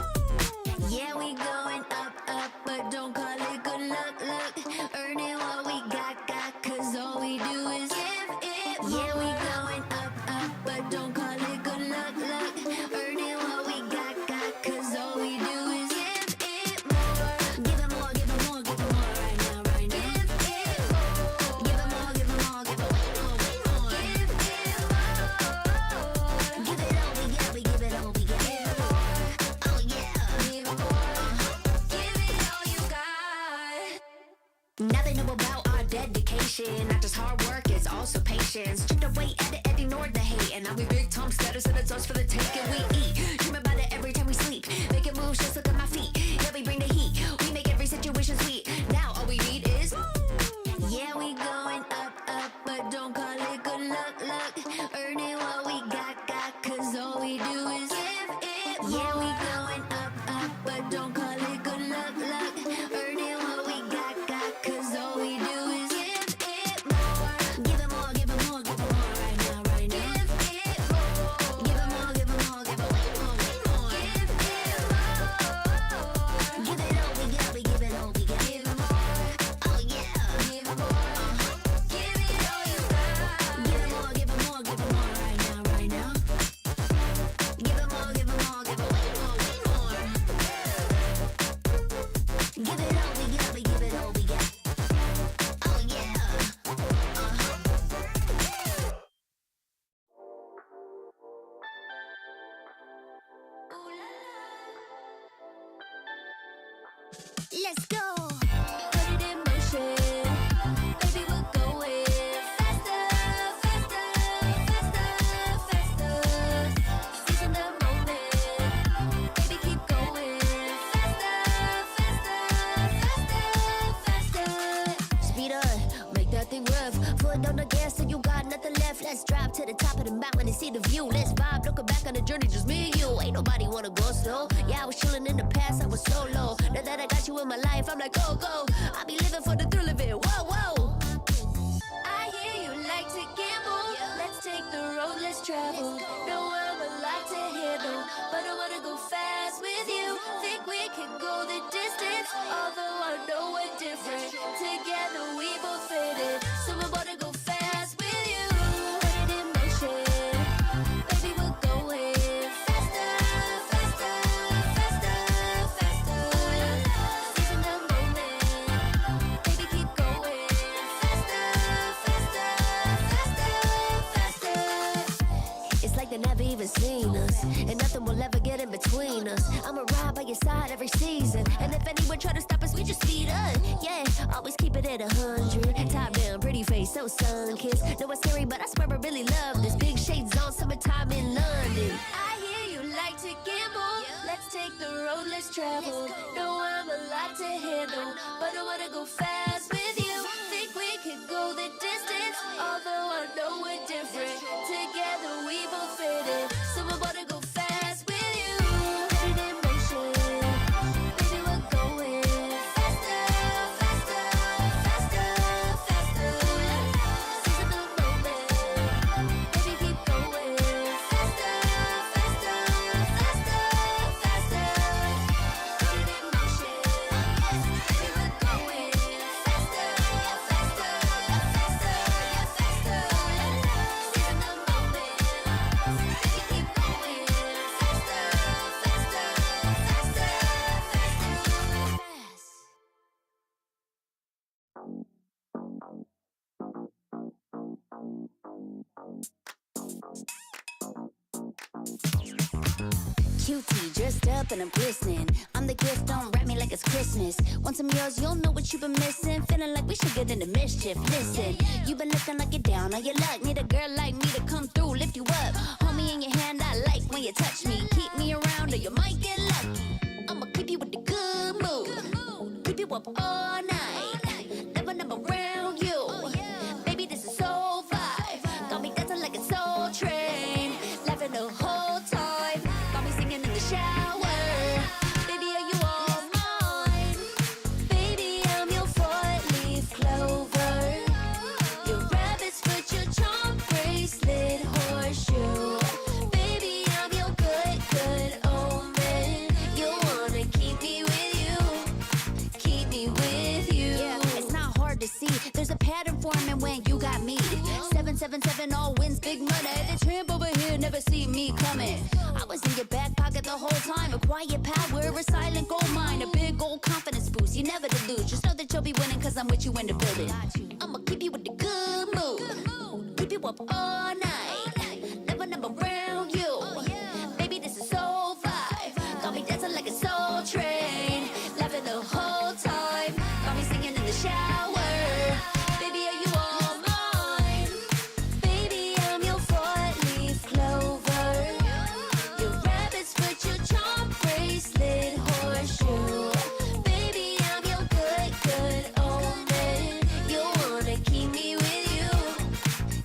Speaker 1: yeah, we going up, up, but don't call it good luck, luck. Earning what we got, cause all we do is give it more. Yeah, we going up, up, but don't call it good luck, luck. Earning what we got, cause all we do is give it more. Give it more, give it more, give it more right now, right now. Give it more, give it more, give it more, give it way more, way more. Give it more. Give it all we got, we give it all we got. Give it more. Oh yeah, give it more. Give it all you got. Now they know about our dedication. Not just hard work, it's also patience. Chipped away at it and ignored the hate. And now we big Tom status and it's us for the take. And we eat, dream about it every time we sleep. Making moves, just look at my feet. Yeah, we bring the heat. We make every situation sweet. Now all we need is yeah, we going up, up, but don't call it good luck, luck. Earning what we got, cause all we do is give it more. Yeah, we going up, up, but don't call it good luck, luck. Earning what we got, cause all we do is give it more. Give it more, give it more, give it more right now, right now. Give it more. Give it more, give it more, give it way more, way more. Give it more. Give it all we got, we give it all we got. Give it more. Oh yeah. Give it more. Give it all you got. Give it more, give it more, give it more right now, right now. Give it more, give it more, give it way more, way more. Give it all we got, we give it all we got. Oh yeah. Let's go. Put it in motion. Baby, we're going faster, faster, faster, faster. Seizing the moment. Baby, keep going faster, faster, faster, faster. Speed up, make that thing rev. Foot on the gas till you got nothing left. Let's drive to the top of the mountain and see the view. Let's vibe, looking back on the journey, just me and you. Ain't nobody wanna go slow. Yeah, I was chilling in the past, I was solo. Now that I got you in my life, I'm like, go, go. I be living for the thrill of it. Whoa, whoa. I hear you like to gamble. Let's take the road, let's travel. No, I'm a lot to handle, but I wanna go fast with you. Think we can go the distance, although I know we're different. Together we both fit it, so I wanna go fast with you. Put it in motion, baby, we're going faster, faster, faster, faster. Seizing the moment, baby, keep going faster, faster, faster, faster. It's like they never even seen us, and nothing will ever get in between us. I'ma ride by your side every season, and if anyone try to stop us, we just speed up. Yeah, always keep it at 100. Top down, pretty face, so sun-kissed. Know it's scary, but I swear I really love this. Big shades on, summertime in London. I hear you like to gamble. Let's take the road, let's travel. No, I'm a lot to handle, but I wanna go fast with you. Think we could go the distance, although I know we're different. Together we both fit it, so I wanna go fast with you. Put it in motion, baby, we're going faster, faster, faster, faster. Seizing the moment, baby, keep going faster, faster, faster, faster. Put it in motion, baby, we're going faster, faster, faster, faster. Seizing the moment, baby, keep going faster, faster, faster, faster. Cutie, dressed up and I'm glistening. I'm the gift, don't wrap me like it's Christmas. Want some yours, you'll know what you've been missing. Feeling like we should get into mischief. Listen, you've been looking like you're down on your luck. Need a girl like me to come through, lift you up. Hold me in your hand, I like when you touch me. Keep me around or you might get lucky. I'ma keep you with the good mood. Keep you up all night. Never number around you. Baby, this is so vibe. Got me dancing like a soul train. Laughing the whole time. Got me singing in the shower. Baby, are you all mine? Baby, I'm your four-leaf clover. Your rabbit's foot, your charm bracelet, horseshoe. Baby, I'm your good, good omen. You wanna keep me with you. Keep me with you. Yeah, it's not hard to see. There's a pattern forming when you got me. 777 all wins, big money. The tramp over here never see me coming. I was in your back pocket the whole time. A quiet power, a silent gold mine, a big old confidence boost. You never delude. Just know that you'll be winning cause I'm with you in the building. I'ma keep you with the good mood. Keep you up all night. Never number around you. Baby, this is so vibe. Got me dancing like a soul train. Laughing the whole time. Got me singing in the shower. Baby, are you all mine? Baby, I'm your four-leaf clover. Your rabbit's foot, your charm bracelet, horseshoe. Baby, I'm your good, good omen. You wanna keep me with you.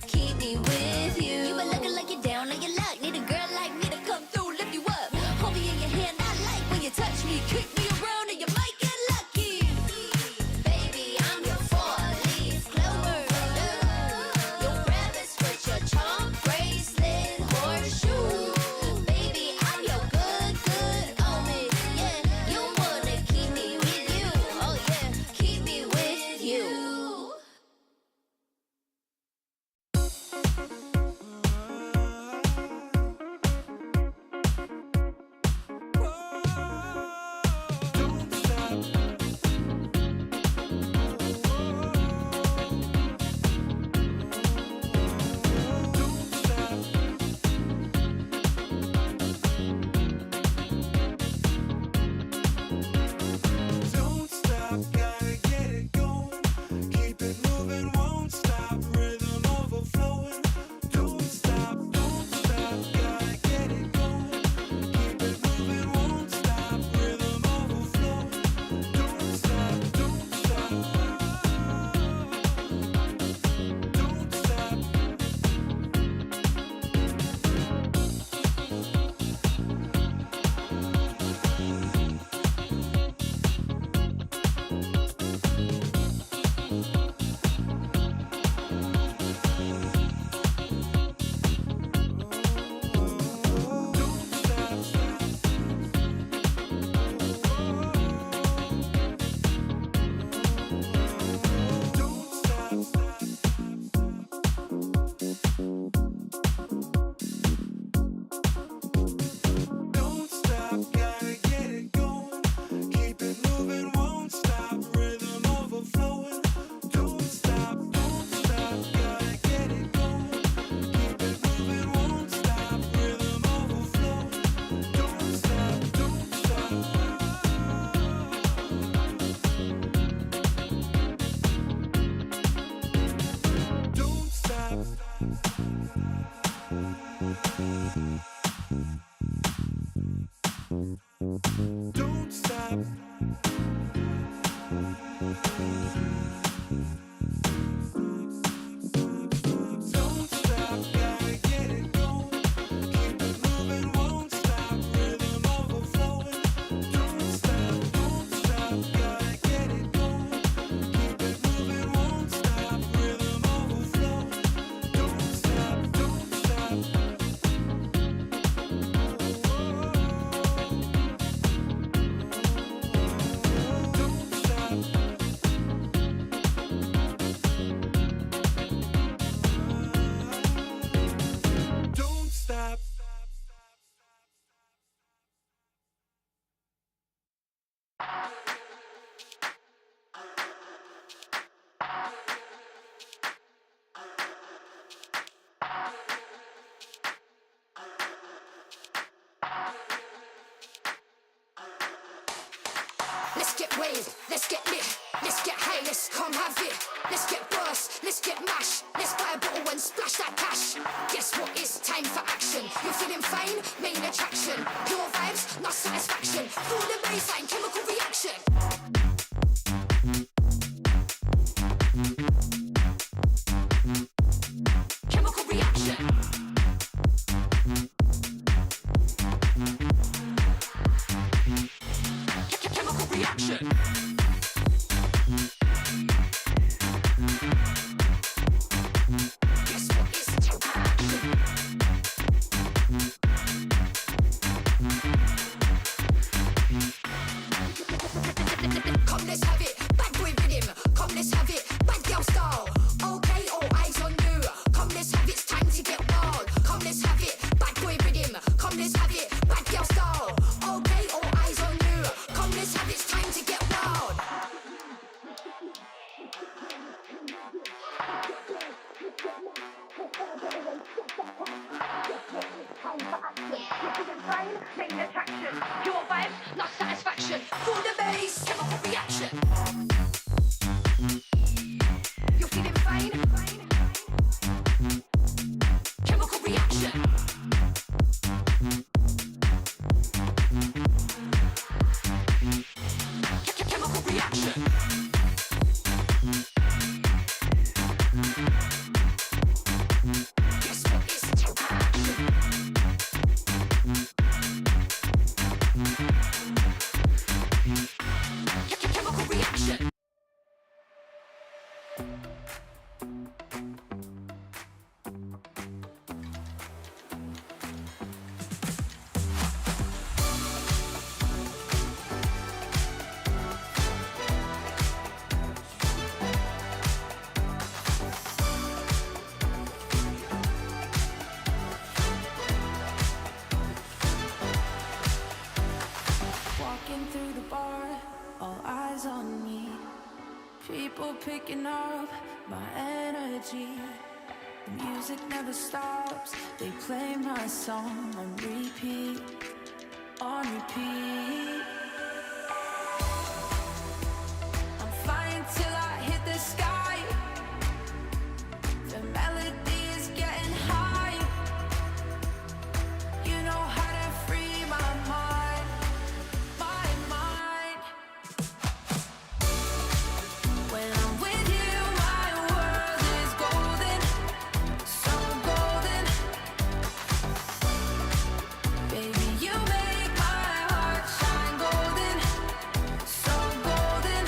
Speaker 1: Keep me with you. You been looking like you're down on your luck. Need a girl like me to come through, lift you up. Hold me in your hand, I like when you touch me. Kick me around and you might get lucky. Baby, I'm your four-leaf clover. Your rabbit's foot, your charm bracelet, horseshoe. Baby, I'm your good, good omen. Yeah, you wanna keep me with you. Oh yeah, keep me with you.
Speaker 2: Don't stop, gotta get it going. Keep it moving, won't stop. Rhythm overflowing. Don't stop, gotta get it going. Keep it moving, won't stop. Rhythm overflowing. Don't stop, don't stop. Don't stop. Don't stop, gotta get it going. Keep it moving, won't stop. Rhythm overflowing. Don't stop, gotta get it going. Keep it moving, won't stop. Rhythm overflowing. Don't stop, don't stop. Don't stop. Don't stop, gotta get it going. Keep it moving, won't stop. Rhythm overflowing. Don't stop, gotta get it going. Keep it moving, won't stop. Rhythm overflowing. Don't stop, don't stop. Don't stop.
Speaker 1: Let's get waved, let's get lit, let's get high, let's come have it. Let's get burst, let's get mash, let's buy a bottle and splash that cash. Guess what, it's time for action. You're feeling fine, main attraction. Pure vibes, not satisfaction. Feel the baseline, chemical reaction. satisfaction. For the bass, chemical reaction. You're feeling pain? Chemical reaction. Chemical reaction. Guess what is action? Chemical reaction.
Speaker 3: Walking through the bar, all eyes on me. People picking up my energy. The music never stops. They play my song on repeat, on repeat. I'm flying till I hit the sky. The melody is getting high. You know how to free my mind, my mind. When I'm with you, my world is golden, so golden. Baby, you make my heart shine golden, so golden.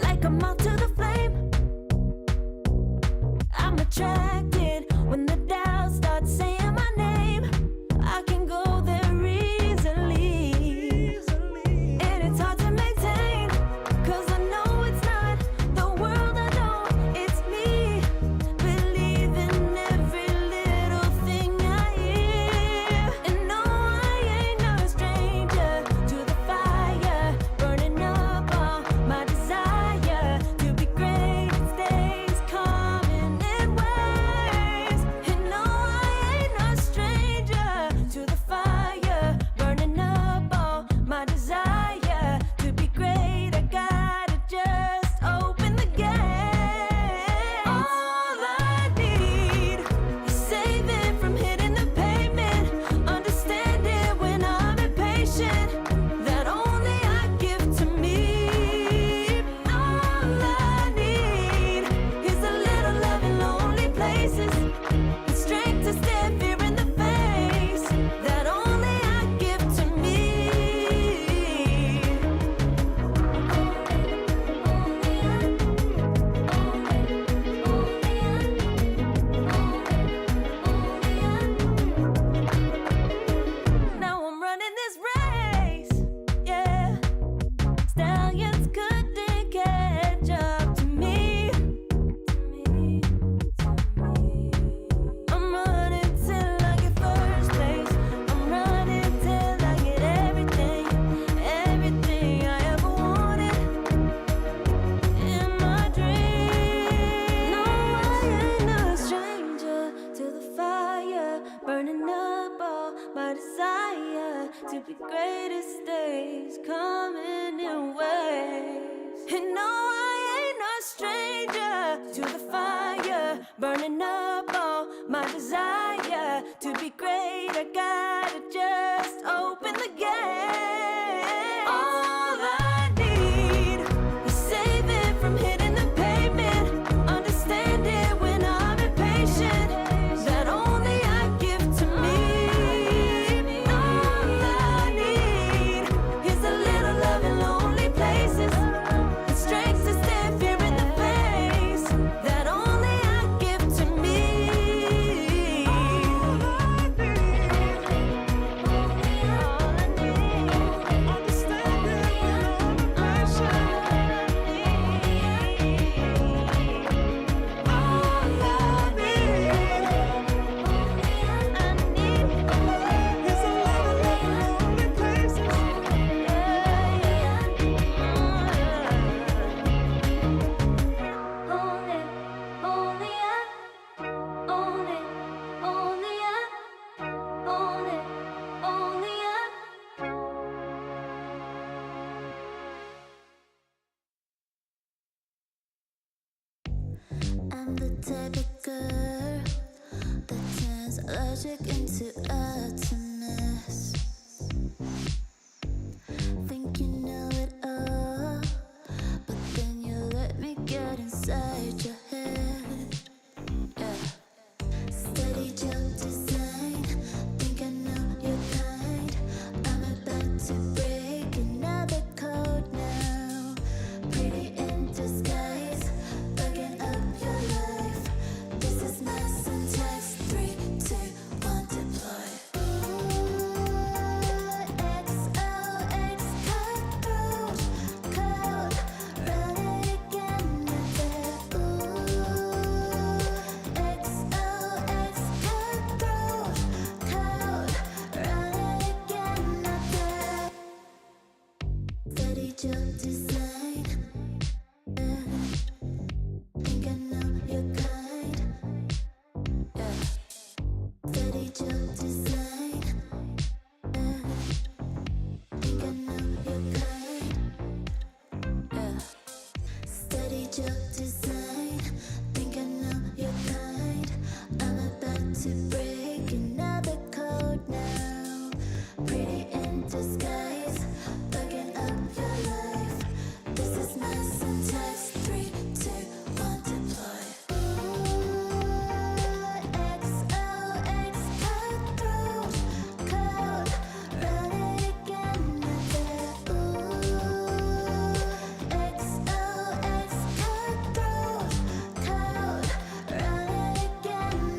Speaker 4: Like a moth to the flame, I'm attracted when the doubt starts saying my name. I can go there easily, and it's hard to maintain, 'cause I know it's not the world I know, it's me. Believe in every little thing I hear, and no, I ain't no stranger to the fire, burning up all my desire to be great. It stays coming in waves, and no, I ain't no stranger to the fire, burning up all my desire to be great. I gotta just open the gate. All I need is saving from hitting the pavement, understanding when I'm impatient, that only I give to me. All I need is a little love in lonely places, the strength to stare fear in the face, that only I give to me. Now I'm running this race, yeah. Stallions couldn't catch up to me. I'm running till I get first place. I'm running till I get everything, everything I ever wanted in my dream. No, I ain't no stranger to the fire, burning up all my desire to be greatest days coming in waves. And no, I ain't no stranger to the fire, burning up all my desire to be great. I gotta just open the gate. All I need is saving from hitting the pavement, understanding when I'm impatient, that only I give to me. All I need is a little love in lonely places, the strength to stand fear in the face, that only I give to me.
Speaker 1: type of girl that turns logic into utterance. Think you know it all, but then you let me get inside your head. Yeah. Steady jump design, think I know your kind. I'm about to break another code now. Pretty in disguise, bugging up your life. This is my syntax. 3, 2, 1, deploy. XOX cutthroat code, run it again. XOX cutthroat code, run it again. Steady jump design. Think I know your kind. Yeah. Steady jump design. Think I know your kind. Yeah. Steady jump design. Think I know your kind. I'm about to break another code now. Pretty in disguise, bugging up your life. This is my syntax. 3, 2, 1, deploy. XOX cutthroat code, run it again. XOX cutthroat code, run it again.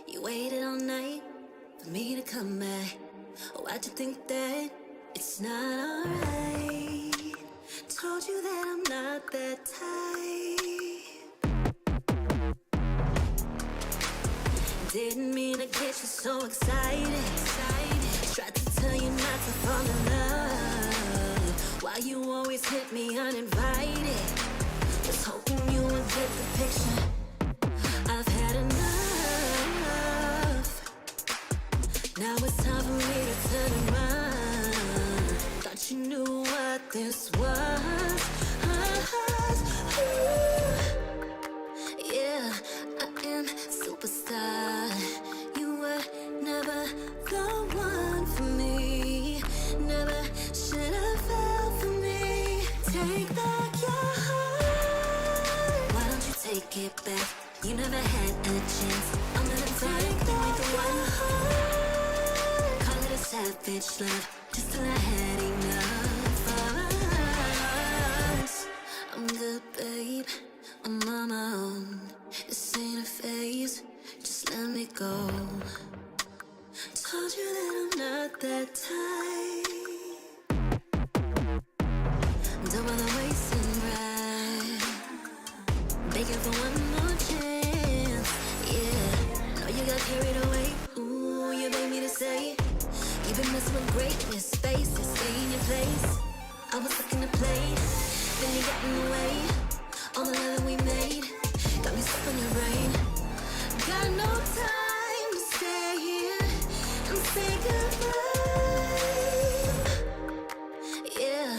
Speaker 1: You waited all night for me to come back. Why'd you think that it's not alright? Told you that I'm not that type. Didn't mean to get you so excited. Tried to tell you not to fall in love. Why you always hit me uninvited? Was hoping you would get the picture. I've had enough. Now it's time for me to turn around. Thought you knew what this was. Yeah, I am superstar. You were never the one for me. Never should have fell for me. Take back your heart. Why don't you take it back? You never had a chance. I'm gonna take back the one heart. Call it a savage love, just till I had enough of us. I'm good, babe. I'm on my own. This ain't a phase. Just let me go. Told you that I'm not that type. Don't bother wasting breath. Begging for one more chance. Yeah, know you got carried away. Ooh, you made me to say you've been messing with greatness. Faces, stay in your place. I was looking to play, then you got in the way. All the love that we made got me stuck on your brain. Got no time to stay here and say goodbye. Yeah,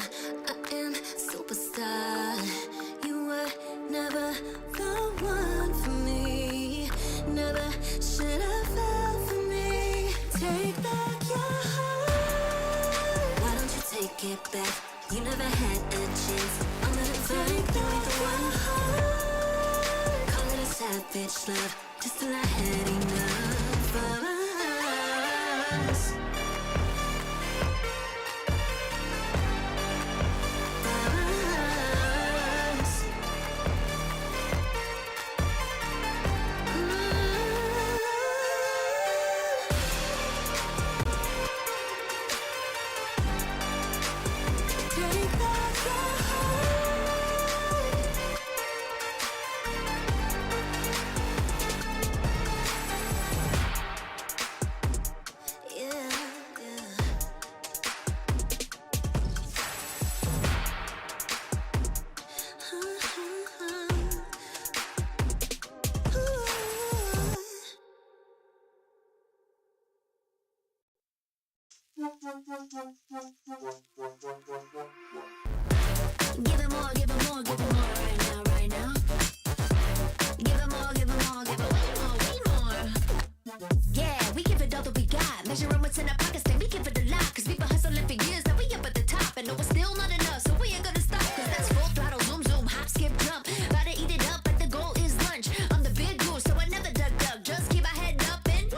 Speaker 1: I am superstar. You were never the one for me. Never should have fell for me. Take back your heart. Why don't you take it back? You never had a chance. I'm gonna take back the one heart. Call it a savage love, just till I had enough of us. Take back your heart. Give it more, give it more, give it more right now, right now. Give it more, give it more, give it way more, way more. Yeah, we give it all that we got. Measuring what's in our pockets, then we give it a lot. Cause we've been hustling for years, now we up at the top. And no, it's still not enough, so we ain't gonna stop. Cause that's full throttle, zoom, zoom, hop, skip, jump. About to eat it up, but the goal is lunch. I'm the big goose, so I never duck, duck. Just keep our head up and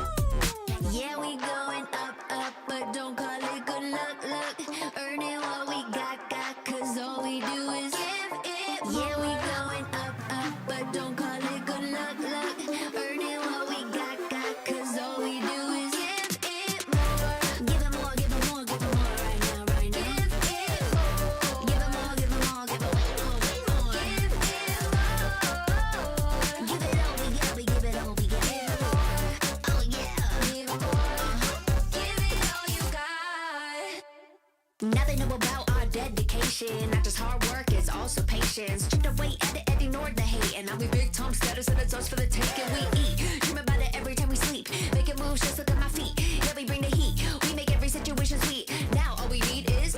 Speaker 1: yeah, we going up, up, but don't call it good luck, luck. Earning what we got, cause all we do is give it more. Yeah, we going up, up, but don't call it good luck, luck. Earning what we got, cause all we do is give it more. Give it more, give it more, give it more right now, right now. Give it more. Give it more, give it more, give it way more, way more. Give it more. Give it all we got, we give it all we got. Oh yeah. Give it more. Give it all you got. Now they know about our dedication. Not just hard work, it's also patience. Chipped away at it and ignored the hate. And now we big time status and it's us for the taking. We eat, dream about it every time we sleep. Making moves, just look at my feet. Yeah, we bring the heat. We make every situation sweet. Now all we need is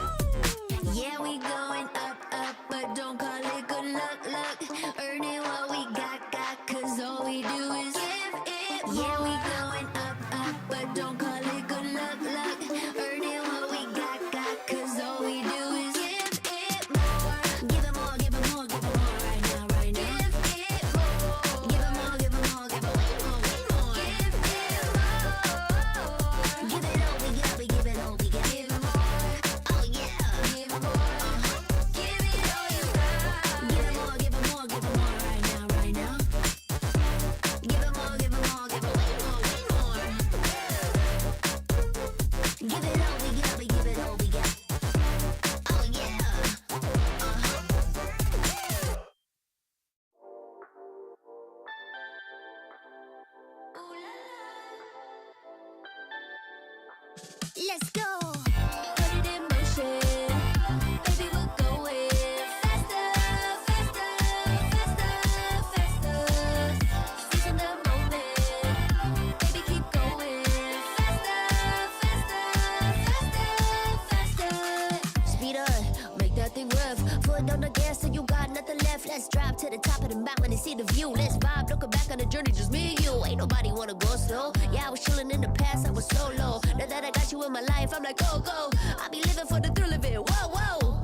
Speaker 1: yeah, we going up, up, but don't call it good luck, luck. Earning what we got, cause all we do is give it more. Yeah, we going up, up, but don't call it good luck, luck. Earning what we got, cause all we do is give it more. Give it more, give it more, give it more right now, right now. Give it more. Give it more, give it more, give it way more, way more. Give it more. Give it all we got, we give it all we got. Give it more. Oh yeah. Give it more. Give it all you got. Give it more, give it more, give it more right now, right now. Give it more, give it more, give it way more, way more. Give it all we got, we give it all we got. Oh yeah. Let's go. Put it in motion. Baby, we're going faster, faster, faster, faster. Seizing the moment. Baby, keep going faster, faster, faster, faster. Speed up, make that thing rough. Foot on the gas so you got nothing left. Let's drive to the top of the mountain and see the view. Let's vibe, looking back on the journey, just me and you. Ain't nobody wanna go slow. Yeah, I was chilling in the past, I was solo. Now that I got you in my life, I'm like, go, go. I be living for the thrill of it, whoa, whoa.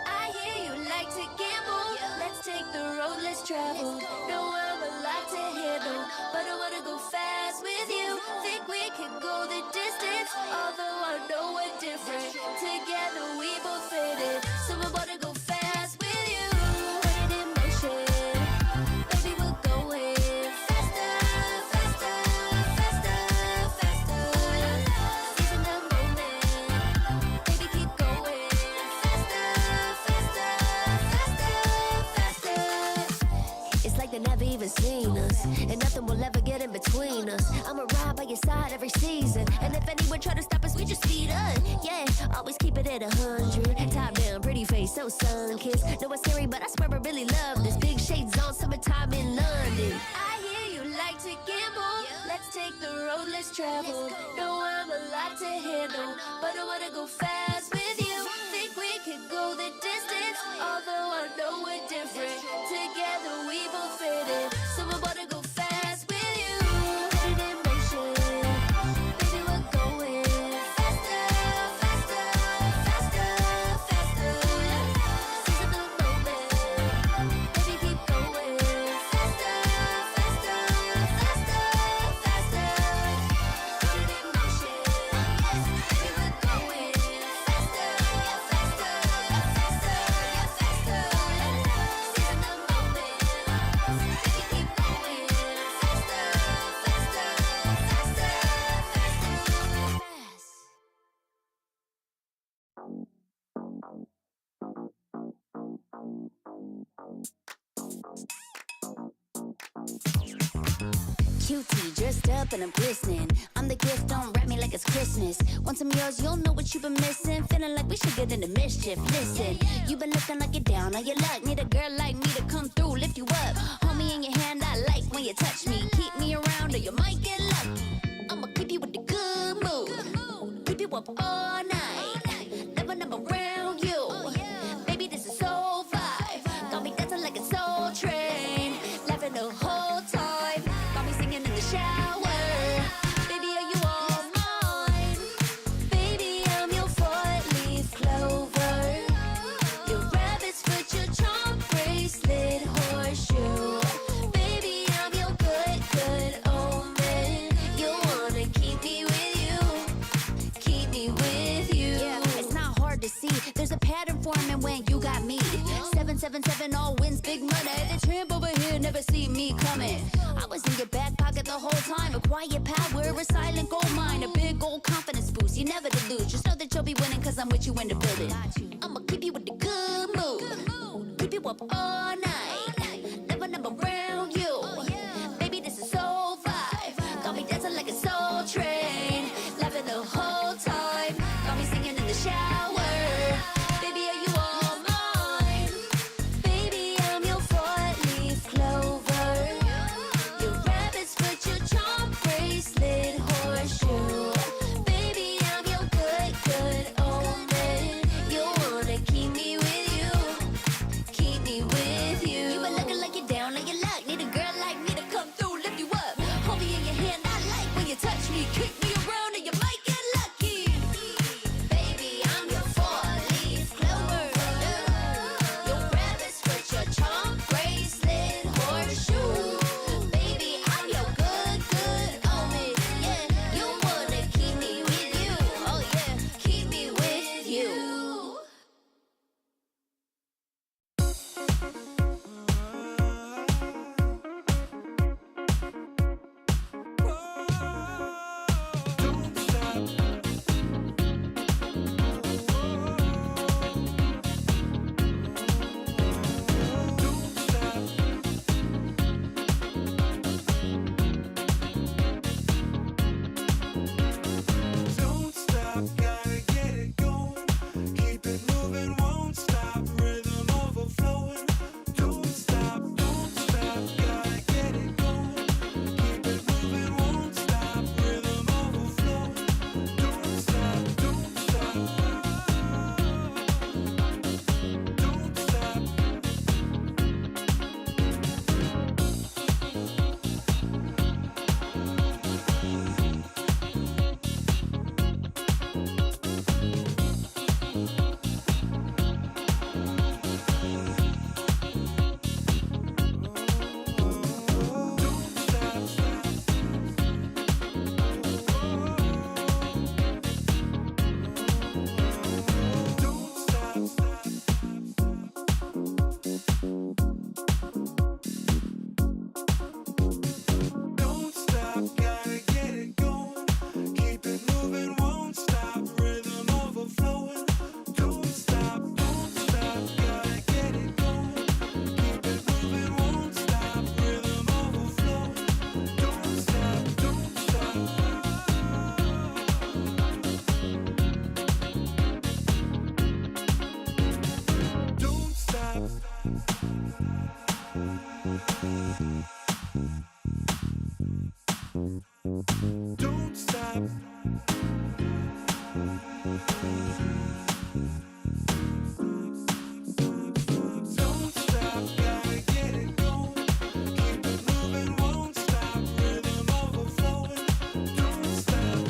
Speaker 1: I hear you like to gamble. Let's take the road, let's travel. No, I'm a lot to handle, but I wanna go fast with you. Think we could go the distance, although I know we're different. Together we both fit in, so I wanna go fast with you. Put it in motion, baby, we're going faster, faster, faster, faster. Seizing the moment, baby, keep going faster, faster, faster, faster. It's like they never even seen us, and nothing will ever get in between us. I'ma ride by your side every season, and if anyone try to stop us, we just speed up. Yeah, always keep it at 100. Top down, pretty face, so sun-kissed. Know it's scary, but I swear I really love this. Big shades on, summertime in London. I hear you like to gamble. Let's take the road, let's travel. No, I'm a lot to handle, but I wanna go fast with you. Think we could go the distance, although I know we're different. Together we both fit in, so I wanna go fast with you. Put it in motion, baby, we're going faster, faster, faster, faster. Seizing the moment, baby, keep going faster, faster, faster, faster. Put it in motion, baby, we're going faster, faster, faster, faster. Seizing the moment, baby, keep going faster, faster, faster, faster. Cutie, dressed up and I'm glistening. I'm the gift, don't wrap me like it's Christmas. Once I'm yours, you'll know what you've been missing. Feeling like we should get into mischief. Listen, you've been looking like you're down on your luck. Need a girl like me to come through, lift you up. Hold me in your hand, I like when you touch me. Keep me around or you might get lucky. I'ma keep you with the good mood. Keep you up all night. Never number around you. Baby, this is so vibe. Got me dancing like a soul train. Laughing the whole time. Got me singing in the shower. Baby, are you all mine? Baby, I'm your four-leaf clover. Your rabbit's foot, your charm bracelet, horseshoe. Baby, I'm your good, good omen. You wanna keep me with you. Keep me with you. Yeah, it's not hard to see. There's a pattern forming when you got me. 777 all wins, big money. The tramp over here never see me coming. I was in your back pocket the whole time. A quiet power, a silent gold mine, a big old confidence boost. You never delude. Just know that you'll be winning, cause I'm with you in the building. I'ma keep you with the good mood. Keep you up all night. Never number around you. Baby, this is so vibe. Got me dancing like a soul train. Laughing the whole time. Got me singing in the shower. Baby, are you all mine? Baby, I'm your four-leaf clover. Your rabbit's foot, your charm bracelet, horseshoe. Baby, I'm your good, good omen. You wanna keep me with you. Keep me with you. You been looking like you're down on your luck. Need a girl like me to come through, lift you up. Hold me in your hand, I like when you touch me. Kick me around and you might get lucky. Baby, I'm your four-leaf clover. Your rabbit's foot, your charm bracelet, horseshoe. Baby, I'm your good, good omen. Yeah, you wanna keep me with you. Oh yeah, keep me with you.
Speaker 2: Don't stop, gotta get it going. Keep it moving, won't stop. Rhythm overflowing. Don't stop, gotta get it going. Keep it moving, won't stop. Rhythm overflowing. Don't stop, don't stop. Don't stop. Don't stop, gotta get it going. Keep it moving, won't stop. Rhythm overflowing. Don't stop, gotta get it going. Keep it moving, won't stop. Rhythm overflowing. Don't stop, don't stop. Don't stop. Don't stop, gotta get it going. Keep it moving, won't stop. Rhythm overflowing. Don't stop,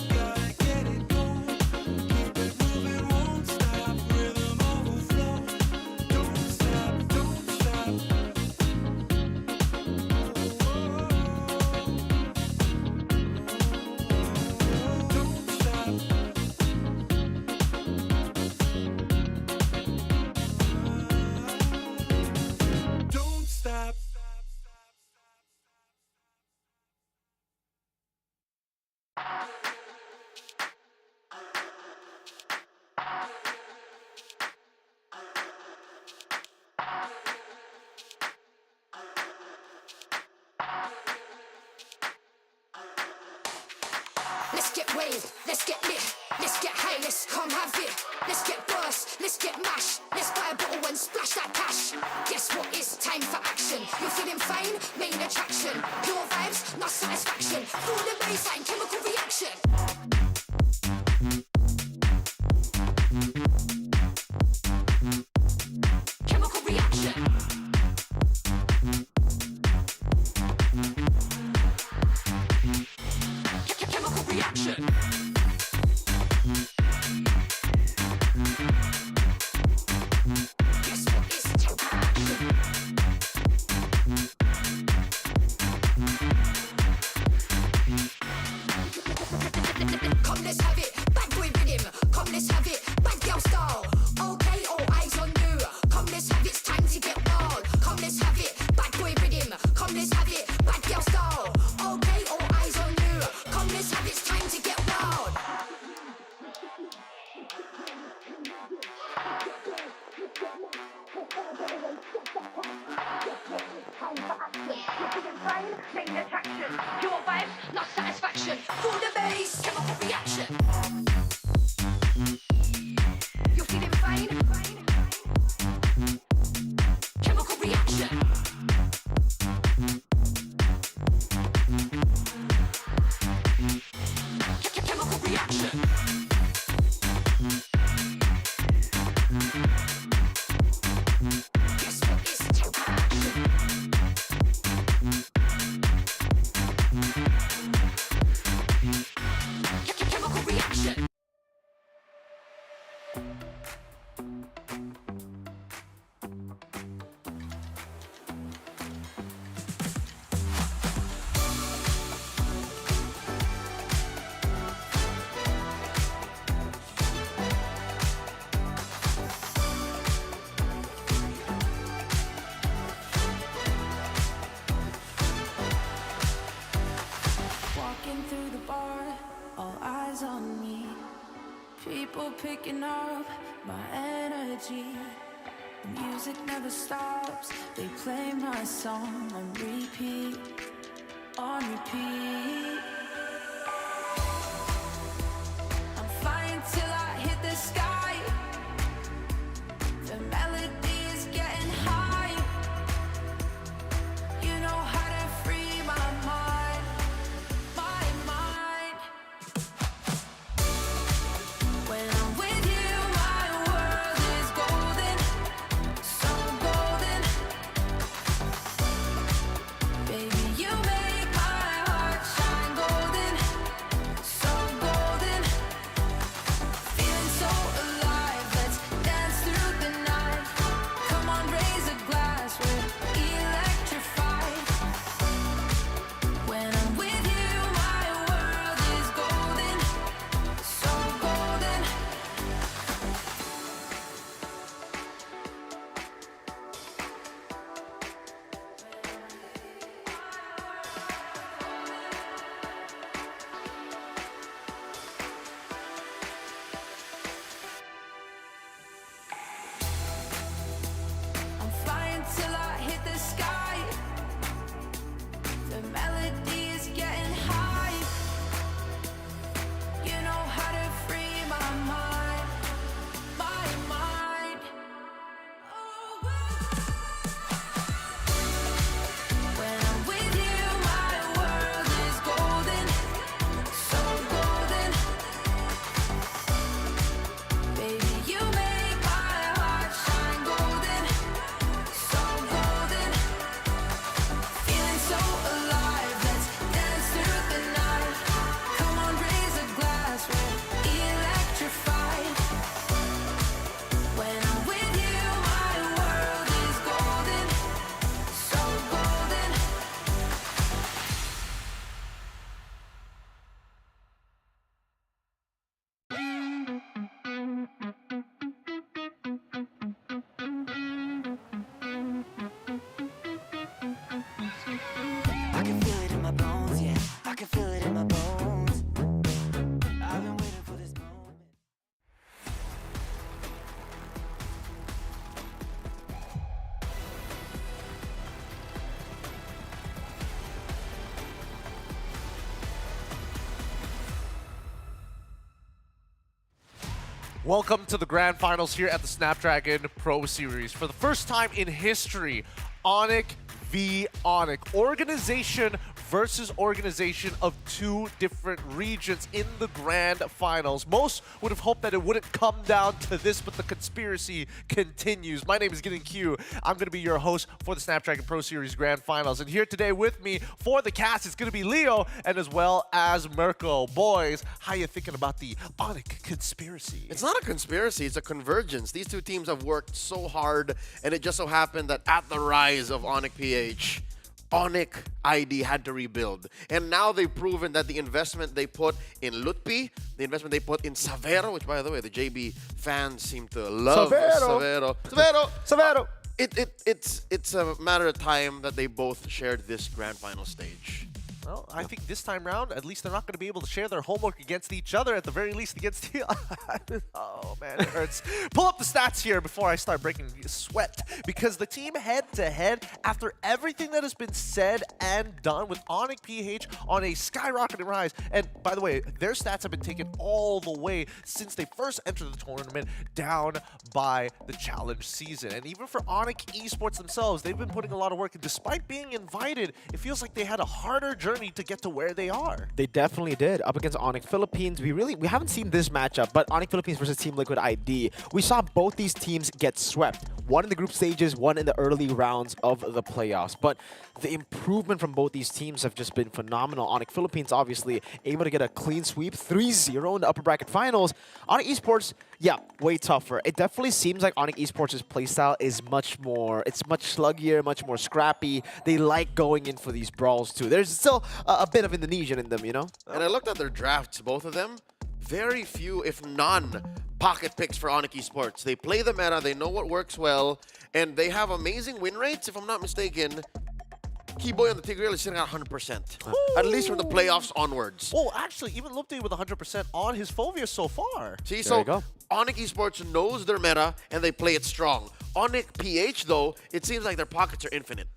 Speaker 2: gotta get it going. Keep it moving, won't stop. Rhythm overflowing. Don't stop, don't stop. Don't stop.
Speaker 1: Let's get waved, let's get lit, let's get high, let's come have it. Let's get burst, let's get mash, let's buy a bottle and splash that cash. Guess what, it's time for action. You're feeling fine, main attraction. Pure vibes, not satisfaction. Feel the baseline, chemical reaction. Come, let's have it. Bad boy rhythm. Come, let's have it. Bad girl style. Okay, all eyes on you. Come, let's have it. It's time to get wild. Come, let's have it. Bad boy rhythm. Come, let's have it. Bad girl style. Okay, all eyes on you. Come, let's have it. It's time to get wild. Change attraction. Your vibes, not satisfaction. For the bass, chemical reaction. You're feeling fine? Chemical reaction. Chemical reaction. Guess what is chemical reaction.
Speaker 3: Walking through the bar, all eyes on me. People picking up my energy. The music never stops. They play my song on repeat, on repeat. I'm flying till I hit the sky. The melody is getting high. You know how to free my mind, my mind. When I'm with you, my world is golden, so golden. Baby, you make my heart shine golden, so golden. Feeling so alive, let's dance through the night. Come on, raise a glass, we're electrified. When I'm with you, my world is golden, so golden. I'm flying till I hit the sky. The melody is getting high. You know how to free my mind, my mind. When I'm with you, my world is golden, so golden. Baby, you make my heart shine golden, so golden. Feeling so alive, let's dance through the night. Come on, raise a glass, we're electrified. When I'm with you, my world is golden, so golden.
Speaker 16: I can feel it in my bones, yeah. I can feel it in my bones. I've been waiting for this moment.
Speaker 6: Welcome to the grand finals here at the Snapdragon Pro Series. For the first time in history, Onyx v Onyx. Organization versus organization of two different regions in the grand finals. Most would have hoped that it wouldn't come down to this, but the conspiracy continues. My name is Gideon Q. I'm going to be your host for the Snapdragon Pro Series grand finals. And here today with me for the cast is going to be Leo and as well as Mirko. Boys, how you thinking about the Onyx conspiracy?
Speaker 9: It's not a conspiracy, it's a convergence. These two teams have worked so hard, and it just so happened that at the rise of Onyx PH, Onyx ID had to rebuild. And now they've proven that the investment they put in Lutpi, the investment they put in Savero, which by the way, the JB fans seem to love Savero. It's a matter of time that they both shared this grand final stage.
Speaker 6: Well, I think this time round, at least they're not going to be able to share their homework against each other, at the very least against the... Oh, man, it hurts. Pull up the stats here before I start breaking sweat, because the team head-to-head, after everything that has been said and done with Onyx PH on a skyrocketing rise, and by the way, their stats have been taken all the way since they first entered the tournament down by the challenge season. And even for Onyx esports themselves, they've been putting a lot of work, and despite being invited, it feels like they had a harder journey to get to where they are.
Speaker 10: They definitely did. Up against Onyx Philippines, we haven't seen this matchup, but Onyx Philippines versus Team Liquid ID, we saw both these teams get swept. One in the group stages, one in the early rounds of the playoffs. But the improvement from both these teams have just been phenomenal. Onyx Philippines obviously able to get a clean sweep, 3-0 in the upper bracket finals. Onyx esports, yeah, way tougher. It definitely seems like Onyx esports' playstyle is much much sluggier, much more scrappy. They like going in for these brawls too. There's still a bit of Indonesian in them, you know?
Speaker 9: And I looked at their drafts, both of them. Very few, if none, pocket picks for Onyx esports. They play the meta, they know what works well, and they have amazing win rates, if I'm not mistaken. Keyboy on the Tigreal is sitting at 100%. At least from the playoffs onwards.
Speaker 6: Oh, actually, even Lupti with 100% on his Fovea so far.
Speaker 9: See, so Onyx esports knows their meta, and they play it strong. Onyx PH, though, it seems like their pockets are infinite.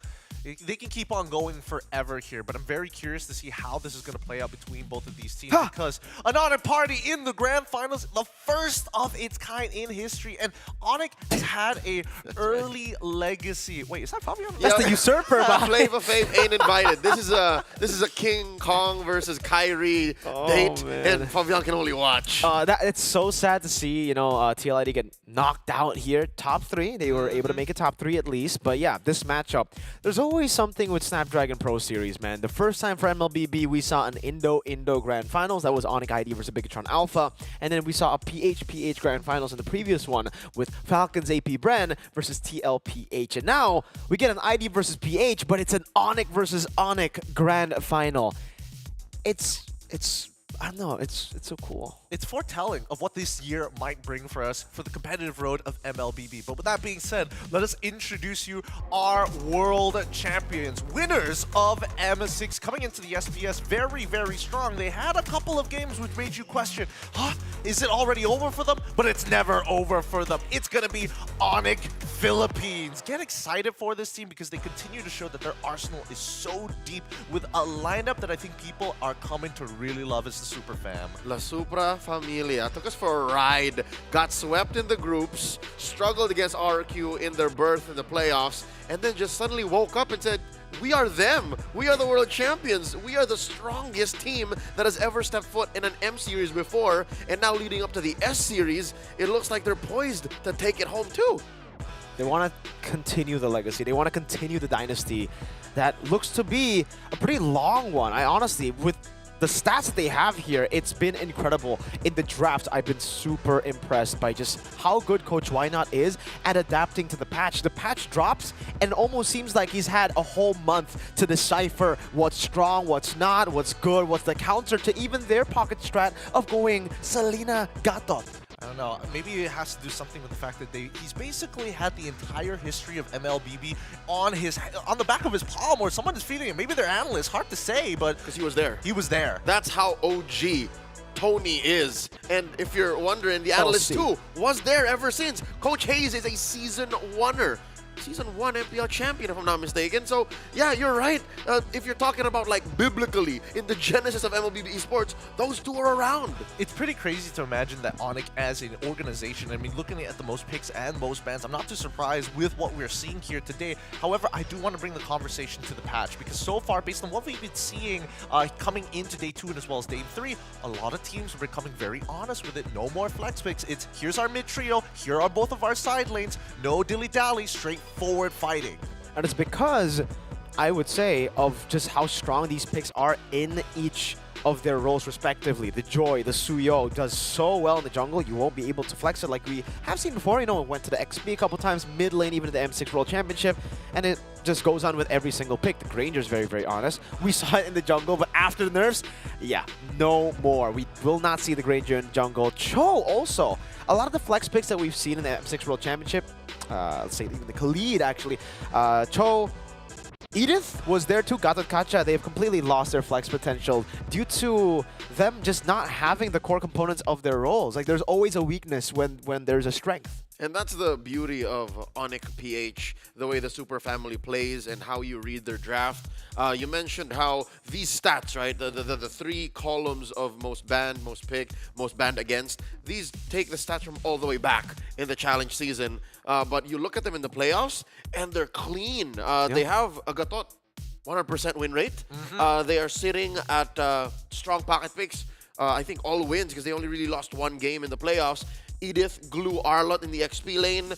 Speaker 6: They can keep on going forever here, but I'm very curious to see how this is going to play out between both of these teams because an Onyx party in the grand finals, the first of its kind in history, and Onyx has had a early legacy. Wait, is that Fabian?
Speaker 10: That's the usurper.
Speaker 9: Flavor Fave ain't invited. This is a King Kong versus Kyrie date, and Fabian can only watch.
Speaker 10: It's so sad to see, you know, TLID get knocked out here. Top 3, they were able to make a top 3 at least, but yeah, this matchup, there's always something with Snapdragon Pro Series, man. The first time for MLBB, we saw an Indo Grand Finals. That was Onyx ID versus Bigatron Alpha. And then we saw a PH Grand Finals in the previous one with Falcons AP Bren versus TLPH. And now we get an ID versus PH, but it's an Onyx versus Onyx Grand Final. I don't know, it's so cool.
Speaker 6: It's foretelling of what this year might bring for us for the competitive road of MLBB. But with that being said, let us introduce you our world champions, winners of M6, coming into the SPS very, very strong. They had a couple of games which made you question, is it already over for them? But it's never over for them. It's going to be Onyx Philippines. Get excited for this team because they continue to show that their arsenal is so deep with a lineup that I think people are coming to really love as the Super Fam.
Speaker 9: La Supra Familia took us for a ride, got swept in the groups, struggled against RQ in their berth in the playoffs, and then just suddenly woke up and said, we are them. We are the world champions. We are the strongest team that has ever stepped foot in an M series before, and now leading up to the S series, it looks like they're poised to take it home too.
Speaker 10: They want to continue the legacy. They want to continue the dynasty that looks to be a pretty long one. I honestly, with the stats that they have here, it's been incredible. In the draft, I've been super impressed by just how good Coach Wynot is at adapting to the patch. The patch drops, and it almost seems like he's had a whole month to decipher what's strong, what's not, what's good, what's the counter to even their pocket strat of going Selena Gatot.
Speaker 6: I don't know. Maybe it has to do something with the fact that he's basically had the entire history of MLBB on the back of his palm, or someone is feeding him. Maybe they're analysts. Hard to say, but
Speaker 9: because he was there.
Speaker 6: He was there.
Speaker 9: That's how OG Tony is. And if you're wondering, the analyst too was there ever since. Coach Hayes is a season oneer.
Speaker 12: season 1 MPL champion, if I'm not mistaken. So, yeah, you're right. If you're talking about, like, biblically, in the genesis of MLBB esports, those two are around.
Speaker 6: It's pretty crazy to imagine that Onyx as an organization, I mean, looking at the most picks and most bans, I'm not too surprised with what we're seeing here today. However, I do want to bring the conversation to the patch, because so far, based on what we've been seeing coming into day 2 and as well as day 3, a lot of teams are becoming very honest with it. No more flex picks. It's here's our mid trio, here are both of our side lanes, no dilly-dally, straightforward fighting.
Speaker 10: And it's because, I would say, of just how strong these picks are in each of their roles respectively. The Joy, the Suyo does so well in the jungle, you won't be able to flex it like we have seen before. You know, it went to the XP a couple times, mid lane, even to the M6 World Championship, and it just goes on with every single pick. The Granger's very, very honest. We saw it in the jungle, but after the nerfs, yeah, no more. We will not see the Granger in jungle. Cho also, a lot of the flex picks that we've seen in the M6 World Championship, let's say even the Khalid actually, Cho, Edith was there too, Gatot Kacha. They have completely lost their flex potential due to them just not having the core components of their roles. Like, there's always a weakness when there's a strength.
Speaker 12: And that's the beauty of Onyx PH, the way the Super Family plays and how you read their draft. You mentioned how these stats, right, the 3 columns of most banned, most picked, most banned against, these take the stats from all the way back in the challenge season. But you look at them in the playoffs, and they're clean. They have a Gatot 100% win rate. They are sitting at strong pocket picks. I think all wins because they only really lost 1 game in the playoffs. Edith, Glue, Arlott in the XP lane.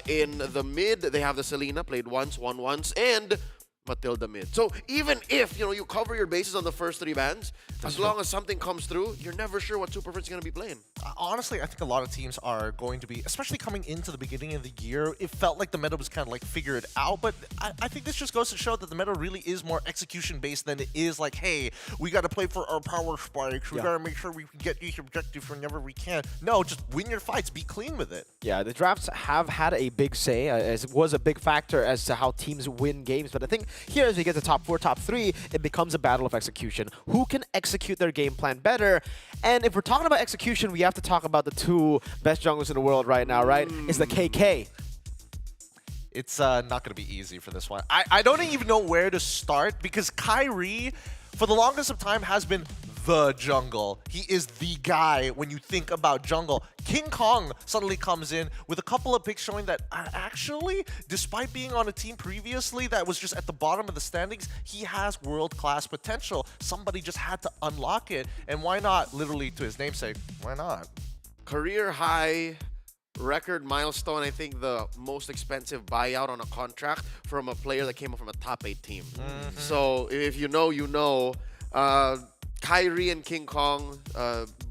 Speaker 12: In the mid, they have the Selena, played once, won once, and Matilda mid. So even if, you know, you cover your bases on the first 3 bans, as long as something comes through, you're never sure what Super Friends is going to be playing.
Speaker 6: Honestly, I think a lot of teams are going to be, especially coming into the beginning of the year, it felt like the meta was kind of like figured out, but I think this just goes to show that the meta really is more execution-based than it is like, hey, we got to play for our power spikes, we got to make sure we can get these objectives whenever we can. No, just win your fights, be clean with it.
Speaker 10: Yeah, the drafts have had a big say, as it was a big factor as to how teams win games, but I think here as we get to top 4, top 3, it becomes a battle of execution. Who can execute their game plan better? And if we're talking about execution, we have to talk about the 2 best junglers in the world right now, right? It's the KK.
Speaker 6: It's not going to be easy for this one. I don't even know where to start because Kyrie, for the longest of time, has been the jungle. He is the guy when you think about jungle. King Kong suddenly comes in with a couple of picks showing that actually, despite being on a team previously that was just at the bottom of the standings, he has world-class potential. Somebody just had to unlock it. And why not, literally to his namesake, why not?
Speaker 12: Career high record milestone, I think the most expensive buyout on a contract from a player that came up from a top 8 team. So if you know, you know. Kyrie and King Kong,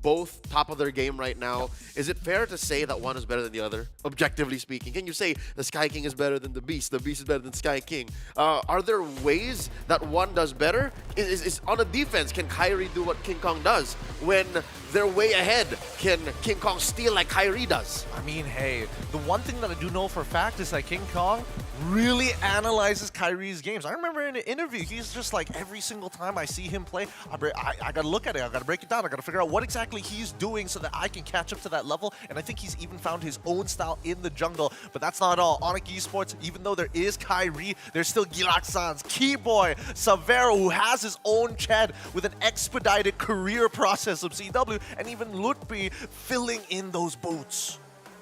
Speaker 12: both top of their game right now. Is it fair to say that one is better than the other, objectively speaking? Can you say the Sky King is better than the Beast is better than Sky King? Are there ways that one does better? Is on a defense, can Kyrie do what King Kong does? When they're way ahead, can King Kong steal like Kyrie does?
Speaker 6: I mean, hey, the one thing that I do know for a fact is that King Kong really analyzes Kyrie's games. I remember in an interview, he's just like, every single time I see him play, I gotta look at it, I gotta break it down, I gotta figure out what exactly he's doing so that I can catch up to that level. And I think he's even found his own style in the jungle. But that's not all. Onyx Esports, even though there is Kyrie, there's still Gilaxans, Keyboy, Savero, who has his own Chad with an expedited career process of CW, and even Lutpi filling in those boots.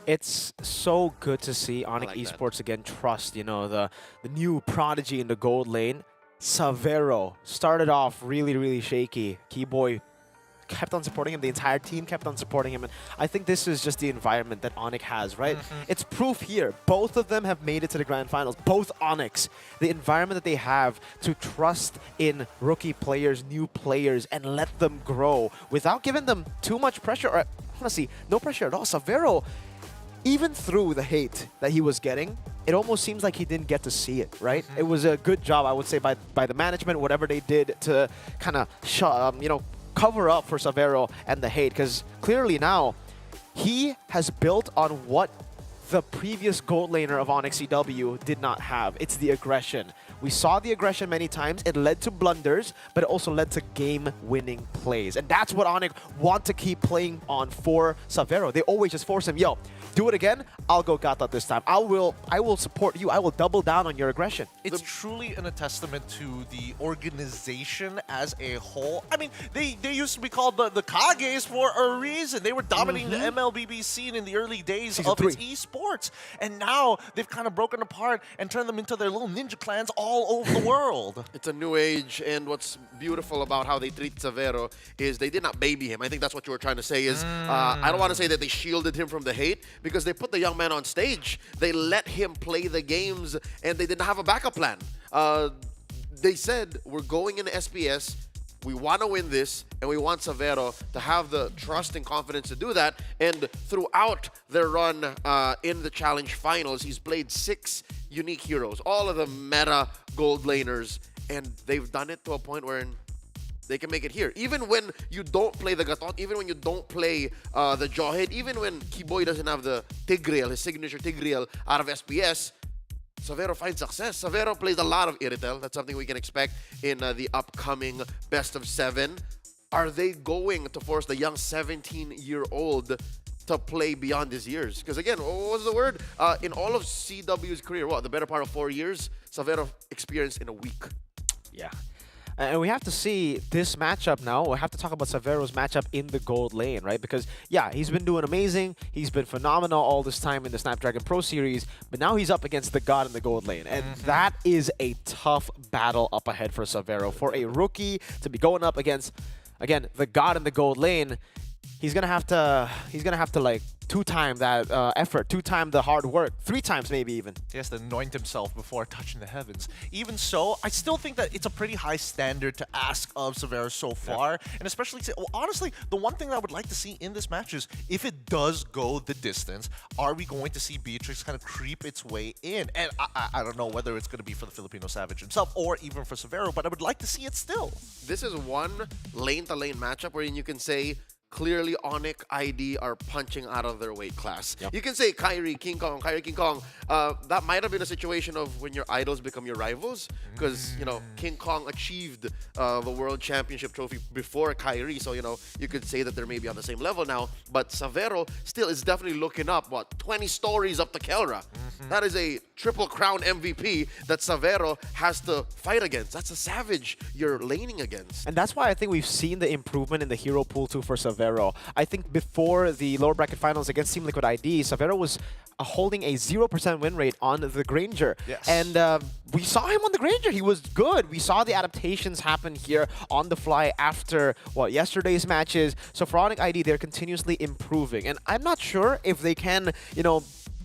Speaker 10: It's so good to see Onyx Esports again trust, you know, the new prodigy in the gold lane. Savero started off really, really shaky. Keyboy kept on supporting him. The entire team kept on supporting him. And I think this is just the environment that Onyx has, right? It's proof here. Both of them have made it to the grand finals. Both Onyx. The environment that they have to trust in rookie players, new players, and let them grow without giving them too much pressure. Or honestly, no pressure at all. Savero, even through the hate that he was getting, it almost seems like he didn't get to see it, right? It was a good job, I would say, by the management, whatever they did to kind of, you know, cover up for Savero and the hate, because clearly now he has built on what the previous gold laner of Onyx CW did not have. It's the aggression. We saw the aggression many times. It led to blunders, but it also led to game-winning plays. And that's what Onyx want to keep playing on for Savero. They always just force him, yo, do it again. I'll go Gata this time. I will support you. I will double down on your aggression.
Speaker 6: It's truly a testament to the organization as a whole. I mean, they used to be called the Kages for a reason. They were dominating the MLBB scene in the early days
Speaker 10: Season
Speaker 6: of its esports. And now they've kind of broken apart and turned them into their little ninja clans all over the world.
Speaker 9: It's a new age, and what's beautiful about how they treat Savero is they did not baby him. I think that's what you were trying to say is, I don't want to say that they shielded him from the hate, because they put the young man on stage. They let him play the games, and they didn't have a backup plan. They said, we're going into SPS, we want to win this, and we want Savero to have the trust and confidence to do that. And throughout their run in the Challenge Finals, he's played 6 unique heroes, all of the meta gold laners, and they've done it to a point where they can make it here. Even when you don't play the Gatot, even when you don't play the Jawhead, even when Kiboy doesn't have the Tigreal, his signature Tigreal out of SPS, Savero finds success. Savero plays a lot of Iritel. That's something we can expect in the upcoming Best of 7. Are they going to force the young 17-year-old to play beyond his years? Because again, what was the word? In all of CW's career, the better part of 4 years, Savero experienced in a week.
Speaker 10: Yeah. And we have to see this matchup now. We have to talk about Savero's matchup in the gold lane, right? Because, yeah, he's been doing amazing. He's been phenomenal all this time in the Snapdragon Pro Series. But now he's up against the god in the gold lane. And that is a tough battle up ahead for Savero. For a rookie to be going up against, again, the god in the gold lane, he's gonna have to like 2-time that effort, 2-time the hard work, 3 times maybe even.
Speaker 6: He has to anoint himself before touching the heavens. Even so, I still think that it's a pretty high standard to ask of Savero so far. And especially, honestly, the one thing that I would like to see in this match is if it does go the distance, are we going to see Beatrix kind of creep its way in? And I don't know whether it's going to be for the Filipino Savage himself or even for Savero, but I would like to see it still.
Speaker 9: This is one lane-to-lane matchup wherein you can say, clearly Onyx ID are punching out of their weight class. You can say Kyrie, King Kong. That might have been a situation of when your idols become your rivals, because you know King Kong achieved the World Championship trophy before Kyrie, so you know you could say that they're maybe on the same level now. But Savero still is definitely looking up 20 stories up to Kelra. That is a Triple Crown MVP that Savero has to fight against. That's a savage you're laning against.
Speaker 10: And that's why I think we've seen the improvement in the hero pool too for Savero. I think before the lower bracket finals against Team Liquid ID, Savero was holding a 0% win rate on the Granger.
Speaker 6: Yes.
Speaker 10: And we saw him on the Granger. He was good. We saw the adaptations happen here on the fly after yesterday's matches. So for Onyx ID, they're continuously improving. And I'm not sure if they can,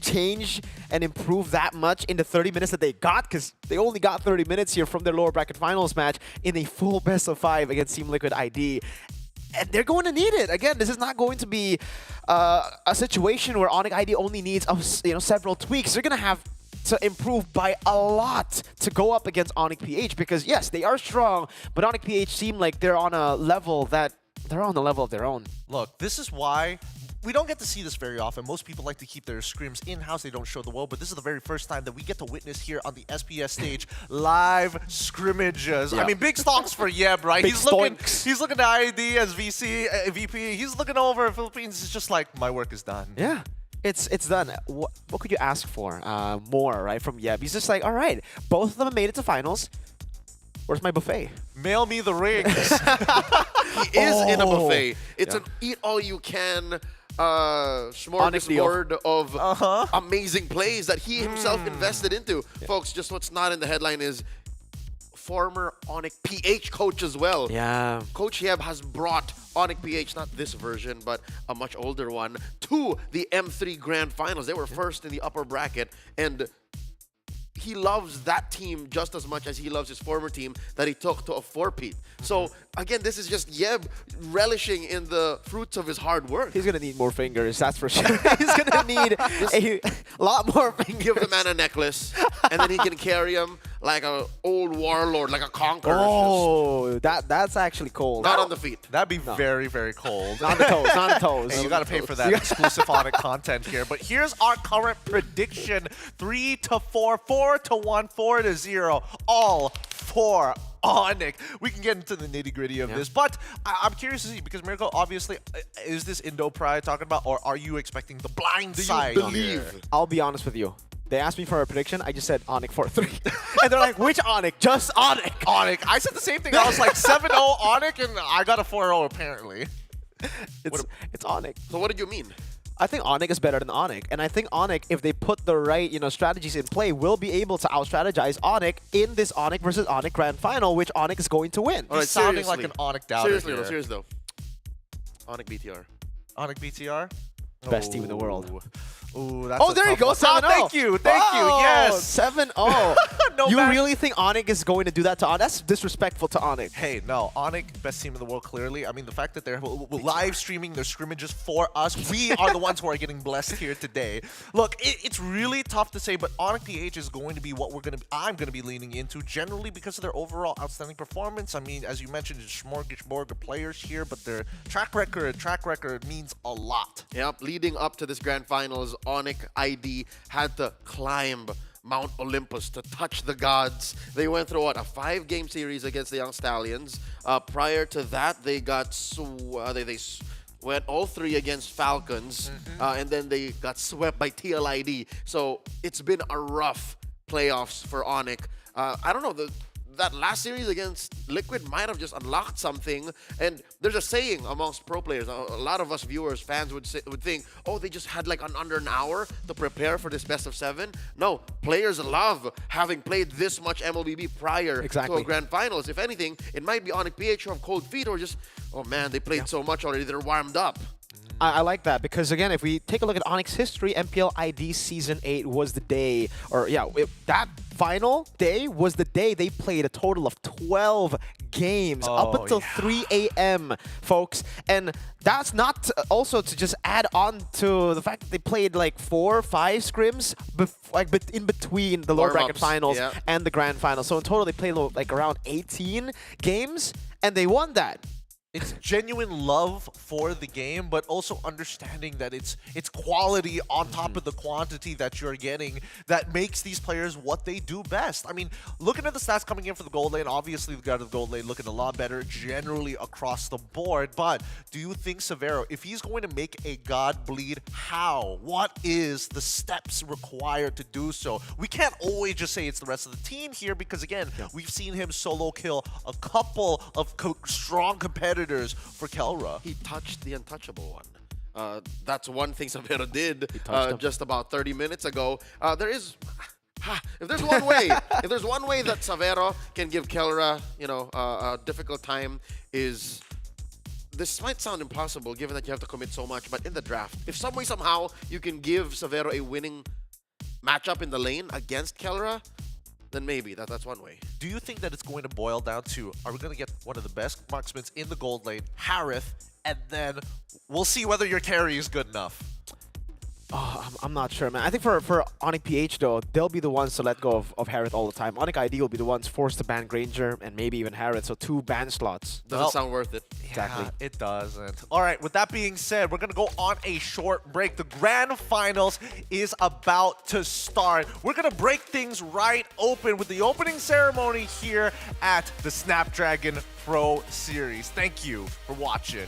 Speaker 10: change and improve that much in the 30 minutes that they got, because they only got 30 minutes here from their lower bracket finals match in a full best of 5 against Team Liquid ID. And they're going to need it. Again, this is not going to be a situation where Onyx ID only needs several tweaks. They're going to have to improve by a lot to go up against Onyx PH, because yes, they are strong, but Onyx PH seem like they're on a level of their own.
Speaker 6: Look, this is why we don't get to see this very often. Most people like to keep their scrims in-house. They don't show the world, but this is the very first time that we get to witness here on the SPS stage live scrimmages. I mean, big stonks for Yeb, right? He's looking at ID as VP. He's looking over at Philippines. It's just like, my work is done.
Speaker 10: Yeah. It's done. What could you ask for more, right, from Yeb? He's just like, all right, both of them have made it to finals. Where's my buffet?
Speaker 6: Mail me the rings.
Speaker 9: He is in a buffet. It's an eat-all-you-can smorgasbord of amazing plays that he himself invested into. Folks, just what's not in the headline is former Onyx PH coach as well.
Speaker 10: Yeah.
Speaker 9: Coach Yeb has brought Onyx PH, not this version, but a much older one, to the M3 Grand Finals. They were first in the upper bracket, and he loves that team just as much as he loves his former team that he took to a 4-peat. So, again, this is just Yeb relishing in the fruits of his hard work.
Speaker 10: He's going to need more fingers, that's for sure. He's going to need a lot more fingers.
Speaker 9: Give the man a necklace, and then he can carry him like an old warlord, like a conqueror.
Speaker 10: Oh, that's actually cold.
Speaker 9: Not on the feet.
Speaker 6: That'd be very, very cold.
Speaker 10: Not on the toes, not on the toes.
Speaker 6: Hey, you got to pay for that exclusive Onyx content here. But here's our current prediction. 3-4, 4-1, 4-0. All 4 Onyx. We can get into the nitty-gritty of this, but I'm curious to see, because Miracle, obviously, is this Indo Pride talking about, or are you expecting the blind side?
Speaker 10: I'll be honest with you. They asked me for a prediction. I just said Onyx 4-3. And they're like, which Onyx? Just Onyx.
Speaker 6: Onyx. I said the same thing. I was like 7-0 Onyx, and I got a 4-0 apparently.
Speaker 10: It's Onyx.
Speaker 12: So what did you mean?
Speaker 10: I think Onyx is better than Onyx. And I think Onyx, if they put the right, strategies in play, will be able to out-strategize Onyx in this Onyx versus Onyx Grand Final, which Onyx is going to win.
Speaker 6: He's sounding like an Onyx doubter
Speaker 12: Seriously though. Onyx BTR.
Speaker 6: Onyx BTR?
Speaker 10: Best team in the world.
Speaker 6: Ooh, that's
Speaker 10: there you go, 7-0.
Speaker 6: Thank you, yes.
Speaker 10: 7-0.
Speaker 6: No,
Speaker 10: you
Speaker 6: man.
Speaker 10: really think Onyx is going to do that to Onyx? That's disrespectful to Onyx.
Speaker 6: Hey, no, Onyx, best team in the world, clearly. I mean, the fact that they're live streaming their scrimmages for us, we are the ones who are getting blessed here today. Look, it's really tough to say, but Onyx PH is going to be what I'm going to be leaning into, generally because of their overall outstanding performance. I mean, as you mentioned, it's smorgasbord of players here, but their track record means a lot.
Speaker 12: Yep, leading up to this grand finals, Onyx ID had to climb Mount Olympus to touch the gods. They went through, a 5-game series against the Young Stallions. Prior to that, they got they went all 3 against Falcons, and then they got swept by TLID. So it's been a rough playoffs for Onyx. I don't know, that last series against Liquid might have just unlocked something. And there's a saying amongst pro players, a lot of us viewers, fans would think, oh, they just had like under an hour to prepare for this best of 7. No, players love having played this much MLBB prior to a grand finals. If anything, it might be Onyx PH who have cold feet, or just, oh man, they played so much already, they're warmed up.
Speaker 10: I like that because, again, if we take a look at Onyx history, MPL ID Season 8 was the day, that final day was the day they played a total of 12 games up until 3 a.m., folks. And that's not also to just add on to the fact that they played like 4 or 5 scrims in between the lower bracket finals and the grand final. So in total, they played like around 18 games, and they won that.
Speaker 6: It's genuine love for the game, but also understanding that it's quality on top of the quantity that you're getting that makes these players what they do best. I mean, looking at the stats coming in for the gold lane, obviously the guy of the gold lane looking a lot better generally across the board, but do you think Severo, if he's going to make a god bleed, how? What is the steps required to do so? We can't always just say it's the rest of the team here because, again, we've seen him solo kill a couple of strong competitors for Kelra.
Speaker 12: He touched the untouchable one. That's one thing Severo did just about 30 minutes ago. If there's one way, that Severo can give Kelra, a difficult time, is this might sound impossible given that you have to commit so much, but in the draft, if some way somehow you can give Severo a winning matchup in the lane against Kelra, then maybe that's one way.
Speaker 6: Do you think that it's going to boil down to, are we going to get one of the best marksmen in the gold lane, Harith, and then we'll see whether your carry is good enough?
Speaker 10: Oh, I'm not sure, man. I think for Onyx PH, though, they'll be the ones to let go of Harith all the time. Onyx ID will be the ones forced to ban Granger and maybe even Harith, so 2 ban slots.
Speaker 12: Doesn't sound worth it.
Speaker 10: Exactly.
Speaker 6: Yeah, it doesn't. All right, with that being said, we're going to go on a short break. The grand finals is about to start. We're going to break things right open with the opening ceremony here at the Snapdragon Pro Series. Thank you for watching.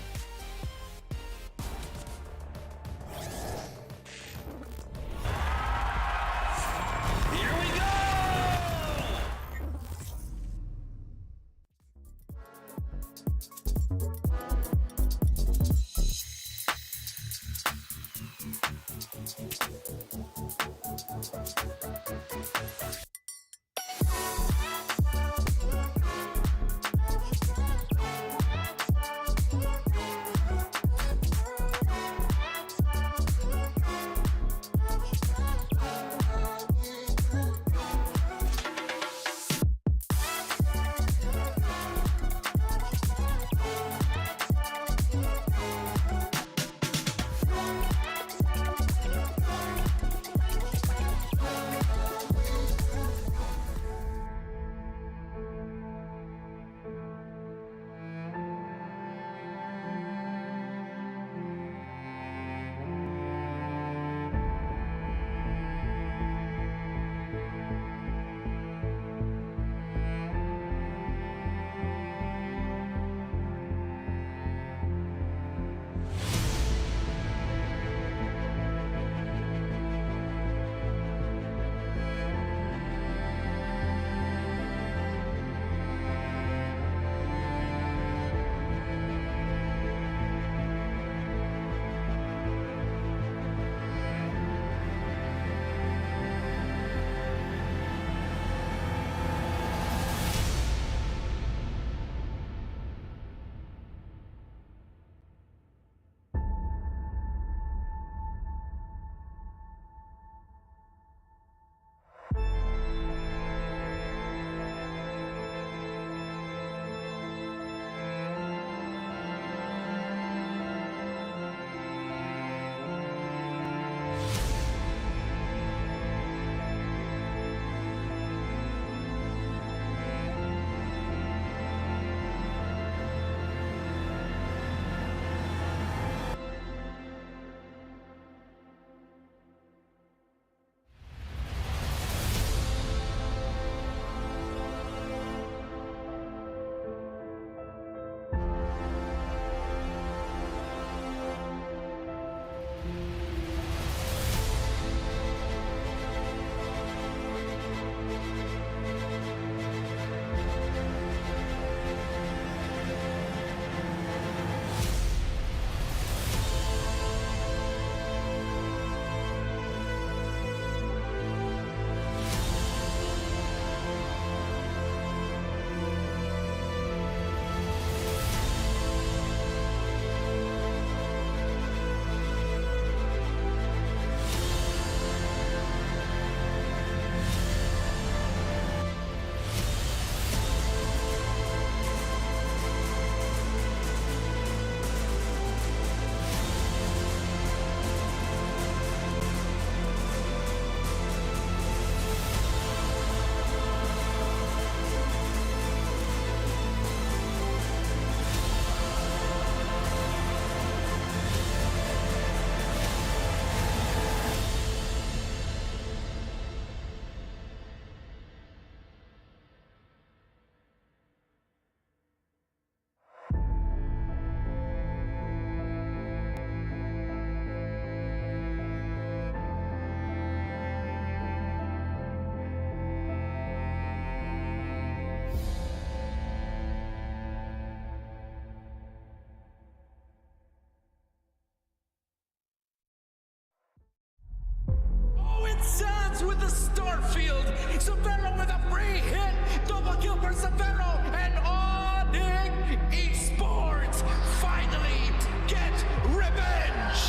Speaker 4: the start field. Severo with a free hit. Double kill for Severo. And Onyx Esports finally get revenge.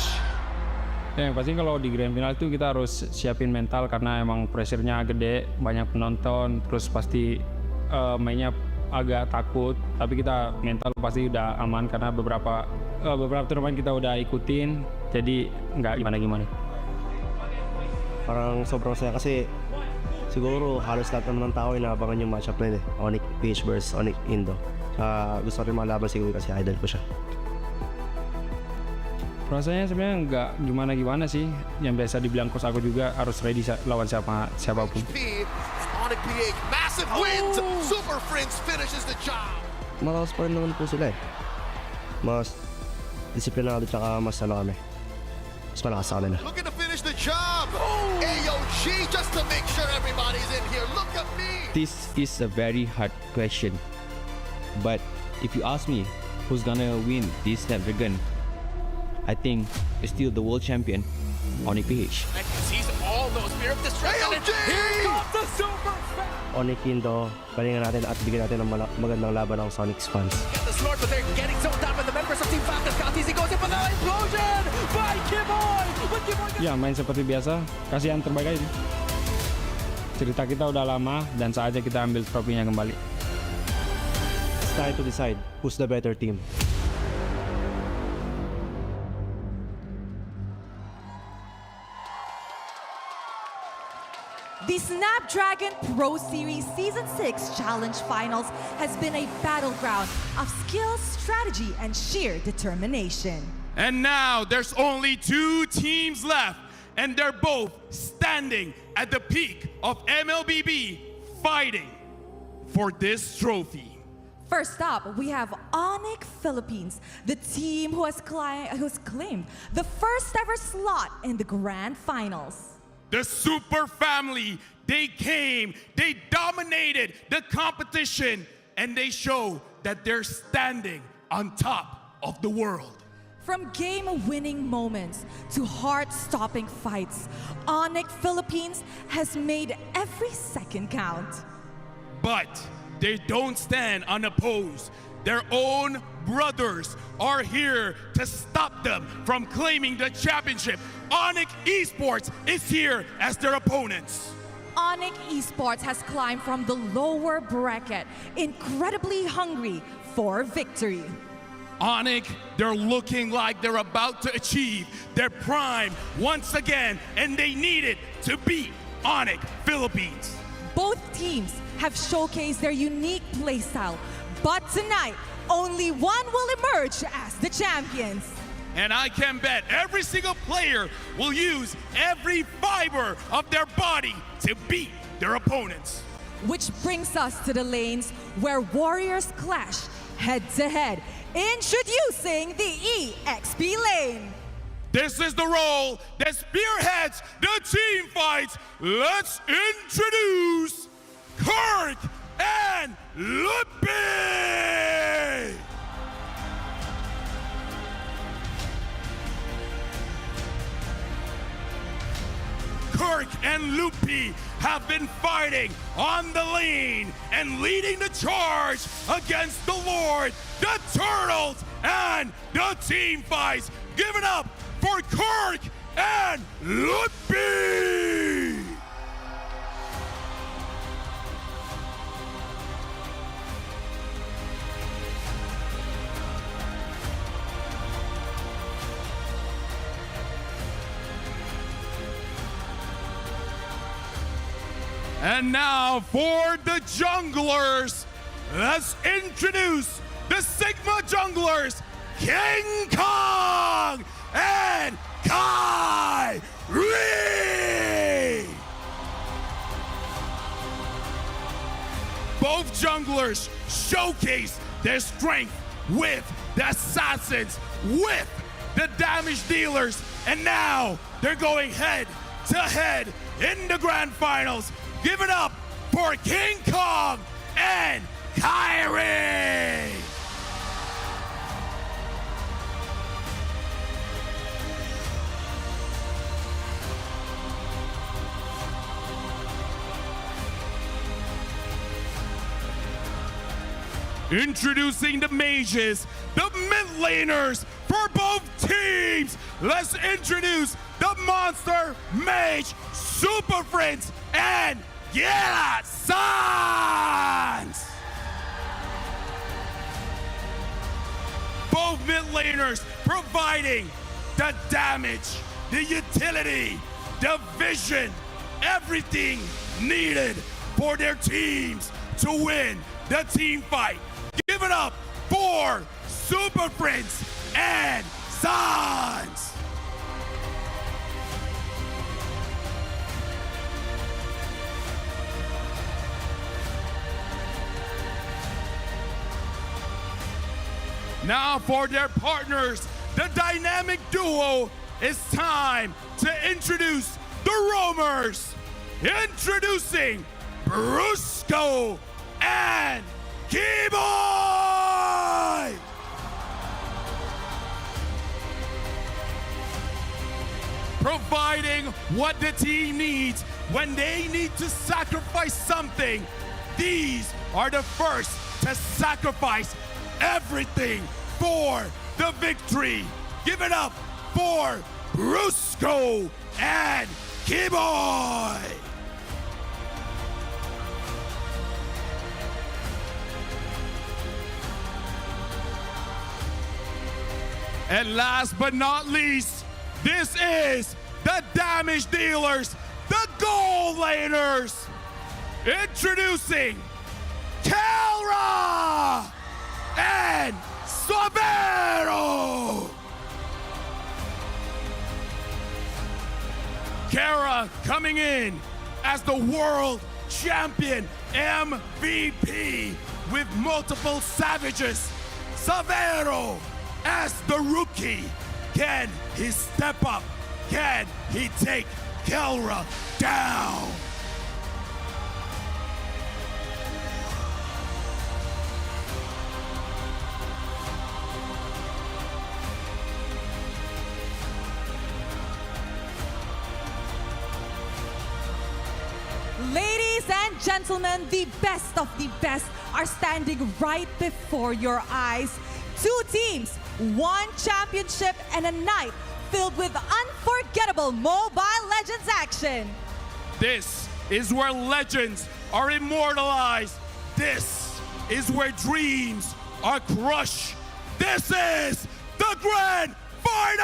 Speaker 21: Ya, yang pasti kalau di grand final itu kita harus siapin mental karena emang pressure-nya gede, banyak penonton, terus pasti mainnya agak takut. Tapi kita mental pasti udah aman karena beberapa turnamen kita udah ikutin, jadi nggak gimana-gimana.
Speaker 14: Parang sobrang saya kasi siguro halos lahat naman ng tao inaabangan yung matchup na yun Onyx PH versus Onyx Indo. Gusto rin malaban siguro kasi idol ko siya.
Speaker 21: Rasanya sebenarnya nggak gimana-gimana sih. Yang biasa dibilang coach aku juga harus ready lawan siapapun.
Speaker 9: Onyx PH, massive wins. Super Friends finishes the job.
Speaker 14: Malakas pa rin naman po sila eh. Mas disiplinado tsaka mas kami. Mas malakas sa kanila.
Speaker 9: Looking to finish the job. AOG just to make sure everybody's in here. Look at me.
Speaker 21: This is a very hard question. But if you ask me who's gonna win this Snapdragon, I think it's still the world champion, Onyx PH.
Speaker 9: And he sees all those fear of destruction. And here comes the Super Friends.
Speaker 14: Onyx Indo, galingan natin at bigyan natin ng magandang laban ng Sonics fans.
Speaker 9: Get the Lord, but they're getting zoned down by the members of Team Falcons. Kaltisi goes in for the explosion by Kiboy. But Kiboy...
Speaker 21: Ya, main seperti biasa, kasih yang terbaik aja. Cerita kita udah lama dan saatnya kita ambil trofinya kembali.
Speaker 14: It's time to decide who's the better team.
Speaker 17: The Snapdragon Pro Series Season 6 Challenge Finals has been a battleground of skill, strategy, and sheer determination.
Speaker 8: And now there's only 2 teams left, and they're both standing at the peak of MLBB, fighting for this trophy.
Speaker 17: First up, we have Onyx Philippines, the team who's claimed the first ever slot in the grand finals.
Speaker 8: The Super Family, they came, they dominated the competition, and they show that they're standing on top of the world.
Speaker 17: From game-winning moments to heart-stopping fights, Onyx Philippines has made every second count.
Speaker 8: But they don't stand unopposed. Their own brothers are here to stop them from claiming the championship. Onyx Esports is here as their opponents.
Speaker 17: Onyx Esports has climbed from the lower bracket, incredibly hungry for victory.
Speaker 8: Onyx, they're looking like they're about to achieve their prime once again, and they need it to beat Onyx Philippines.
Speaker 17: Both teams have showcased their unique playstyle, but tonight, only one will emerge as the champions.
Speaker 8: And I can bet every single player will use every fiber of their body to beat their opponents.
Speaker 17: Which brings us to the lanes where warriors clash head-to-head. Introducing the EXP lane.
Speaker 8: This is the role that spearheads the team fights. Let's introduce Kirk and Lupi! Kirk and Lupi have been fighting on the lane and leading the charge against the Lord, the Turtles, and the team fights. Give it up for Kirk and Lupi! And now for the junglers, let's introduce the Sigma junglers, King Kong and Kyrie! Both junglers showcase their strength with the assassins, with the damage dealers, and now they're going head to head in the grand finals. Give it up for King Kong and Kyrie! Introducing the mages, the mid laners for both teams. Let's introduce the Monster Mage Super Friends and yeah, Sans! Both mid laners providing the damage, the utility, the vision, everything needed for their teams to win the team fight. Give it up for Super Friends and Sans! Now for their partners, the dynamic duo, it's time to introduce the Roamers. Introducing Brusco and Keyboy! Providing what the team needs when they need to sacrifice something. These are the first to sacrifice everything for the victory. Give it up for Brusco and Keyboy! And last but not least, this is the damage dealers, the goal laners. Introducing Kelra and Savero. Kara coming in as the world champion MVP with multiple savages. Savero as the rookie. Can he step up? Can he take Kelra down?
Speaker 17: Ladies and gentlemen, the best of the best are standing right before your eyes. Two teams, one championship, and a night filled with unforgettable Mobile Legends action.
Speaker 8: This is where legends are immortalized. This is where dreams are crushed. This is the Grand Finals!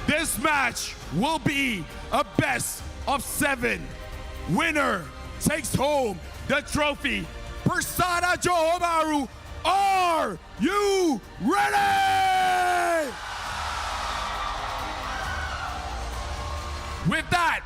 Speaker 8: This match will be a best of 7. Winner takes home the trophy. Persada Johor, are you ready? With that,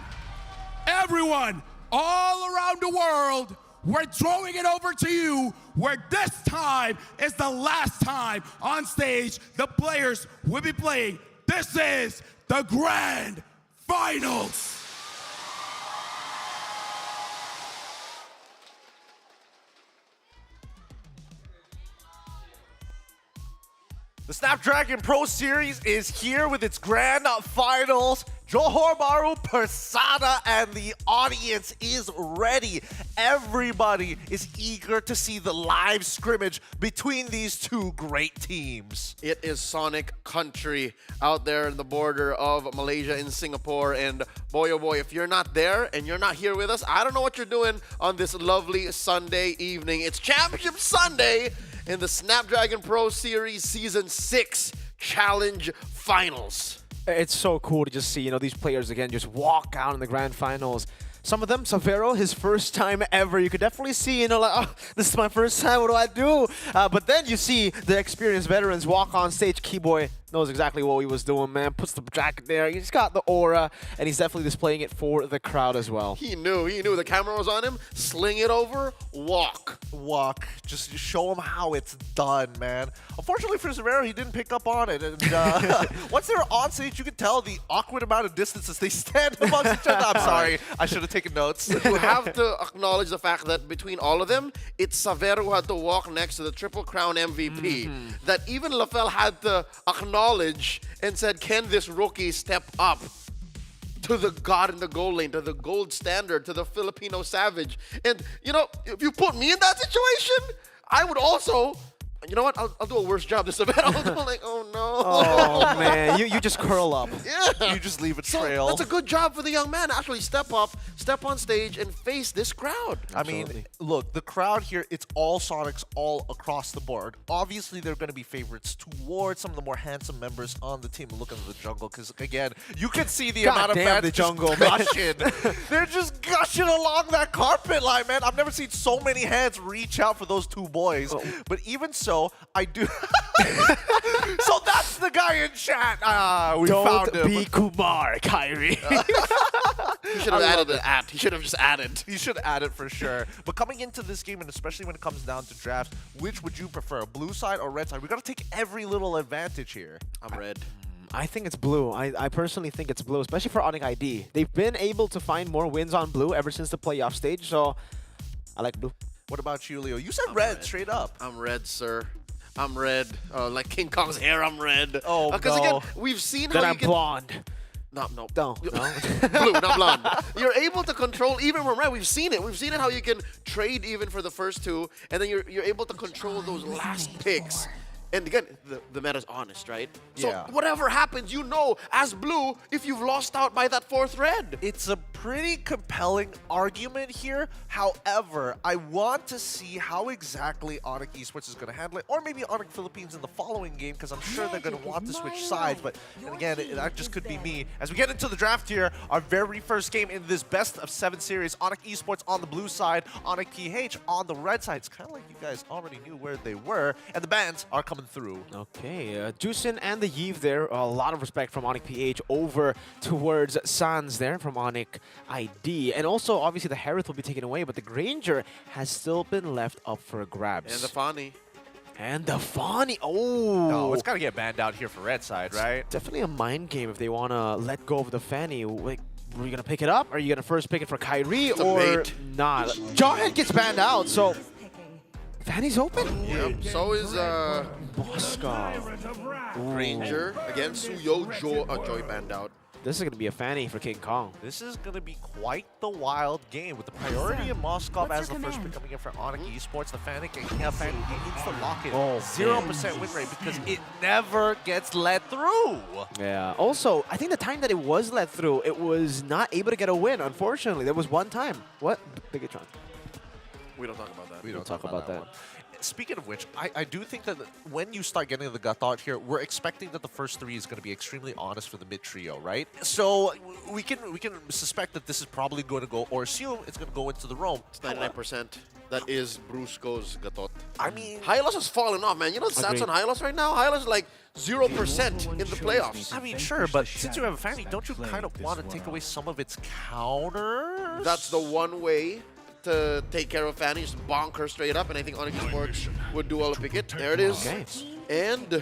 Speaker 8: everyone all around the world, we're throwing it over to you, where this time is the last time on stage the players will be playing. This is the Grand Finals.
Speaker 6: The Snapdragon Pro Series is here with its grand finals. Johor Bahru, Persada, and the audience is ready. Everybody is eager to see the live scrimmage between these two great teams.
Speaker 12: It is Sonic country out there in the border of Malaysia and Singapore. And boy, oh boy, if you're not there and you're not here with us, I don't know what you're doing on this lovely Sunday evening. It's Championship Sunday in the Snapdragon Pro Series Season 6 Challenge Finals.
Speaker 10: It's so cool to just see, these players again just walk out in the grand finals. Some of them, Savero, his first time ever. You could definitely see, like, oh, this is my first time, what do I do? But then you see the experienced veterans walk on stage. Keyboy knows exactly what he was doing, man. Puts the jacket there. He's got the aura, and he's definitely displaying it for the crowd as well.
Speaker 12: He knew the camera was on him. Sling it over, walk.
Speaker 6: Just show him how it's done, man. Unfortunately for Savero, he didn't pick up on it. And once they're on stage, you can tell the awkward amount of distances they stand amongst each other. I'm sorry, I should have taken notes.
Speaker 12: You have to acknowledge the fact that between all of them, it's Savero who had to walk next to the Triple Crown MVP. That even LaFell had to acknowledge and said, can this rookie step up to the god in the gold lane, to the gold standard, to the Filipino savage. And, you know, if you put me in that situation, I would also... You know what? I'll do a worse job this event. I'll do like, oh no.
Speaker 10: Oh man, you just curl up.
Speaker 12: Yeah.
Speaker 6: You just leave it
Speaker 12: So
Speaker 6: trail.
Speaker 12: that's a good job for the young man to actually step up, step on stage, and face this crowd.
Speaker 6: I mean, look, the crowd here, it's all Sonics all across the board. Obviously, they're going to be favorites towards some of the more handsome members on the team. Look at the jungle, because, again, you can see the amount of fans
Speaker 10: the
Speaker 6: just
Speaker 10: jungle, man.
Speaker 6: gushing. They're just gushing along that carpet line, man. I've never seen so many hands reach out for those two boys. But even so, I do... So that's the guy in chat. We found him.
Speaker 10: Don't be Kumar, Kyrie.
Speaker 12: He should have added an at. He should have just added.
Speaker 6: He should add it for sure. But coming into this game, and especially when it comes down to drafts, which would you prefer, blue side or red side? We got to take every little advantage here.
Speaker 12: I'm red.
Speaker 10: I think it's blue. I personally think it's blue, especially for Onyx ID. They've been able to find more wins on blue ever since the playoff stage, so I like blue.
Speaker 6: What about you, Leo? You said red, straight up.
Speaker 12: I'm red, sir. I'm red. Like King Kong's hair, I'm red.
Speaker 6: Oh,
Speaker 12: Because
Speaker 6: no.
Speaker 12: again, we've seen
Speaker 10: Then
Speaker 12: how
Speaker 10: I'm
Speaker 12: you can...
Speaker 10: blonde.
Speaker 12: No.
Speaker 10: No.
Speaker 12: Blue, not blonde. You're able to control even from red. We've seen it. We've seen it how you can trade even for the first two, and then you're able to control those last picks. And again, the meta's honest, right? So
Speaker 6: Yeah.
Speaker 12: whatever happens, you know, as blue, if you've lost out by that fourth red.
Speaker 6: It's a pretty compelling argument here. However, I want to see how exactly Onyx Esports is going to handle it, or maybe Onyx Philippines in the following game, because I'm sure they're going to want to switch sides. But and again, that just could be me. As we get into the draft here, our very first game in this best of 7 series, Onyx Esports on the blue side, Onyx PH on the red side. It's kind of like you guys already knew where they were, and the bans are coming through.
Speaker 10: Okay, Juicin and the Yves there. A lot of respect from Onyx PH over towards Sans there from Onyx ID. And also, obviously, the Harith will be taken away, but the Granger has still been left up for grabs.
Speaker 12: And the Fani.
Speaker 10: And the Fani. Oh!
Speaker 6: No, it's got to get banned out here for red side, right?
Speaker 10: Definitely a mind game if they want to let go of the Fanny. Like, are you going to pick it up? Are you going to first pick it for Kyrie
Speaker 12: It's a
Speaker 10: or
Speaker 12: bait.
Speaker 10: not? Jarhead gets banned out, so Fanny's open?
Speaker 12: Yep. So is
Speaker 10: Moscow.
Speaker 12: Granger. Again, Suyo, Joy banned out.
Speaker 10: This is going to be a Fanny for King Kong.
Speaker 6: This is going to be quite the wild game with the priority of Moscow as the first pick coming in for Onyx Esports. The Fanic, he needs to lock it. 0% win rate because it never gets let through.
Speaker 10: Yeah. Also, I think the time that it was let through, it was not able to get a win, unfortunately. There was one time. What? Bigatron.
Speaker 12: We don't talk about that.
Speaker 6: We don't
Speaker 10: talk about that.
Speaker 6: one. Speaking of which, I do think that when you start getting the gut out here, we're expecting that the first 3 is going to be extremely honest for the mid trio, right? So we can suspect that this is probably going to go, or assume it's going to go into the roam.
Speaker 12: It's 99%. That is Brusco's Gatot.
Speaker 6: I mean,
Speaker 12: Hylos has fallen off, man. You know the stats on Hylos right now? Hylos is like 0% in the playoffs.
Speaker 6: I mean, sure, but since you have a Fanny, don't you kind of want to take away some of its counters?
Speaker 12: That's the one way to take care of Fanny, just bonk her straight up, and I think Onyx Esports would do well to pick it. There it is.
Speaker 10: Okay.
Speaker 12: And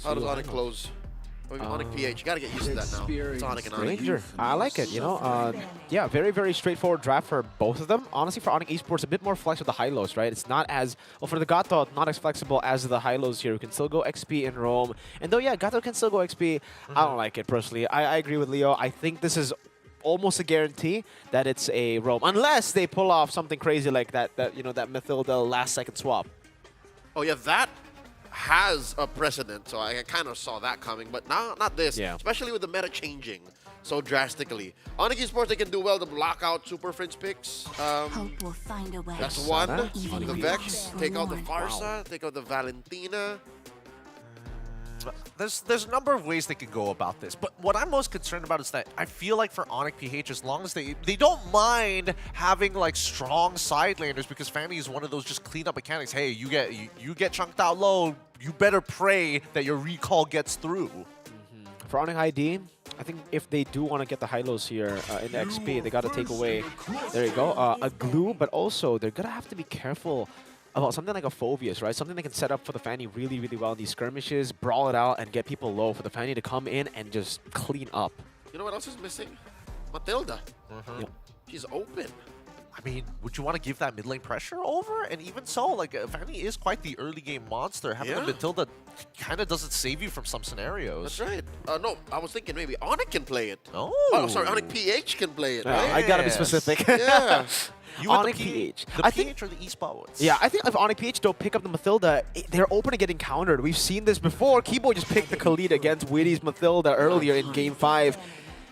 Speaker 12: how does Onyx close? Onyx PH, you gotta get used to that now. It's Onyx and Onyx.
Speaker 10: Ranger. I like it, you know. Yeah, very, very straightforward draft for both of them. Honestly, for Onyx Esports, a bit more flex with the high-lows, right? It's not as, well, for the Gato, not as flexible as the high-lows here. We can still go XP in Rome. And though, yeah, Gato can still go XP, I don't like it, personally. I agree with Leo. I think this is almost a guarantee that it's a roam, unless they pull off something crazy like that you know, that Mathilda last-second swap.
Speaker 12: Oh yeah, that has a precedent, so I kind of saw that coming, but not this.
Speaker 10: Yeah.
Speaker 12: Especially with the meta changing so drastically. Onyx Esports, they can do well to block out Super Fringe picks.
Speaker 1: Hope we'll find a way.
Speaker 12: That's one.
Speaker 1: Even
Speaker 12: The
Speaker 1: if
Speaker 12: Vex,
Speaker 1: it's
Speaker 12: take out the
Speaker 1: reward.
Speaker 12: Farsa, take out the Valentina.
Speaker 6: There's a number of ways they could go about this, but what I'm most concerned about is that I feel like for Onyx PH, as long as they don't mind having like strong side laners, because Fanny is one of those just clean up mechanics. Hey, you get chunked out low, you better pray that your recall gets through.
Speaker 10: For Onyx ID, I think if they do want to get the high-lows here in the XP, they got to take away, there you go, a glue, but also they're going to have to be careful about something like a Phobius, right? Something that can set up for the Fanny really, really well in these skirmishes, brawl it out, and get people low for the Fanny to come in and just clean up.
Speaker 12: You know what else is missing? Matilda.
Speaker 10: Yep.
Speaker 12: She's open.
Speaker 6: I mean, would you want to give that mid lane pressure over? And even so, like, Fanny is quite the early game monster. Having a Matilda kind of doesn't save you from some scenarios.
Speaker 12: That's right. No, I was thinking maybe Onyx can play it.
Speaker 6: Oh,
Speaker 12: sorry, Onyx PH can play it.
Speaker 10: Yeah,
Speaker 12: Right?
Speaker 10: I gotta be specific.
Speaker 12: Yeah.
Speaker 6: You with
Speaker 10: Onyx
Speaker 6: the
Speaker 10: PH.
Speaker 6: The
Speaker 10: I
Speaker 6: PH
Speaker 10: think,
Speaker 6: or the esports?
Speaker 10: yeah, I think if Onyx PH don't pick up the Mathilda, they're open to getting countered. We've seen this before. Keyboard just picked the Khalid against Witty's Mathilda earlier in Game 5.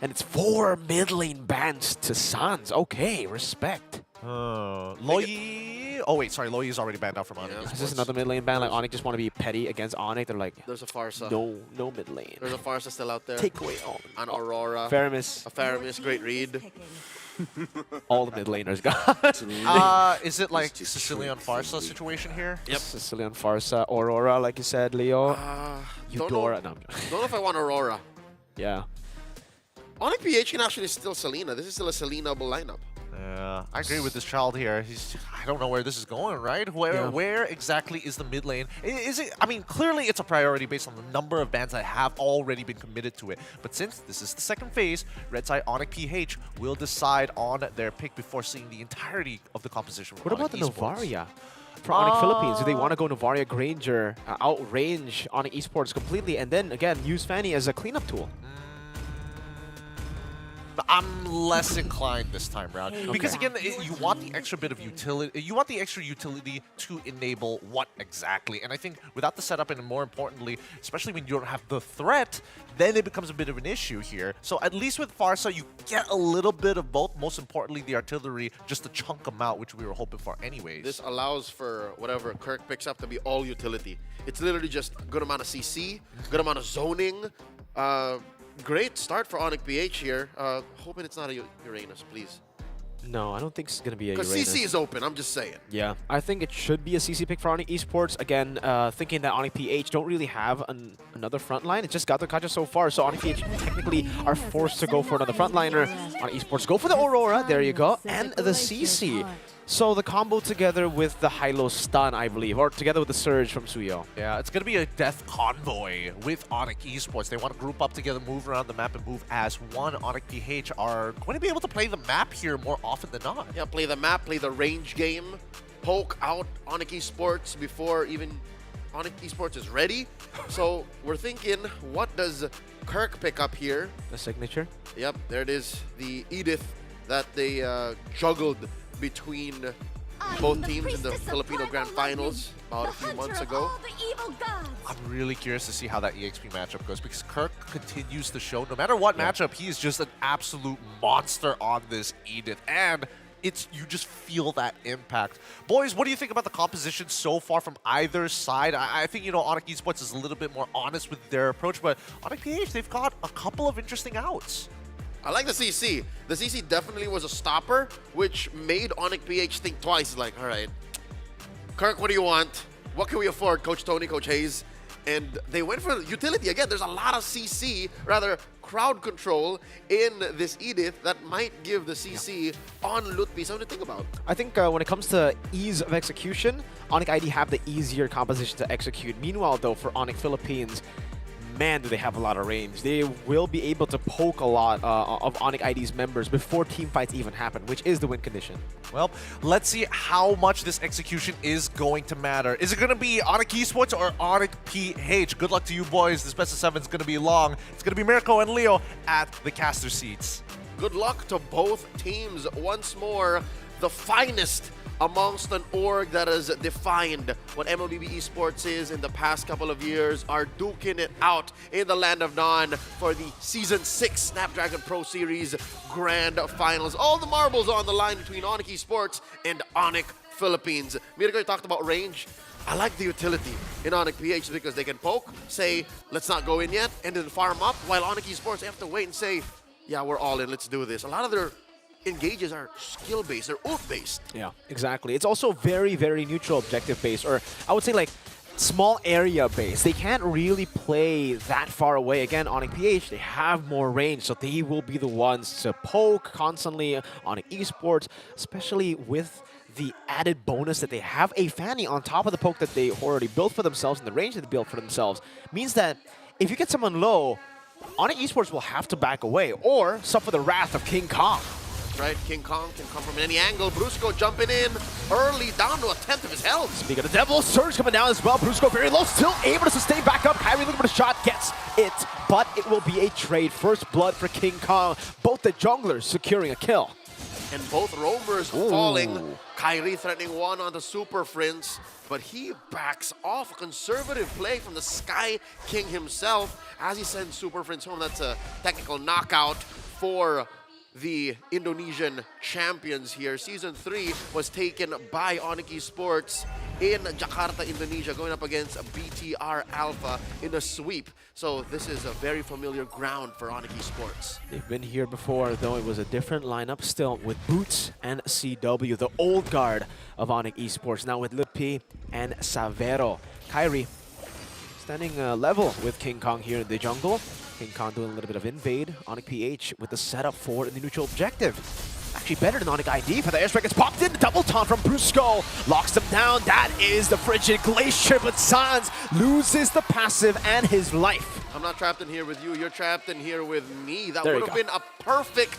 Speaker 10: And it's 4 mid lane bans to Sans. Okay, respect.
Speaker 6: Loyi. Oh, wait, sorry. Loyi is already banned out from Onyx.
Speaker 10: Is this another mid lane ban? Like, Onyx just want to be petty against Onyx. They're like,
Speaker 12: There's a Farsa.
Speaker 10: no mid lane.
Speaker 12: There's a Farsa still out there.
Speaker 10: Take away all.
Speaker 12: An Aurora.
Speaker 10: Faramis.
Speaker 12: A Faramis, great read.
Speaker 10: All the mid laners gone.
Speaker 6: Is it like Sicilian Farsa situation here?
Speaker 10: Yep. Sicilian Farsa, Aurora, like you said, Leo. Eudora. No,
Speaker 12: Don't know if I want Aurora.
Speaker 10: yeah.
Speaker 12: Onyx PH can actually still Selena. This is still a Selena-able lineup.
Speaker 6: Yeah, I agree with this child here. I don't know where this is going, right? Where exactly is the mid lane? Is it? I mean, clearly it's a priority based on the number of bans that have already been committed to it. But since this is the second phase, Red Side Onyx PH will decide on their pick before seeing the entirety of the composition.
Speaker 10: What about the Novaria? For Onyx Philippines, do they want to go Novaria Granger, outrange Onyx Esports completely, and then again use Fanny as a cleanup tool?
Speaker 6: I'm less inclined this time around because again, you want the extra bit of utility. You want the extra utility to enable what exactly? And I think without the setup, and more importantly, especially when you don't have the threat, then it becomes a bit of an issue here. So at least with Farsa, you get a little bit of both. Most importantly, the artillery, just to chunk them out, which we were hoping for anyways.
Speaker 12: This allows for whatever Kirk picks up to be all utility. It's literally just a good amount of CC, good amount of zoning. Great start for Onyx PH here. Hoping it's not a Uranus, please.
Speaker 10: No, I don't think it's going to be a
Speaker 12: Because
Speaker 10: Uranus.
Speaker 12: CC is open, I'm just saying.
Speaker 10: Yeah, I think it should be a CC pick for Onyx Esports. Again, thinking that Onyx PH don't really have another frontline. It's just Gato Kaja so far, so Onyx PH technically are forced to go for another frontliner. Onyx Esports go for the Aurora, there you go, and the CC. So the combo together with the high-low stun, I believe, or together with the surge from Suyo.
Speaker 6: Yeah, it's going to be a death convoy with Onyx Esports. They want to group up together, move around the map, and move as one. Onyx PH are going to be able to play the map here more often than not.
Speaker 12: Yeah, play the map, play the range game, poke out Onyx Esports before even Onyx Esports is ready. So we're thinking, what does Kirk pick up here?
Speaker 10: The signature?
Speaker 12: Yep, there it is. The Edith that they juggled between both teams in the Filipino Grand Finals about a few months ago.
Speaker 6: I'm really curious to see how that EXP matchup goes because Kirk continues to show, no matter what matchup, he is just an absolute monster on this Edith. And you just feel that impact. Boys, what do you think about the composition so far from either side? I think, Onyx Esports is a little bit more honest with their approach, but Onyx PH, they've got a couple of interesting outs.
Speaker 12: I like the CC. The CC definitely was a stopper, which made Onyx PH think twice. Like, all right, Kirk, what do you want? What can we afford, Coach Tony, Coach Hayes? And they went for utility. Again, there's a lot of CC, rather crowd control in this Edith that might give the CC on Lutpi something to think about.
Speaker 10: I think when it comes to ease of execution, Onyx ID have the easier composition to execute. Meanwhile, though, for Onyx Philippines, man, do they have a lot of range. They will be able to poke a lot of Onyx ID's members before team fights even happen, which is the win condition.
Speaker 6: Well, let's see how much this execution is going to matter. Is it going to be Onyx Esports or Onyx PH? Good luck to you boys. This best of 7 is going to be long. It's going to be Mirko and Leo at the caster seats.
Speaker 12: Good luck to both teams. Once more, the finest amongst an org that has defined what MLBB esports is in the past couple of years are duking it out in the Land of Dawn for the Season 6 Snapdragon Pro Series Grand Finals. All the marbles on the line between Onyx Esports and Onyx Philippines. Mirko talked about range. I like the utility in Onyx PH because they can poke, say, let's not go in yet, and then farm up, while Onyx Esports they have to wait and say, yeah, we're all in, let's do this. A lot of their engages are skill-based, they're ult-based.
Speaker 10: Yeah, exactly. It's also very, very neutral objective-based, or I would say like small area-based. They can't really play that far away. Again, Onyx PH, they have more range, so they will be the ones to poke constantly on esports, especially with the added bonus that they have a Fanny on top of the poke that they already built for themselves and the range that they built for themselves. Means that if you get someone low, Onyx Esports will have to back away or suffer the wrath of King Kong.
Speaker 12: right? King Kong can come from any angle. Brusco jumping in early, down to a tenth of his health.
Speaker 10: Speaking of the devil, Surge coming down as well. Brusco very low, still able to sustain back up. Kyrie looking for the shot, gets it, but it will be a trade. First blood for King Kong. Both the junglers securing a kill.
Speaker 12: And both roamers falling. Kyrie threatening one on the Super Prince, but he backs off. A conservative play from the Sky King himself as he sends Super Prince home. That's a technical knockout for the Indonesian champions here. Season 3 was taken by Onyx Esports in Jakarta, Indonesia, going up against BTR Alpha in a sweep. So this is a very familiar ground for Onyx Esports.
Speaker 10: They've been here before, though it was a different lineup still with Boots and CW, the old guard of Onyx Esports, now with Lutpi and Savero. Kyrie standing level with King Kong here in the jungle. King Kong doing a little bit of invade. Onyx PH with the setup for the neutral objective. Actually better than Onyx ID, for the airstrike gets popped in. Double taunt from Brusco. Locks him down. That is the Frigid Glacier, but Sans loses the passive and his life.
Speaker 12: I'm not trapped in here with you. You're trapped in here with me. That
Speaker 10: There
Speaker 12: would
Speaker 10: you
Speaker 12: have
Speaker 10: go.
Speaker 12: been a perfect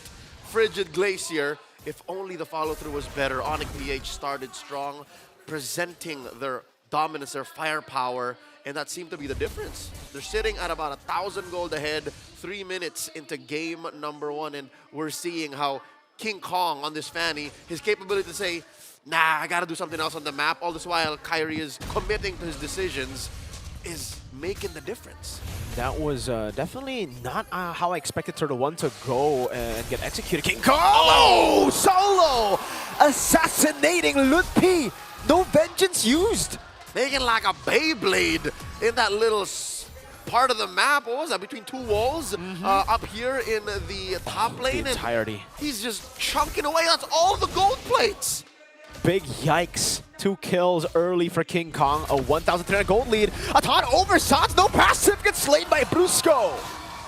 Speaker 12: Frigid Glacier if only the follow-through was better. Onyx PH started strong, presenting their dominance, their firepower, and that seemed to be the difference. They're sitting at about 1,000 gold ahead, 3 minutes into game number 1, and we're seeing how King Kong on this Fanny, his capability to say, nah, I gotta do something else on the map, all this while Kyrie is committing to his decisions, is making the difference.
Speaker 10: That was definitely not how I expected Turtle 1 to go and get executed. King Kong! Oh! Solo! Assassinating Lutpi! No vengeance used!
Speaker 12: Making like a Beyblade in that little part of the map. What was that? Between two walls up here in the top lane.
Speaker 10: The entirety.
Speaker 12: And he's just chunking away. That's all the gold plates.
Speaker 10: Big yikes. 2 kills early for King Kong. A 1,300 gold lead. A taunt over Sans. No passive. Gets slain by Brusco.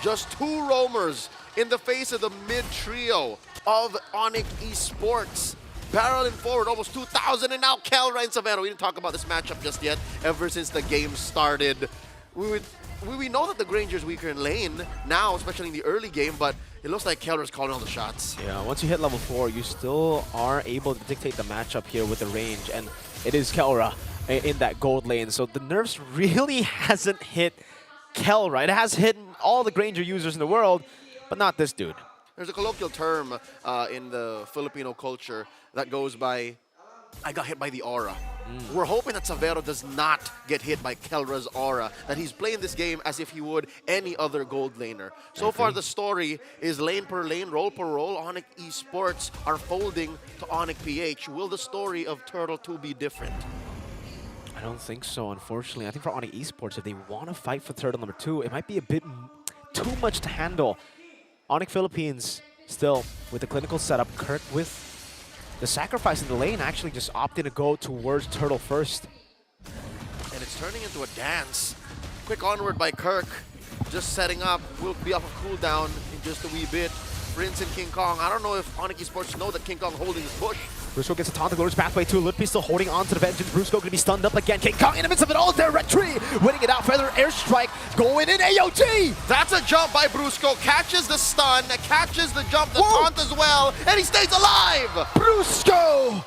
Speaker 12: Just 2 roamers in the face of the mid trio of Onyx Esports. Barreling forward, almost 2,000, and now Kelra and Savero. We didn't talk about this matchup just yet. Ever since the game started, we know that the Granger's weaker in lane now, especially in the early game, but it looks like Kelra's calling all the shots.
Speaker 10: Yeah, once you hit level 4, you still are able to dictate the matchup here with the range, and it is Kelra in that gold lane. So the nerfs really hasn't hit Kelra. It has hit all the Granger users in the world, but not this dude.
Speaker 12: There's a colloquial term in the Filipino culture that goes by, I got hit by the aura. We're hoping that Savero does not get hit by Kelra's aura, that he's playing this game as if he would any other gold laner. So far, the story is lane per lane, role per role. Onyx Esports are folding to Onyx PH. Will the story of Turtle 2 be different?
Speaker 10: I don't think so, unfortunately. I think for Onyx Esports, if they want to fight for Turtle number 2, it might be a bit too much to handle. Onyx Philippines still with the clinical setup. Kirk with the sacrifice in the lane, actually just opting to go towards Turtle first.
Speaker 12: And it's turning into a dance. Quick onward by Kirk. Just setting up. Will be off of cooldown in just a wee bit. Prince and King Kong. I don't know if Onyx Esports know that King Kong holding his push.
Speaker 10: Brusco gets a taunt to Glorious Pathway too. Lutpi still holding on to the Vengeance. Brusco going to be stunned up again. King Kong in the midst of it all. Directory winning it out. Feather airstrike going in AOT.
Speaker 12: That's a jump by Brusco. Catches the stun, catches the jump, the taunt as well, and he stays alive.
Speaker 10: Brusco,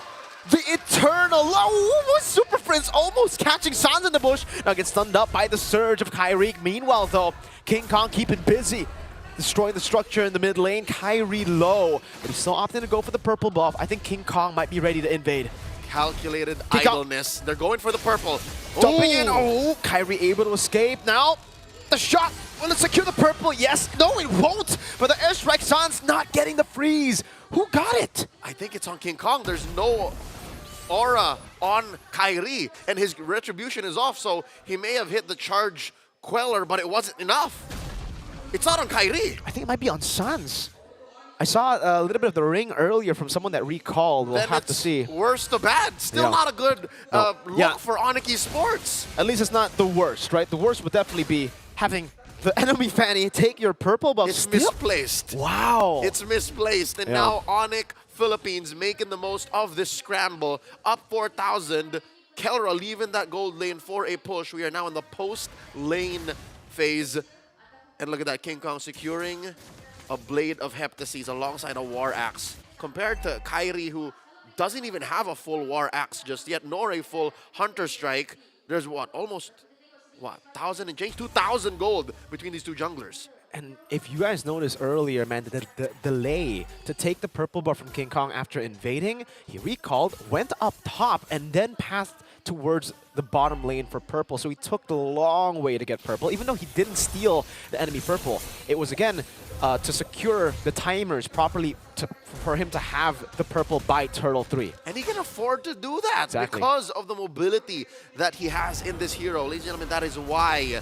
Speaker 10: the eternal. Oh, Super Prince almost catching Sans in the bush. Now gets stunned up by the surge of Kyrie. Meanwhile, though, King Kong keeping busy. Destroying the structure in the mid lane. Kyrie low, but he's still opting to go for the purple buff. I think King Kong might be ready to invade.
Speaker 12: Calculated idleness. They're going for the purple.
Speaker 10: Dumping in. Oh, Kyrie able to escape. Now, the shot. Will it secure the purple? Yes. No, it won't. But the airstrike, Sans not getting the freeze. Who got it?
Speaker 12: I think it's on King Kong. There's no aura on Kyrie, and his retribution is off, so he may have hit the charge queller, but it wasn't enough. It's not on Kyrie.
Speaker 10: I think it might be on Sans. I saw a little bit of the ring earlier from someone that recalled. We'll have to see.
Speaker 12: Worst to bad. Still not a good look for Onyx Esports.
Speaker 10: At least it's not the worst, right? The worst would definitely be having the enemy Fanny take your purple buff.
Speaker 12: It's misplaced.
Speaker 10: Wow.
Speaker 12: It's misplaced. And now Onyx Philippines making the most of this scramble. Up 4,000. Kelra leaving that gold lane for a push. We are now in the post-lane phase. And look at that, King Kong securing a Blade of Heptases alongside a War Axe. compared to Kyrie, who doesn't even have a full War Axe just yet, nor a full Hunter Strike. There's almost 1,000 and change, 2,000 gold between these two junglers.
Speaker 10: And if you guys noticed earlier, man, the delay to take the purple buff from King Kong after invading, he recalled, went up top, and then passed towards the bottom lane for purple. So he took the long way to get purple, even though he didn't steal the enemy purple. It was, again, to secure the timers properly for him to have the purple by Turtle 3.
Speaker 12: And he can afford to do that because of the mobility that he has in this hero. Ladies and gentlemen, that is why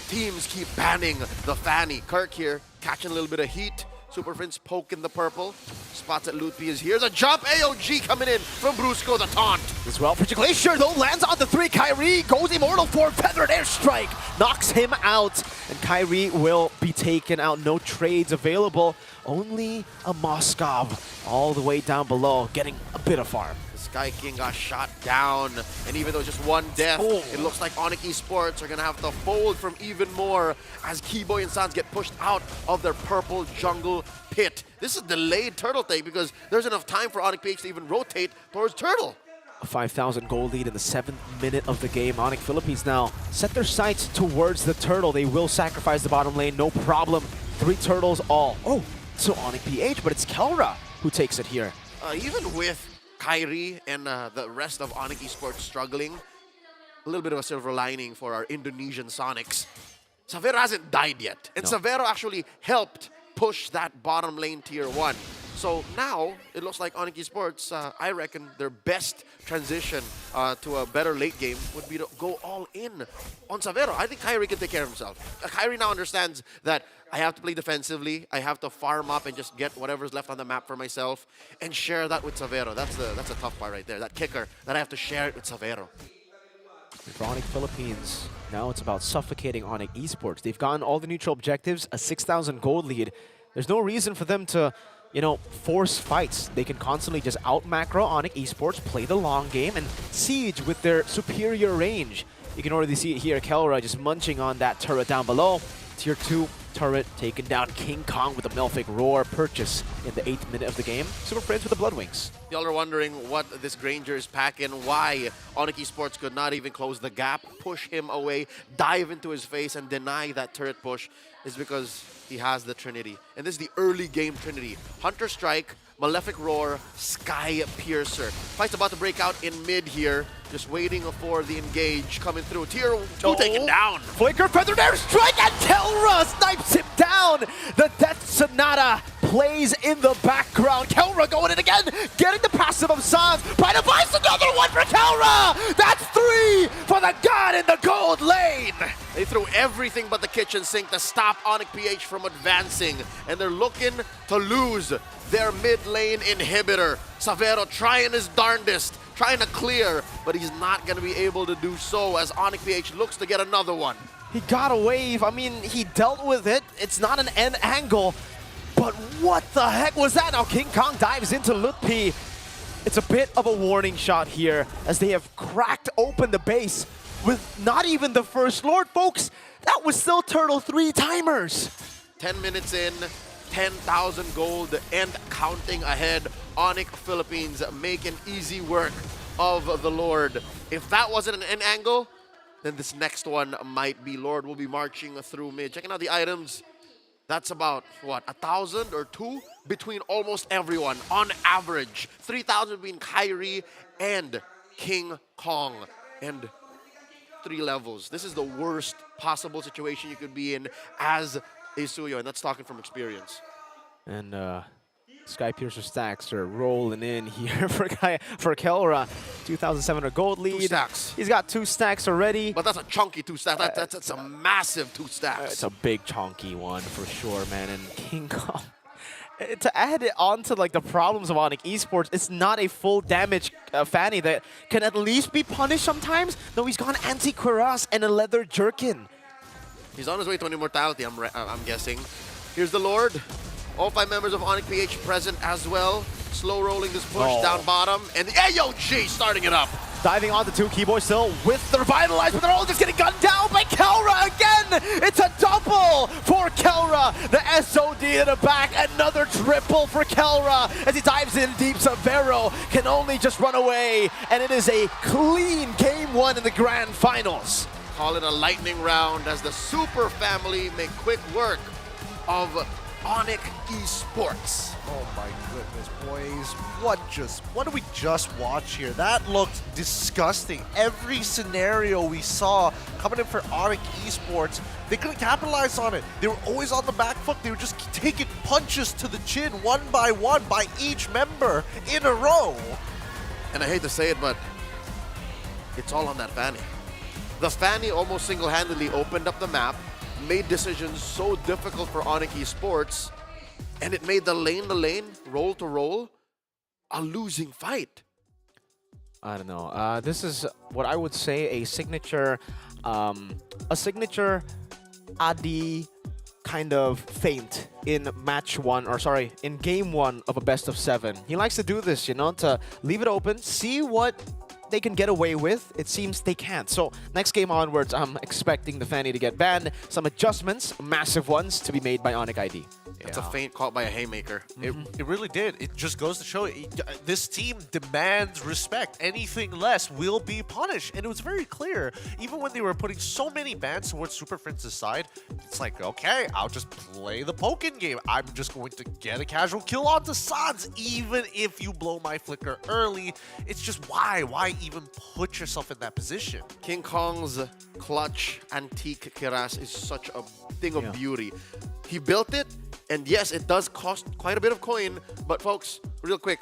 Speaker 12: teams keep banning the Fanny. Kirk here, catching a little bit of heat. Super Prince poking the purple. Spots at Lutfi is here. The jump AOG coming in from Brusco, the taunt.
Speaker 10: As well, Frigid Glacier, though, lands on the 3. Kyrie goes immortal for Feathered Airstrike. Knocks him out. And Kyrie will be taken out. No trades available. Only a Moskov all the way down below, getting a bit of farm.
Speaker 12: Sky King got shot down, and even though just one death, it looks like Onyx Esports are gonna have to fold from even more as Keyboy and Sans get pushed out of their purple jungle pit. This is delayed Turtle take because there's enough time for Onyx PH to even rotate towards Turtle.
Speaker 10: A 5,000 gold lead in the 7th minute of the game. Onyx Philippines now set their sights towards the Turtle. They will sacrifice the bottom lane, no problem. 3 turtles all. Oh, so Onyx PH, but it's Kelra who takes it here.
Speaker 12: Even with Kyrie and the rest of Onyx Esports struggling, a little bit of a silver lining for our Indonesian Sonics. Savero hasn't died yet, and Savero actually helped push that bottom lane tier 1. So now, it looks like Onyx Esports, I reckon their best transition to a better late game would be to go all in on Savero. I think Kyrie can take care of himself. Kyrie now understands that I have to play defensively, I have to farm up and just get whatever's left on the map for myself and share that with Savero. That's a tough part right there, that kicker, that I have to share it with Savero.
Speaker 10: For Onyx Philippines, now it's about suffocating Onyx Esports. They've gotten all the neutral objectives, a 6,000 gold lead. There's no reason for them to, force fights. They can constantly just out-macro Onyx Esports, play the long game, and siege with their superior range. You can already see it here, Kelra just munching on that turret down below. Tier 2 turret taken down. King Kong with a Melphic Roar purchase in the 8th minute of the game. Super Prince with the Bloodwings.
Speaker 12: Y'all are wondering what this Granger is packing, why Onyx Esports could not even close the gap, push him away, dive into his face, and deny that turret push, is because he has the Trinity. And this is the early game Trinity. Hunter Strike, Malefic Roar, Sky Piercer. Fight's about to break out in mid here. Just waiting for the engage coming through. Tier 2 taken down.
Speaker 10: Flicker, Feathered Airstrike, and Kelra snipes him down. The Death Sonata plays in the background. Kelra going in again, getting the passive of Sans. Pride of Vice, another one for Kelra. That's 3 for the God in the gold lane.
Speaker 12: They threw everything but the kitchen sink to stop Onyx PH from advancing. And they're looking to lose their mid lane inhibitor. Savero trying his darndest, trying to clear, but he's not going to be able to do so as Onyx PH looks to get another one.
Speaker 10: He got a wave. I mean, he dealt with it. It's not an end angle, but what the heck was that? Now King Kong dives into Lutpi. It's a bit of a warning shot here as they have cracked open the base with not even the first Lord, folks. That was still Turtle 3 timers.
Speaker 12: 10 minutes in, 10,000 gold and counting ahead. Onyx Philippines making easy work of the Lord. If that wasn't an end angle, then this next one might be. Lord will be marching through mid. Checking out the items. That's about, 1,000 or 2 between almost everyone on average. 3,000 between Kyrie and King Kong. And 3 levels. This is the worst possible situation you could be in as a Suyo, and that's talking from experience.
Speaker 10: And Sky Piercer stacks are rolling in here for Kelra. 2,700 gold lead.
Speaker 12: 2 stacks.
Speaker 10: He's got 2 stacks already.
Speaker 12: But that's a chunky 2 stacks. That's a massive 2 stacks.
Speaker 10: It's a big chunky one for sure, man. And King Kong, to add it on to like the problems of Onyx Esports, it's not a full damage Fanny that can at least be punished sometimes. No, he's gone anti-cuirass and a leather jerkin.
Speaker 12: He's on his way to an immortality, I'm guessing. Here's the Lord. All 5 members of Onyx PH present as well. Slow rolling this push down bottom. And the AOG starting it up.
Speaker 10: Diving on the two keyboards still with the Revitalize, but they're all just getting gunned down by Kelra again! It's a double for Kelra! The SOD in the back, another triple for Kelra as he dives in deep. Severo can only just run away, and it is a clean game one in the grand finals.
Speaker 9: Call it a lightning round as the Super family make quick work of Onyx Esports.
Speaker 6: Oh my goodness, boys. What did we just watch here? That looked disgusting. Every scenario we saw coming in for Onyx Esports, they couldn't capitalize on it. They were always on the back foot. They were just taking punches to the chin one by each member in a row.
Speaker 9: And I hate to say it, but it's all on that Fanny. The Fanny almost single-handedly opened up the map, made decisions so difficult for Onyx Esports, and it made the lane, roll to roll, a losing fight.
Speaker 10: I don't know. This is what I would say a signature Adi kind of feint in match one, or sorry, in game one of a best of 7. He likes to do this, you know, to leave it open, see what they can get away with. It seems they can't. So next game onwards, I'm expecting the Fanny to get banned. Some adjustments, massive ones, to be made by Onyx ID.
Speaker 9: That's a feint caught by a haymaker.
Speaker 6: It really did. It just goes to show this team demands respect. Anything less will be punished. And it was very clear. Even when they were putting so many bans towards Super Prince's side, it's like, okay, I'll just play the Pokken game. I'm just going to get a casual kill onto Sans, even if you blow my flicker early. It's just why? Why even put yourself in that position?
Speaker 9: King Kong's clutch antique Kiras is such a thing of beauty. He built it, and yes, it does cost quite a bit of coin, but folks, real quick,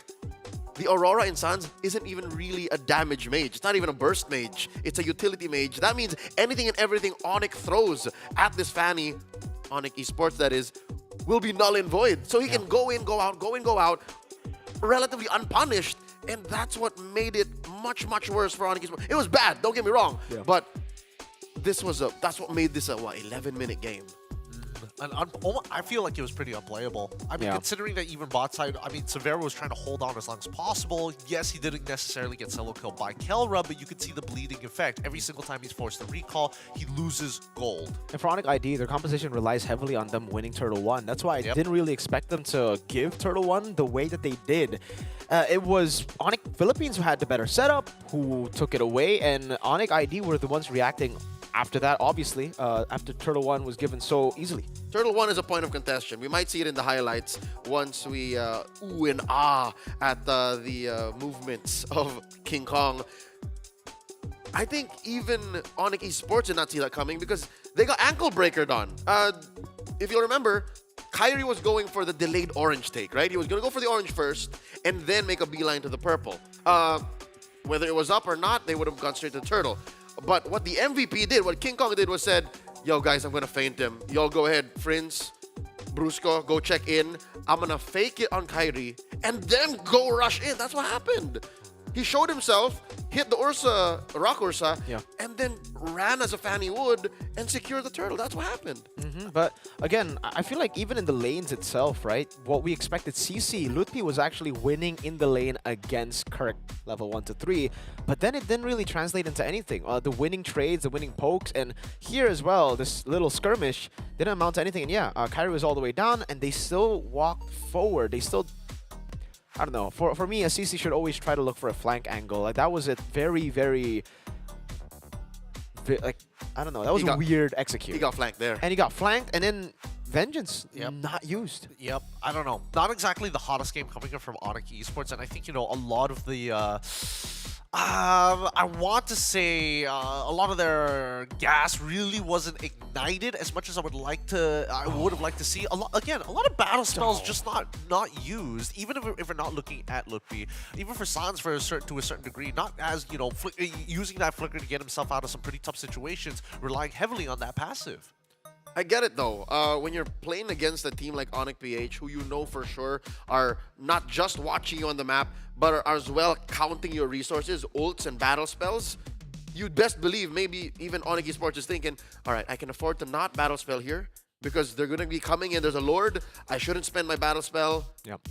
Speaker 9: the Aurora in Sans isn't even really a damage mage. It's not even a burst mage. It's a utility mage. That means anything and everything Onyx throws at this Fanny, Onyx Esports that is, will be null and void. So he can go in, go out, go in, go out, relatively unpunished, and that's what made it much, much worse for Onyx Esports. It was bad, don't get me wrong, but that's what made this a, 11-minute game.
Speaker 6: I feel like it was pretty unplayable. I mean, considering that even bot side, I mean, Severo was trying to hold on as long as possible. Yes, he didn't necessarily get solo killed by Kelra, but you could see the bleeding effect. Every single time he's forced to recall, he loses gold.
Speaker 10: And for Onyx ID, their composition relies heavily on them winning Turtle 1. That's why I didn't really expect them to give Turtle 1 the way that they did. It was Onyx Philippines who had the better setup, who took it away, and Onyx ID were the ones reacting after that, obviously, after Turtle 1 was given so easily.
Speaker 9: Turtle 1 is a point of contention. We might see it in the highlights once we ooh and ah at the movements of King Kong. I think even Onyx Esports did not see that coming because they got ankle breakered on. If you'll remember, Kyrie was going for the delayed orange take, right? He was going to go for the orange first and then make a beeline to the purple. Whether it was up or not, they would have gone straight to Turtle. But what the MVP did, what King Kong did was said, yo guys, I'm going to feint him. Y'all go ahead, Prince, Brusco, go check in. I'm going to fake it on Kyrie and then go rush in. That's what happened. He showed himself, hit the Ursa, Rock Ursa, and then ran as a Fanny would and secured the turtle. That's what happened.
Speaker 10: But again, I feel like even in the lanes itself, right, what we expected, CC, Lutpi was actually winning in the lane against Kirk, level 1 to 3, but then it didn't really translate into anything. The winning trades, the winning pokes, and here as well, this little skirmish didn't amount to anything. And Kyrie was all the way down, and they still walked forward. They still... I don't know. For me, a CC should always try to look for a flank angle. Like, that was a very, like, I don't know. That was a weird execute.
Speaker 9: He got flanked there.
Speaker 10: And he got flanked, and then Vengeance not used.
Speaker 6: Yep. I don't know. Not exactly the hottest game coming in from Onyx Esports, and I think, you know, a lot of the... I want to say a lot of their gas really wasn't ignited as much as I would like to. I would have liked to see a lot of battle spells just not used. Even if we're not looking at Lutpi, even for Sans to a certain degree, not as, you know, using that flicker to get himself out of some pretty tough situations, relying heavily on that passive.
Speaker 9: I get it though. When you're playing against a team like Onyx PH, who you know for sure are not just watching you on the map, but are as well counting your resources, ults, and battle spells, you'd best believe maybe even Onyx Esports is thinking, all right, I can afford to not battle spell here because they're going to be coming in. There's a Lord. I shouldn't spend my battle spell.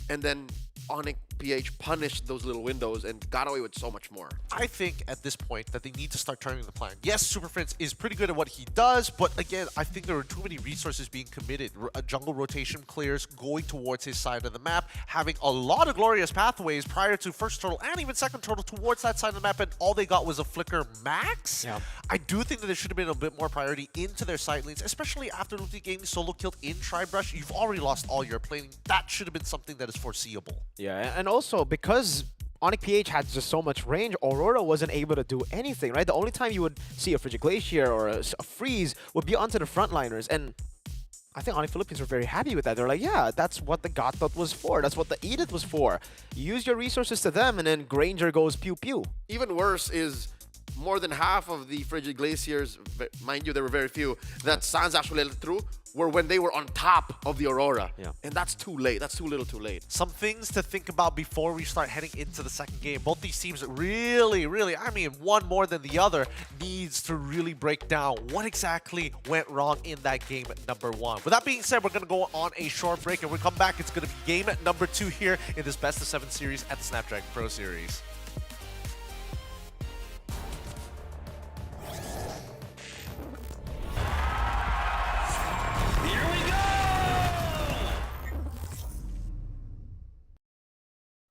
Speaker 9: And then
Speaker 12: Onyx PH punished those little windows and got away with so much more.
Speaker 6: I think at this point that they need to start turning the plan. Yes, Super Prince is pretty good at what he does, but again, I think there are too many resources being committed. Jungle rotation clears going towards his side of the map, having a lot of glorious pathways prior to first turtle and even second turtle towards that side of the map, and all they got was a flicker max.
Speaker 10: Yeah.
Speaker 6: I do think that there should have been a bit more priority into their side lanes, especially after Luthi getting solo killed in Tri-Brush. You've already lost all your planing. That should have been something that is foreseeable.
Speaker 10: Yeah, and also because Onyx PH had just so much range, Aurora wasn't able to do anything, right? The only time you would see a Frigid Glacier or a freeze would be onto the frontliners, and I think Onyx Philippines were very happy with that. They're like, yeah, that's what the Godthought was for. That's what the Edith was for. Use your resources to them, and then Granger goes pew pew.
Speaker 12: Even worse is more than half of the Frigid Glaciers, mind you, there were very few, that Sans actually let through were when they were on top of the Aurora.
Speaker 10: Yeah.
Speaker 12: And that's too late. That's too little too late.
Speaker 6: Some things to think about before we start heading into the second game. Both these teams really, I mean, one more than the other, needs to really break down what exactly went wrong in that game number 1. With that being said, we're going to go on a short break, and when we come back, it's going to be game number 2 here in this best of 7 series at the Snapdragon Pro Series.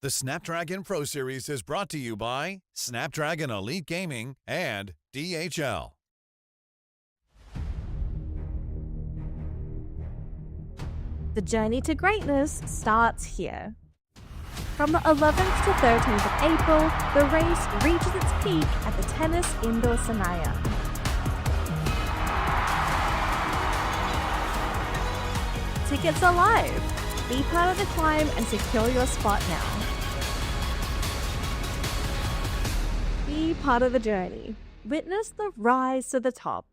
Speaker 5: The Snapdragon Pro Series is brought to you by Snapdragon Elite Gaming and DHL.
Speaker 13: The journey to greatness starts here. From the 11th to 13th of April, the race reaches its peak at the Tennis Indoor Sanaya. Tickets are live. Be part of the climb and secure your spot now. Be part of the journey. Witness the rise to the top.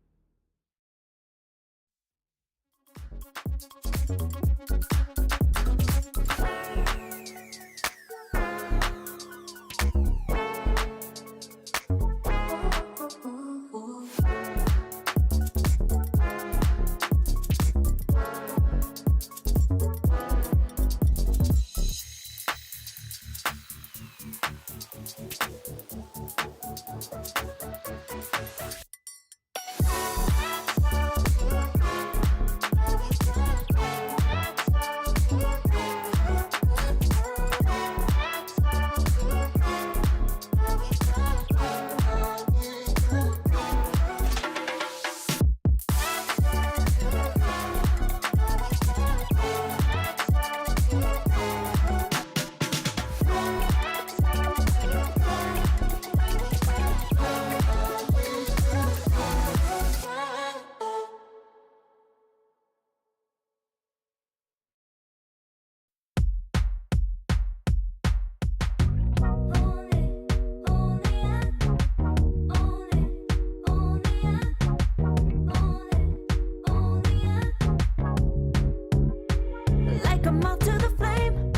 Speaker 13: Like a moth to the flame,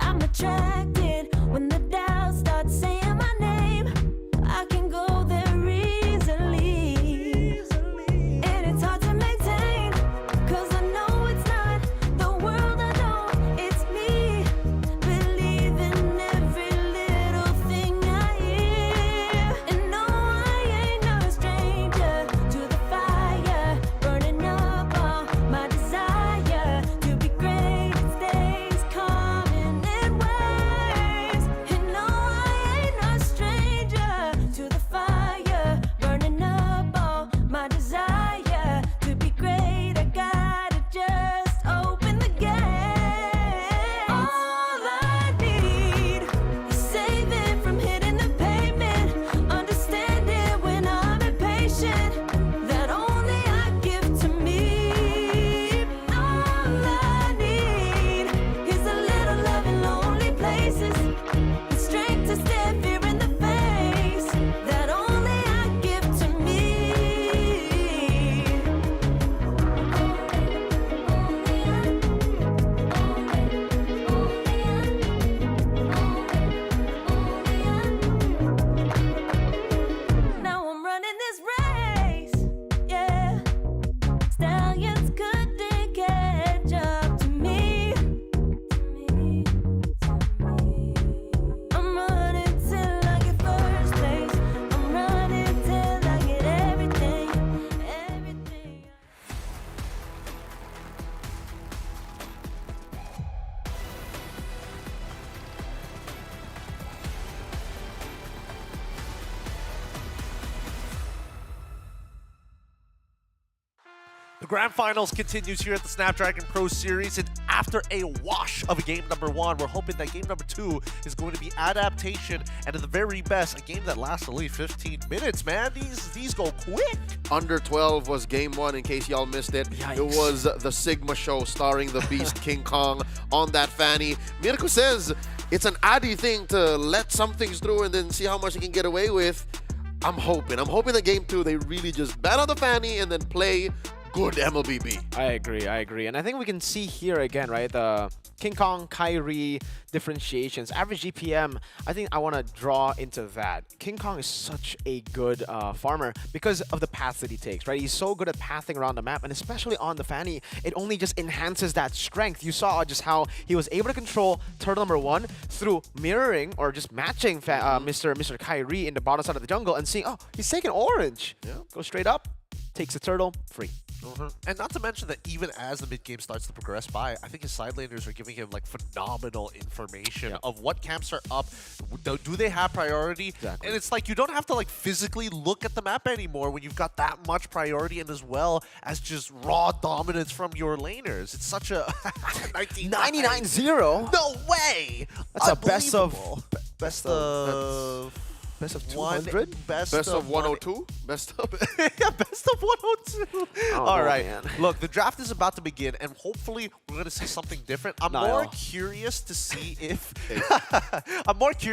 Speaker 13: I'm attracted when the doubts start saying my name. I can go there easily, and it's hard to maintain, 'cause I know it's not the world I know, it's me. Believe in every little thing I hear, and no, I ain't no stranger to the fire, burning up all my desire to be great. It stays coming in waves.
Speaker 6: The Grand Finals continues here at the Snapdragon Pro Series, and after a wash of game number 1, we're hoping that game number 2 is going to be adaptation, and at the very best, a game that lasts only 15 minutes, man. These go quick.
Speaker 15: Under 12 was game 1, in case y'all missed it.
Speaker 10: Yikes.
Speaker 15: It was the Sigma show starring the Beast King Kong on that fanny. Mirko says it's an addy thing to let some things through and then see how much he can get away with. I'm hoping that game 2, they really just ban on the fanny and then play good MLBB.
Speaker 10: I agree. And I think we can see here again, right, the King Kong, Kyrie differentiations. Average GPM, I think I want to draw into that. King Kong is such a good farmer because of the paths that he takes, right? He's so good at pathing around the map, and especially on the fanny, it only just enhances that strength. You saw just how he was able to control turtle number 1 through mirroring or just matching Mr. Kyrie in the bottom side of the jungle and seeing, oh, he's taking orange. Yeah. Go straight up, takes the turtle, free.
Speaker 6: And not to mention that even as the mid-game starts to progress by, I think his side laners are giving him like phenomenal information of what camps are up. Do they have priority?
Speaker 10: Exactly.
Speaker 6: And it's like you don't have to like physically look at the map anymore when you've got that much priority and as well as just raw dominance from your laners. It's such a
Speaker 10: 99-0?
Speaker 6: No way!
Speaker 10: That's a best of
Speaker 6: 200?
Speaker 15: Best of 102? Best of
Speaker 6: yeah, best of 102.
Speaker 10: Oh,
Speaker 6: All right.
Speaker 10: man.
Speaker 6: Look, the draft is about to begin, and hopefully we're going to see something different. I'm
Speaker 10: Niall.
Speaker 6: more curious to see if Onyx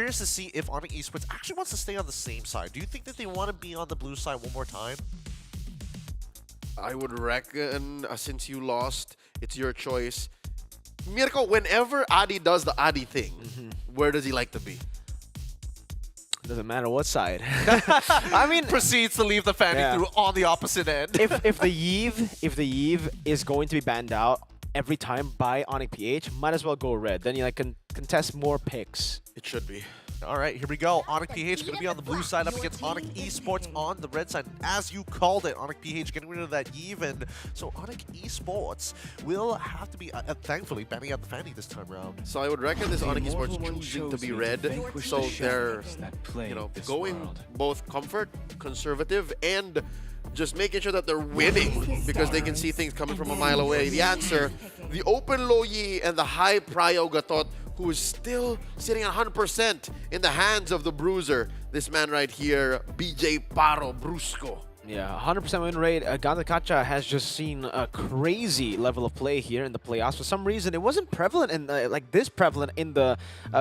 Speaker 6: Esports actually wants to stay on the same side. Do you think that they want to be on the blue side one more time?
Speaker 15: I would reckon, since you lost, it's your choice. Mirko, whenever Adi does the Adi thing, where does he like to be?
Speaker 10: Doesn't matter what side. I mean,
Speaker 6: proceeds to leave the fanny through on the opposite end.
Speaker 10: if the Yve is going to be banned out every time by Onyx PH, might as well go red. Then you like can contest more picks.
Speaker 15: It should be.
Speaker 6: All right, here we go. Onyx PH going to be on the blue side up against Onyx Esports on the red side. As you called it, Onyx PH getting rid of that even. So Onyx Esports will have to be, thankfully, banning out the fanny this time around.
Speaker 15: So I would reckon this Onyx Esports choosing to be red, so they're going both comfort, conservative, and just making sure that they're winning because they can see things coming from a mile away. The answer, the open low yi and the high prio Gatot, who is still sitting at 100% in the hands of the bruiser. This man right here, BJ Paro Brusco.
Speaker 10: Yeah, 100% win rate. Ganda Kacha has just seen a crazy level of play here in the playoffs. For some reason, it wasn't prevalent in like this prevalent in the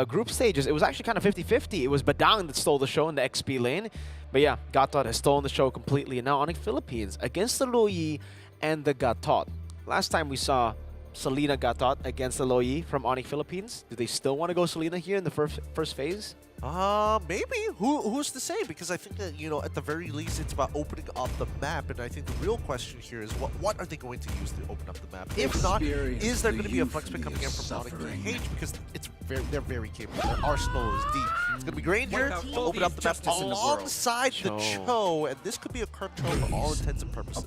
Speaker 10: group stages. It was actually kind of 50-50. It was Badang that stole the show in the XP lane. But yeah, Gatot has stolen the show completely. And now Onyx Philippines against the Loyi and the Gatot. Last time we saw Selena Gatot against the Loyi from Onyx Philippines. Do they still want to go Selena here in the first phase?
Speaker 6: Maybe. Who's to say? Because I think that, you know, at the very least, it's about opening up the map. And I think the real question here is what are they going to use to open up the map? If not, is there going to be a flex pick coming in from Onyx PH? Because they're very capable. Their arsenal is deep. It's going to be Granger to open up the map alongside the Cho. And this could be a curve Cho for all intents and purposes.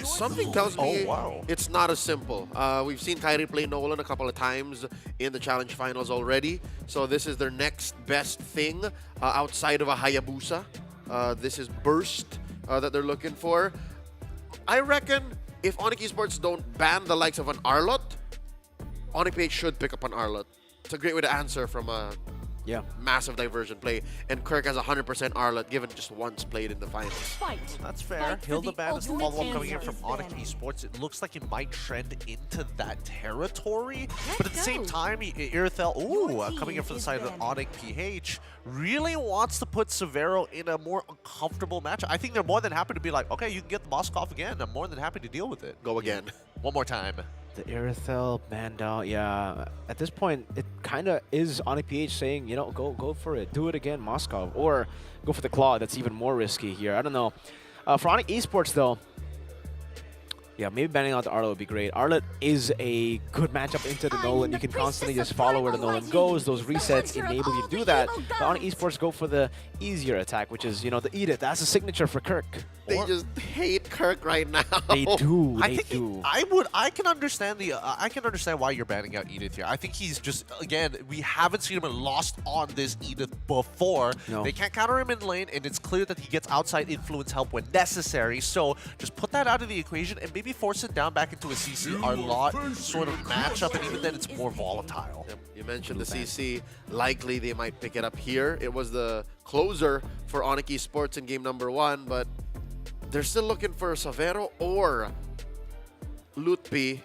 Speaker 15: Something tells me it's not as simple. We've seen Kyrie play Nolan a couple of times in the Challenge Finals already. So this is their next best thing outside of a Hayabusa. This is Burst that they're looking for. I reckon if Onyx Esports don't ban the likes of an Arlot, Onyx PH should pick up an Arlot. It's a great way to answer from a massive diversion play. And Kirk has 100% Arlot given just once played in the finals.
Speaker 6: That's fair. Hildebrand is the follow-up coming in from Onyx Esports. It looks like it might trend into that territory. But at the same time, Irithel, coming in from the side of Onyx PH, really wants to put Severo in a more uncomfortable match. I think they're more than happy to be like, okay, you can get the Moskov again. I'm more than happy to deal with it.
Speaker 15: Go again.
Speaker 6: One more time.
Speaker 10: The Irithel, Bandal, yeah. At this point, it kind of is Onyx PH saying, you know, go for it. Do it again, Moscow. Or go for the Claw. That's even more risky here. I don't know. For Onyx Esports, though, yeah, maybe banning out the Arlo would be great. Arlet is a good matchup into the Nolan. You can constantly just follow where the Nolan goes. Those resets enable you to do that. The Onyx Esports go for the easier attack, which is, you know, the Edith. That's a signature for Kirk.
Speaker 15: They just hate Kirk right now.
Speaker 10: They do.
Speaker 6: I can understand why you're banning out Edith here. I think he's just, again, we haven't seen him lost on this Edith before.
Speaker 10: No.
Speaker 6: They can't counter him in lane, and it's clear that he gets outside influence help when necessary. So just put that out of the equation and maybe maybe force it down back into a CCR lot sort of matchup, and even then it's more volatile.
Speaker 15: Yep. You mentioned the CC. Likely they might pick it up here. It was the closer for Onyx Esports in game number 1, but they're still looking for Savero or Lutpi.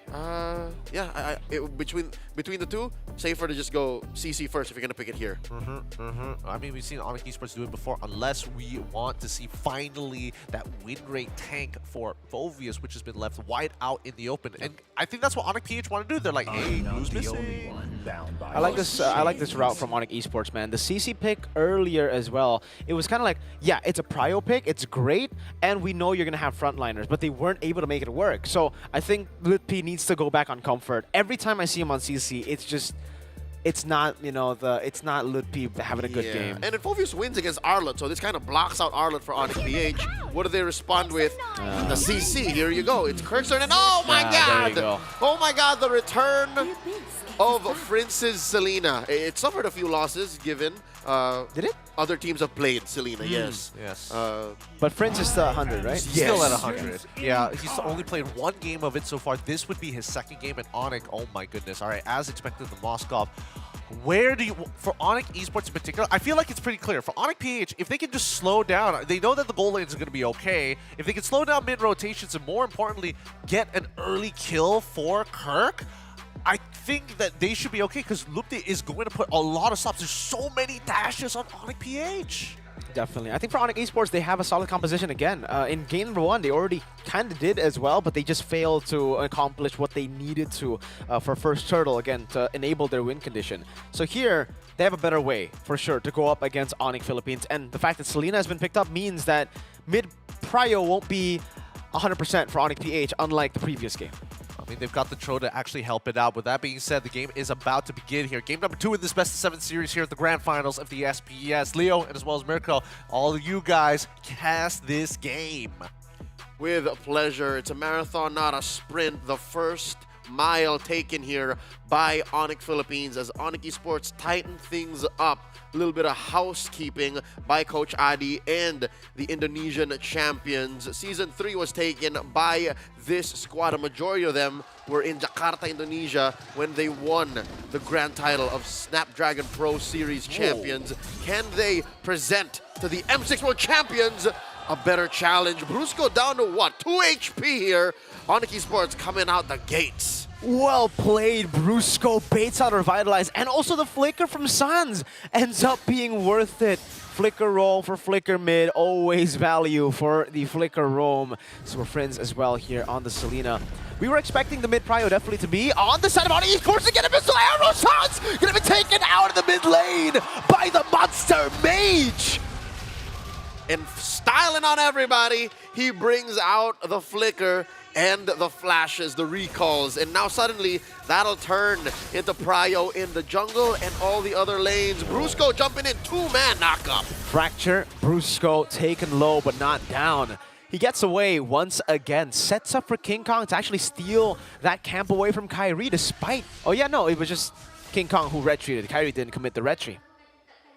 Speaker 15: Between the two, safer to just go CC first if you're going to pick it here.
Speaker 6: I mean, we've seen Onyx Esports do it before, unless we want to see finally that win rate tank for Volvius, which has been left wide out in the open. And I think that's what Onyx PH want to do. They're like, hey, who's missing?
Speaker 10: I like this. I like this route from Onyx Esports, man. The CC pick earlier as well. It was kind of like, yeah, it's a prio pick. It's great, and we know you're gonna have frontliners, but they weren't able to make it work. So I think Lutpi needs to go back on comfort. Every time I see him on CC, it's not, you know, it's not Lutpi having a good game.
Speaker 15: And Volvius wins against Arlet, so this kind of blocks out Arlet for Onyx PH. What do they respond with? The CC. Here you go. It's Kirk's turn, and oh my
Speaker 10: there you
Speaker 15: God!
Speaker 10: go.
Speaker 15: Oh my God! The return of Prince's Selena. It suffered a few losses given.
Speaker 10: Did it?
Speaker 15: Other teams have played Selena, yes.
Speaker 6: Yes.
Speaker 10: But Prince is still 100, right?
Speaker 6: He's still at 100. Yeah, he's only played one game of it so far. This would be his second game at Onyx. Oh my goodness. All right, as expected, the Moskov. Where do you, for Onyx Esports in particular, I feel like it's pretty clear. For Onyx PH, if they can just slow down, they know that the goal lanes are going to be okay. If they can slow down mid-rotations and more importantly, get an early kill for Kirk, I think that they should be okay because Lupti is going to put a lot of stops. There's so many dashes on Onyx PH.
Speaker 10: Definitely. I think for Onyx Esports, they have a solid composition again. In game number 1, they already kind of did as well, but they just failed to accomplish what they needed to for first turtle, again, to enable their win condition. So here, they have a better way, for sure, to go up against Onyx Philippines. And the fact that Selena has been picked up means that mid-prio won't be 100% for Onyx PH, unlike the previous game.
Speaker 6: I mean, they've got the Tro to actually help it out. With that being said, the game is about to begin here. Game number 2 in this Best of 7 series here at the Grand Finals of the SPS. Leo, and as well as Mirko, all of you guys cast this game.
Speaker 15: With pleasure. It's a marathon, not a sprint. The first mile taken here by Onyx Philippines as Onyx Esports tighten things up. A little bit of housekeeping by Coach Adi and the Indonesian champions. Season 3 was taken by this squad. A majority of them were in Jakarta, Indonesia when they won the grand title of Snapdragon Pro Series champions. Can they present to the M6 World Champions a better challenge? Brusco down to what? 2 HP here. Onyx Esports coming out the gates.
Speaker 10: Well played, Brusco baits out Revitalize, and also the flicker from Sans ends up being worth it. Flicker roam for flicker mid, always value for the flicker roam. So we're friends as well here on the Selena. We were expecting the mid prio definitely to be on the side of Onyx Esports to get a missile arrow. Sans gonna be taken out of the mid lane by the Monster Mage.
Speaker 15: And styling on everybody, he brings out the flicker and the flashes, the recalls, and now suddenly that'll turn into prio in the jungle and all the other lanes. Brusco jumping in, 2-man knockup.
Speaker 10: Fracture, Brusco taken low but not down. He gets away once again, sets up for King Kong to actually steal that camp away from Kyrie despite, oh yeah, no, it was just King Kong who retreated. Kyrie didn't commit the retreat.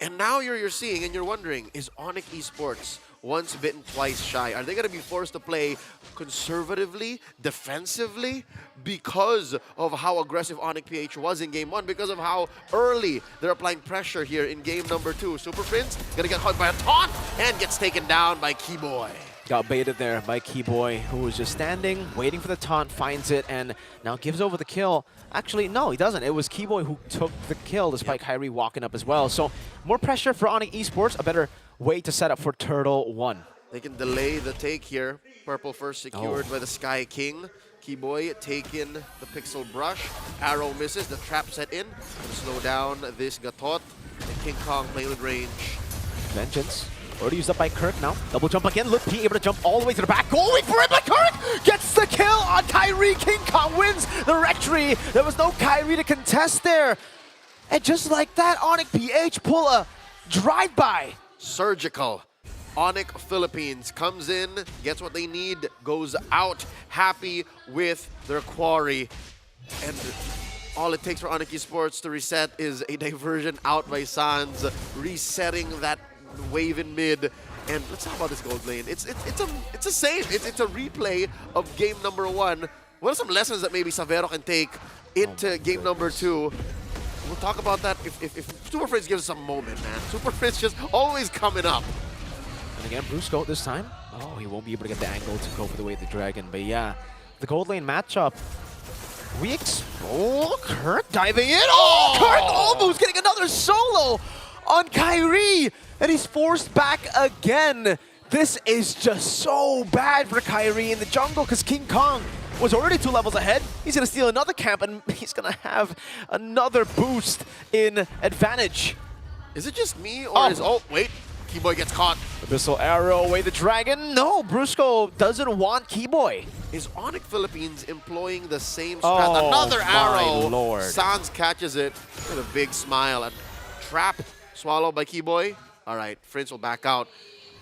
Speaker 15: And now you're seeing and you're wondering, is Onyx Esports once bitten, twice shy? Are they going to be forced to play conservatively, defensively, because of how aggressive Onyx PH was in game 1, because of how early they're applying pressure here in game number 2? Super Prince going to get caught by a taunt and gets taken down by Keyboy.
Speaker 10: Got baited there by Keyboy, who was just standing, waiting for the taunt, finds it, and now gives over the kill. Actually, no, he doesn't. It was Keyboy who took the kill, despite Kyrie walking up as well. So, more pressure for Onyx Esports, a better way to set up for Turtle 1.
Speaker 15: They can delay the take here. Purple first secured by the Sky King. Keyboy taking the Pixel Brush. Arrow misses, the trap set in. To slow down this Gatot. And King Kong playing with range.
Speaker 10: Vengeance. Already used up by Kirk now. Double jump again. Lutpi able to jump all the way to the back. Going for it, but Kirk gets the kill on Kyrie. King Kong wins the rectory. There was no Kyrie to contest there. And just like that, Onyx PH pull a drive-by.
Speaker 15: Surgical. Onyx Philippines comes in, gets what they need, goes out happy with their quarry. And all it takes for Onyx Esports to reset is a diversion out by Sans, resetting that wave in mid, And let's talk about this gold lane. It's the same. It's a replay of game number 1. What are some lessons that maybe Savero can take into game number 2? We'll talk about that if Super Frizz gives us a moment, man. Super Frizz just always coming up.
Speaker 10: And again, Brusco this time. Oh, he won't be able to get the angle to go for the way of the dragon. But yeah, the gold lane matchup. Kirk diving in. Oh, Kirk almost getting another solo on Kyrie. And he's forced back again. This is just so bad for Kyrie in the jungle because King Kong was already 2 levels ahead. He's going to steal another camp and he's going to have another boost in advantage.
Speaker 15: Is it just me or is... Oh, wait. Keyboy gets caught.
Speaker 10: Abyssal Arrow away the dragon. No, Brusco doesn't want Keyboy.
Speaker 15: Is Onyx Philippines employing the same strat? Another arrow.
Speaker 10: Lord.
Speaker 15: Sans catches it with a big smile. And trapped, swallowed by Keyboy. All right, Frinz will back out.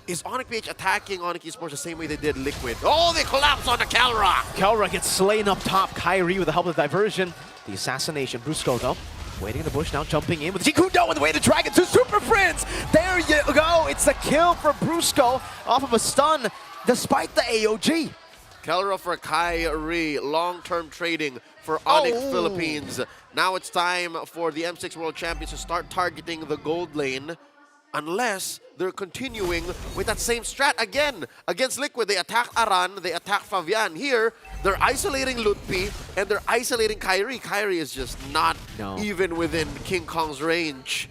Speaker 15: Is Onyx PH attacking Onyx Esports the same way they did Liquid? Oh, they collapse on the Kelra.
Speaker 10: Kelra gets slain up top. Kyrie with the help of the diversion. The assassination. Brusco, though, waiting in the bush now, jumping in with Jikundo and the way the dragon to Super Frinz. There you go. It's the kill for Brusco off of a stun despite the AOG.
Speaker 15: Kelra for Kyrie. Long-term trading for Onyx Philippines. Now it's time for the M6 World Champions to start targeting the gold lane. Unless they're continuing with that same strat again. Against Liquid, they attack Aran, they attack Fabian. Here, they're isolating Lutpi, and they're isolating Kyrie. Kyrie is just not even within King Kong's range.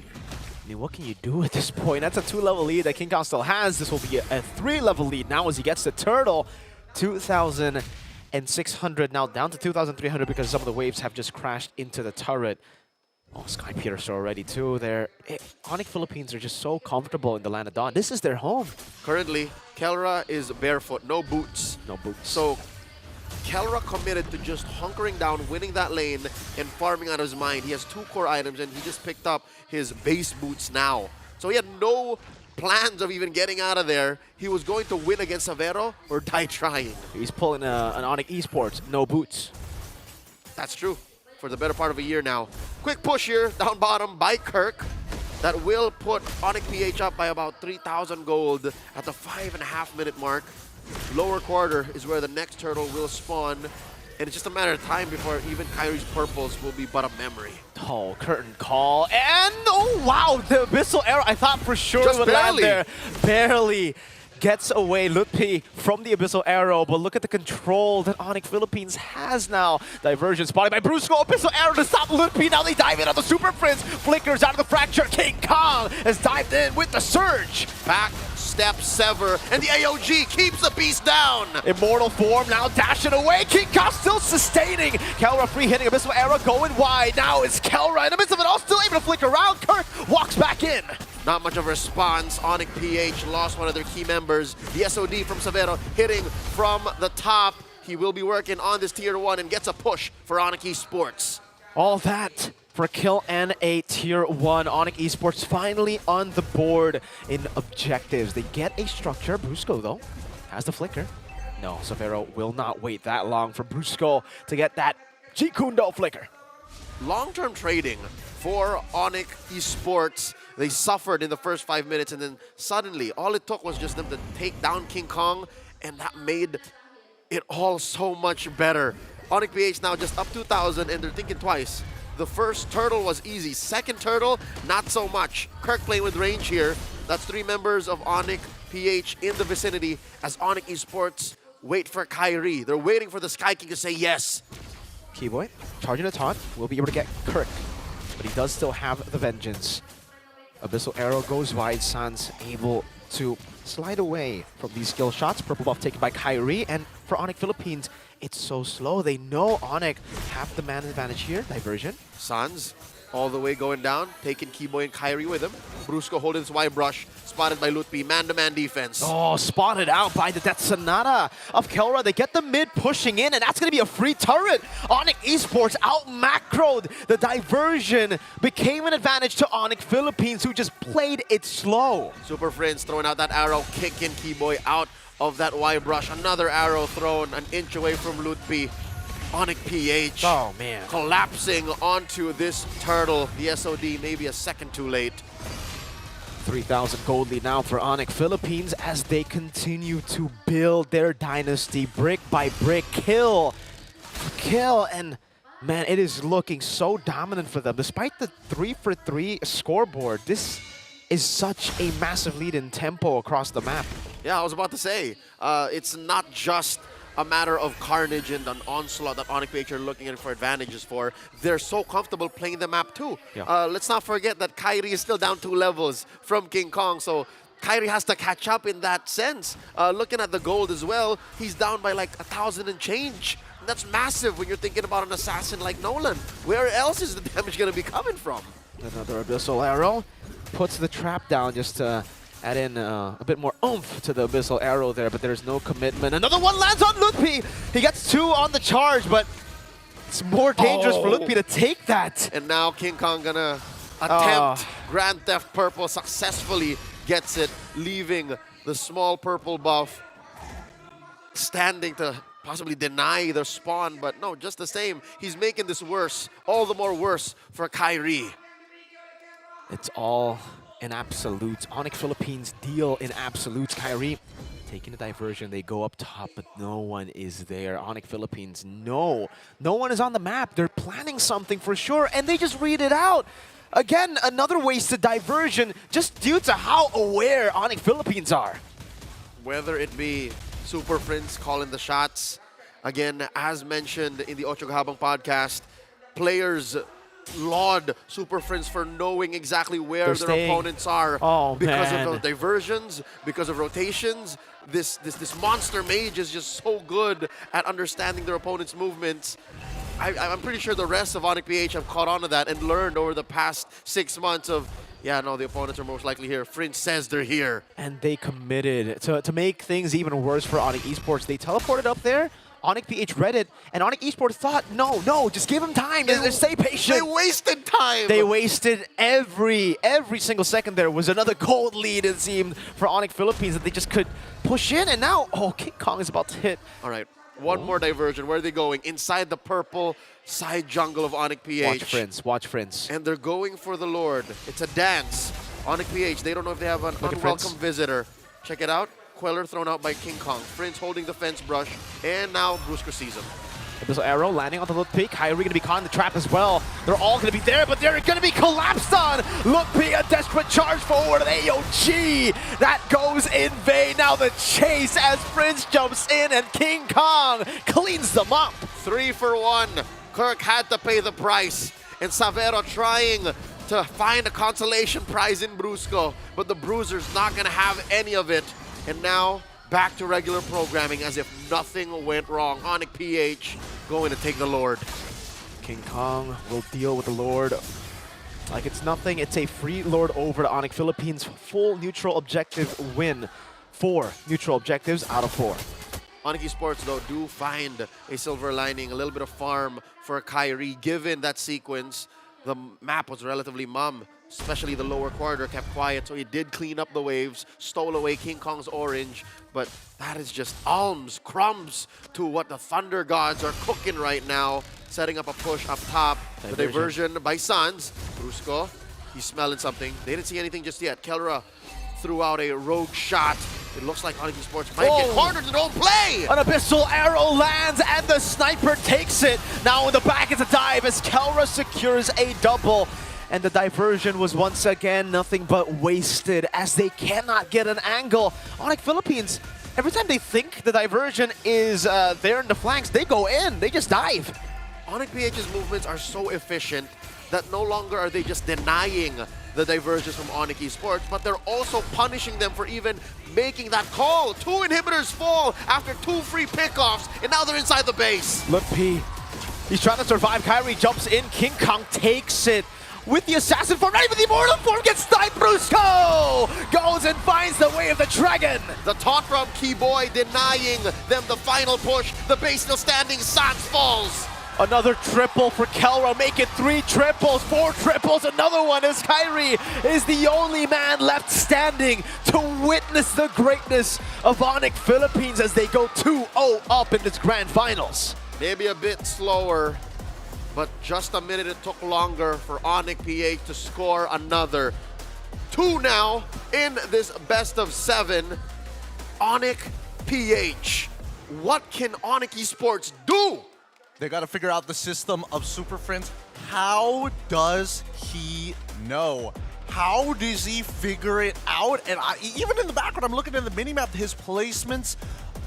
Speaker 10: I mean, what can you do at this point? That's a 2-level lead that King Kong still has. This will be a 3-level lead now as he gets the turtle. 2,600 now down to 2,300 because some of the waves have just crashed into the turret. Oh, Sky Piercer already too. Onyx Philippines are just so comfortable in the land of Dawn. This is their home.
Speaker 15: Currently, Kelra is barefoot, no boots.
Speaker 10: No boots.
Speaker 15: So, Kelra committed to just hunkering down, winning that lane, and farming out of his mind. He has 2 core items, and he just picked up his base boots now. So he had no plans of even getting out of there. He was going to win against Savero or die trying.
Speaker 10: He's pulling an Onyx Esports, no boots.
Speaker 15: That's true. For the better part of a year now. Quick push here, down bottom by Kirk. That will put Onyx PH up by about 3,000 gold at the 5.5-minute mark. Lower quarter is where the next turtle will spawn. And it's just a matter of time before even Kyrie's purples will be but a memory.
Speaker 10: Oh, curtain call. And, oh, wow, the Abyssal Arrow, I thought for sure
Speaker 15: just
Speaker 10: would
Speaker 15: barely.
Speaker 10: land there. Barely gets away Lutpi from the Abyssal Arrow, but look at the control that Onyx Philippines has now. Diversion spotted by Brusco. Abyssal Arrow to stop Lutpi. Now they dive in on the Super Frizz. Flickers out of the fracture. King Kong has dived in with the surge.
Speaker 15: Back step sever, and the AOG keeps the beast down.
Speaker 10: Immortal form now dashing away. King Kong still sustaining. Kelra free hitting. Abyssal Arrow going wide. Now it's Kelra in the midst of it all, still able to flick around. Kirk walks back in.
Speaker 15: Not much of a response. Onyx PH lost one of their key members. The SOD from Savero hitting from the top. He will be working on this tier 1 and gets a push for Onyx Esports.
Speaker 10: All that for a kill and a tier 1. Onyx Esports finally on the board in objectives. They get a structure. Brusco, though, has the flicker. No, Savero will not wait that long for Brusco to get that Jikundo flicker.
Speaker 15: Long-term trading for Onyx Esports. They suffered in the first 5 minutes, and then suddenly, all it took was just them to take down King Kong, and that made it all so much better. Onyx PH now just up 2,000, and they're thinking twice. The first turtle was easy. Second turtle, not so much. Kirk playing with range here. That's 3 members of Onyx PH in the vicinity as Onyx Esports wait for Kyrie. They're waiting for the Sky King to say yes.
Speaker 10: Keyboy charging a taunt, will be able to get Kirk, but he does still have the vengeance. Abyssal Arrow goes wide. Sans able to slide away from these skill shots. Purple buff taken by Kyrie, and for Onyx Philippines, it's so slow. They know Onyx have the man advantage here. Diversion.
Speaker 15: Sans all the way going down, taking Keyboy and Kyrie with him. Brusco holding his Y brush, spotted by Lutpi. Man-to-man defense.
Speaker 10: Oh, spotted out by the Death Sonata of Kelra. They get the mid pushing in, and that's going to be a free turret. Onyx Esports out-macroed. The diversion became an advantage to Onyx Philippines, who just played it slow.
Speaker 15: Super Friends throwing out that arrow, kicking Keyboy out of that Y brush. Another arrow thrown an inch away from Lutpi. Onyx PH.
Speaker 10: Oh, man.
Speaker 15: Collapsing onto this turtle. The SOD maybe a second too late.
Speaker 10: 3,000 gold lead now for Onyx Philippines as they continue to build their dynasty brick by brick, kill for kill, and man, it is looking so dominant for them. Despite the 3-for-3 scoreboard, this is such a massive lead in tempo across the map.
Speaker 15: Yeah, I was about to say, it's not just a matter of carnage and an onslaught that Onyx PH are looking in for advantages for. They're so comfortable playing the map too.
Speaker 10: Yeah.
Speaker 15: Let's not forget that Kyrie is still down 2 levels from King Kong, so Kyrie has to catch up in that sense. Looking at the gold as well, he's down by like 1,000 and change. That's massive when you're thinking about an assassin like Nolan. Where else is the damage going to be coming from?
Speaker 10: Another Abyssal Arrow puts the trap down just to add in a bit more oomph to the Abyssal Arrow there, but there's no commitment. Another one lands on Lutpi. He gets 2 on the charge, but it's more dangerous for Lutpi to take that.
Speaker 15: And now King Kong gonna attempt Grand Theft Purple, successfully gets it, leaving the small purple buff standing to possibly deny the spawn, but no, just the same. He's making this worse, all the more worse for Kyrie.
Speaker 10: It's all in absolutes. Onyx Philippines deal in absolutes. Kyrie taking the diversion. They go up top, but no one is there. Onyx Philippines, no one is on the map. They're planning something for sure, and they just read it out. Again, another wasted diversion just due to how aware Onyx Philippines are.
Speaker 15: Whether it be Super Prince calling the shots, again, as mentioned in the Ocho Gahabang podcast, players laud Super Friends for knowing exactly where their opponents are because of those diversions, because of rotations. This monster mage is just so good at understanding their opponent's movements. I'm pretty sure the rest of Onyx PH have caught on to that and learned over the past 6 months of, yeah, no, the opponents are most likely here. Fringe says they're here.
Speaker 10: And they committed to make things even worse for Onyx Esports. They teleported up there. Onyx PH read it, and Onyx Esports thought, no, just give him time. Just stay patient.
Speaker 15: They wasted time.
Speaker 10: They wasted every single second. There was another gold lead, it seemed, for Onyx Philippines that they just could push in, and now, King Kong is about to hit.
Speaker 15: All right, one more diversion. Where are they going? Inside the purple side jungle of Onyx PH.
Speaker 10: Watch Friends.
Speaker 15: And they're going for the Lord. It's a dance. Onyx PH, they don't know if they have an unwelcome visitor. Check it out. Queller thrown out by King Kong. Prince holding the fence brush, and now Brusco sees him.
Speaker 10: Abyssal Arrow landing on the Lutpi. Kyrie going to be caught in the trap as well. They're all going to be there, but they're going to be collapsed on. Lutpi, a desperate charge forward. AOG. That goes in vain. Now the chase as Prince jumps in, and King Kong cleans them up.
Speaker 15: 3 for 1. Kirk had to pay the price, and Savero trying to find a consolation prize in Brusco, but the Bruiser's not going to have any of it. And now, back to regular programming as if nothing went wrong. Onyx PH going to take the Lord.
Speaker 10: King Kong will deal with the Lord like it's nothing. It's a free Lord over to Onyx Philippines. Full neutral objective win. 4 neutral objectives out of 4.
Speaker 15: Onyx Esports, though, do find a silver lining, a little bit of farm for Kyrie. Given that sequence, the map was relatively mum. Especially the lower quarter kept quiet, so he did clean up the waves, stole away King Kong's orange, but that is just alms, crumbs to what the Thunder Gods are cooking right now, setting up a push up top. The diversion by Suns. Brusco, he's smelling something. They didn't see anything just yet. Kelra threw out a rogue shot. It looks like Onyx Esports might get cornered and don't play!
Speaker 10: An Abyssal Arrow lands, and the sniper takes it. Now in the back is a dive as Kelra secures a double. And the diversion was once again nothing but wasted as they cannot get an angle. Onyx Philippines, every time they think the diversion is there in the flanks, they go in, they just dive.
Speaker 15: Onyx PH's movements are so efficient that no longer are they just denying the diversions from Onyx Esports, but they're also punishing them for even making that call. 2 inhibitors fall after 2 free pickoffs, and now they're inside the base.
Speaker 10: Lutpi, he's trying to survive. Kyrie jumps in, King Kong takes it. With the assassin form, not even the immortal form gets sniped. Brusco goes and finds the way of the dragon.
Speaker 15: The taunt from Keyboy denying them the final push. The base still standing. Sans falls.
Speaker 10: Another triple for Kelra. Make it 3 triples, 4 triples. Another one as Kyrie is the only man left standing to witness the greatness of Onyx Philippines as they go 2-0 up in this grand finals.
Speaker 15: Maybe a bit slower, but just a minute it took longer for Onyx PH to score another. 2 now in this best of 7. Onyx PH. What can Onyx Esports do?
Speaker 6: They got to figure out the system of Super Friends. How does he know? How does he figure it out? And even in the background, I'm looking at the minimap, his placements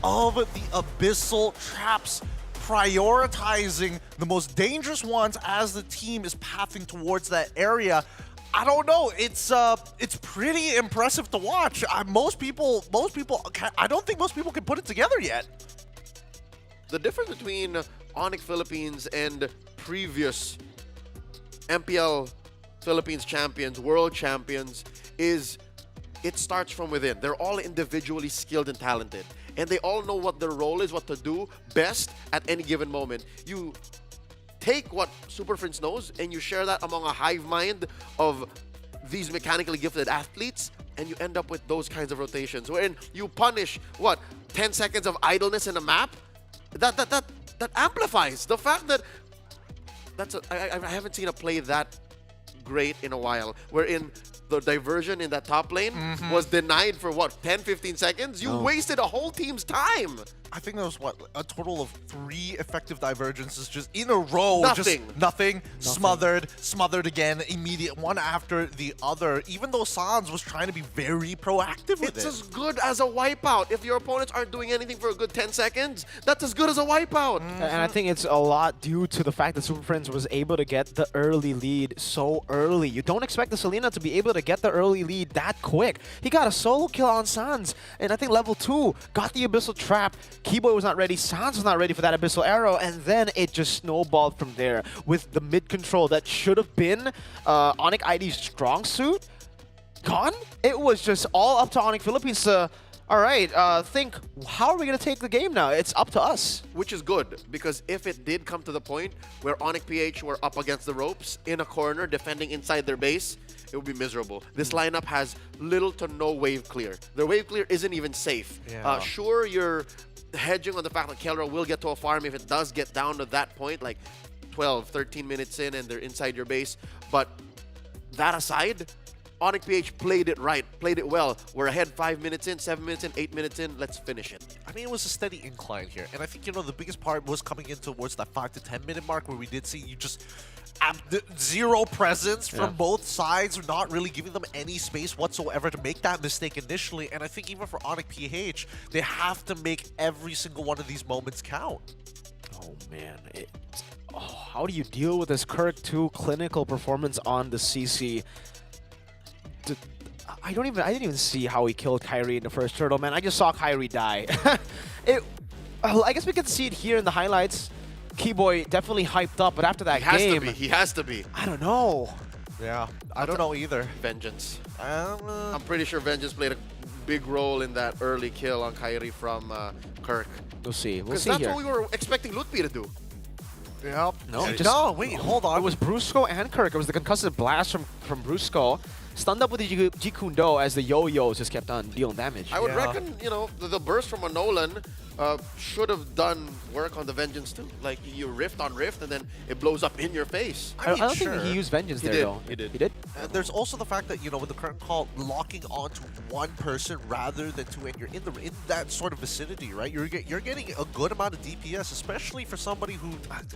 Speaker 6: of the abyssal traps, prioritizing the most dangerous ones as the team is pathing towards that area. I don't know. It's pretty impressive to watch. I don't think most people can put it together yet.
Speaker 15: The difference between Onyx Philippines and previous MPL Philippines champions, world champions, is it starts from within. They're all individually skilled and talented, and they all know what their role is, what to do best at any given moment. You take what Super Friends knows and you share that among a hive mind of these mechanically gifted athletes, and you end up with those kinds of rotations wherein you punish 10 seconds of idleness in a map. That amplifies the fact that I haven't seen a play that great in a while, wherein the diversion in that top lane was denied for 10-15 seconds. You wasted a whole team's time.
Speaker 6: I think there was a total of 3 effective divergences just in a row.
Speaker 15: Nothing.
Speaker 6: Just nothing. Smothered again, immediate, one after the other. Even though Sans was trying to be very proactive with it.
Speaker 15: It's as good as a wipeout. If your opponents aren't doing anything for a good 10 seconds, that's as good as a wipeout.
Speaker 10: And I think it's a lot due to the fact that Super Friends was able to get the early lead so early. You don't expect the Selena to be able to get the early lead that quick. He got a solo kill on Sans, and I think level 2 got the Abyssal Trap. Keyboy was not ready, Sans was not ready for that Abyssal Arrow, and then it just snowballed from there with the mid control that should have been Onyx ID's strong suit gone. It was just all up to Onyx Philippines to, all right, think, how are we going to take the game now? It's up to us.
Speaker 15: Which is good, because if it did come to the point where Onyx PH were up against the ropes in a corner defending inside their base, it would be miserable. This lineup has little to no wave clear. Their wave clear isn't even safe.
Speaker 6: Yeah.
Speaker 15: Sure, you're hedging on the fact that Kelra will get to a farm if it does get down to that point, like 12, 13 minutes in and they're inside your base. But that aside, Onyx PH played it right, played it well. We're ahead 5 minutes in, 7 minutes in, 8 minutes in. Let's finish it.
Speaker 6: I mean, it was a steady incline here. And I think, the biggest part was coming in towards that 5 to 10 minute mark where we did see you just zero presence from both sides, not really giving them any space whatsoever to make that mistake initially. And I think even for Onyx PH, they have to make every single one of these moments count.
Speaker 10: Oh, man. How do you deal with this Kirk 2 clinical performance on the CC? I didn't even see how he killed Kyrie in the first turtle, man. I just saw Kyrie die. I guess we can see it here in the highlights. Keyboy definitely hyped up, but after that game...
Speaker 15: He has to be.
Speaker 10: I don't know.
Speaker 6: Yeah, I don't know either.
Speaker 15: Vengeance. I'm pretty sure Vengeance played a big role in that early kill on Kyrie from Kirk.
Speaker 10: We'll see. We'll see
Speaker 15: that's
Speaker 10: here.
Speaker 15: what we were expecting Lutpi to do.
Speaker 6: Yep.
Speaker 10: No,
Speaker 6: wait, hold on.
Speaker 10: It was Brusco and Kirk. It was the concussive blast from Brusco. Stunned up with the Jikundo as the yo-yos just kept on dealing damage.
Speaker 15: I would reckon, the burst from a Nolan should have done work on the Vengeance too. Like, you rift on rift and then it blows up in your face.
Speaker 10: I don't think he used Vengeance there, though.
Speaker 15: He did.
Speaker 10: He did?
Speaker 6: There's also the fact that, with the current call, locking onto one person rather than two, and you're in that sort of vicinity, right? You're getting a good amount of DPS, especially for somebody who,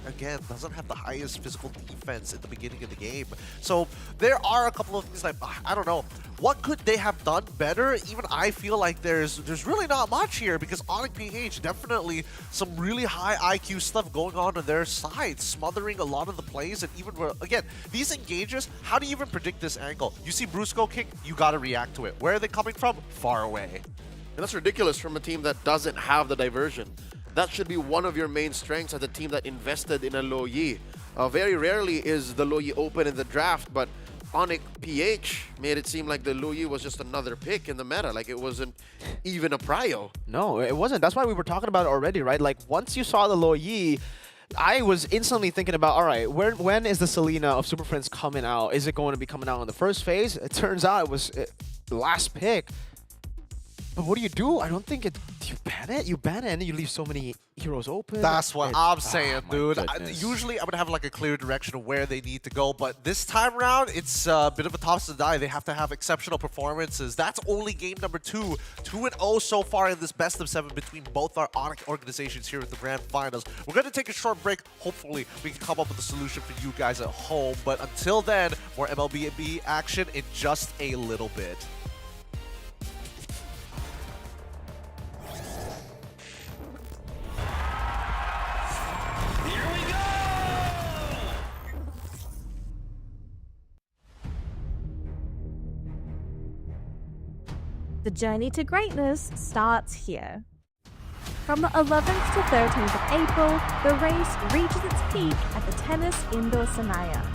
Speaker 6: again, doesn't have the highest physical defense at the beginning of the game. So there are a couple of things that, I don't know. What could they have done better? Even I feel like there's really not much here, because Onyx PH definitely some really high IQ stuff going on their side, smothering a lot of the plays. And even again, these engages, how do you even predict this angle? You see Brusco kick, you gotta react to it. Where are they coming from? Far away.
Speaker 15: And that's ridiculous from a team that doesn't have the diversion. That should be one of your main strengths as a team that invested in a Lo Yi. Very rarely is the Lo Yi open in the draft, but Onyx PH made it seem like the Lo Yi was just another pick in the meta. Like, it wasn't even a prio.
Speaker 10: No, it wasn't. That's why we were talking about it already, right? Like, once you saw the Lo Yi, I was instantly thinking about, all right, when is the Selena of Super Friends coming out? Is it going to be coming out in the first phase? It turns out it was the last pick. But what do? I don't think it. You ban it. You ban it, and then you leave so many heroes open.
Speaker 6: That's what I'm saying,
Speaker 10: my
Speaker 6: dude.
Speaker 10: goodness.
Speaker 6: Usually, I'm gonna have like a clear direction of where they need to go, but this time around, it's a bit of a toss to die. They have to have exceptional performances. That's only game number 2. 2-0 so far in this best of 7 between both our Onyx organizations here at the Grand Finals. We're gonna take a short break. Hopefully, we can come up with a solution for you guys at home. But until then, more MLBB action in just a little bit.
Speaker 18: The journey to greatness starts here. From the 11th to 13th of April, the race reaches its peak at the Tennis Indoor Senayan.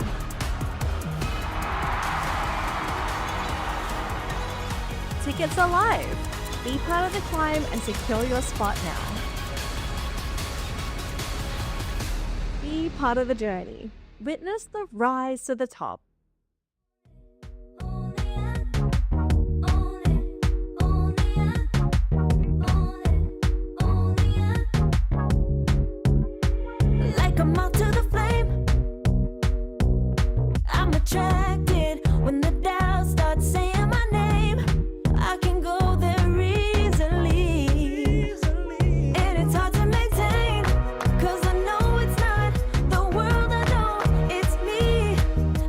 Speaker 18: Tickets are live. Be part of the climb and secure your spot now. Be part of the journey. Witness the rise to the top.
Speaker 13: Like a moth to the flame, I'm attracted when the doubts start saying my name. I can go there easily, and it's hard to maintain, 'cause I know it's not the world I know, it's me.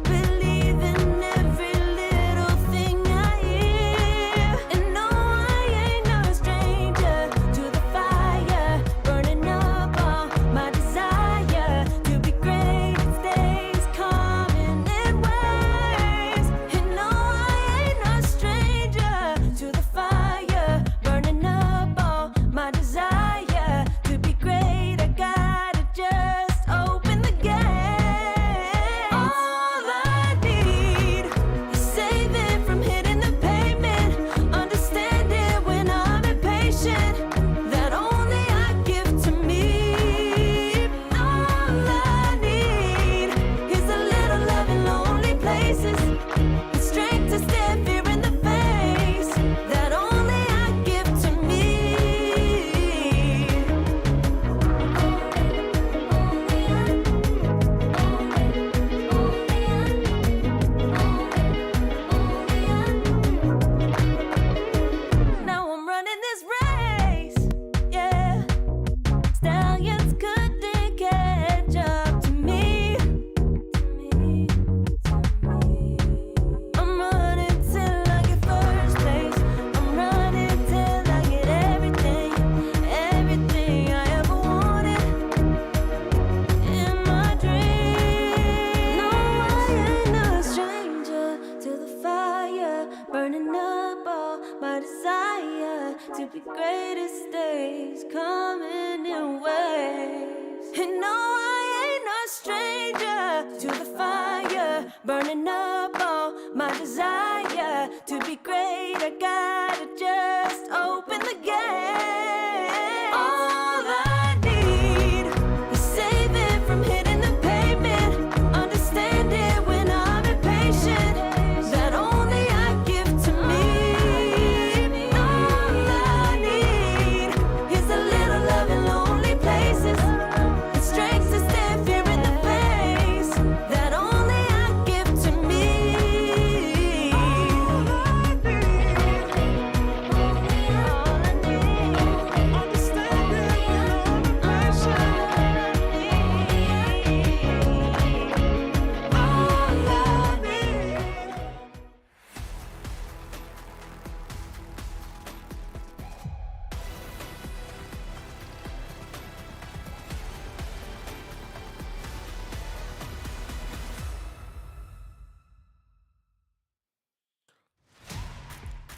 Speaker 13: Believe in every little thing I hear, and no, I ain't no stranger to the fire, burning up all my desire to be great. It stays coming in waves, and no, I ain't no stranger to the fire, burning up all my desire to be great. I gotta just open the gate. All I need is saving from hitting the pavement, understanding when I'm impatient, that only I give to me. All I need is a little love in lonely places, the strength to stare fear in the face, that only I give to me. Now I'm running this race, yeah. Stallions couldn't catch up to me. I'm running till I get first place. I'm running till I get everything, everything I ever wanted in my dream. No, I ain't no stranger to the fire, burning up all my desire to be greatest days coming in waves. And no, I ain't no stranger to the fire, burning up all my desire to be great. I gotta just open the gate. All I need is saving from hitting the pavement, understanding when I'm impatient, that only I give to me. All I need is a little love in lonely places, the strength to stand fear in the face, that only I give to me.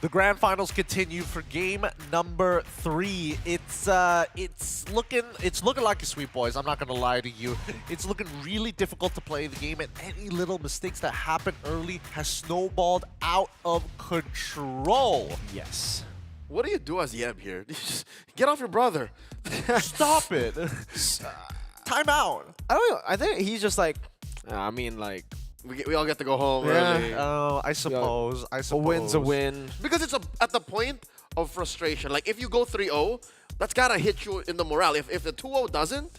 Speaker 6: The grand finals continue for game number 3. It's looking like a sweep, boys. I'm not gonna lie to you. It's looking really difficult to play the game, and any little mistakes that happen early has snowballed out of control.
Speaker 10: Yes.
Speaker 15: What do you do as Yeb here? Just get off your brother.
Speaker 6: Stop it. Time out.
Speaker 10: I don't know. I think he's just like, I mean, like,
Speaker 15: we all get to go home early.
Speaker 6: Oh, I suppose. I
Speaker 10: A
Speaker 6: suppose.
Speaker 10: win's a win.
Speaker 15: Because it's at the point of frustration. Like, if you go 3-0, that's gotta hit you in the morale. If the 2-0 doesn't,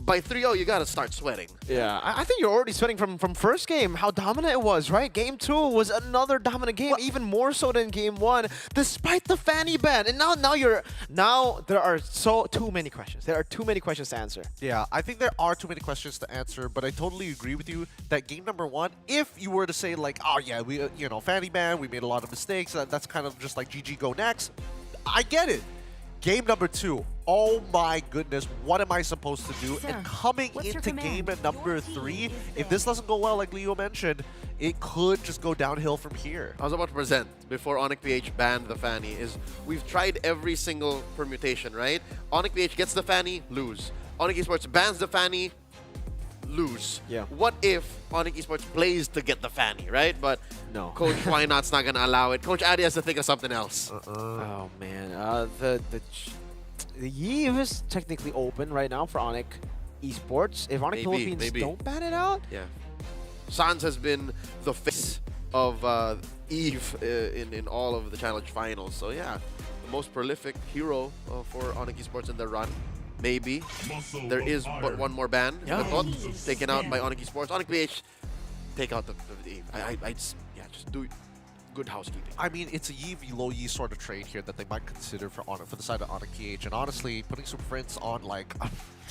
Speaker 15: by 3-0, you gotta start sweating.
Speaker 10: Yeah, I think you're already sweating from first game, how dominant it was, right? Game 2 was another dominant game, even more so than game 1, despite the fanny ban. And now there are too many questions. There are too many questions to answer.
Speaker 6: Yeah, I think there are too many questions to answer, but I totally agree with you that game number 1, if you were to say like, oh yeah, we fanny ban, we made a lot of mistakes, that's kind of just like GG, go next. I get it. Game number 2, oh my goodness, what am I supposed to do? And coming into game number 3, if this doesn't go well, like Leo mentioned, it could just go downhill from here.
Speaker 15: I was about to present before Onyx PH banned the fanny is we've tried every single permutation, right? Onyx PH gets the fanny, lose. Onyx Esports bans the fanny, lose.
Speaker 10: Yeah.
Speaker 15: What if Onyx Esports plays to get the fanny, right? But
Speaker 10: no.
Speaker 15: Coach Why Not's not gonna allow it. Coach Adi has to think of something else.
Speaker 10: Oh man, the Eve is technically open right now for Onyx Esports. If Onyx Philippines don't ban it out,
Speaker 15: yeah. Sans has been the face of Eve in all of the challenge finals. So yeah, the most prolific hero for Onyx Esports in their run. Maybe. There is but one more ban.
Speaker 10: Yeah.
Speaker 15: Taken out by Onyx Esports. Onyx PH, take out the Eve. Just do good housekeeping.
Speaker 6: I mean, it's a Yi v low Yi sort of trade here that they might consider for the side of Onyx PH. And honestly, putting Super Friends on like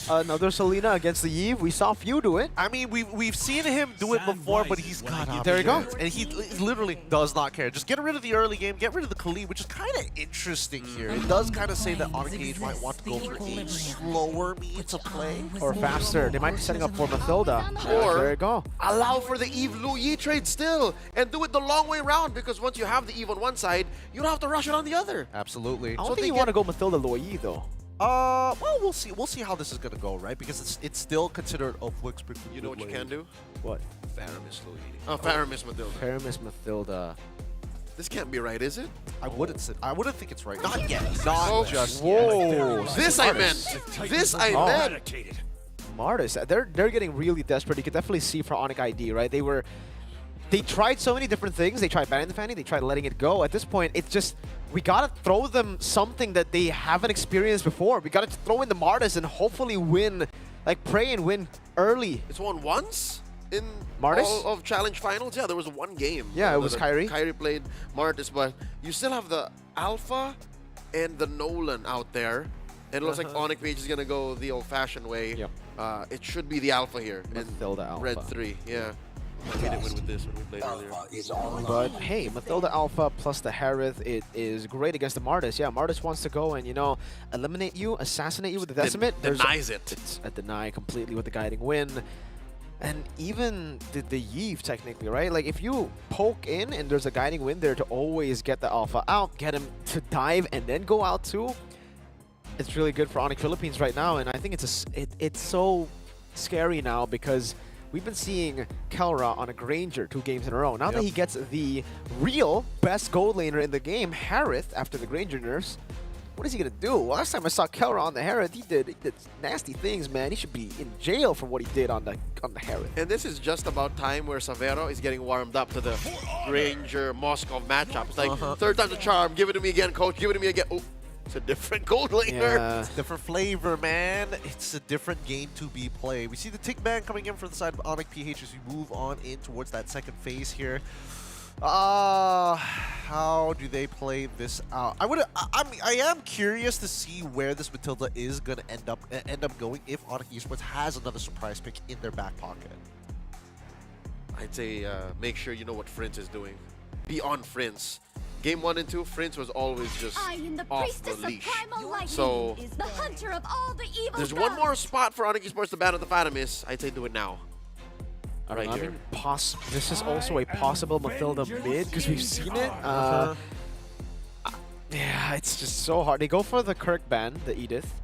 Speaker 10: another Selena against the Eve. We saw Few do it.
Speaker 6: I mean, we've seen him do it before, but he's got up.
Speaker 10: There you go.
Speaker 6: And he literally does not care. Just get rid of the early game, get rid of the Khalid, which is kind of interesting here. It does kind of say that Onyx PH might want to go for a slower mean to play.
Speaker 10: Or faster. They might be setting up for Mathilda.
Speaker 15: Or
Speaker 10: there you go.
Speaker 15: Allow for the Eve Lu Yi trade still and do it the long way around, because once you have the Eve on one side, you don't have to rush it on the other.
Speaker 6: Absolutely.
Speaker 10: I don't think you want to go Mathilda Luoyi though.
Speaker 6: Well, we'll see. We'll see how this is gonna go, right? Because it's still considered a flick.
Speaker 15: You know what you can do?
Speaker 10: What?
Speaker 15: Faramis Luigi. Oh, Faramis Mathilda.
Speaker 10: Faramis Mathilda.
Speaker 15: This can't be right, is it?
Speaker 6: I wouldn't think it's right. Not yet. Not just
Speaker 10: whoa.
Speaker 6: yet.
Speaker 15: This I meant. This I meant.
Speaker 10: Martis, they're getting really desperate. You could definitely see for Onyx ID, right? They tried so many different things. They tried banning the fanny. They tried letting it go. At this point, it's just, we gotta throw them something that they haven't experienced before. We gotta throw in the Martis and hopefully win, like pray and win early.
Speaker 15: It's won once in
Speaker 10: Martis?
Speaker 15: all of challenge finals. Yeah, there was one game.
Speaker 10: Yeah, it was Kyrie.
Speaker 15: Kyrie played Martis, but you still have the Alpha and the Nolan out there. And it looks like Onyx PH is gonna go the old-fashioned way.
Speaker 10: Yep.
Speaker 15: It should be the Alpha here.
Speaker 10: Mathilda Alpha.
Speaker 15: Red 3, yeah. We didn't win with this when we played earlier.
Speaker 10: But hey, Mathilda Alpha plus the Harith, it is great against the Martis. Yeah, Martis wants to go and, eliminate you, assassinate you with the Decimate.
Speaker 15: Denies it.
Speaker 10: It's a deny completely with the guiding win. And even the Yeve technically, right? Like if you poke in and there's a guiding win there to always get the Alpha out, get him to dive and then go out too, it's really good for Onyx Philippines right now. And I think it's so scary now because we've been seeing Kelra on a Granger 2 games in a row. Now that he gets the real best gold laner in the game, Harith, after the Granger nerfs, what is he gonna do? Last time I saw Kelra on the Harith, he did nasty things, man. He should be in jail for what he did on the Harith.
Speaker 15: And this is just about time where Savero is getting warmed up to the Granger Moskov matchup. It's like, third time's a charm, give it to me again, coach, give it to me again. Oh, it's a different gold laner.
Speaker 10: Yeah.
Speaker 6: It's a different flavor, man. It's a different game to be played. We see the tick ban coming in from the side of Onyx PH as we move on in towards that second phase here. How do they play this out? I am curious to see where this Matilda is gonna end up going if Onyx Esports has another surprise pick in their back pocket.
Speaker 15: I'd say make sure you know what Prince is doing. Be on Prince. Game 1 and 2, Prince was always just off the leash. So
Speaker 13: the hunter of all the evil
Speaker 15: there's one more spot for Onyx Esports to ban on the Fatamis. I'd say do it now. Right
Speaker 10: I
Speaker 15: here.
Speaker 10: mean, this is also a possible Mathilda mid because we've seen it. Yeah, it's just so hard. They go for the Kirk ban, the Edith,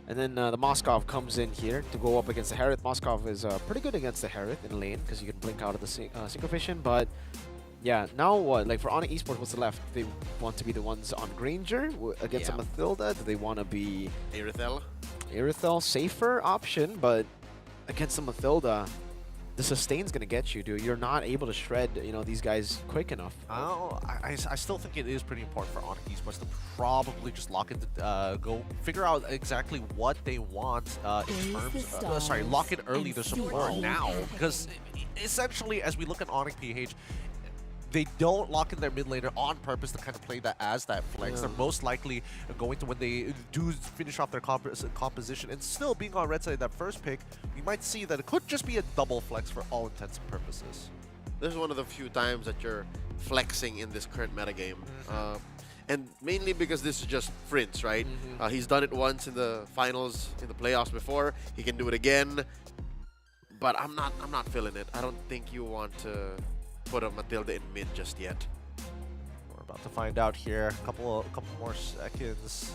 Speaker 10: and then the Moskov comes in here to go up against the Harith. Moskov is pretty good against the Harith in lane because you can blink out of the Synchrovision, but yeah, now what? Like for Onyx Esports, what's left? They want to be the ones on Granger against a Mathilda? Do they want to be
Speaker 15: Irithel?
Speaker 10: Irithel, safer option, but against a Mathilda, the sustain's gonna get you, dude. You're not able to shred, these guys quick enough.
Speaker 6: I still think it is pretty important for Onyx Esports to probably just lock in, go figure out exactly what they want in terms. Sorry, lock in early the support now, because essentially, as we look at Onyx PH, they don't lock in their mid laner on purpose to kind of play that as that flex. They're most likely going to, when they do finish off their composition and still being on red side that first pick, we might see that it could just be a double flex for all intents and purposes.
Speaker 15: This is one of the few times that you're flexing in this current metagame. And mainly because this is just Prince, right? He's done it once in the finals, in the playoffs before. He can do it again. But I'm not feeling it. I don't think you want to put a Matilda in mid just yet.
Speaker 6: We're about to find out here. A couple more seconds.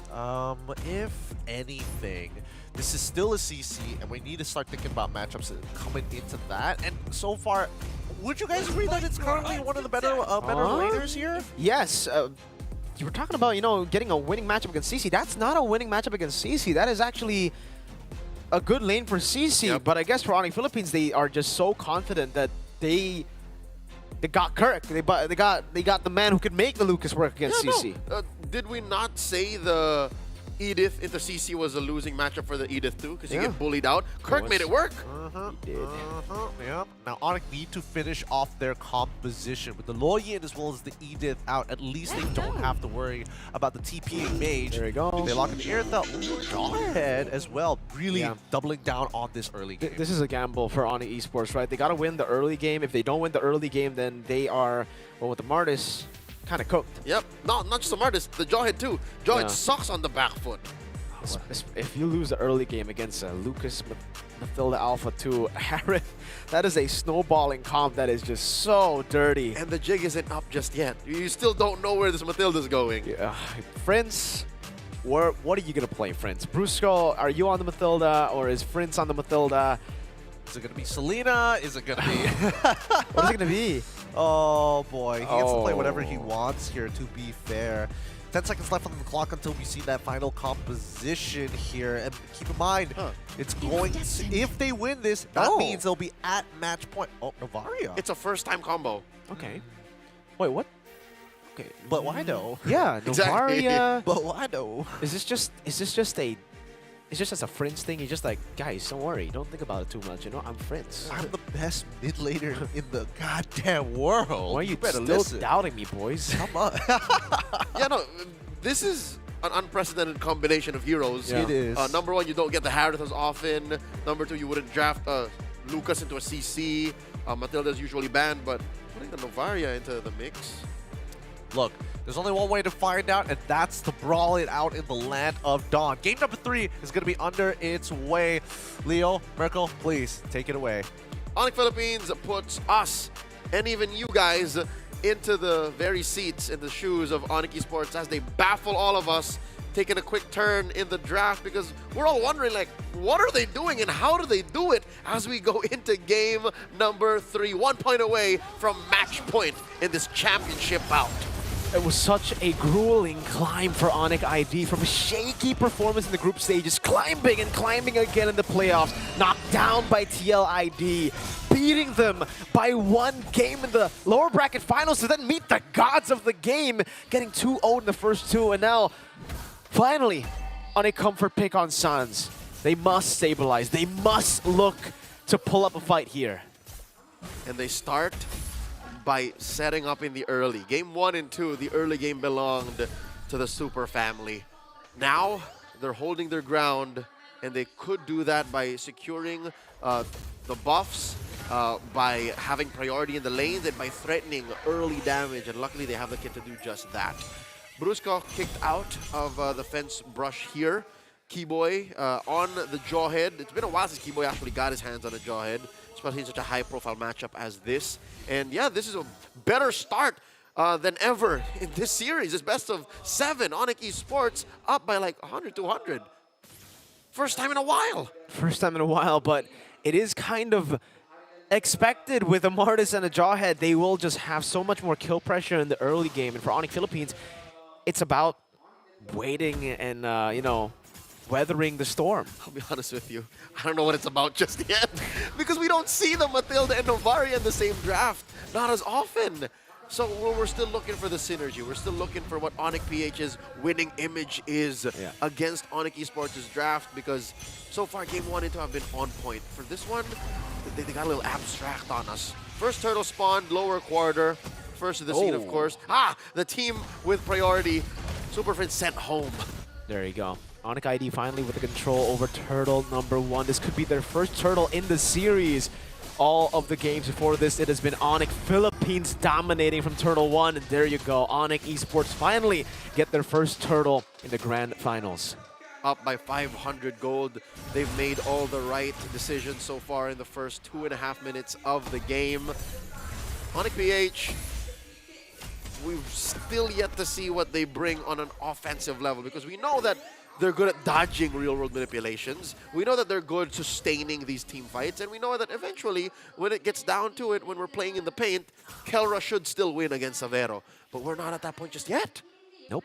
Speaker 6: If anything, this is still a CC, and we need to start thinking about matchups coming into that. And so far, would you guys agree that it's currently one of the better laners here?
Speaker 10: Yes. You were talking about, getting a winning matchup against CC. That's not a winning matchup against CC. That is actually a good lane for CC. Yep. But I guess for Onyx Philippines, they are just so confident that they got Kirk. They got the man who could make the Lucas work against CC.
Speaker 15: No. Did we not say the Edith into CC was a losing matchup for the Edith too? Because you get bullied out. Kirk made it work.
Speaker 10: He did.
Speaker 6: Yep. Now Onyx need to finish off their composition with the Loyin as well as the Edith out. At least they don't have to worry about the TPing mage.
Speaker 10: There you go.
Speaker 6: They lock in the air Jawhead as well. Really doubling down on this early game.
Speaker 10: This is a gamble for Onyx Esports, right? They got to win the early game. If they don't win the early game, then they are, well, with the Martis, kind of cooked.
Speaker 15: Yep. No, not just the Martis, the Jawhead too. Jawhead sucks on the back foot.
Speaker 10: If you lose the early game against Lucas, Matilda Alpha 2, Harith, that is a snowballing comp that is just so dirty.
Speaker 15: And the jig isn't up just yet. You still don't know where this Matilda's going.
Speaker 10: Yeah. Friends, what are you going to play, Friends? Brusco, are you on the Matilda, or is Friends on the Matilda?
Speaker 6: Is it going to be Selena? Is it going to be...
Speaker 10: What is it going to be?
Speaker 6: Oh, boy. He gets to play whatever he wants here, to be fair. 10 seconds left on the clock until we see that final composition here. And keep in mind, it's going to, if they win this, that means they'll be at match point. Oh, Novaria.
Speaker 15: It's a first-time combo.
Speaker 10: Okay. Wait, what? Okay.
Speaker 6: But why though?
Speaker 10: Yeah, Novaria.
Speaker 6: But why though?
Speaker 10: Is this just as a Friends thing? You're just like, guys, don't worry. Don't think about it too much. I'm Friends.
Speaker 6: I'm the best mid laner in the goddamn world.
Speaker 10: Why are you still doubting me, boys?
Speaker 6: Come on.
Speaker 15: Yeah, no, this is an unprecedented combination of heroes.
Speaker 10: Yeah.
Speaker 6: It is.
Speaker 15: Number one, you don't get the Harith as often. Number two, you wouldn't draft Lucas into a CC. Matilda's usually banned, but putting the Novaria into the mix.
Speaker 6: Look, there's only one way to find out, and that's to brawl it out in the land of Dawn. Game number 3 is going to be under its way. Leo, Merkel, please take it away.
Speaker 15: Onyx Philippines puts us and even you guys into the very seats in the shoes of Onyx Esports as they baffle all of us, taking a quick turn in the draft, because we're all wondering, like, what are they doing and how do they do it as we go into game number 3, 1 point away from match point in this championship bout.
Speaker 10: It was such a grueling climb for Onyx ID, from a shaky performance in the group stages, climbing and climbing again in the playoffs, knocked down by TLID, beating them by 1 game in the lower bracket finals to then meet the gods of the game, getting 2-0 in the first 2, and now, finally, on a comfort pick on Sans. They must stabilize. They must look to pull up a fight here.
Speaker 15: And they start by setting up in the early. Game 1 and 2, the early game belonged to the Super family. Now, they're holding their ground, and they could do that by securing the buffs, by having priority in the lanes, and by threatening early damage, and luckily they have the kit to do just that. Brusco kicked out of the fence brush here. Keyboy on the Jawhead. It's been a while since Keyboy actually got his hands on a Jawhead, especially in such a high-profile matchup as this. And yeah, this is a better start than ever in this series. It's best of 7. Onyx Esports up by like 100, 200. First time in a while.
Speaker 10: First time in a while, but it is kind of expected with a Martis and a Jawhead. They will just have so much more kill pressure in the early game. And for Onyx Philippines, it's about waiting and, weathering the storm.
Speaker 15: I'll be honest with you, I don't know what it's about just yet because we don't see the Matilda and Novaria in the same draft, not as often. So we're still looking for the synergy. We're still looking for what Onyx PH's winning image is against Onyx Esports' draft because so far Game 1 and 2 have been on point. For this one, they got a little abstract on us. First turtle spawned, lower quarter. First to the scene, of course. The team with priority. Super Friends sent home.
Speaker 10: There you go. Onyx ID finally with the control over turtle number 1. This could be their first turtle in the series. All of the games before this, it has been Onyx Philippines dominating from turtle 1. And there you go. Onyx Esports finally get their first turtle in the grand finals.
Speaker 15: Up by 500 gold. They've made all the right decisions so far in the first 2.5 minutes of the game. Onyx PH, we've still yet to see what they bring on an offensive level because we know that they're good at dodging real-world manipulations. We know that they're good sustaining these team fights, and we know that eventually, when it gets down to it, when we're playing in the paint, Kelra should still win against Savero. But we're not at that point just yet.
Speaker 10: Nope.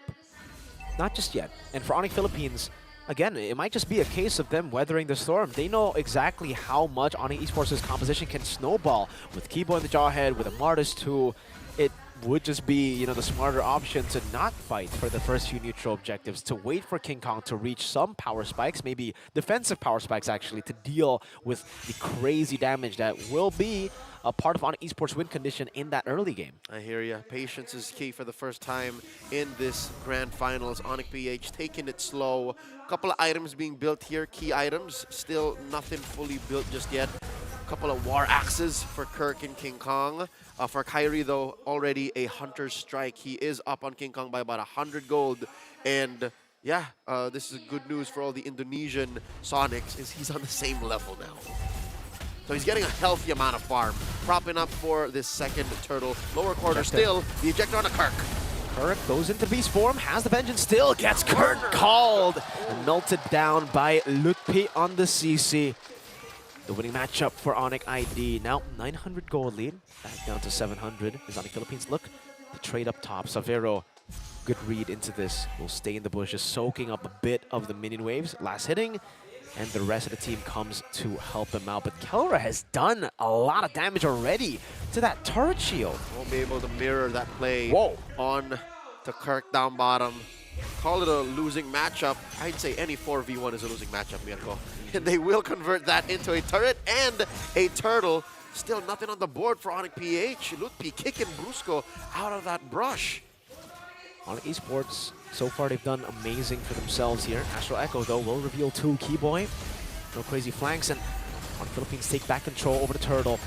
Speaker 10: Not just yet. And for Onyx Philippines, again, it might just be a case of them weathering the storm. They know exactly how much Onyx Esports' composition can snowball. With Kibo in the Jawhead, with a Martis too, it would just be, the smarter option to not fight for the first few neutral objectives, to wait for King Kong to reach some power spikes, maybe defensive power spikes actually, to deal with the crazy damage that will be a part of Onyx Esports win condition in that early game.
Speaker 15: I hear ya. Patience is key for the first time in this grand finals. Onyx PH taking it slow. Couple of items being built here, key items. Still nothing fully built just yet. Couple of war axes for Kirk and King Kong. For Kyrie, though, already a Hunter's Strike. He is up on King Kong by about 100 gold. And yeah, this is good news for all the Indonesian Sonics, is he's on the same level now. So he's getting a healthy amount of farm. Propping up for this second turtle. Lower quarter still, the ejector on a Kirk.
Speaker 10: Kirk goes into beast form, has the vengeance, still gets Kirk called. And melted down by Lutpi on the CC. The winning matchup for Onyx ID. Now 900 gold lead, back down to 700 as Onyx Philippines look to trade up top. Savero, good read into this, will stay in the bushes, soaking up a bit of the minion waves. Last hitting, and the rest of the team comes to help him out. But Kelra has done a lot of damage already to that turret shield.
Speaker 15: Won't be able to mirror that play on to Kirk down bottom. Call it a losing matchup. I'd say any 4v1 is a losing matchup, Mirko. And they will convert that into a turret and a turtle. Still nothing on the board for Onyx PH. Lutpi kicking Brusco out of that brush.
Speaker 10: Onyx Esports, so far they've done amazing for themselves here. Astral Echo, though, will reveal 2 Keyboy. No crazy flanks, and Onyx Philippines take back control over the turtle.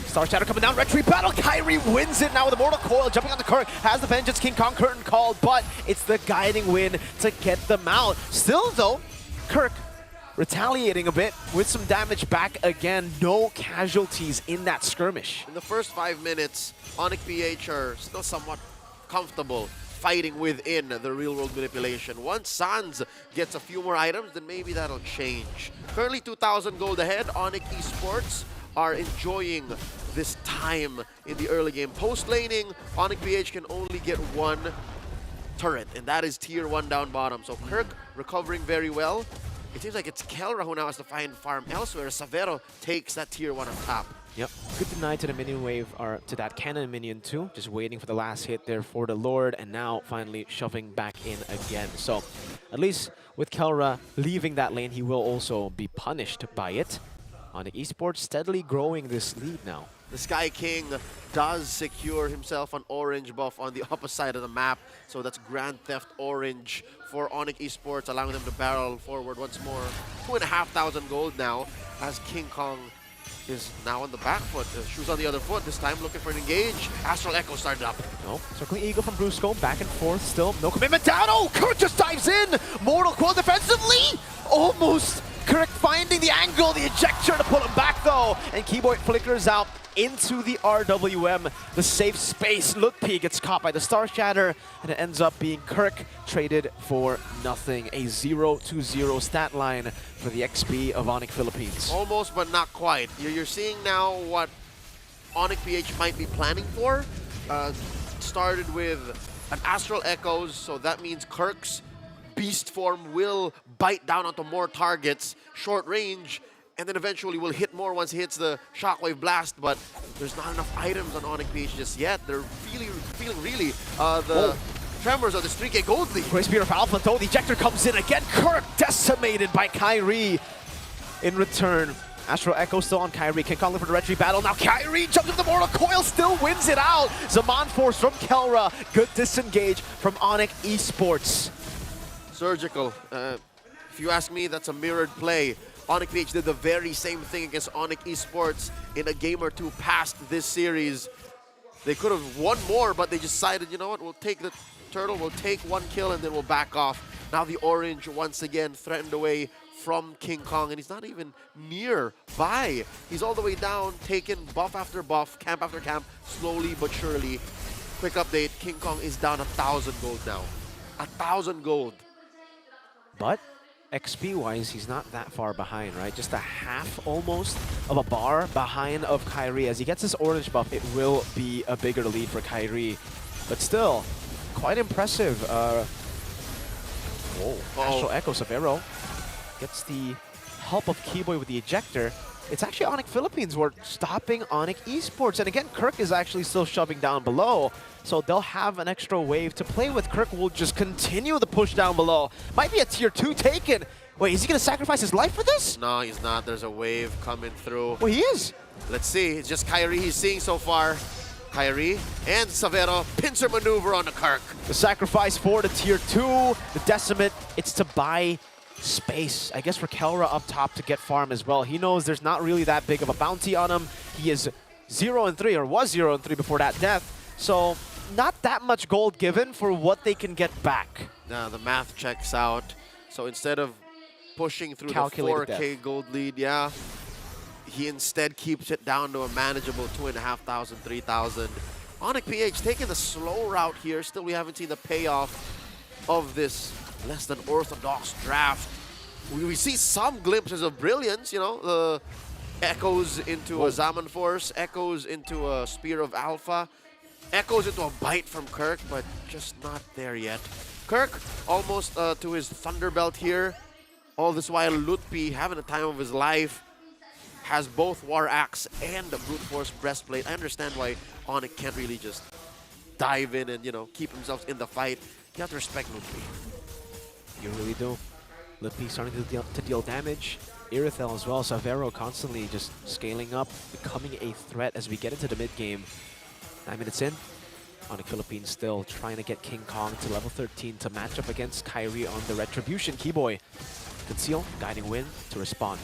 Speaker 10: Star Shadow coming down, retreat battle. Kyrie wins it now with a Mortal Coil, jumping on the Kirk, has the vengeance, King Kong curtain called, but it's the guiding win to get them out. Still, though, Kirk retaliating a bit with some damage back again. No casualties in that skirmish.
Speaker 15: In the first 5 minutes, Onyx PH are still somewhat comfortable fighting within the real-world manipulation. Once Sans gets a few more items, then maybe that'll change. Currently 2,000 gold ahead. Onyx Esports are enjoying this time in the early game. Post-laning, Onyx PH can only get 1 turret, and that is tier 1 down bottom. So Kirk recovering very well. It seems like it's Kelra who now has to find farm elsewhere. Savero takes that tier 1 on top.
Speaker 10: Yep. Good deny to the minion wave, or to that cannon minion too. Just waiting for the last hit there for the Lord, and now finally shoving back in again. So at least with Kelra leaving that lane, he will also be punished by it. Onyx Esports steadily growing this lead now.
Speaker 15: The Sky King does secure himself an orange buff on the opposite side of the map. So that's Grand Theft Orange for Onyx Esports, allowing them to barrel forward once more. 2,500 gold now as King Kong is now on the back foot. Shoes on the other foot, this time looking for an engage. Astral Echo started up.
Speaker 10: No, circling Eagle from Brusco, back and forth still. No commitment down. Oh, Kirk just dives in. Mortal Coil defensively. Almost. Kirk finding the angle, the ejector to pull him back though. And Keyboy flickers out into the RWM, the safe space. Lutpi gets caught by the Star Shatter, and it ends up being Kirk traded for nothing. A 0-0 stat line for the XP of Onyx Philippines.
Speaker 15: Almost, but not quite. You're seeing now what Onyx PH might be planning for. Started with an Astral Echoes, so that means Kirk's beast form will bite down onto more targets, short range, and then eventually will hit more once he hits the shockwave blast. But there's not enough items on Onyx PH just yet. They're feeling really the tremors of the 3K gold lead.
Speaker 10: Great Spear of Alpha though, the ejector comes in again. Kirk decimated by Kyrie. In return, Astro Echo still on Kyrie. King Kong for the retreat battle. Now Kyrie jumps into the Mortal Coil, still wins it out. Zaman Force from Kelra. Good disengage from Onyx Esports.
Speaker 15: Surgical. If you ask me, that's a mirrored play. Onyx PH did the very same thing against Onyx Esports in a game or two past this series. They could have won more, but they decided, you know what, we'll take the turtle, we'll take one kill, and then we'll back off. Now the orange once again threatened away from King Kong, and he's not even nearby. He's all the way down, taken buff after buff, camp after camp, slowly but surely. Quick update, King Kong is down 1,000 gold now. 1,000 gold.
Speaker 10: But XP-wise, he's not that far behind, right? Just a half, almost, of a bar behind of Kyrie. As he gets his orange buff, it will be a bigger lead for Kyrie. But still, quite impressive. Astral Echo Savero gets the help of Keyboy with the ejector. It's actually Onyx Philippines who are stopping Onyx Esports. And again, Kirk is actually still shoving down below. So they'll have an extra wave to play with. Kirk will just continue the push down below. Might be a tier 2 taken. Wait, is he going to sacrifice his life for this?
Speaker 15: No, he's not. There's a wave coming through.
Speaker 10: Well, he is.
Speaker 15: Let's see. It's just Kyrie he's seeing so far. Kyrie and Savero, pincer maneuver on the Kirk.
Speaker 10: The sacrifice for the tier 2. The Decimate, it's to buy space, I guess, for Kelra up top to get farm as well. He knows there's not really that big of a bounty on him. He is 0-3, or was 0-3 before that death. So not that much gold given for what they can get back.
Speaker 15: Now the math checks out. So instead of pushing through
Speaker 10: Calculated
Speaker 15: the 4K gold lead, yeah, he instead keeps it down to a manageable 2,500, 3,000. Onyx PH taking the slow route here. Still, we haven't seen the payoff of this less than orthodox draft. We see some glimpses of brilliance, you know, the echoes into a Zaman Force, echoes into a Spear of Alpha, echoes into a bite from Kirk, but just not there yet. Kirk almost to his Thunderbelt here. All this while Lutpi, having the time of his life, has both War Axe and the Brute Force Breastplate. I understand why Onyx can't really just dive in and, you know, keep himself in the fight. You have to respect Lutpi.
Speaker 10: You really do. Lutpi starting to deal damage. Irithel as well. Savero constantly just scaling up, becoming a threat as we get into the mid-game. 9 minutes in. Onyx Philippines still trying to get King Kong to level 13 to match up against Kyrie on the Retribution. Keyboy, Conceal, Guiding Wind to respond.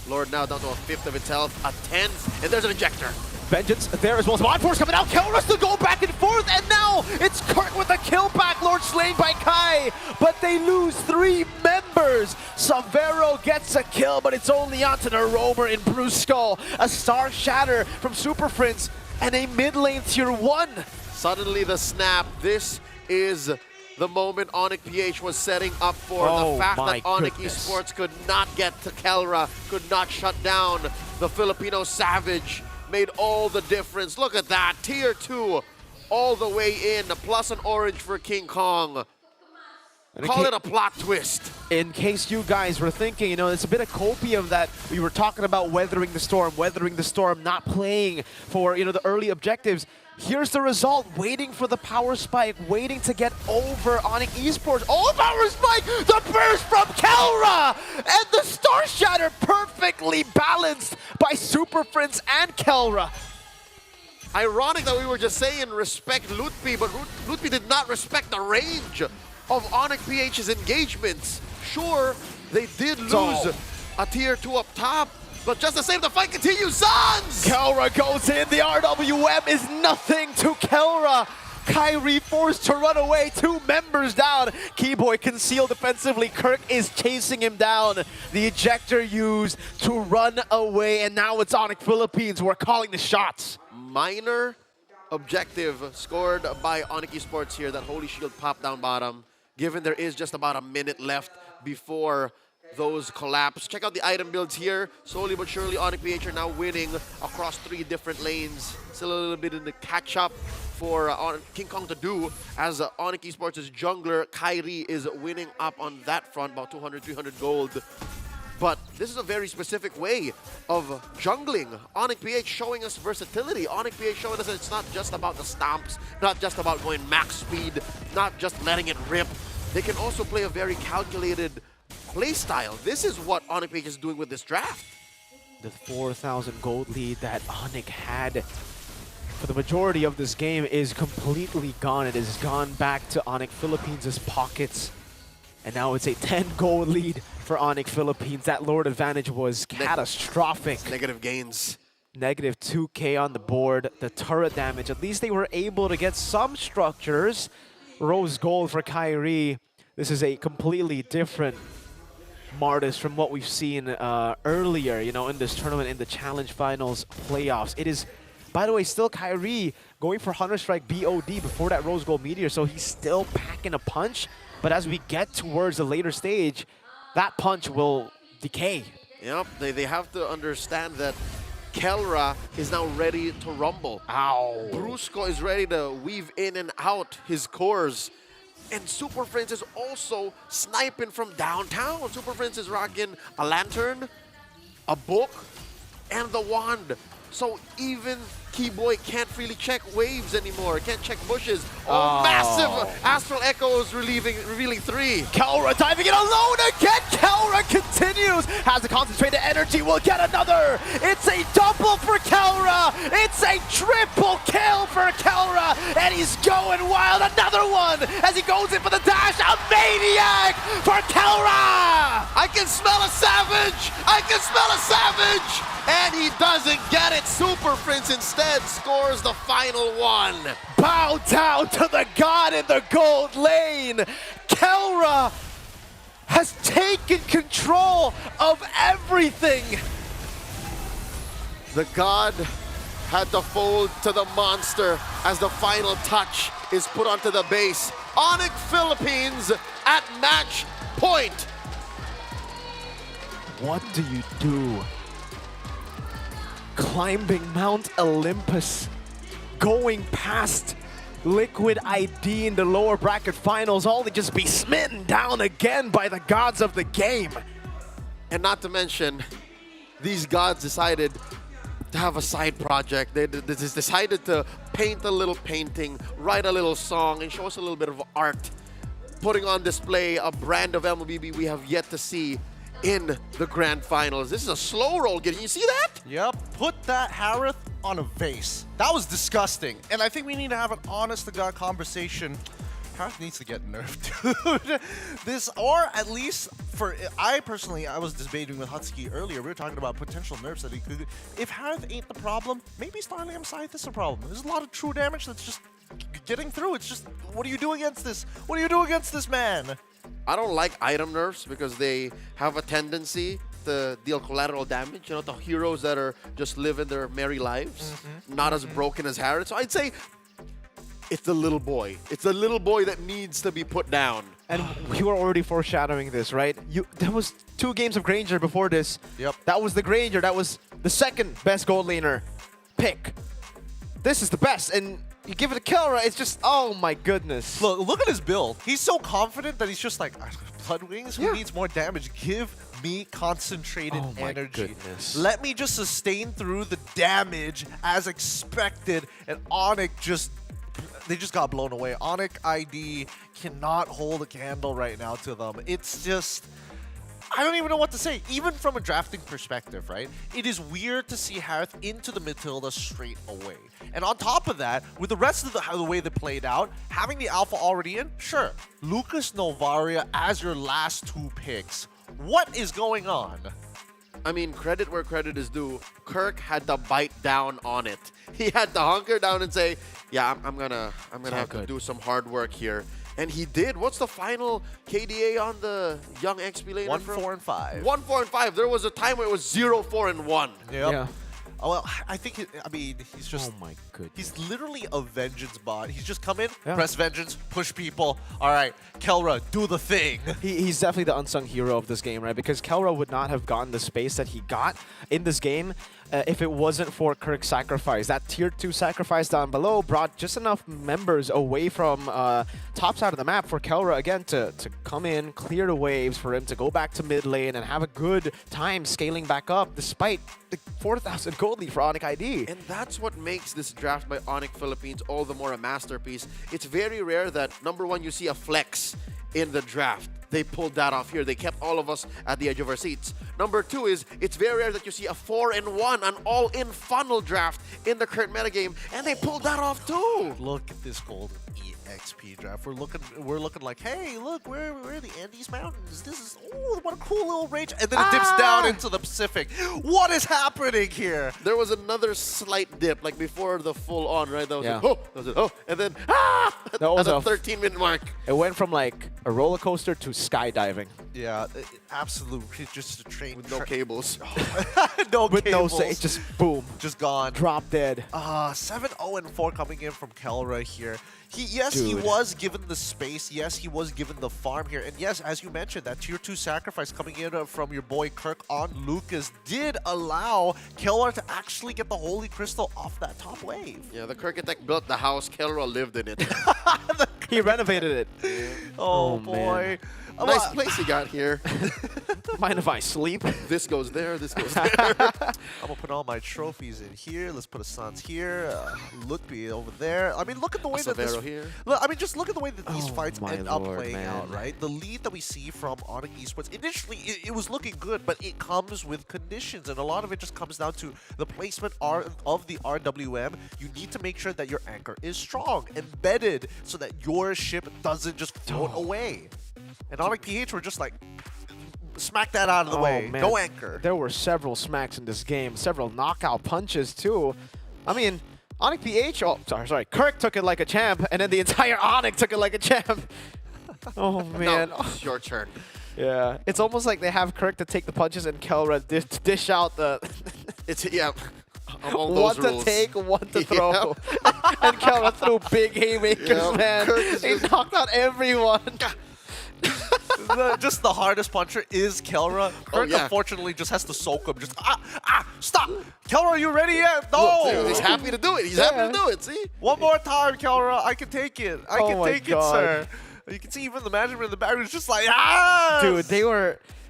Speaker 15: Lord now down to a fifth of its health, a 10th, and there's an ejector.
Speaker 10: Vengeance there as well. Mod Force coming out. Kelra still go back and forth, and now it's Kirk with a kill back. Lord slain by Kai, but they lose 3 members. Savero gets a kill, but it's only onto the Roamer in Bruce Skull. A Star Shatter from Super Prince, and a mid lane tier 1.
Speaker 15: Suddenly the snap. This is the moment Onyx PH was setting up for. The fact that Onyx Esports could not get to Kelra, could not shut down the Filipino Savage, made all the difference. Look at that, tier 2 all the way in, plus an orange for King Kong. Call it a plot twist.
Speaker 10: In case you guys were thinking, you know, it's a bit of copium that we were talking about weathering the storm, not playing for, you know, the early objectives. Here's the result, waiting for the power spike, waiting to get over Onyx Esports. Oh, power spike! The burst from Kelra! And the Star Shatter perfectly balanced by Super Prince and Kelra.
Speaker 15: Ironic that we were just saying respect Lutpi, but Lutpi did not respect the range of Onyx PH's engagements. Sure, they did lose a tier 2 up top, but just the same, the fight continues. Suns!
Speaker 10: Kelra goes in. The RWM is nothing to Kelra. Kyrie forced to run away. 2 members down. Keyboy concealed defensively. Kirk is chasing him down. The ejector used to run away, and now it's Onyx Philippines who are calling the shots.
Speaker 15: Minor objective scored by Onyx Esports here. That Holy Shield popped down bottom. Given there is just about a minute left before those collapse. Check out the item builds here. Slowly but surely, Onyx PH are now winning across 3 different lanes. Still a little bit in the catch-up for King Kong to do, as Onyx Esports' jungler, Kyrie, is winning up on that front, about 200, 300 gold. But this is a very specific way of jungling. Onyx PH showing us versatility. Onyx PH showing us that it's not just about the stomps, not just about going max speed, not just letting it rip. They can also play a very calculated play style. This is what Onyx PH is doing with this draft.
Speaker 10: The 4,000 gold lead that Onyx had for the majority of this game is completely gone. It has gone back to Onyx Philippines' pockets. And now it's a 10 gold lead for Onyx Philippines. That Lord advantage was catastrophic.
Speaker 15: Negative gains.
Speaker 10: Negative 2k on the board. The turret damage, at least they were able to get some structures. Rose gold for Kyrie. This is a completely different Martis from what we've seen earlier, you know, in this tournament, in the Challenge Finals playoffs. It is, by the way, still Kyrie going for Hunter Strike BOD before that Rose Gold Meteor, so he's still packing a punch. But as we get towards the later stage, that punch will decay.
Speaker 15: Yep, they have to understand that Kelra is now ready to rumble.
Speaker 10: Ow.
Speaker 15: Brusco is ready to weave in and out his cores. And Super Friends is also sniping from downtown. Super Friends is rocking a lantern, a book, and the wand. So even Keyboy can't really check waves anymore, can't check bushes. Oh, massive Astral Echoes revealing 3.
Speaker 10: Kelra diving in alone again. Kelra continues. Has the concentrated energy. Will get another. It's a double for Kelra. It's a triple kill for Kelra. And he's going wild. Another one as he goes in for the dash. A maniac for Kelra.
Speaker 15: I can smell a savage. I can smell a savage. And he doesn't get it. Super Prince instead scores the final one.
Speaker 10: Bow down to the god in the gold lane. Kelra has taken control of everything.
Speaker 15: The god had to fold to the monster as the final touch is put onto the base. Onyx Philippines at match point.
Speaker 10: What do you do? Climbing Mount Olympus, going past Liquid ID in the lower bracket finals, only just be smitten down again by the gods of the game.
Speaker 15: And not to mention, these gods decided to have a side project. They decided to paint a little painting, write a little song, and show us a little bit of art, putting on display a brand of MLBB we have yet to see in the grand finals. This is a slow roll. Can you see that?
Speaker 6: Yep. Put that Harith on a vase. That was disgusting. And I think we need to have an honest-to-God conversation. Harith needs to get nerfed, dude. This, or at least for, I was debating with Hutsuki earlier. We were talking about potential nerfs that he could. If Harith ain't the problem, maybe Starliam Scythe is the problem. There's a lot of true damage that's just getting through. It's just, what do you do against this? What do you do against this man?
Speaker 15: I don't like item nerfs because they have a tendency to deal collateral damage. You know, the heroes that are just living their merry lives, not as broken as Harith. So I'd say it's the little boy. It's the little boy that needs to be put down.
Speaker 10: And we were already foreshadowing this, right? There was 2 games of Granger before this.
Speaker 6: Yep.
Speaker 10: That was the Granger. That was the second best gold laner pick. This is the best, and you give it to Kelra, it's just, oh my goodness.
Speaker 6: Look at his build. He's so confident that he's just like, Blood Wings, who needs more damage? Give me concentrated energy.
Speaker 10: Goodness.
Speaker 6: Let me just sustain through the damage as expected, and Onyx they just got blown away. Onyx ID cannot hold a candle right now to them. It's just, I don't even know what to say. Even from a drafting perspective, right? It is weird to see Harith into the Matilda straight away. And on top of that, with the rest of the way they played out, having the alpha already in, sure. Lucas Novaria as your last 2 picks. What is going on?
Speaker 15: I mean, credit where credit is due. Kirk had to bite down on it. He had to hunker down and say, yeah, I'm gonna have to do some hard work here. And he did. What's the final KDA on the young XP laner?
Speaker 6: 1-4-5.
Speaker 15: 1-4-5. There was a time where it was 0-4-1.
Speaker 6: Yep.
Speaker 10: Yeah.
Speaker 6: Oh, well, I think, he's just...
Speaker 10: Oh my goodness.
Speaker 6: He's literally a vengeance bot. He's just come in,
Speaker 10: Yeah.
Speaker 6: press vengeance, push people. All right, Kelra, do the thing.
Speaker 10: He's definitely the unsung hero of this game, right? Because Kelra would not have gotten the space that he got in this game if it wasn't for Kirk's sacrifice. That tier 2 sacrifice down below brought just enough members away from top side of the map for Kelra, again, to come in, clear the waves, for him to go back to mid lane and have a good time scaling back up despite the 4,000 gold lead for Onyx ID.
Speaker 15: And that's what makes this draft by Onyx Philippines all the more a masterpiece. It's very rare that, number one, you see a flex in the draft. They pulled that off here. They kept all of us at the edge of our seats. Number two is, it's very rare that you see a 4-in-1, an all-in funnel draft in the current metagame, and they pulled that off too.
Speaker 6: Look at this golden EXP draft. We're looking like, hey, look, we're in the Andes Mountains. This is, oh, what a cool little range. And then it dips down into the Pacific. What is happening here?
Speaker 15: There was another slight dip, like before the full on, right? That was
Speaker 10: Yeah.
Speaker 15: like, oh, that was it, oh, and then,
Speaker 10: That was
Speaker 15: at
Speaker 10: a
Speaker 15: the 13-minute mark.
Speaker 10: It went from like a roller coaster to skydiving.
Speaker 6: Yeah, absolutely. Just a train.
Speaker 15: With no cables.
Speaker 6: No
Speaker 10: With
Speaker 6: cables.
Speaker 10: no say, just boom.
Speaker 6: Just gone.
Speaker 10: Drop dead.
Speaker 6: 7-0-4 coming in from Kelra here. He
Speaker 10: Dude.
Speaker 6: was given the space. Yes, he was given the farm here. And yes, as you mentioned, that tier 2 sacrifice coming in from your boy Kirk on Lucas did allow Kelra to actually get the Holy Crystal off that top wave.
Speaker 15: Yeah, the Kirkitek built the house. Kelra lived in it.
Speaker 10: He renovated it.
Speaker 6: Oh
Speaker 10: man.
Speaker 6: boy.
Speaker 15: Nice place he got here.
Speaker 10: Mind if I sleep?
Speaker 15: This goes there, this goes there.
Speaker 6: I'm gonna put all my trophies in here. Let's put a Sans here. Lutfi over there. I mean, look at the way that this.
Speaker 15: Severo here.
Speaker 6: Look, I mean, just look at the way that these fights
Speaker 10: my
Speaker 6: end up
Speaker 10: lord,
Speaker 6: playing
Speaker 10: man.
Speaker 6: out, right? The lead that we see from Onyx Esports, initially it was looking good, but it comes with conditions, and a lot of it just comes down to the placement of the RWM. You need to make sure that your anchor is strong, embedded, so that your ship doesn't just float away. And Onyx PH were just like, smack that out of the way.
Speaker 10: Man.
Speaker 6: Go anchor.
Speaker 10: There were several smacks in this game, several knockout punches too. I mean, Onyx PH, sorry, Kirk took it like a champ, and then the entire Onyx took it like a champ. Oh man.
Speaker 15: No, it's your turn.
Speaker 10: Yeah, it's almost like they have Kirk to take the punches and Kelra dish out the
Speaker 15: among
Speaker 10: one
Speaker 15: those rules.
Speaker 10: to take, one to throw. And Kelra threw big haymakers, man. He knocked out everyone.
Speaker 6: Just the hardest puncher is Kelra. Kirk unfortunately just has to soak him. Just stop! Kelra, are you ready yet? No!
Speaker 15: Look, he's happy to do it. He's happy to do it, see?
Speaker 6: One more time, Kelra. I can take it. I can
Speaker 10: my
Speaker 6: take
Speaker 10: God.
Speaker 6: it, sir. You can see even the management in the back was just like,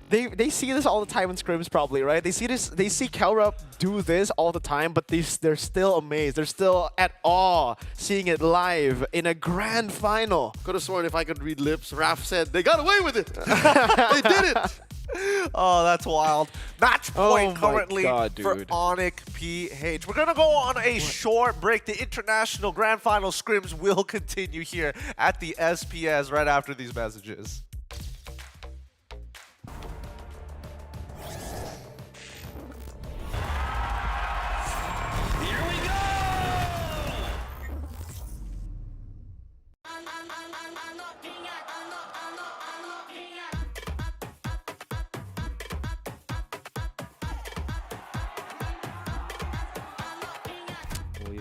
Speaker 10: Dude, they see this all the time in scrims probably, right? They see Kelra do this all the time, but they're still amazed. They're still at awe seeing it live in a grand final.
Speaker 15: Could have sworn if I could read lips, Raph said, they got away with it. They did it.
Speaker 6: Oh, that's wild. Match point currently
Speaker 10: God,
Speaker 6: for
Speaker 10: dude.
Speaker 6: Onyx PH. We're going to go on a short break. The international grand final scrims will continue here at the SPS right after these messages.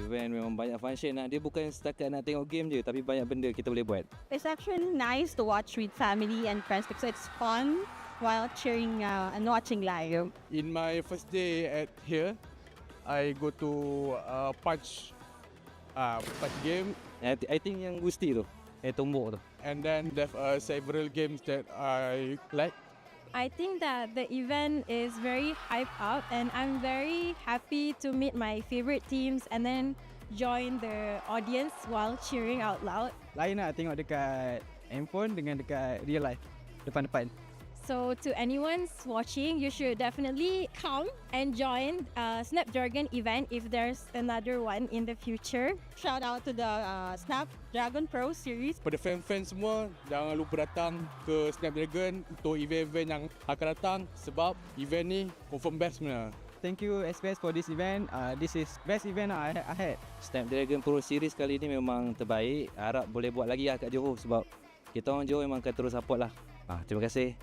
Speaker 21: Event memang banyak function lah. Dia bukan setakat nak tengok game je, tapi banyak benda kita boleh buat.
Speaker 11: It's actually nice to watch with family and friends because it's fun while cheering and watching live.
Speaker 22: In my first day at here, I go to punch game.
Speaker 21: I think yang Gusti tu, tombok tu.
Speaker 22: And then there are several games that I like.
Speaker 19: I think that the event is very hyped up and I'm very happy to meet my favorite teams and then join the audience while cheering out loud.
Speaker 21: Lain nak tengok dekat handphone dengan dekat real life, depan-depan.
Speaker 19: So to anyone watching, you should definitely come and join Snapdragon event if there's another one in the future. Shout out to the Snapdragon Pro Series.
Speaker 22: Pada fan-fan semua, jangan lupa datang ke Snapdragon untuk event-event yang akan datang sebab event ni confirm best sebenarnya.
Speaker 21: Thank you SPS for this event. This is best event I had. Snapdragon Pro Series kali ni memang terbaik. Harap boleh buat lagi kat Johor sebab kita orang Johor memang akan terus support lah. Terima kasih.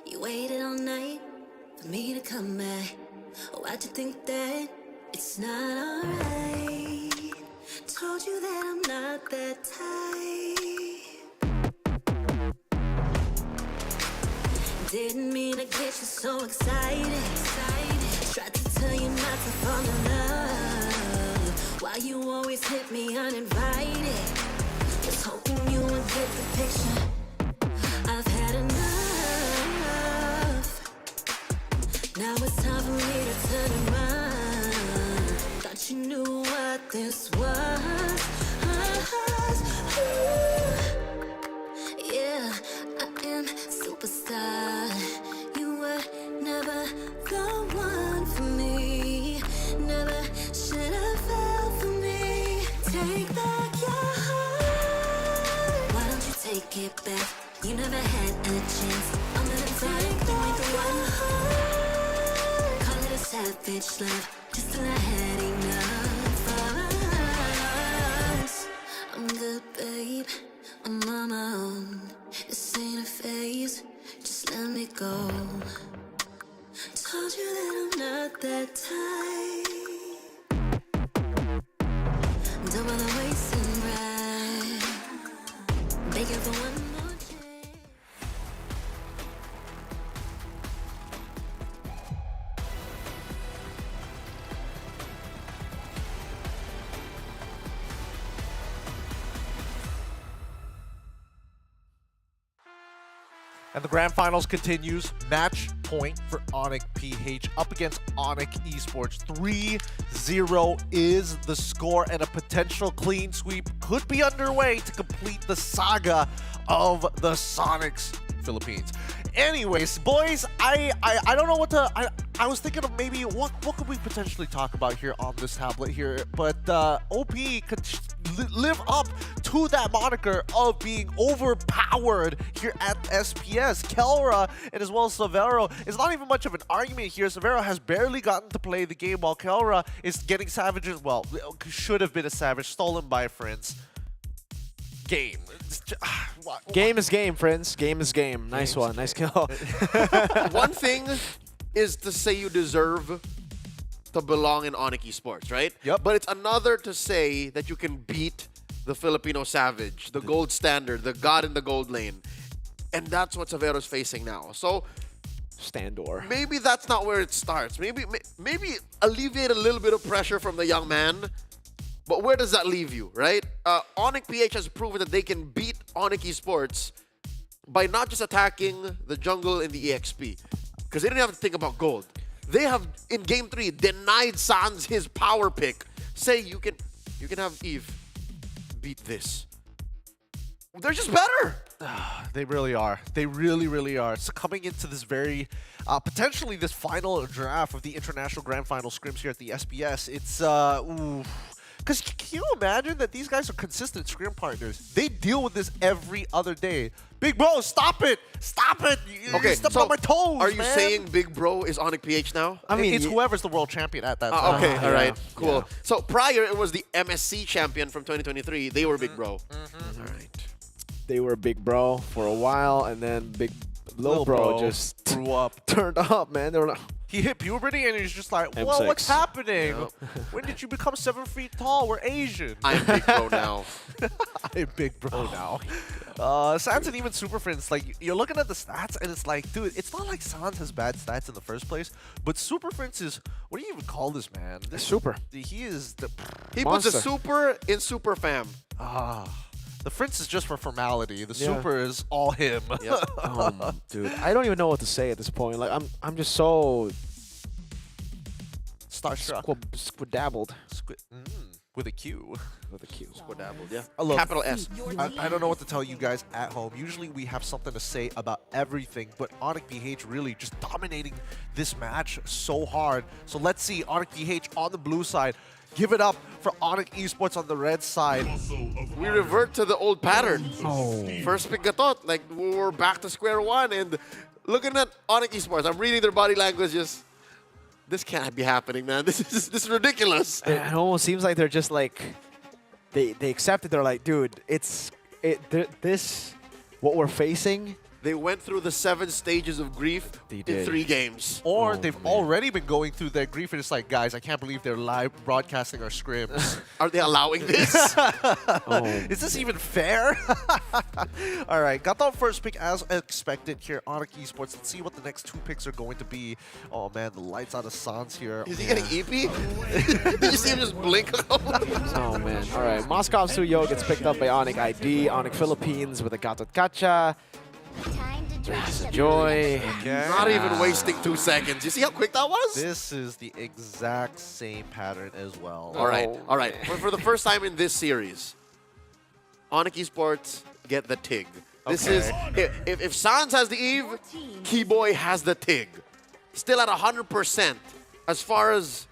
Speaker 1: You waited all night for me to come back. Why'd you think that it's not alright? Told you that I'm not that type. Didn't mean to get you so excited. Tried to tell you not to fall in love. Why you always hit me uninvited? Just hoping you would get the picture. I've had enough. Now it's time for me to turn around. Thought you knew what this was. Yeah, I am superstar. You were never the one for me. Never should have fell for me. Take back your heart. Why don't you take it back? You never had a chance. I'm gonna take you ain't the one. Call it a savage love. Just till I had enough of us. I'm good, babe. I'm on my own. This ain't a phase. Just let me go. Told you that I'm not that type. Don't bother wasting breath. Begging for one more chance.
Speaker 6: And the grand finals continues. Match point for Onyx PH up against Onyx Esports. 3-0 is the score, and a potential clean sweep could be underway to complete the saga of the Sonics Philippines. Anyways, boys, I don't know what to... I was thinking of maybe what could we potentially talk about here on this tablet here, but OP could live up to that moniker of being overpowered here at SPS. Kelra and as well as Severo is not even much of an argument here. Severo has barely gotten to play the game while Kelra is getting savages. Well, should have been a savage stolen by friends. Game.
Speaker 10: Game is game, friends. Game is game. Nice one. Nice kill.
Speaker 15: One thing is to say you deserve to belong in Onyx Esports, right?
Speaker 10: Yep.
Speaker 15: But it's another to say that you can beat the Filipino Savage, the gold standard, the god in the gold lane. And that's what Severo's facing now. So
Speaker 10: Standor.
Speaker 15: maybe that's not where it starts. Maybe alleviate a little bit of pressure from the young man. But where does that leave you, right? Onyx PH has proven that they can beat Onyx Esports by not just attacking the jungle in the EXP. Because they didn't have to think about gold. They have, in Game 3, denied Sans his power pick. Say you can have Eve beat this. They're just better.
Speaker 6: They really are. They really, really are. So coming into this very, potentially this final draft of the International Grand Final scrims here at the SBS, it's, because can you imagine that these guys are consistent scrim partners? They deal with this every other day. Big bro, stop it! Stop it!
Speaker 15: Okay,
Speaker 6: You're stepping
Speaker 15: so
Speaker 6: on my toes,
Speaker 15: are you
Speaker 6: man.
Speaker 15: saying Big Bro is Onyx PH now?
Speaker 6: I mean, it's whoever's the world champion at that time.
Speaker 15: Okay, all right,
Speaker 10: yeah,
Speaker 15: cool.
Speaker 10: yeah.
Speaker 15: So prior, it was the MSC champion from 2023. They were Big Bro. All right.
Speaker 10: They were big bro for a while, and then big little bro just
Speaker 6: grew up.
Speaker 10: turned up, man. They were like,
Speaker 6: He hit puberty and he's just like, well,
Speaker 10: M6.
Speaker 6: what's happening?
Speaker 15: Yep.
Speaker 6: When did you become 7 feet tall? We're Asian.
Speaker 15: I'm Big Bro now.
Speaker 6: I'm Big Bro now. Sans and even Super Friends, like, you're looking at the stats and it's like, dude, it's not like Sans has bad stats in the first place, but Super Friends is, what do you even call this man? This
Speaker 10: super.
Speaker 6: He is the...
Speaker 15: He puts a
Speaker 10: Monster.
Speaker 15: super in Super Fam.
Speaker 6: The Prince is just for formality. The
Speaker 10: Yeah.
Speaker 6: Super is all him.
Speaker 10: Yep. Dude, I don't even know what to say at this point. Like, I'm just so
Speaker 6: Starstruck.
Speaker 10: squidabbled.
Speaker 6: With a Q.
Speaker 10: With a Q.
Speaker 15: Squidabbled, yeah.
Speaker 6: Look,
Speaker 15: Capital S.
Speaker 6: I don't know what to tell you guys at home. Usually we have something to say about everything, but Onyx PH really just dominating this match so hard. So let's see Onyx PH on the blue side. Give it up for Onyx Esports on the red side.
Speaker 15: We revert to the old pattern.
Speaker 10: Oh.
Speaker 15: First pick gatot, like we're back to square one, and looking at Onyx Esports, I'm reading their body language. Just this can't be happening, man. This is ridiculous.
Speaker 10: It almost seems like they're just like they accept it. They're like, dude, this what we're facing.
Speaker 15: They went through the 7 stages of grief in 3 games.
Speaker 6: Or they've already been going through their grief and it's like, guys, I can't believe they're live broadcasting our scrims.
Speaker 15: Are they allowing this?
Speaker 6: Is this even fair? All right, got the first pick as expected here, Onyx Esports. Let's see what the next 2 picks are going to be. Oh man, the lights out of Sans here.
Speaker 15: Is he getting EP? Did you see him just blink?
Speaker 10: Oh man. All right, Moscow Suyo gets picked up by Onyx ID. Onyx Philippines with a Gatot Gacha. Joy.
Speaker 15: Not even wasting 2 seconds. You see how quick that was?
Speaker 6: This is the exact same pattern as well.
Speaker 15: All right, all right. For the first time in this series, Onyx Esports get the TIG. This is, if Sans has the Eve, Keyboy has the TIG. Still at 100% as far as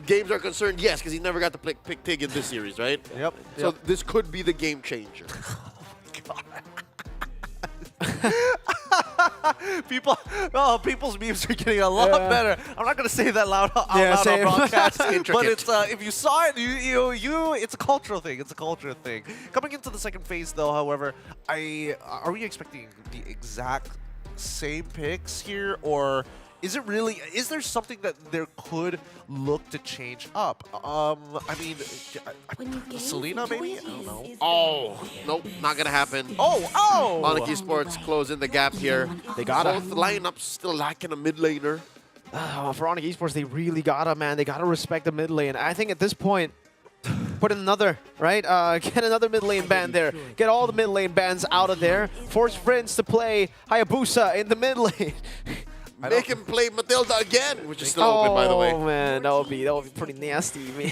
Speaker 15: games are concerned, yes, because he never got to pick TIG in this series, right?
Speaker 6: Yep.
Speaker 15: So this could be the game changer.
Speaker 6: People's memes are getting a lot better. I'm not gonna say that loud out loud on broadcast, but it's if you saw it, it's a cultural thing. It's a cultural thing. Coming into the second phase, though, however, are we expecting the exact same picks here, or is it really? Is there something that there could look to change up? I mean, Selena maybe? I don't know.
Speaker 15: Oh, nope, not gonna happen.
Speaker 6: Oh!
Speaker 15: Onyx Esports closing the gap here.
Speaker 10: They got
Speaker 15: both lineups still lacking a mid laner.
Speaker 10: For Onyx Esports, they really gotta, man. They gotta respect the mid lane. I think at this point, put in another, right? Get another mid lane ban there. Get all the mid lane bans out of there. Force Prince to play Hayabusa in the mid lane.
Speaker 15: Make him play Matilda again, which is still open, by the way.
Speaker 10: Oh man, that would be pretty nasty, man.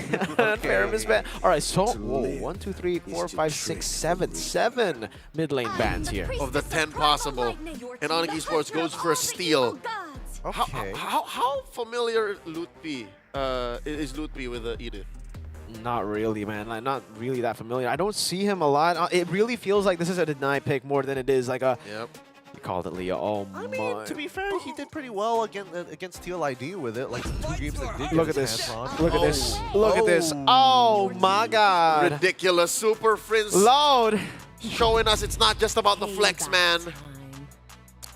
Speaker 10: Fair misban. All right, so 1, 2, 3, 4, 5, 6, 7 mid lane bans here.
Speaker 15: Of the 10 possible, and Onyx Esports goes for a steal.
Speaker 6: Okay.
Speaker 15: How familiar Lutpi is Lutpi with Edith?
Speaker 10: Not really, man. Like, not really that familiar. I don't see him a lot. It really feels like this is a deny pick more than it is like a.
Speaker 15: Yep.
Speaker 10: You called it, Leo. Oh
Speaker 6: I mean, to be fair, he did pretty well against Teal ID with it. Like the 2 games that did.
Speaker 10: Look at this. Look at this. Look at this. Oh my God.
Speaker 15: Ridiculous. Super Prince.
Speaker 10: Load.
Speaker 15: Showing us it's not just about the flex, man.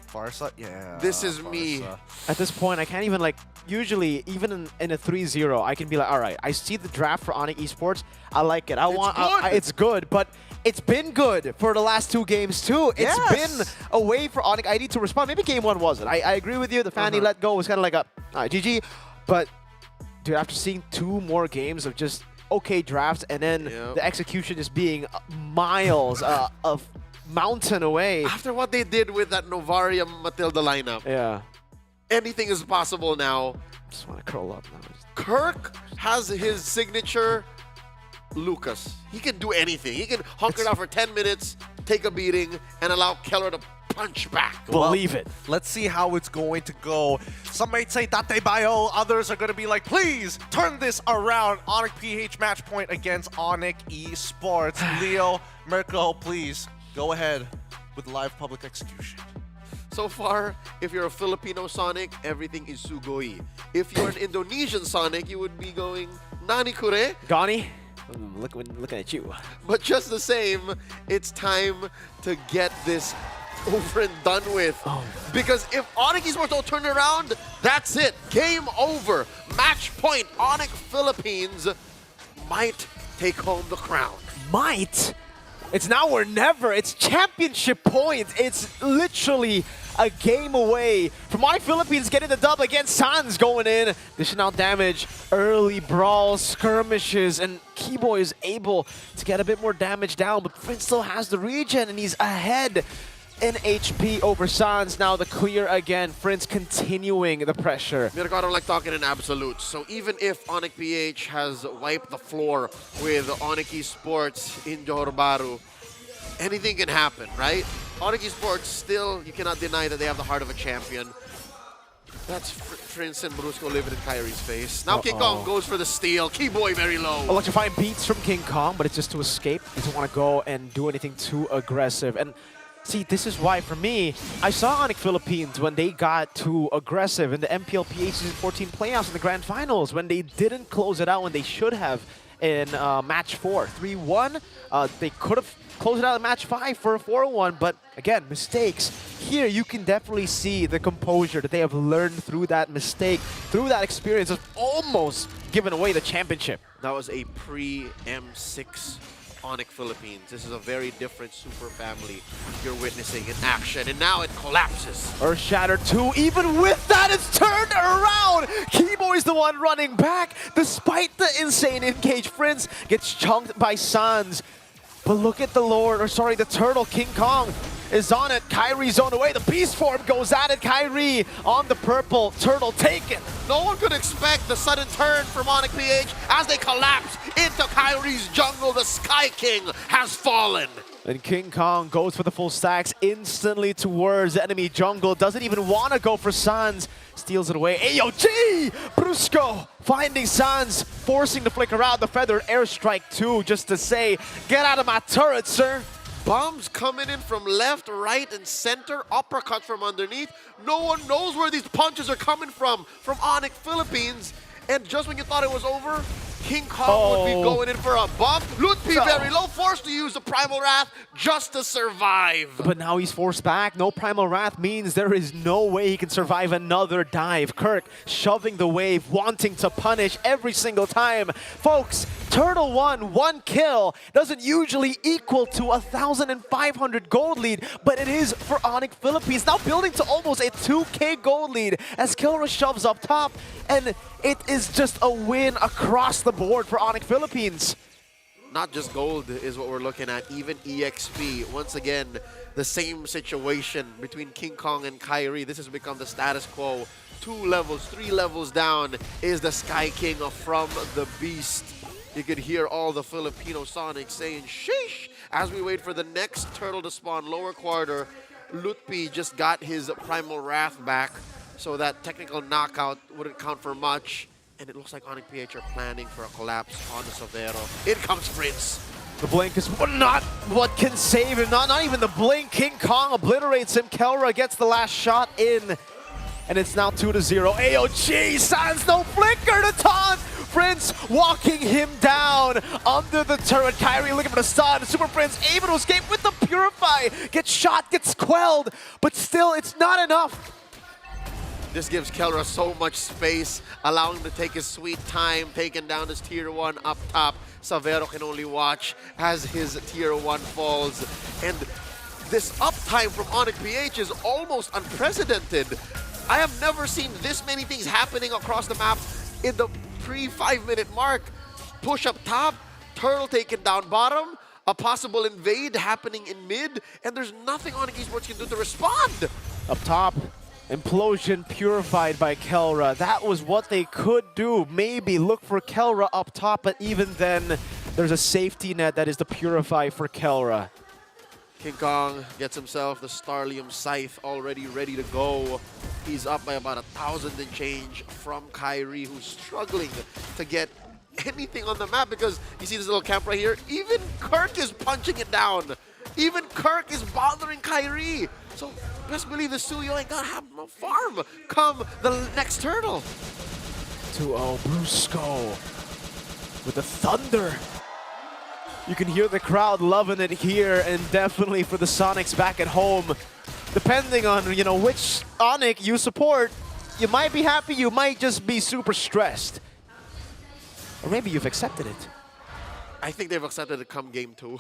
Speaker 6: Farsa? Yeah.
Speaker 15: This is me.
Speaker 10: At this point, I can't even like. Usually, even in a 3-0, I can be like, all right, I see the draft for Onyx Esports. I like it. It's good, but it's been good for the last 2 games too. It's been a way for Onyx ID to respond. Maybe game 1 wasn't. I agree with you. The Fanny let go was kind of like a GG. But dude, after seeing 2 more games of just okay drafts and then the execution just being miles of mountain away.
Speaker 15: After what they did with that Novaria Matilda lineup.
Speaker 10: Yeah.
Speaker 15: Anything is possible now.
Speaker 10: Just want to curl up now.
Speaker 15: Kirk has his signature Lucas. He can do anything. He can hunker down for 10 minutes, take a beating, and allow Keller to punch back.
Speaker 10: Believe it.
Speaker 6: Let's see how it's going to go. Some might say Date Bayo. Others are going to be like, please turn this around. Onyx PH match point against Onyx Esports. Leo, Mirko, please go ahead with live public execution.
Speaker 15: So far, if you're a Filipino Sonic, everything is sugoi. If you're an Indonesian Sonic, you would be going Nani Kure?
Speaker 10: Gani? Looking at you.
Speaker 15: But just the same, it's time to get this over and done with. Because if Onyx Esports don't turn it around, that's it. Game over. Match point. Onyx Philippines might take home the crown.
Speaker 10: Might? It's now or never. It's championship points. It's literally a game away from Onyx Philippines getting the dub against Sans going in. Dishing out damage, early brawls, skirmishes, and Keyboy is able to get a bit more damage down, but Prince still has the regen and he's ahead in HP over Sans. Now the clear again. Prince continuing the pressure.
Speaker 15: Mirko, I don't like talking in absolutes. So even if Onyx PH has wiped the floor with Onyx Esports in Johor Bahru, anything can happen, right? Onyx Esports still, you cannot deny that they have the heart of a champion. That's Prince and Brusco living in Kyrie's face. Now King Kong goes for the steal. Keyboy very low.
Speaker 10: Electrifying beats from King Kong, but it's just to escape. He doesn't want to go and do anything too aggressive. And see, this is why, for me, I saw Onyx Philippines when they got too aggressive in the MPLPA Season 14 playoffs in the Grand Finals, when they didn't close it out when they should have. in match 4, 3-1. They could have closed it out in match 5 for a 4-1, but again, mistakes. Here you can definitely see the composure that they have learned through that mistake, through that experience of almost giving away the championship.
Speaker 15: That was a pre-M6 Onyx Philippines. This is a very different super family you're witnessing in action, and now it collapses.
Speaker 10: Earth Shatter 2, even with that, it's turned around! Keyboy's the one running back, despite the insane engage. Prince gets chunked by Sans. But look at the Lord, or sorry, the Turtle, King Kong is on it. Kyrie's on the way. The Beast Form goes at it. Kyrie on the purple. Turtle taken.
Speaker 15: No one could expect the sudden turn from Onyx PH as they collapse into Kyrie's jungle. The Sky King has fallen.
Speaker 10: And King Kong goes for the full stacks instantly towards enemy jungle. Doesn't even want to go for Sans. Steals it away. AOG! Brusco finding Sans, forcing the flicker out. The Feather Airstrike 2 just to say, get out of my turret, sir.
Speaker 15: Bombs coming in from left, right, and center. Uppercuts from underneath. No one knows where these punches are coming from Onyx Philippines. And just when you thought it was over, King Kong would be going in for a buff. Lutpi very low, forced to use the Primal Wrath just to survive.
Speaker 10: But now he's forced back. No Primal Wrath means there is no way he can survive another dive. Kirk shoving the wave, wanting to punish every single time. Folks, Turtle won 1 kill. Doesn't usually equal to 1,500 gold lead, but it is for Onyx Philippines. Now building to almost a 2K gold lead as Kilra shoves up top. And it is just a win across the board for Onyx Philippines.
Speaker 15: Not just gold is what we're looking at, even EXP. Once again, the same situation between King Kong and Kyrie. This has become the status quo. 2 levels, 3 levels down is the Sky King from the Beast. You could hear all the Filipino Sonics saying, sheesh, as we wait for the next turtle to spawn lower quarter. Lutpi just got his Primal Wrath back, so that technical knockout wouldn't count for much. And it looks like Onyx PH are planning for a collapse on the Savero. In comes Prince.
Speaker 10: The blink is not what can save him. Not even the blink. King Kong obliterates him. Kelra gets the last shot in. And it's now 2-0. AOG, Sans no flicker to taunt. Prince walking him down under the turret. Kyrie looking for the stun. Super Prince able to escape with the Purify. Gets shot, gets quelled. But still, it's not enough.
Speaker 15: This gives Kelra so much space, allowing him to take his sweet time, taking down his tier 1 up top. Savero can only watch as his tier 1 falls. And this uptime from Onyx PH is almost unprecedented. I have never seen this many things happening across the map in the pre-5-minute mark. Push up top, Turtle taken down bottom, a possible invade happening in mid, and there's nothing Onyx Esports can do to respond.
Speaker 10: Up top, Implosion purified by Kelra. That was what they could do. Maybe look for Kelra up top, but even then, there's a safety net that is the Purify for Kelra.
Speaker 15: King Kong gets himself the Starlium Scythe already ready to go. He's up by about 1,000 and change from Kyrie, who's struggling to get anything on the map because you see this little camp right here. Even Kirk is punching it down. Even Kirk is bothering Kyrie. So best believe the Suyo ain't gonna have no farm come the next turtle.
Speaker 10: 2-0 Brusco with the thunder. You can hear the crowd loving it here, and definitely for the Sonics back at home. Depending on, you know, which Onyx you support, you might be happy, you might just be super stressed. Or maybe you've accepted it.
Speaker 15: I think they've accepted it come game 2.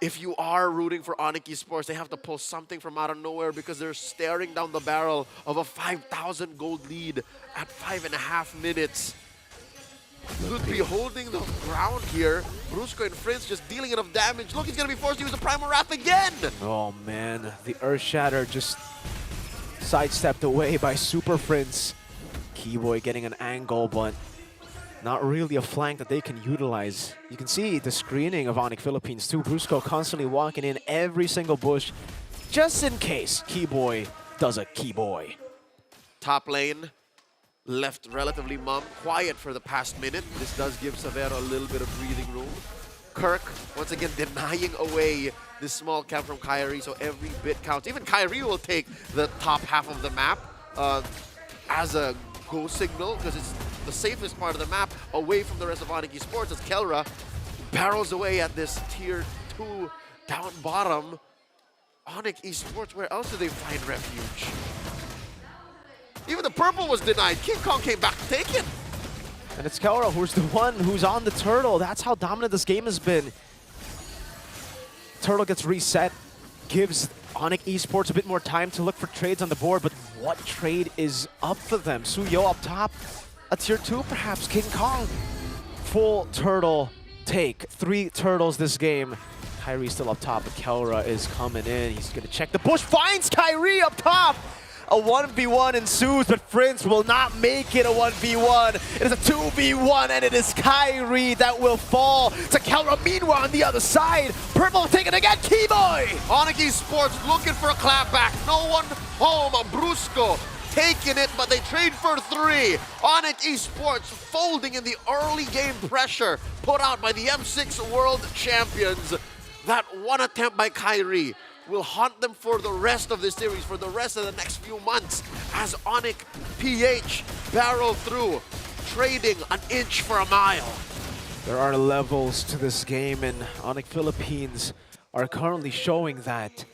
Speaker 15: If you are rooting for Onyx Esports, they have to pull something from out of nowhere because they're staring down the barrel of a 5,000 gold lead at 5.5 minutes. Lutpi holding the ground here. Brusco and Prince just dealing enough damage. Look, he's going to be forced to use the Primal Wrath again.
Speaker 10: Oh man, the Earth Shatter just sidestepped away by Super Prince. Keyboy getting an angle, but not really a flank that they can utilize. You can see the screening of Onyx Philippines too. Brusco constantly walking in every single bush, just in case Keyboy does a Keyboy.
Speaker 15: Top lane left relatively quiet for the past minute. This does give Savero a little bit of breathing room. Kirk, once again, denying away this small camp from Kyrie, so every bit counts. Even Kyrie will take the top half of the map as a go signal, because it's the safest part of the map, away from the rest of Onyx Esports, as Kelra barrels away at this tier 2 down bottom. Onyx Esports, where else do they find refuge? Even the purple was denied. King Kong came back to take it.
Speaker 10: And it's Kelra who's the one who's on the turtle. That's how dominant this game has been. Turtle gets reset, gives Onyx Esports a bit more time to look for trades on the board, but what trade is up for them? Suyo up top, a tier 2 perhaps, King Kong. Full turtle take, 3 turtles this game. Kyrie still up top, but Kelra is coming in. He's gonna check the bush, finds Kyrie up top! A 1v1 ensues, but Prince will not make it a 1v1. It is a 2v1, and it is Kyrie that will fall to Kelra. Meanwhile, on the other side, Purple taking again, Keyboy!
Speaker 15: Onyx Esports looking for a clapback. No one home. Brusco taking it, but they trade for 3. Onyx Esports folding in the early game pressure put out by the M6 World Champions. That one attempt by Kyrie will haunt them for the rest of this series, for the rest of the next few months, as Onyx PH barrel through, trading an inch for a mile.
Speaker 10: There are levels to this game, and Onyx Philippines are currently showing that.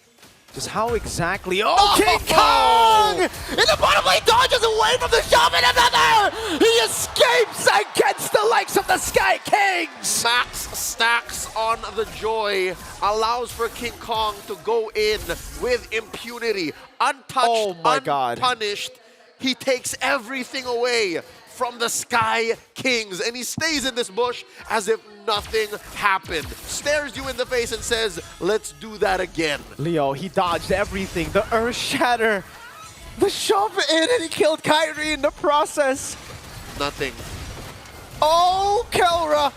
Speaker 10: Just how exactly... Oh, King Kong! In the bottom lane, dodges away from the shove, and another! He escapes against the likes of the Sky Kings!
Speaker 15: Max stacks on the joy, allows for King Kong to go in with impunity. Untouched, unpunished. He takes everything away from the Sky Kings, and he stays in this bush as if nothing happened. Stares you in the face and says, let's do that again.
Speaker 10: Leo, he dodged everything. The Earth Shatter, the shove in, and he killed Kyrie in the process.
Speaker 15: Nothing.
Speaker 10: Oh, Kelra!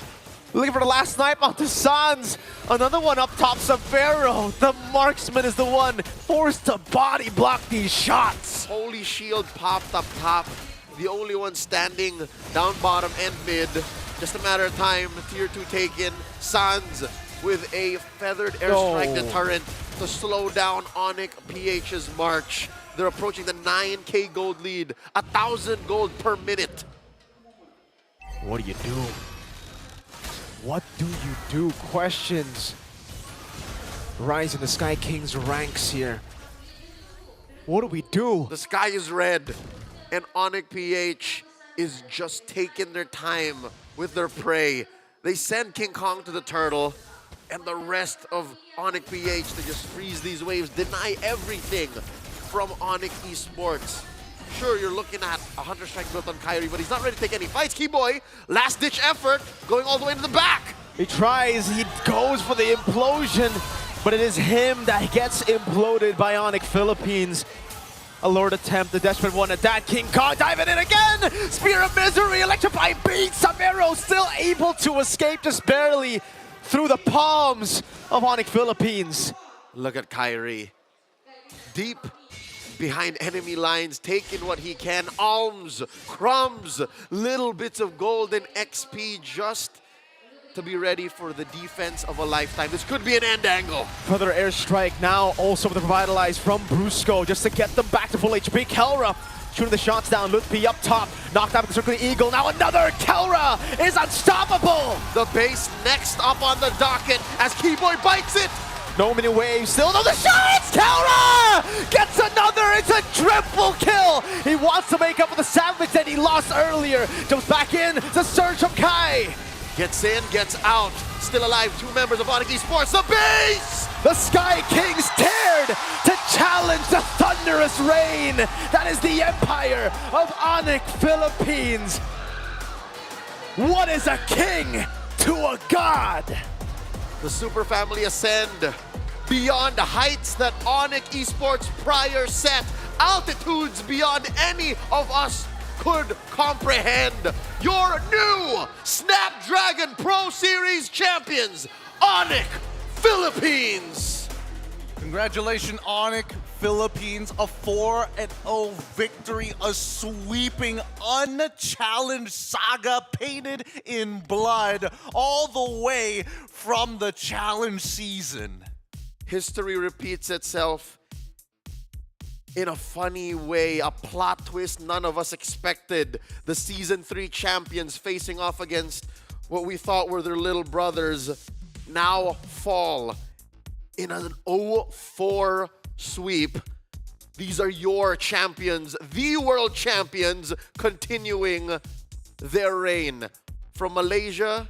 Speaker 10: Looking for the last snipe onto Sans. Another one up top, Severo. The marksman is the one forced to body block these shots.
Speaker 15: Holy Shield popped up top. The only one standing down bottom and mid. Just a matter of time. Tier 2 taken. Sans with a feathered airstrike deterrent to slow down Onyx PH's march. They're approaching the 9k gold lead. 1,000 gold per minute.
Speaker 10: What do you do? What do you do? Questions rise in the Sky Kings ranks here. What do we do?
Speaker 15: The sky is red, and Onyx PH is just taking their time with their prey. They send King Kong to the turtle, and the rest of Onyx PH to just freeze these waves, deny everything from Onyx Esports. Sure, you're looking at a Hunter Strike built on Kyrie, but he's not ready to take any fights. Keyboy, last-ditch effort, going all the way to the back.
Speaker 10: He tries, he goes for the implosion, but it is him that gets imploded by Onyx Philippines. A lured attempt, the desperate one at that. King Kong diving in again! Spear of Misery, electrifying beat! Samero still able to escape just barely through the palms of Onyx Philippines.
Speaker 15: Look at Kyrie. Deep behind enemy lines, taking what he can. Alms, crumbs, little bits of gold and XP just to be ready for the defense of a lifetime. This could be an end angle.
Speaker 10: Further airstrike now, also with the Revitalize from Brusco, just to get them back to full HP. Kelra shooting the shots down, Lutpi up top, knocked out with the Circling Eagle. Now another Kelra is unstoppable.
Speaker 15: The base next up on the docket as Keyboy bites it.
Speaker 10: No mini waves, still no the shots! Kelra gets another, it's a triple kill! He wants to make up for the savage that he lost earlier. Jumps back in, the surge from Kai.
Speaker 15: Gets in, gets out. Still alive, 2 members of Onyx Esports. The base!
Speaker 10: The Sky Kings dared to challenge the thunderous reign. That is the empire of Onyx Philippines. What is a king to a god?
Speaker 15: The Super Family ascend beyond the heights that Onyx Esports prior set. Altitudes beyond any of us could comprehend. Your new Snapdragon Pro Series champions, Onyx Philippines.
Speaker 6: Congratulations, Onyx Philippines. A 4-0 victory, a sweeping, unchallenged saga painted in blood all the way from the challenge season.
Speaker 15: History repeats itself. in a funny way, a plot twist none of us expected. The Season 3 champions facing off against what we thought were their little brothers now fall in an 0-4 sweep. These are your champions, the world champions, continuing their reign from Malaysia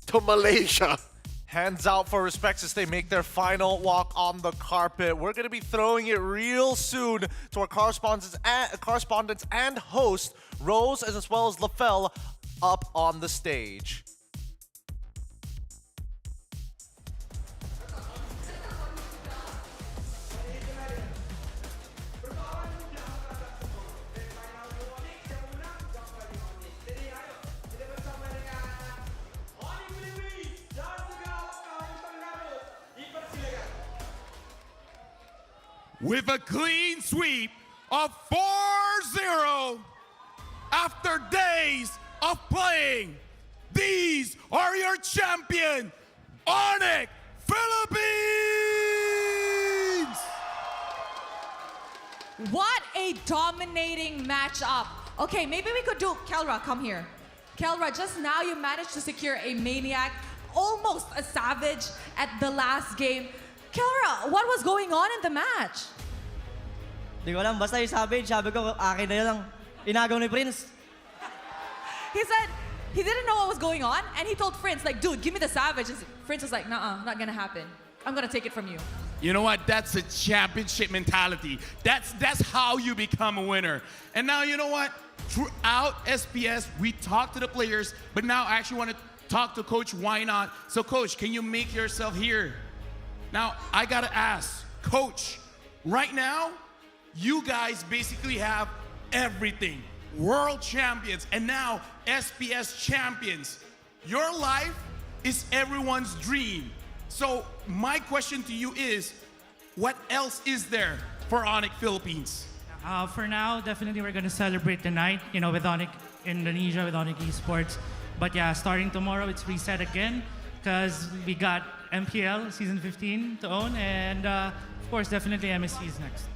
Speaker 15: to Malaysia.
Speaker 6: Hands out for respects as they make their final walk on the carpet. We're going to be throwing it real soon to our correspondents and host, Rose, as well as LaFell, up on the stage.
Speaker 8: With a clean sweep of 4-0 after days of playing, these are your champion, Onyx Philippines!
Speaker 17: What a dominating matchup. Okay, maybe we could do, Kelra, come here. Kelra, just now you managed to secure a maniac, almost a savage at the last game. Kelra, what was going on in the match?
Speaker 7: Di ko alam, basta yung savage, sabi ko, akin na yun lang. Inagaw ni Prince.
Speaker 17: He said he didn't know what was going on, and he told Prince, like, dude, give me the savage. And Prince was like, nah, not gonna happen. I'm gonna take it from you.
Speaker 8: You know what? That's a championship mentality. That's how you become a winner. And now, you know what? Throughout SPS, we talk to the players, but now I actually want to talk to Coach Why Not. So, Coach, can you make yourself here? Now, I gotta ask, Coach, right now, you guys basically have everything. World champions, and now SPS champions. Your life is everyone's dream. So my question to you is, what else is there for Onyx Philippines?
Speaker 20: For now, definitely we're gonna celebrate tonight, you know, with Onyx Indonesia, with Onyx Esports. But yeah, starting tomorrow, it's reset again, because we got MPL Season 15 to own, and of course, definitely MSC is next.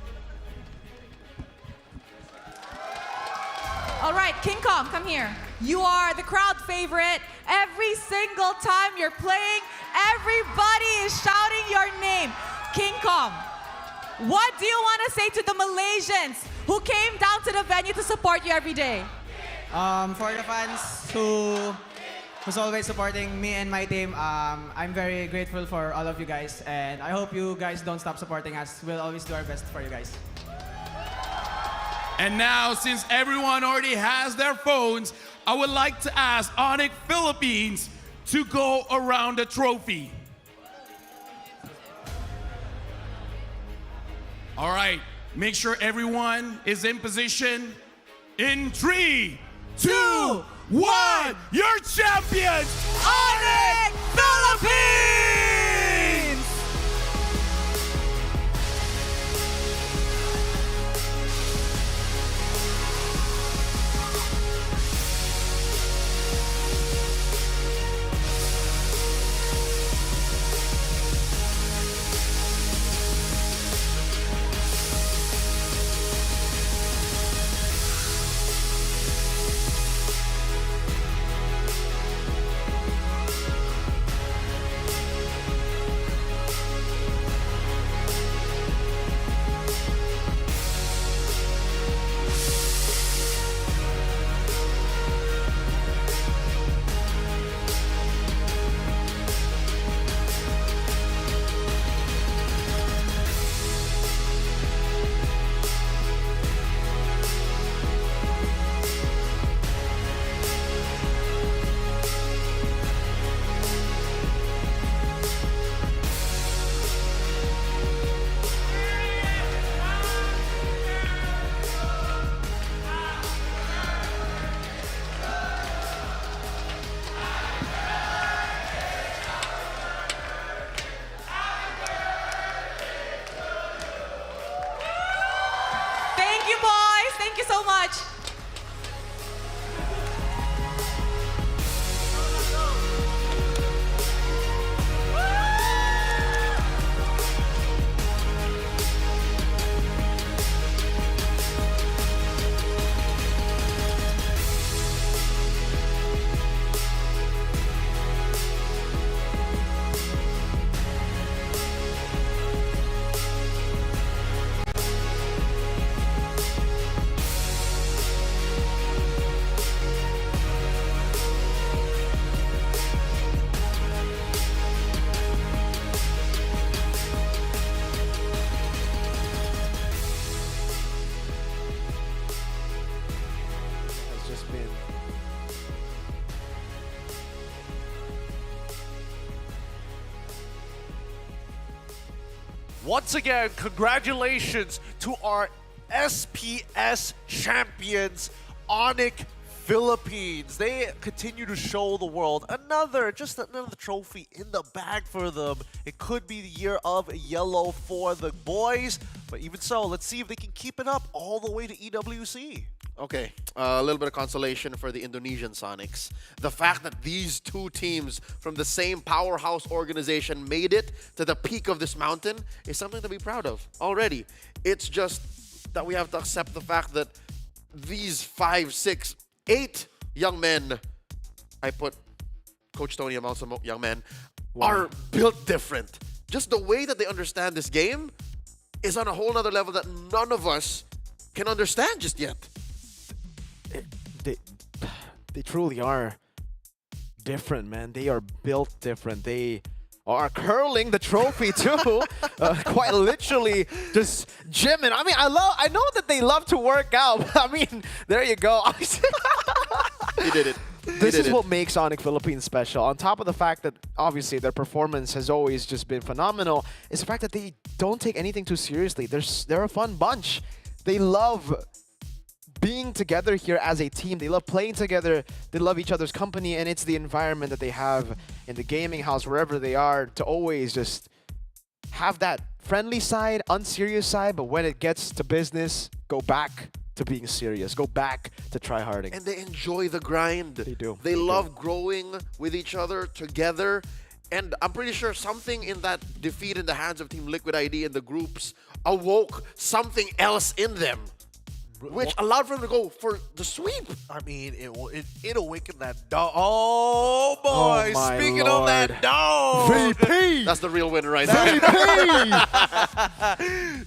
Speaker 17: All right, King Kong, come here. You are the crowd favorite. Every single time you're playing, everybody is shouting your name. King Kong, what do you want to say to the Malaysians who came down to the venue to support you every day?
Speaker 23: For the fans who's always supporting me and my team, I'm very grateful for all of you guys, and I hope you guys don't stop supporting us. We'll always do our best for you guys.
Speaker 8: And now, since everyone already has their phones, I would like to ask Onyx Philippines to go around the trophy. All right, make sure everyone is in position. In 3, 2, 1, your champions, Onyx Philippines!
Speaker 6: Once again, congratulations to our SPS champions, Onyx Philippines. They continue to show the world another trophy in the bag for them. It could be the year of yellow for the boys, but even so, let's see if they can keep it up all the way to EWC.
Speaker 15: Okay, a little bit of consolation for the Indonesian Sonics. The fact that these two teams from the same powerhouse organization made it to the peak of this mountain is something to be proud of already. It's just that we have to accept the fact that these 5, 6, 8 young men, I put Coach Tony amongst some young men, are built different. Just the way that they understand this game is on a whole nother level that none of us can understand just yet.
Speaker 10: They truly are different, man. They are built different. They are curling the trophy too, quite literally just gymming. I mean, I know that they love to work out. But I mean, there you go.
Speaker 15: You did it.
Speaker 10: This is what makes Onyx Philippines special. On top of the fact that obviously their performance has always just been phenomenal, is the fact that they don't take anything too seriously. They're a fun bunch. They love being together here as a team. They love playing together. They love each other's company, and it's the environment that they have in the gaming house, wherever they are, to always just have that friendly side, unserious side, but when it gets to business, go back to being serious. Go back to try-harding.
Speaker 15: And they enjoy the grind.
Speaker 10: They do.
Speaker 15: They love growing with each other together. And I'm pretty sure something in that defeat in the hands of Team Liquid ID in the groups awoke something else in them, which allowed for them to go for the sweep.
Speaker 6: I mean, it awakened that dog. Oh, boy.
Speaker 10: Oh,
Speaker 6: Speaking of that dog.
Speaker 10: VP!
Speaker 15: That's the real winner right there.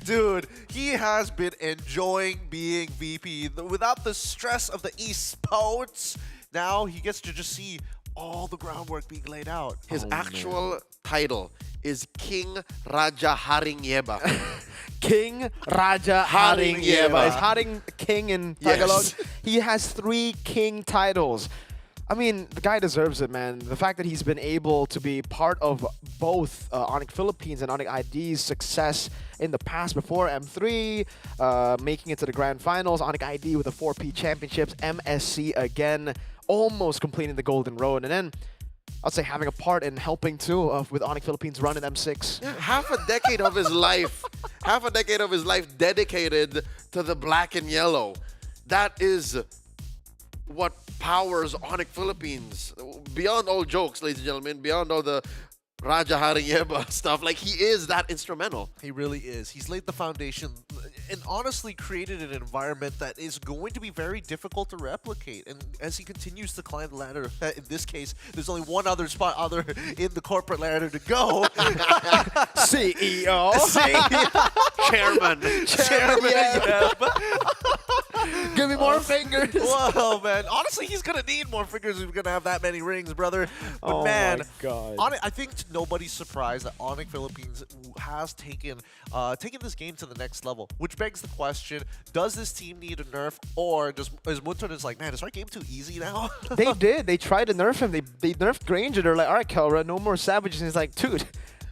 Speaker 6: Dude, he has been enjoying being VP without the stress of the esports. Now he gets to just see all the groundwork being laid out.
Speaker 15: His actual title is King Raja Haringyeba.
Speaker 10: King Raja Haringyeba. Is Haring king in Tagalog?
Speaker 15: Yes.
Speaker 10: He has 3 king titles. I mean, the guy deserves it, man. The fact that he's been able to be part of both Onyx Philippines and Onyx ID's success in the past before M3, making it to the grand finals, Onyx ID with the 4P championships, MSC again, almost completing the golden road, and then I'd say having a part in helping too with Onyx Philippines run in M6.
Speaker 15: Yeah, half a decade of his life dedicated to the black and yellow. That is what powers Onyx Philippines. Beyond all jokes, ladies and gentlemen, beyond all the Raja Haringyeba stuff, like he is that instrumental.
Speaker 6: He really is. He's laid the foundation and honestly created an environment that is going to be very difficult to replicate. And as he continues to climb the ladder, in this case, there's only one other spot other in the corporate ladder to go.
Speaker 10: CEO.
Speaker 15: Chairman.
Speaker 10: Yeah. Give me more fingers.
Speaker 6: Whoa, man. Honestly, he's going to need more fingers if we're going to have that many rings, brother. But
Speaker 10: Oh
Speaker 6: man,
Speaker 10: my God.
Speaker 6: I think nobody's surprised that Onyx Philippines has taken this game to the next level, which begs the question, does this team need a nerf, or is Munton is like, man, is our game too easy now?
Speaker 10: They did. They tried to nerf him. They nerfed Granger. They're like, all right, Kelra, no more Savages. And he's like, dude,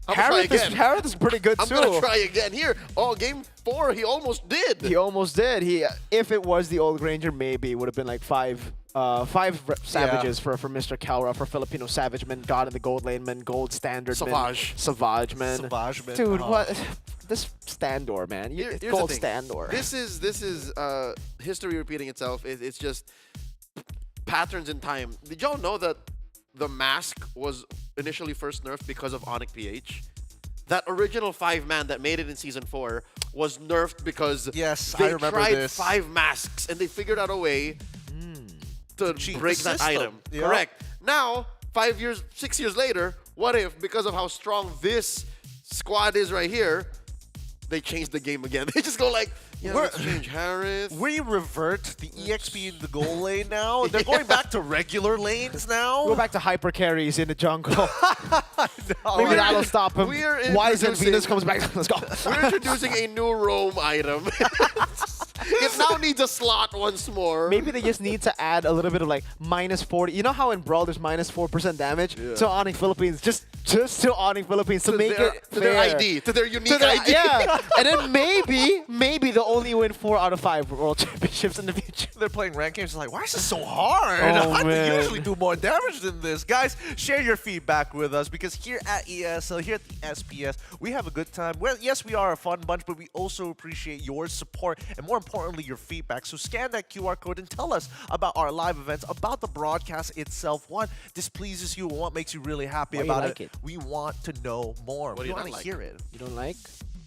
Speaker 10: Harith is pretty good too.
Speaker 15: I'm going to try again. Here, game 4, he almost did.
Speaker 10: He almost did. If it was the old Granger, maybe it would have been like five Savages for Mr. Kelra, for Filipino Savage Man, God in the Gold Lane Man, Gold Standard Man, Savage Man. Dude, what? This Standor, man.
Speaker 15: Here's
Speaker 10: Gold
Speaker 15: the thing.
Speaker 10: Standor.
Speaker 15: This is history repeating itself. It's just patterns in time. Did y'all know that the mask was initially first nerfed because of Onyx PH? That original 5-man that made it in Season 4 was nerfed because
Speaker 6: I remember
Speaker 15: tried
Speaker 6: this.
Speaker 15: 5 masks and they figured out a way to break
Speaker 6: the
Speaker 15: that
Speaker 6: system.
Speaker 15: item.
Speaker 6: Yep.
Speaker 15: Correct. Now, 6 years later, what if, because of how strong this squad is right here, they changed the game again? They just go like, yeah, let's change Harith.
Speaker 6: We revert the EXP in the goal lane now. They're going back to regular lanes now.
Speaker 10: Go back to hyper carries in the jungle. Maybe that'll stop him. Wise and Venus comes back. Let's go.
Speaker 15: We're introducing a new roam item. It now needs a slot once more.
Speaker 10: Maybe they just need to add a little bit of like -40. You know how in Brawl there's -4% damage?
Speaker 15: Yeah.
Speaker 10: So Onyx Philippines, just just to Onyx Philippines to make it
Speaker 15: to their
Speaker 10: fair.
Speaker 15: ID, to their unique ID.
Speaker 10: Yeah, and then maybe they'll only win 4 out of 5 World Championships in the future.
Speaker 6: They're playing ranked games. It's like, why is this so hard?
Speaker 10: Oh,
Speaker 6: I
Speaker 10: man.
Speaker 6: usually do more damage than this. Guys, share your feedback with us because here at ESL, here at the SPS, we have a good time. Well, yes, we are a fun bunch, but we also appreciate your support and more importantly, your feedback. So scan that QR code and tell us about our live events, about the broadcast itself. What displeases you and what makes you really happy
Speaker 10: Why you
Speaker 6: about
Speaker 10: like it?
Speaker 6: We want to know more.
Speaker 15: What do
Speaker 6: We
Speaker 15: you
Speaker 6: want
Speaker 15: not
Speaker 6: to
Speaker 15: like?
Speaker 6: hear it.
Speaker 10: You don't like?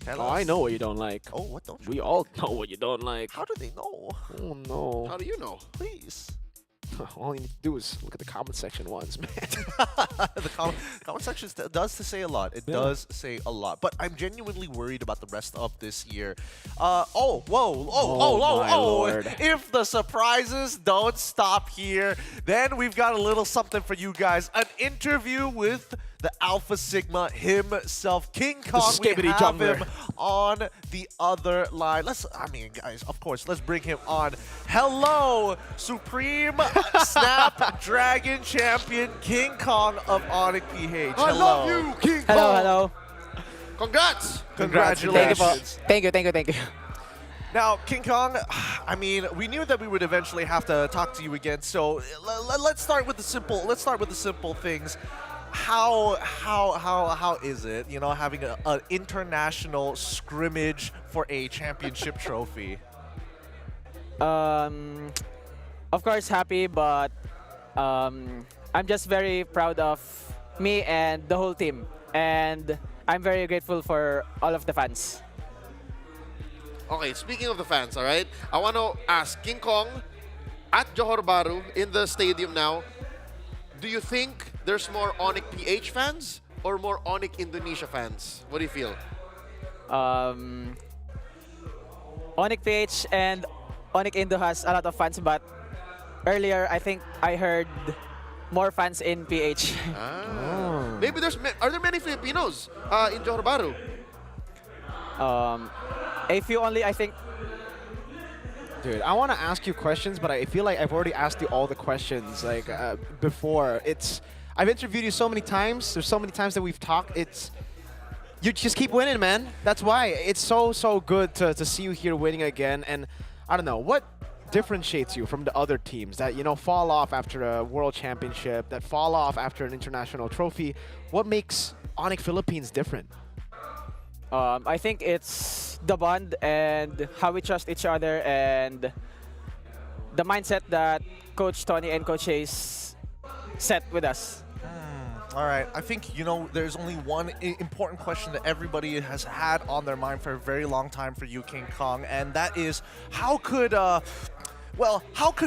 Speaker 6: Tell
Speaker 10: Oh,
Speaker 6: us.
Speaker 10: I know what you don't like.
Speaker 6: Oh, what don't you?
Speaker 10: We all know what you don't like.
Speaker 6: How do they know?
Speaker 10: Oh no.
Speaker 15: How do you know?
Speaker 6: Please.
Speaker 10: All you need to do is look at the comment section once, man.
Speaker 6: The comment section does say a lot. It does say a lot. But I'm genuinely worried about the rest of this year.
Speaker 10: My Lord.
Speaker 6: If the surprises don't stop here, then we've got a little something for you guys. An interview with the Alpha Sigma himself, King Kong. We
Speaker 10: skibbity
Speaker 6: have
Speaker 10: jungler.
Speaker 6: him on the other line. Guys, of course, let's bring him on. Hello, Supreme Snapdragon Champion, King Kong of Onyx PH.
Speaker 15: I love you, King Kong.
Speaker 7: Hello.
Speaker 15: Congrats.
Speaker 6: Congratulations.
Speaker 7: Thank you.
Speaker 6: Now, King Kong, I mean, we knew that we would eventually have to talk to you again. So let's start with the simple. Let's start with the simple things. How is it, having an international scrimmage for a championship trophy?
Speaker 7: Of course, happy, but I'm just very proud of me and the whole team, and I'm very grateful for all of the fans.
Speaker 15: Okay, speaking of the fans, all right, I want to ask King Kong at Johor Bahru in the stadium now. Do you think there's more Onyx PH fans or more Onyx Indonesia fans? What do you feel?
Speaker 7: Onyx PH and Onyx Indo has a lot of fans, but earlier I think I heard more fans in PH.
Speaker 15: Maybe are there many Filipinos in Johor Bahru?
Speaker 7: A few only, I think.
Speaker 10: Dude, I want to ask you questions, but I feel like I've already asked you all the questions before. I've interviewed you so many times. There's so many times that we've talked. You just keep winning, man. That's why it's so good to see you here winning again. And I don't know what differentiates you from the other teams that fall off after a world championship, that fall off after an international trophy. What makes Onyx Philippines different?
Speaker 7: I think it's the bond and how we trust each other and the mindset that Coach Tony and Coach Hayes set with us.
Speaker 6: All right, I think, there's only one important question that everybody has had on their mind for a very long time for you, King Kong, and that is, how could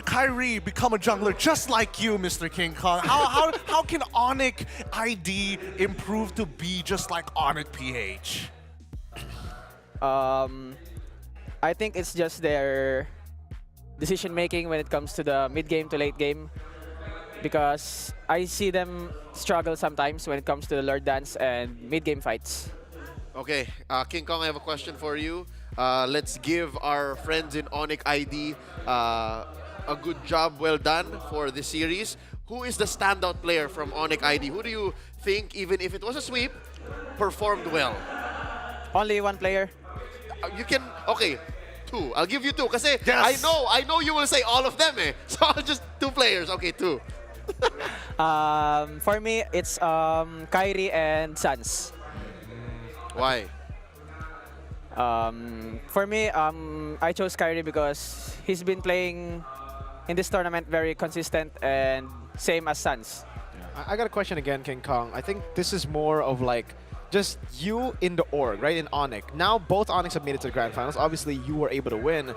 Speaker 6: Kyrie become a jungler just like you, Mr. King Kong? How can Onyx ID improve to be just like Onyx PH?
Speaker 7: I think it's just their decision making when it comes to the mid game to late game, because I see them struggle sometimes when it comes to the Lord Dance and mid game fights.
Speaker 15: Okay, King Kong, I have a question for you. Let's give our friends in Onyx ID a good job, well done for this series. Who is the standout player from Onyx ID? Who do you think, even if it was a sweep, performed well?
Speaker 7: Only one player.
Speaker 15: You can, okay, 2. I'll give you 2 kasi
Speaker 6: Yes.
Speaker 15: I know you will say all of them eh. So I'll just 2 players. Okay, 2.
Speaker 7: For me, it's Kyrie and Sans.
Speaker 15: Why?
Speaker 7: For me, I chose Kyrie because he's been playing in this tournament very consistent and same as Sans.
Speaker 10: I got a question again, King Kong. I think this is more of like just you in the org, right, in Onyx. Now both Onyx have made it to the Grand Finals. Obviously, you were able to win.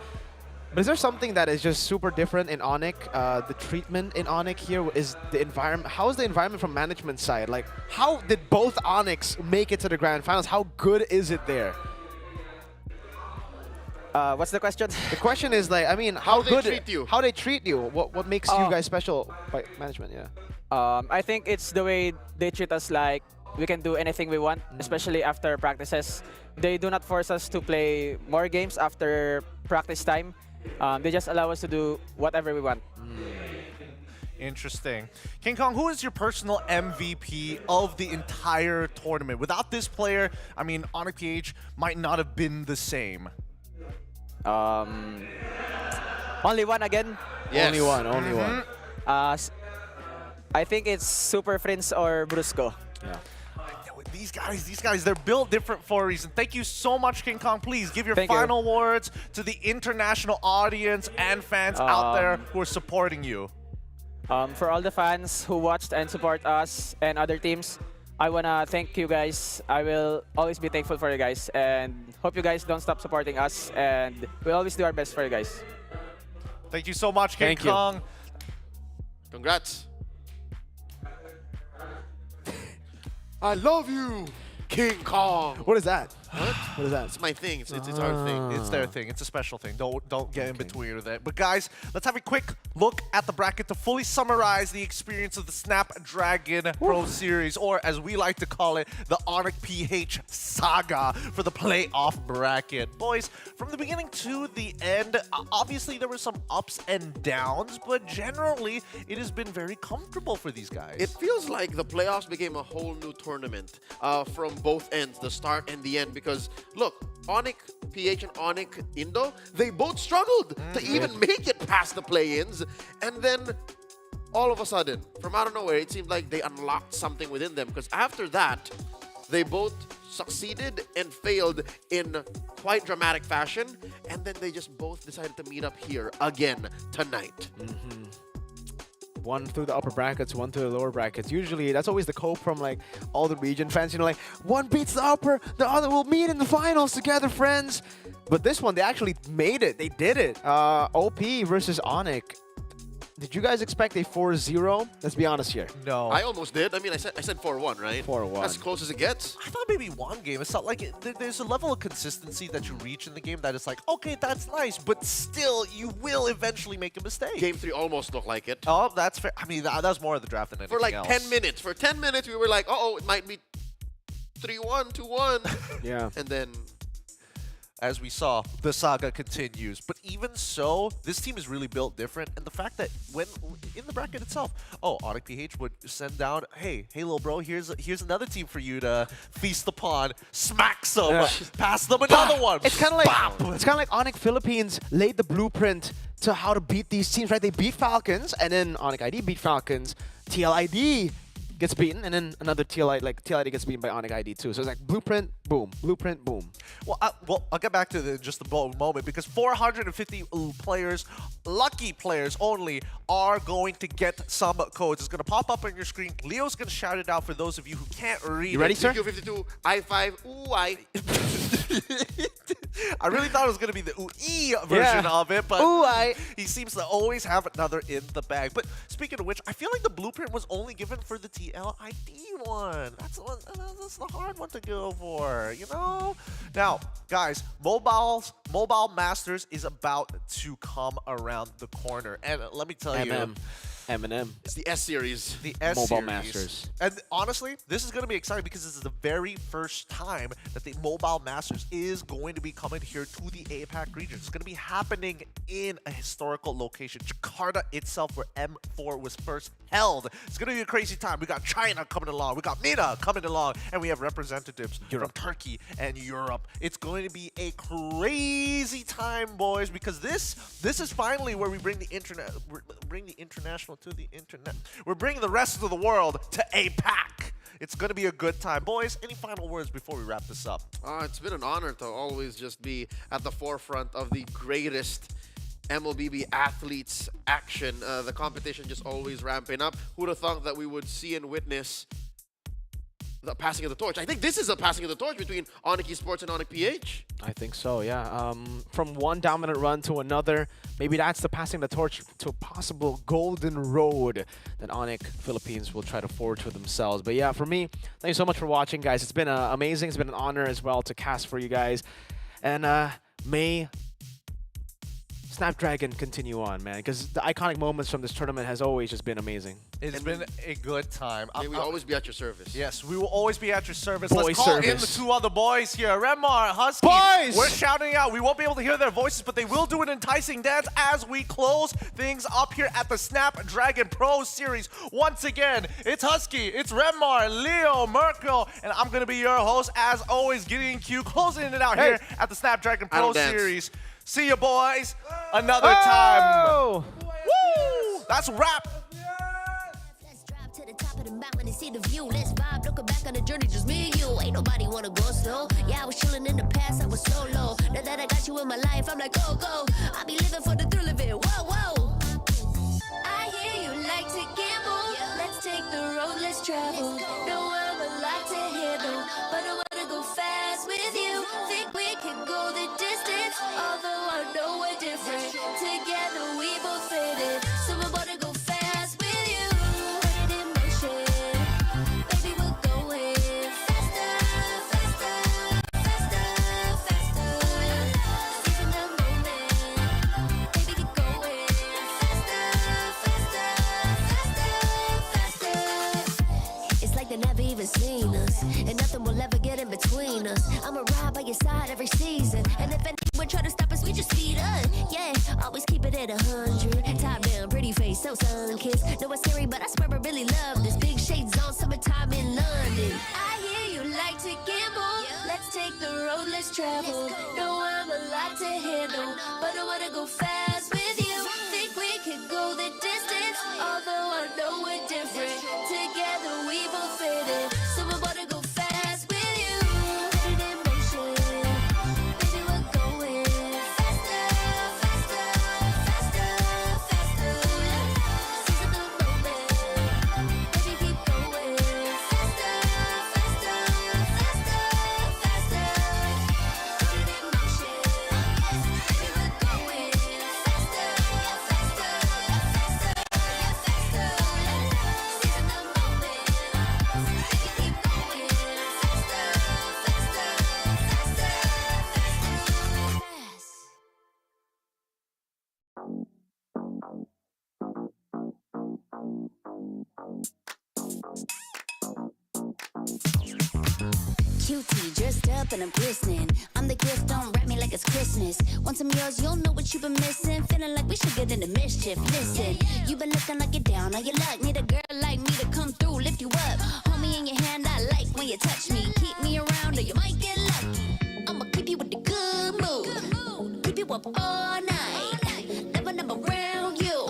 Speaker 10: But is there something that is just super different in Onyx? The treatment in Onyx here is the environment. How is the environment from management side? Like, how did both Onyx make it to the Grand Finals? How good is it there?
Speaker 7: What's the question?
Speaker 10: The question is like, I mean,
Speaker 15: How they
Speaker 10: good
Speaker 15: treat you.
Speaker 10: How they treat you? What makes you guys special by management? Yeah.
Speaker 7: I think it's the way they treat us like we can do anything we want, especially after practices. They do not force us to play more games after practice time. They just allow us to do whatever we want.
Speaker 6: Interesting. King Kong, who is your personal MVP of the entire tournament? Without this player, I mean, Onyx PH might not have been the same.
Speaker 7: Only one again?
Speaker 15: Yes.
Speaker 10: Only one, only one.
Speaker 7: I think it's Super Prince or Brusco.
Speaker 10: Yeah.
Speaker 6: These guys, they're built different for a reason. Thank you so much, King Kong. Please give your
Speaker 7: Thank you.
Speaker 6: final words to the international audience and fans out there who are supporting you.
Speaker 7: For all the fans who watched and support us and other teams, I want to thank you guys. I will always be thankful for you guys and hope you guys don't stop supporting us, and we'll always do our best for you guys.
Speaker 6: Thank you so much, King Kong.
Speaker 15: Congrats. I love you, King Kong.
Speaker 10: What is that?
Speaker 15: What?
Speaker 10: What is that?
Speaker 15: It's my thing. It's our thing.
Speaker 6: It's their thing. It's a special thing. Don't get in between with it. But guys, let's have a quick look at the bracket to fully summarize the experience of the Snapdragon Pro Series, or as we like to call it, the Onyx PH saga for the playoff bracket. Boys, from the beginning to the end, obviously there were some ups and downs, but generally it has been very comfortable for these guys.
Speaker 15: It feels like the playoffs became a whole new tournament from both ends, the start and the end. Because look, Onyx PH and Onyx Indo, they both struggled to even make it past the play-ins, and then all of a sudden, from out of nowhere, it seemed like they unlocked something within them. Because after that, they both succeeded and failed in quite dramatic fashion, and then they just both decided to meet up here again tonight.
Speaker 10: One through the upper brackets, one through the lower brackets. Usually, that's always the cope from like all the region fans. You know, like one beats the upper, the other will meet in the finals together, friends. But this one, they actually made it. They did it. OP versus Onyx. Did you guys expect a 4-0? Let's be honest here.
Speaker 6: No.
Speaker 15: I almost did. I mean, I said 4-1, right?
Speaker 10: 4-1.
Speaker 15: As close as it gets.
Speaker 6: I thought maybe one game. It's not like there's a level of consistency that you reach in the game that is like, okay, that's nice, but still, you will eventually make a mistake.
Speaker 15: Game 3 almost looked like it.
Speaker 6: Oh, that's fair. I mean, that was more of the draft than anything
Speaker 15: For like
Speaker 6: else.
Speaker 15: 10 minutes. For 10 minutes, we were like, uh-oh, it might be 3-1, 2-1.
Speaker 10: Yeah.
Speaker 15: And then,
Speaker 6: as we saw, the saga continues. But even so, this team is really built different. And the fact that when in the bracket itself, Onyx PH would send down, hey, little bro, here's another team for you to feast upon. Smack some, pass them another one.
Speaker 10: It's kind of like Onyx Philippines laid the blueprint to how to beat these teams, right? They beat Falcons, and then Onyx ID beat Falcons. TLID gets beaten, and then another TLID gets beaten by Onyx ID too. So it's like blueprint, boom, blueprint, boom.
Speaker 6: Well, I'll get back to just the moment, because 450 players, lucky players only, are going to get some codes. It's going to pop up on your screen. Leo's going to shout it out for those of you who can't read.
Speaker 10: You ready, sir?
Speaker 15: CQ52, I5, ooh, I.
Speaker 6: I really thought it was going to be the ooh-ee version of it, but he seems to always have another in the bag. But speaking of which, I feel like the blueprint was only given for the TLID one. That's the hard one to go for, you know? Now, guys, Mobile Masters is about to come around the corner. And let me tell you...
Speaker 10: M&M.
Speaker 15: It's the S series.
Speaker 6: The S
Speaker 10: Mobile
Speaker 6: series.
Speaker 10: Masters.
Speaker 6: And honestly, this is going to be exciting because this is the very first time that the Mobile Masters is going to be coming here to the APAC region. It's going to be happening in a historical location, Jakarta itself, where M4 was first held. It's going to be a crazy time. We got China coming along, we got MENA coming along, and we have representatives from Turkey and Europe. It's going to be a crazy time, boys, because this is finally where we bring the international to the internet. We're bringing the rest of the world to APAC. It's going to be a good time. Boys, any final words before we wrap this up?
Speaker 15: It's been an honor to always just be at the forefront of the greatest MLBB athletes action. The competition just always ramping up. Who would have thought that we would see and witness the passing of the torch? I think this is a passing of the torch between Onyx Esports and Onyx PH.
Speaker 10: I think so, yeah. From one dominant run to another, maybe that's the passing the torch to a possible golden road that Onyx Philippines will try to forge for themselves. But yeah, for me, thank you so much for watching, guys. It's been amazing. It's been an honor as well to cast for you guys. And may Snapdragon continue on, man? Because the iconic moments from this tournament has always just been amazing.
Speaker 6: It's been a good time.
Speaker 15: May we always be at your service.
Speaker 6: Yes, we will always be at your service.
Speaker 10: Boy
Speaker 6: Let's call in the
Speaker 10: service.
Speaker 6: 2 other boys here. Remar, Husky.
Speaker 10: Boys!
Speaker 6: We're shouting out. We won't be able to hear their voices, but they will do an enticing dance as we close things up here at the Snapdragon Pro Series. Once again, it's Husky, it's Remar, Leo, Merkel, and I'm going to be your host, as always, Gideon Q, closing it out here at the Snapdragon
Speaker 15: I
Speaker 6: Pro
Speaker 15: don't dance.
Speaker 6: Series. See you, boys. Another time. Woo! That's a wrap.
Speaker 1: Let's drive to the top of the mountain and see the view. Let's vibe, looking back on the journey, just me and you. Ain't nobody wanna go slow. Yeah, I was chilling in the past, I was solo. Now that I got you in my life, I'm like, go, go. I be living for the thrill of it. Whoa, whoa. I hear you like to gamble. Let's take the road, let's travel. No, I'm a lot to handle, but I wanna go fast with you. Think we can go the distance, although I know we're different. Together we both fit it, so I wanna go fast with you. Put it in motion, baby, we're going faster, faster, faster, faster. Seizing the moment, baby, keep going faster, faster, faster, faster. It's like they never even seen us, and nothing will ever get in between us. I'ma ride by your side every season, and if anyone try to stop us, we just speed up. Yeah, always keep it at 100. Top down, pretty face, so sun-kissed. Know it's scary, but I swear I really love this. Big shades on, summertime in London. I hear you like to gamble. Let's take the road, let's travel. No, I'm a lot to handle, but I wanna go fast with you. Think we could go the distance, although I know we're different. Together we both fit it, so I wanna go fast with you. Put it in motion, baby, we're going faster, faster, faster, faster. Seizing the moment, baby, keep going faster, faster, faster, faster. Put it in motion, baby, we're going faster, faster, faster, faster. Seizing the moment, baby, keep going faster, faster, faster, faster. Cutie, dressed up and I'm glistening. I'm the gift, don't wrap me like it's Christmas. Want some yours, you'll know what you've been missing. Feeling like we should get into mischief. Listen, you've been looking like you're down on your luck. Need a girl like me to come through, lift you up. Hold me in your hand, I like when you touch me. Keep me around or you might get lucky. I'ma keep you with the good mood. Keep you up all night. Never, never around you.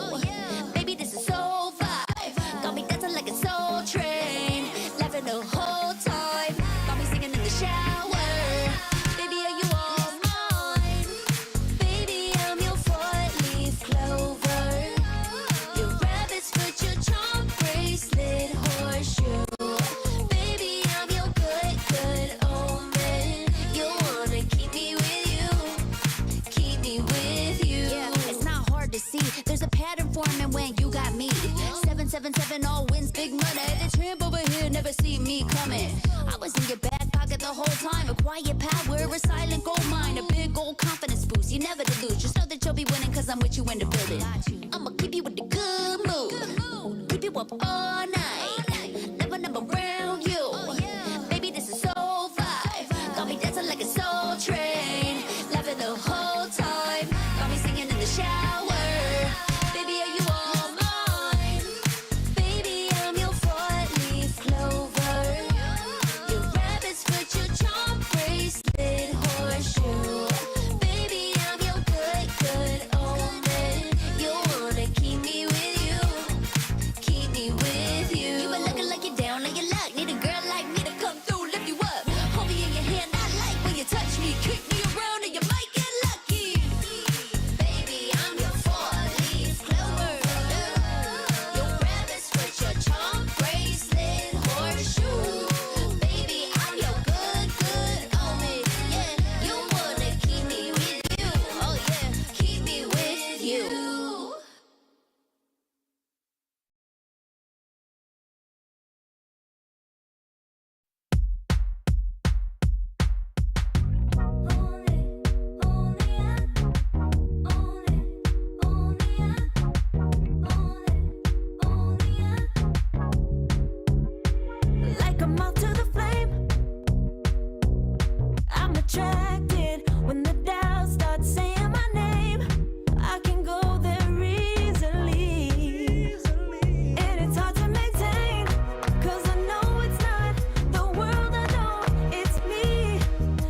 Speaker 1: Baby, this is so vibe. Got me dancing like a soul train. Laughing the whole time. Got me singing in the shower. Baby, are you all mine? Baby, I'm your four-leaf clover. Your rabbit's foot, your charm bracelet, horseshoe. Baby, I'm your good, good omen. You wanna keep me with you. Keep me with you. Yeah, it's not hard to see. There's a pattern forming when you got me. 777 all wins, big money. The tramp over here never see me coming. I was in your back pocket the whole time. A quiet power, a silent gold mine, a big old confidence boost. You never delude. Just know that you'll be winning, cause I'm with you in the building. I'ma keep you with the good mood. Keep you up all night. Never, never around you. Baby, this is so vibe. Got me dancing like a soul train. Laughing the whole time. Got me singing in the shower. Baby, are you all mine? Baby, I'm your four-leaf clover. Your rabbit's foot, your charm bracelet, horseshoe. Baby, I'm your good, good omen. You wanna keep me with you. Keep me with you. You
Speaker 13: like a moth to the flame. I'm attracted when the doubt starts saying my name. I can go there easily, and it's hard to maintain, 'cause I know it's not the world I know, it's me.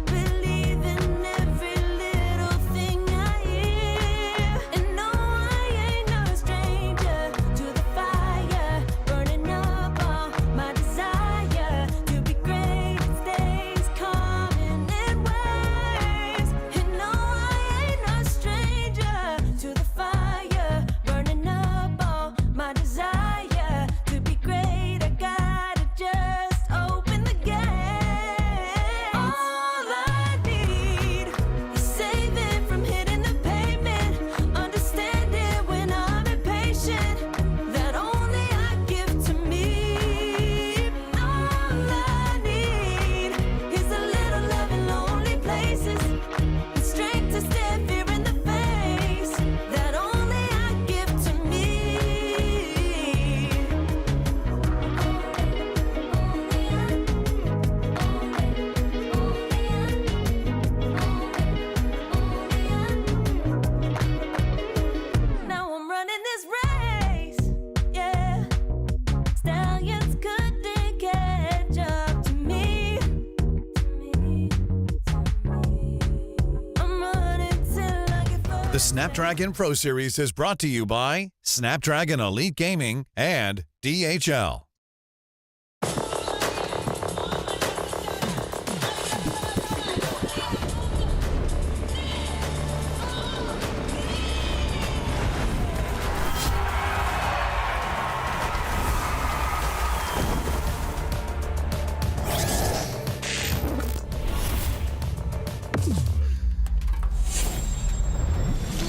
Speaker 13: Believe in every little thing I hear, and no, I ain't no stranger to the fire, burning up all my desire to be great. It stays coming in waves, and no, I ain't no stranger to the fire, burning up all my desire to be great. I gotta just open the gate. All I need is saving from hitting the pavement, understanding when I'm impatient, that only I give to me. All I need is a little love in lonely places, the strength to stare fear in the face, that only I give to me. Now I'm running this race, yeah. Stallions couldn't catch up to me. I'm running till I get far.
Speaker 5: The Snapdragon Pro Series is brought to you by Snapdragon Elite Gaming and DHL.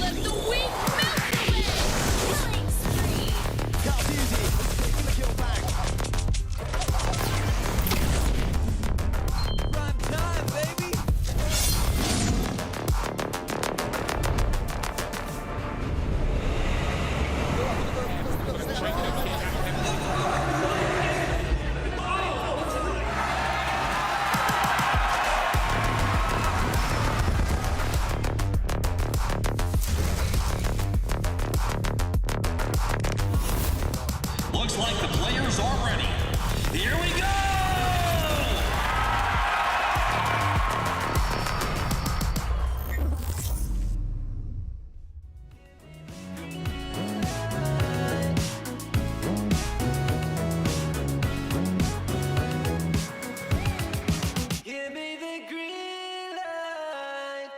Speaker 1: Let the weak melt away. Killing spree.
Speaker 2: Looks like the players are ready. Here we go!
Speaker 4: Give me the green light.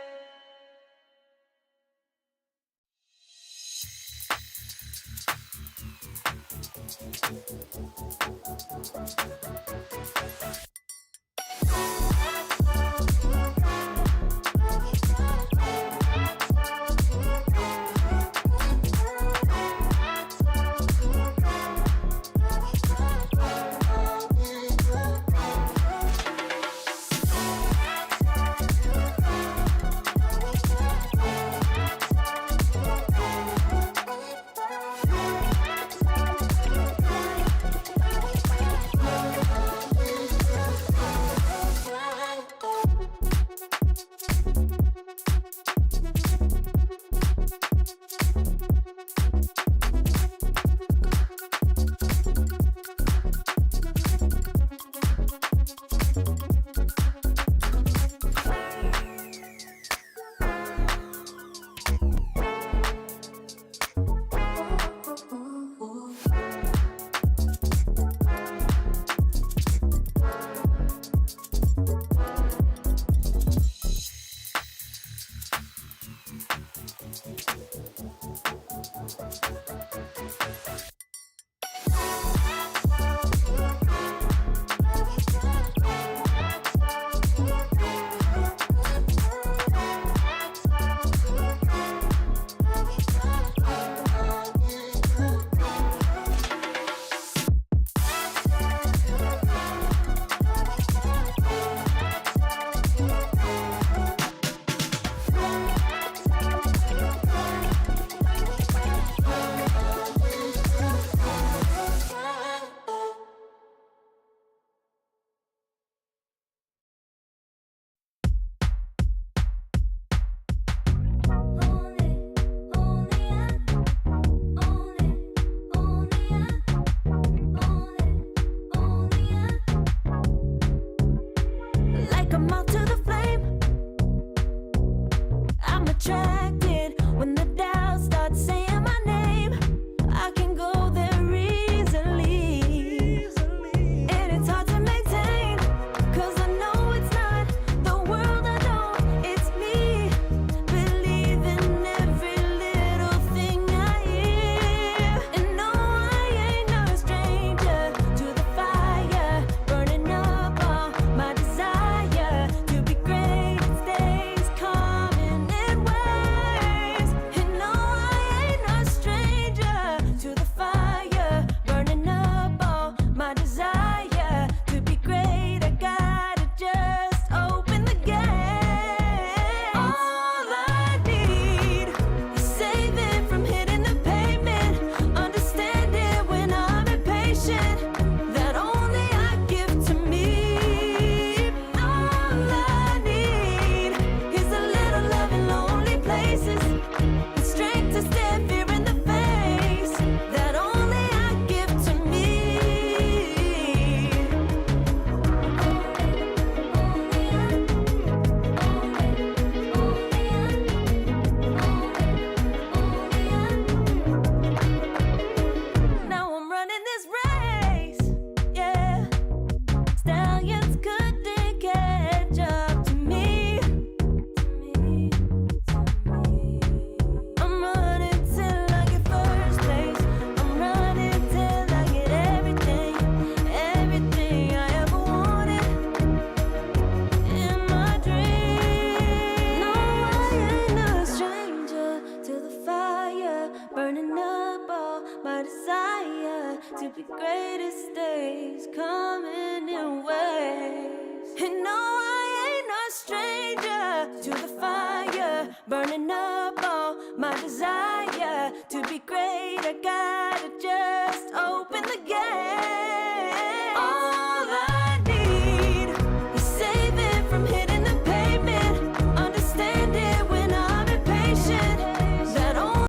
Speaker 13: To be greatest days coming in waves. And no, I ain't no stranger to the fire, burning up all my desire. To be great, I gotta just open the gate.